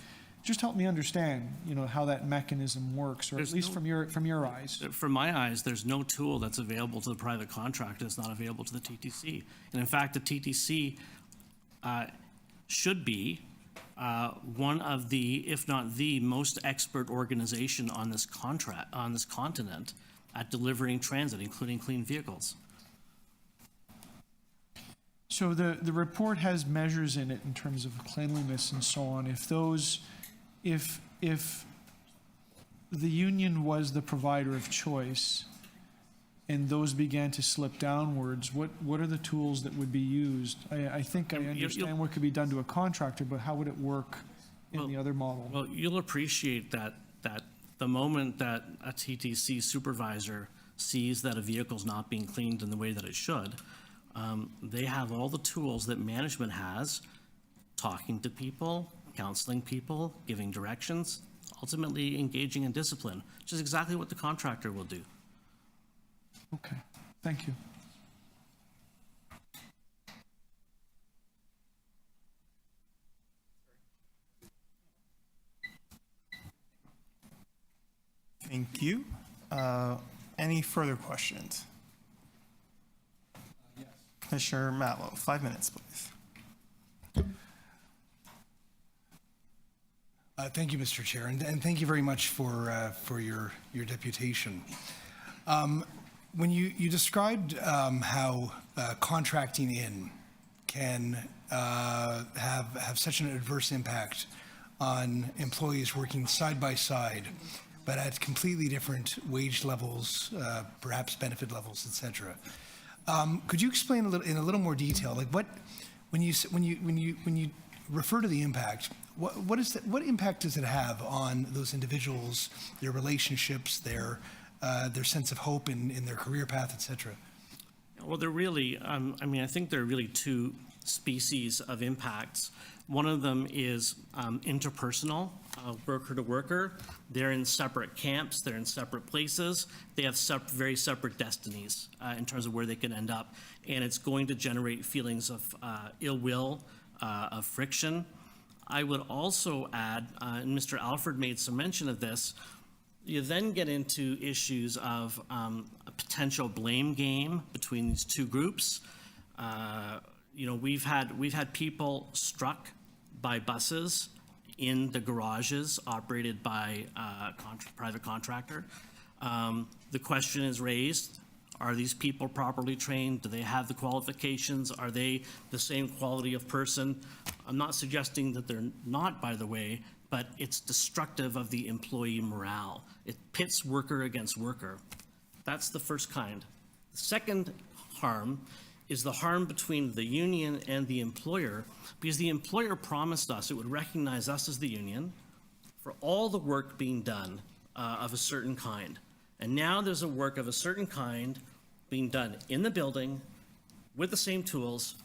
S2: Just help me understand, how that mechanism works, or at least from your eyes.
S4: From my eyes, there's no tool that's available to the private contractor that's not available to the TTC. And in fact, the TTC should be one of the, if not the most expert organization on this continent at delivering transit, including clean vehicles.
S2: So the report has measures in it in terms of cleanliness and so on. If the union was the provider of choice and those began to slip downwards, what are the tools that would be used? I think I understand what could be done to a contractor, but how would it work in the other model?
S4: Well, you'll appreciate that the moment that a TTC supervisor sees that a vehicle's not being cleaned in the way that it should, they have all the tools that management has, talking to people, counseling people, giving directions, ultimately engaging in discipline, which is exactly what the contractor will do.
S2: Okay, thank you.
S1: Thank you. Any further questions? Yes. Commissioner Matlow, 5 minutes, please.
S5: Thank you, Mr. Chair, and thank you very much for your deputation. When you described how contracting in can have such an adverse impact on employees working side by side, but at completely different wage levels, perhaps benefit levels, et cetera. Could you explain in a little more detail, like when you refer to the impact, what impact does it have on those individuals, their relationships, their sense of hope in their career path, et cetera?
S4: Well, they're really, I think there are really two species of impacts. One of them is interpersonal, worker to worker. They're in separate camps, they're in separate places. They have very separate destinies in terms of where they can end up. And it's going to generate feelings of ill will, of friction. I would also add, and Mr. Alfred made some mention of this, you then get into issues of a potential blame game between these two groups. We've had people struck by buses in the garages operated by a private contractor. The question is raised, are these people properly trained? Do they have the qualifications? Are they the same quality of person? I'm not suggesting that they're not, by the way, but it's destructive of the employee morale. It pits worker against worker. That's the first kind. The second harm is the harm between the union and the employer, because the employer promised us it would recognize us as the union for all the work being done of a certain kind. And now there's a work of a certain kind being done in the building with the same tools,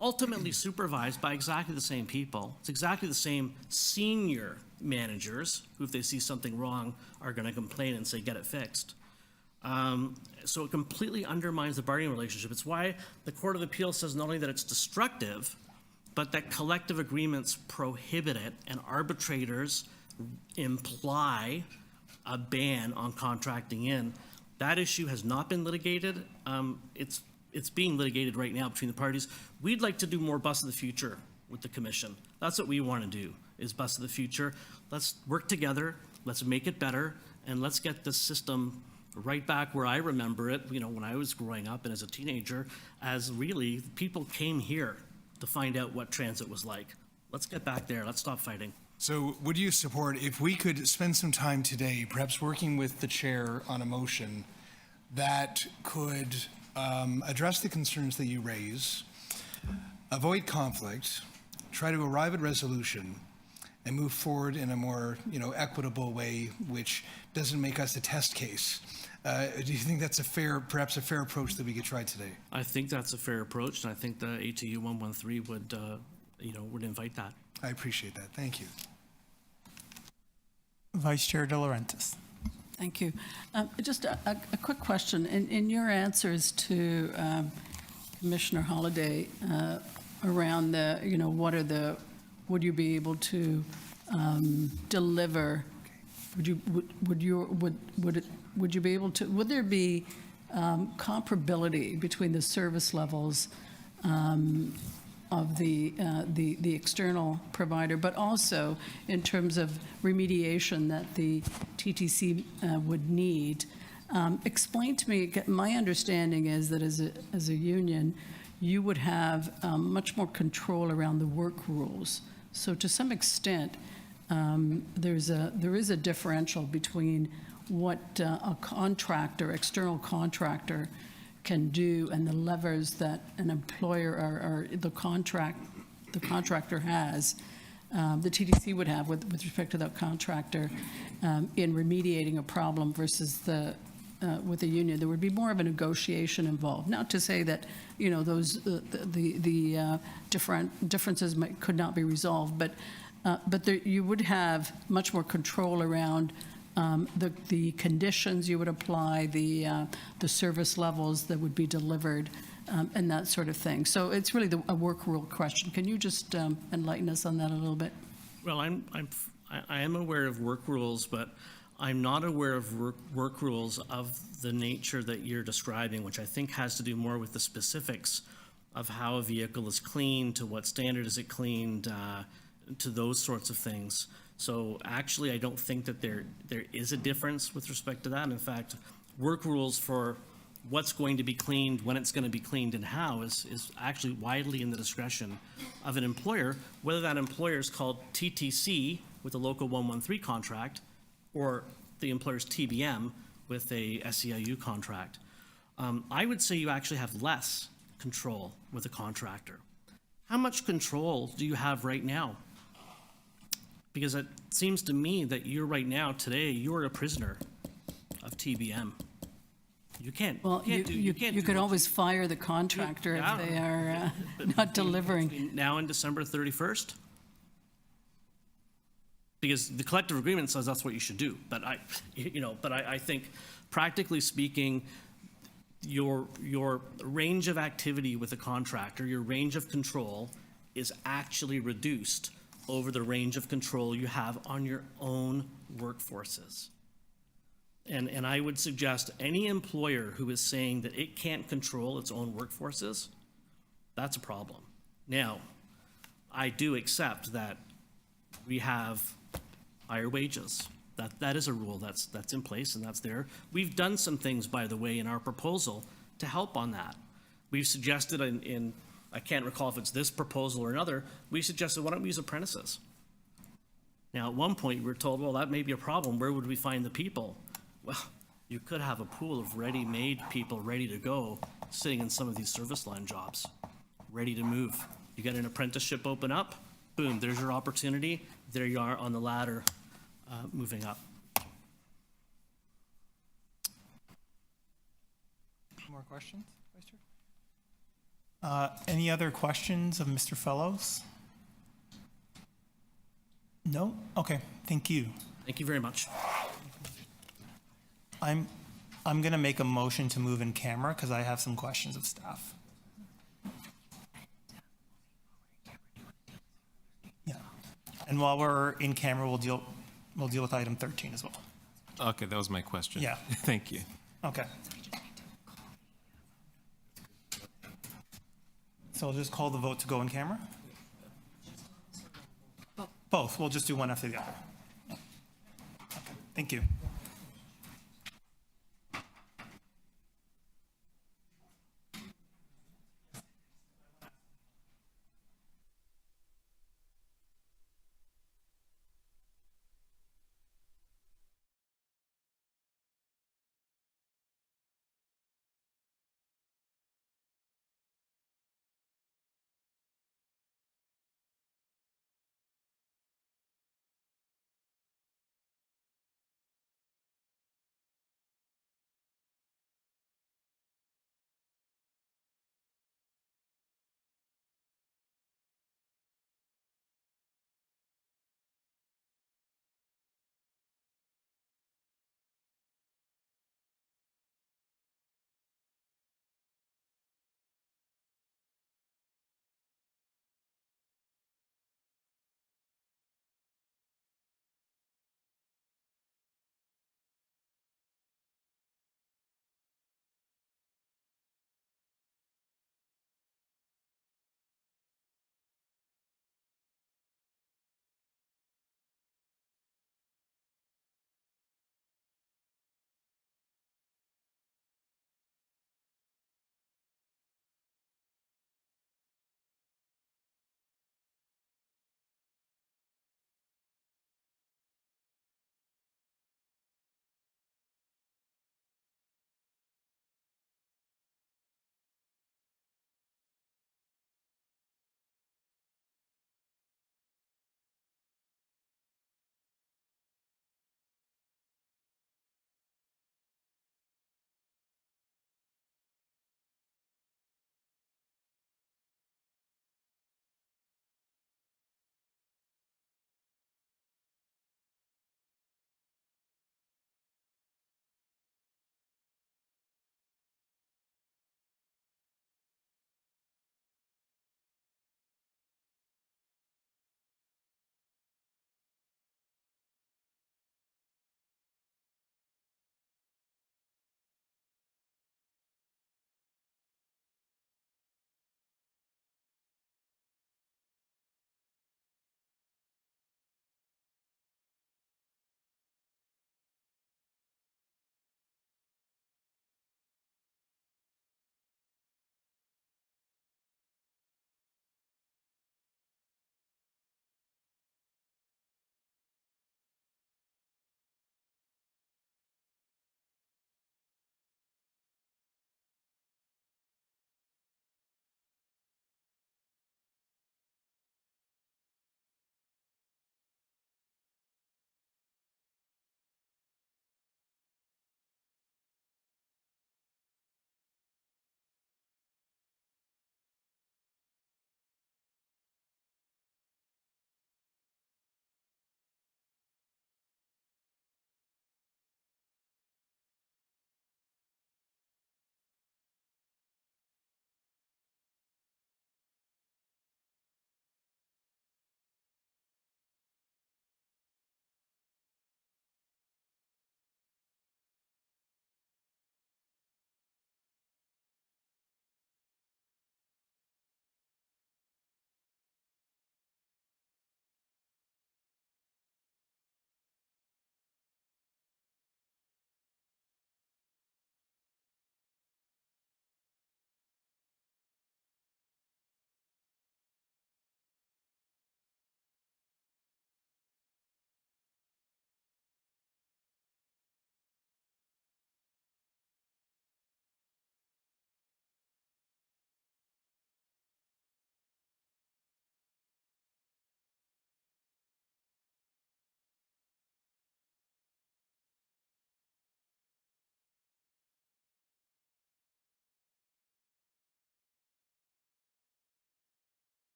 S4: ultimately supervised by exactly the same people. It's exactly the same senior managers who, if they see something wrong, are going to complain and say, get it fixed. So it completely undermines the bargaining relationship. It's why the Court of Appeal says not only that it's destructive, but that collective agreements prohibit it, and arbitrators imply a ban on contracting in. That issue has not been litigated. It's being litigated right now between the parties. We'd like to do more Bus of the Future with the Commission. That's what we want to do, is Bus of the Future. Let's work together, let's make it better, and let's get the system right back where I remember it, when I was growing up and as a teenager, as really people came here to find out what transit was like. Let's get back there. Let's stop fighting.
S5: So would you support, if we could spend some time today, perhaps working with the chair on a motion that could address the concerns that you raise, avoid conflict, try to arrive at resolution, and move forward in a more, equitable way, which doesn't make us a test case? Do you think that's perhaps a fair approach that we could try today?
S4: I think that's a fair approach, and I think the ATU 113 would invite that.
S5: I appreciate that. Thank you.
S1: Vice Chair De Laurentiis.
S15: Thank you. Just a quick question. In your answers to Commissioner Holliday around would you be able to deliver? Would there be comparability between the service levels of the external provider, but also in terms of remediation that the TTC would need? Explain to me, my understanding is that as a union, you would have much more control around the work rules. So to some extent, there is a differential between what a contractor, external contractor, can do and the levers that an employer or the contractor has, the TTC would have with respect to that contractor in remediating a problem versus with the union. There would be more of a negotiation involved. Not to say that those differences could not be resolved, but you would have much more control around the conditions you would apply, the service levels that would be delivered, and that sort of thing. So it's really a work rule question. Can you just enlighten us on that a little bit?
S4: Well, I am aware of work rules, but I'm not aware of work rules of the nature that you're describing, which I think has to do more with the specifics of how a vehicle is cleaned, to what standard is it cleaned, to those sorts of things. So actually, I don't think that there is a difference with respect to that. In fact, work rules for what's going to be cleaned, when it's going to be cleaned, and how is actually widely in the discretion of an employer, whether that employer is called TTC with a local 113 contract or the employer's TBM with a SEIU contract. I would say you actually have less control with a contractor. How much control do you have right now? Because it seems to me that you're a prisoner of TBM. You can't.
S15: Well, you could always fire the contractor if they are not delivering.
S4: Between now and December 31st? Because the collective agreement says that's what you should do. But I think, practically speaking, your range of activity with a contractor, your range of control, is actually reduced over the range of control you have on your own workforces. And I would suggest any employer who is saying that it can't control its own workforces, that's a problem. Now, I do accept that we have higher wages. That is a rule that's in place and that's there. We've done some things, by the way, in our proposal to help on that. We've suggested in I can't recall if it's this proposal or another, we suggested, why don't we use apprentices? Now, at one point, we were told, well, that may be a problem. Where would we find the people? Well, you could have a pool of ready-made people ready to go sitting in some of these service line jobs, ready to move. You get an apprenticeship open up, boom, there's your opportunity. There you are on the ladder, moving up.
S1: More questions, Vice Chair? Any other questions of Mr. Fellows? No? Okay, thank you.
S4: Thank you very much.
S1: I'm going to make a motion to move in camera because I have some questions of staff. Yeah. And while we're in camera, we'll deal with item 13 as well.
S19: Okay, that was my question.
S1: Yeah.
S19: Thank you.
S1: Okay. So I'll just call the vote to go in camera? Both. We'll just do one after the other. Okay. Thank you.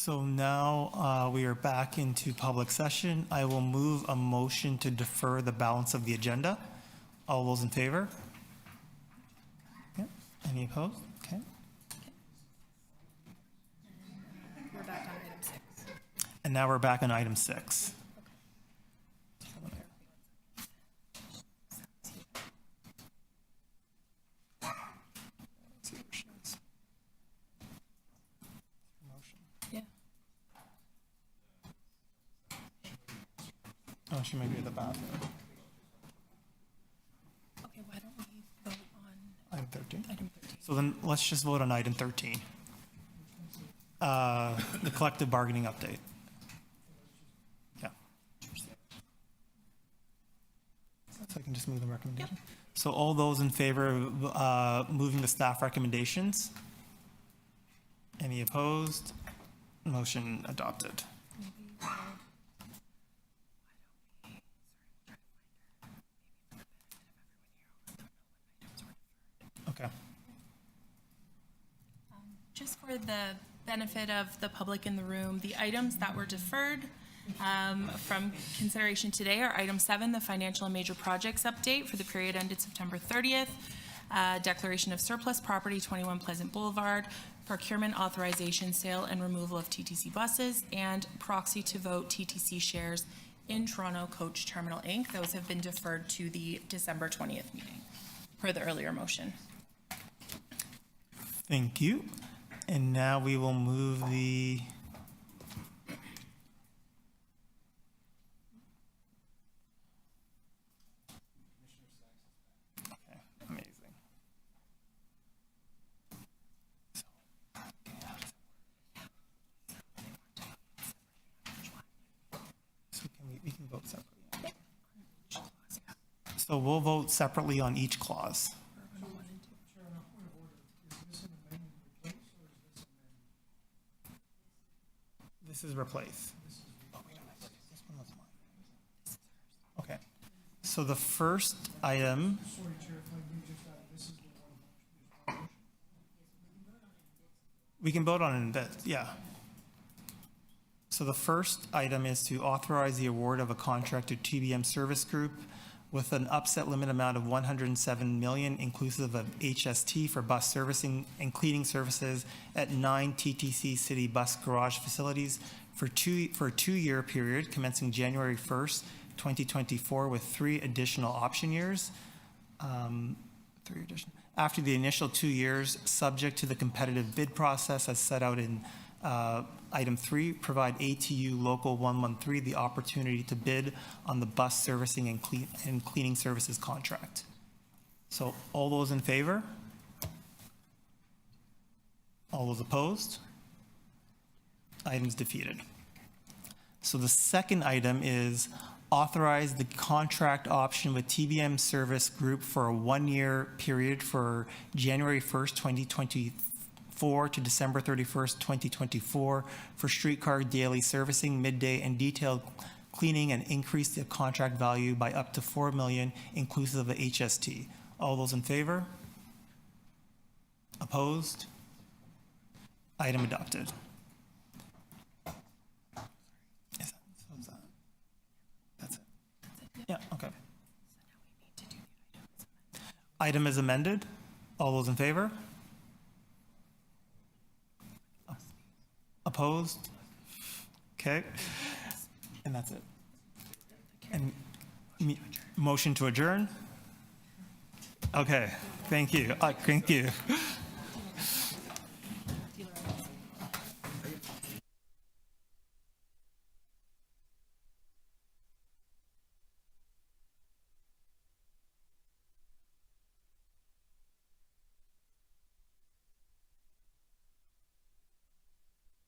S1: So now we are back into public session. I will move a motion to defer the balance of the agenda. All those in favor? Okay. Any opposed? Okay.
S7: We're back on item 6.
S1: And now we're back on item 6.
S7: Yeah.
S1: Oh, she might be at the bathroom.
S7: Okay, why don't we vote on
S1: Item 13.
S7: item 13?
S1: So then let's just vote on item 13. The collective bargaining update. Yeah. So I can just move the recommendation. So all those in favor of moving the staff recommendations? Any opposed? Motion adopted. Okay.
S7: Just for the benefit of the public in the room, the items that were deferred from consideration today are item 7, the financial and major projects update for the period ended September 30th, declaration of surplus property, 21 Pleasant Boulevard, procurement authorization, sale and removal of TTC buses, and proxy to vote TTC shares in Toronto Coach Terminal Inc. Those have been deferred to the December 20th meeting per the earlier motion.
S1: Thank you. And now we will move the okay, amazing. So we can vote separately. So we'll vote separately on each clause. This is replace. Okay. So the first item. We can vote on it in bit, yeah. So the first item is to authorize the award of a contract to TBM Service Group with an upset limit amount of $107 million, inclusive of HST for bus servicing and cleaning services at 9 TTC City Bus Garage facilities for a 2-year period commencing January 1st, 2024, with 3 additional option years. After the initial 2 years, subject to the competitive bid process as set out in item 3, provide ATU Local 113 the opportunity to bid on the bus servicing and cleaning services contract. So all those in favor? All those opposed? Item's defeated. So the second item is authorize the contract option with TBM Service Group for a 1-year period for January 1st, 2024 to December 31st, 2024 for streetcar daily servicing, midday, and detailed cleaning, and increase the contract value by up to $4 million inclusive of HST. All those in favor? Opposed? Item adopted. That's it. Yeah, okay. Item is amended. All those in favor? Opposed? Okay. And that's it. And motion to adjourn? Okay, thank you. Thank you.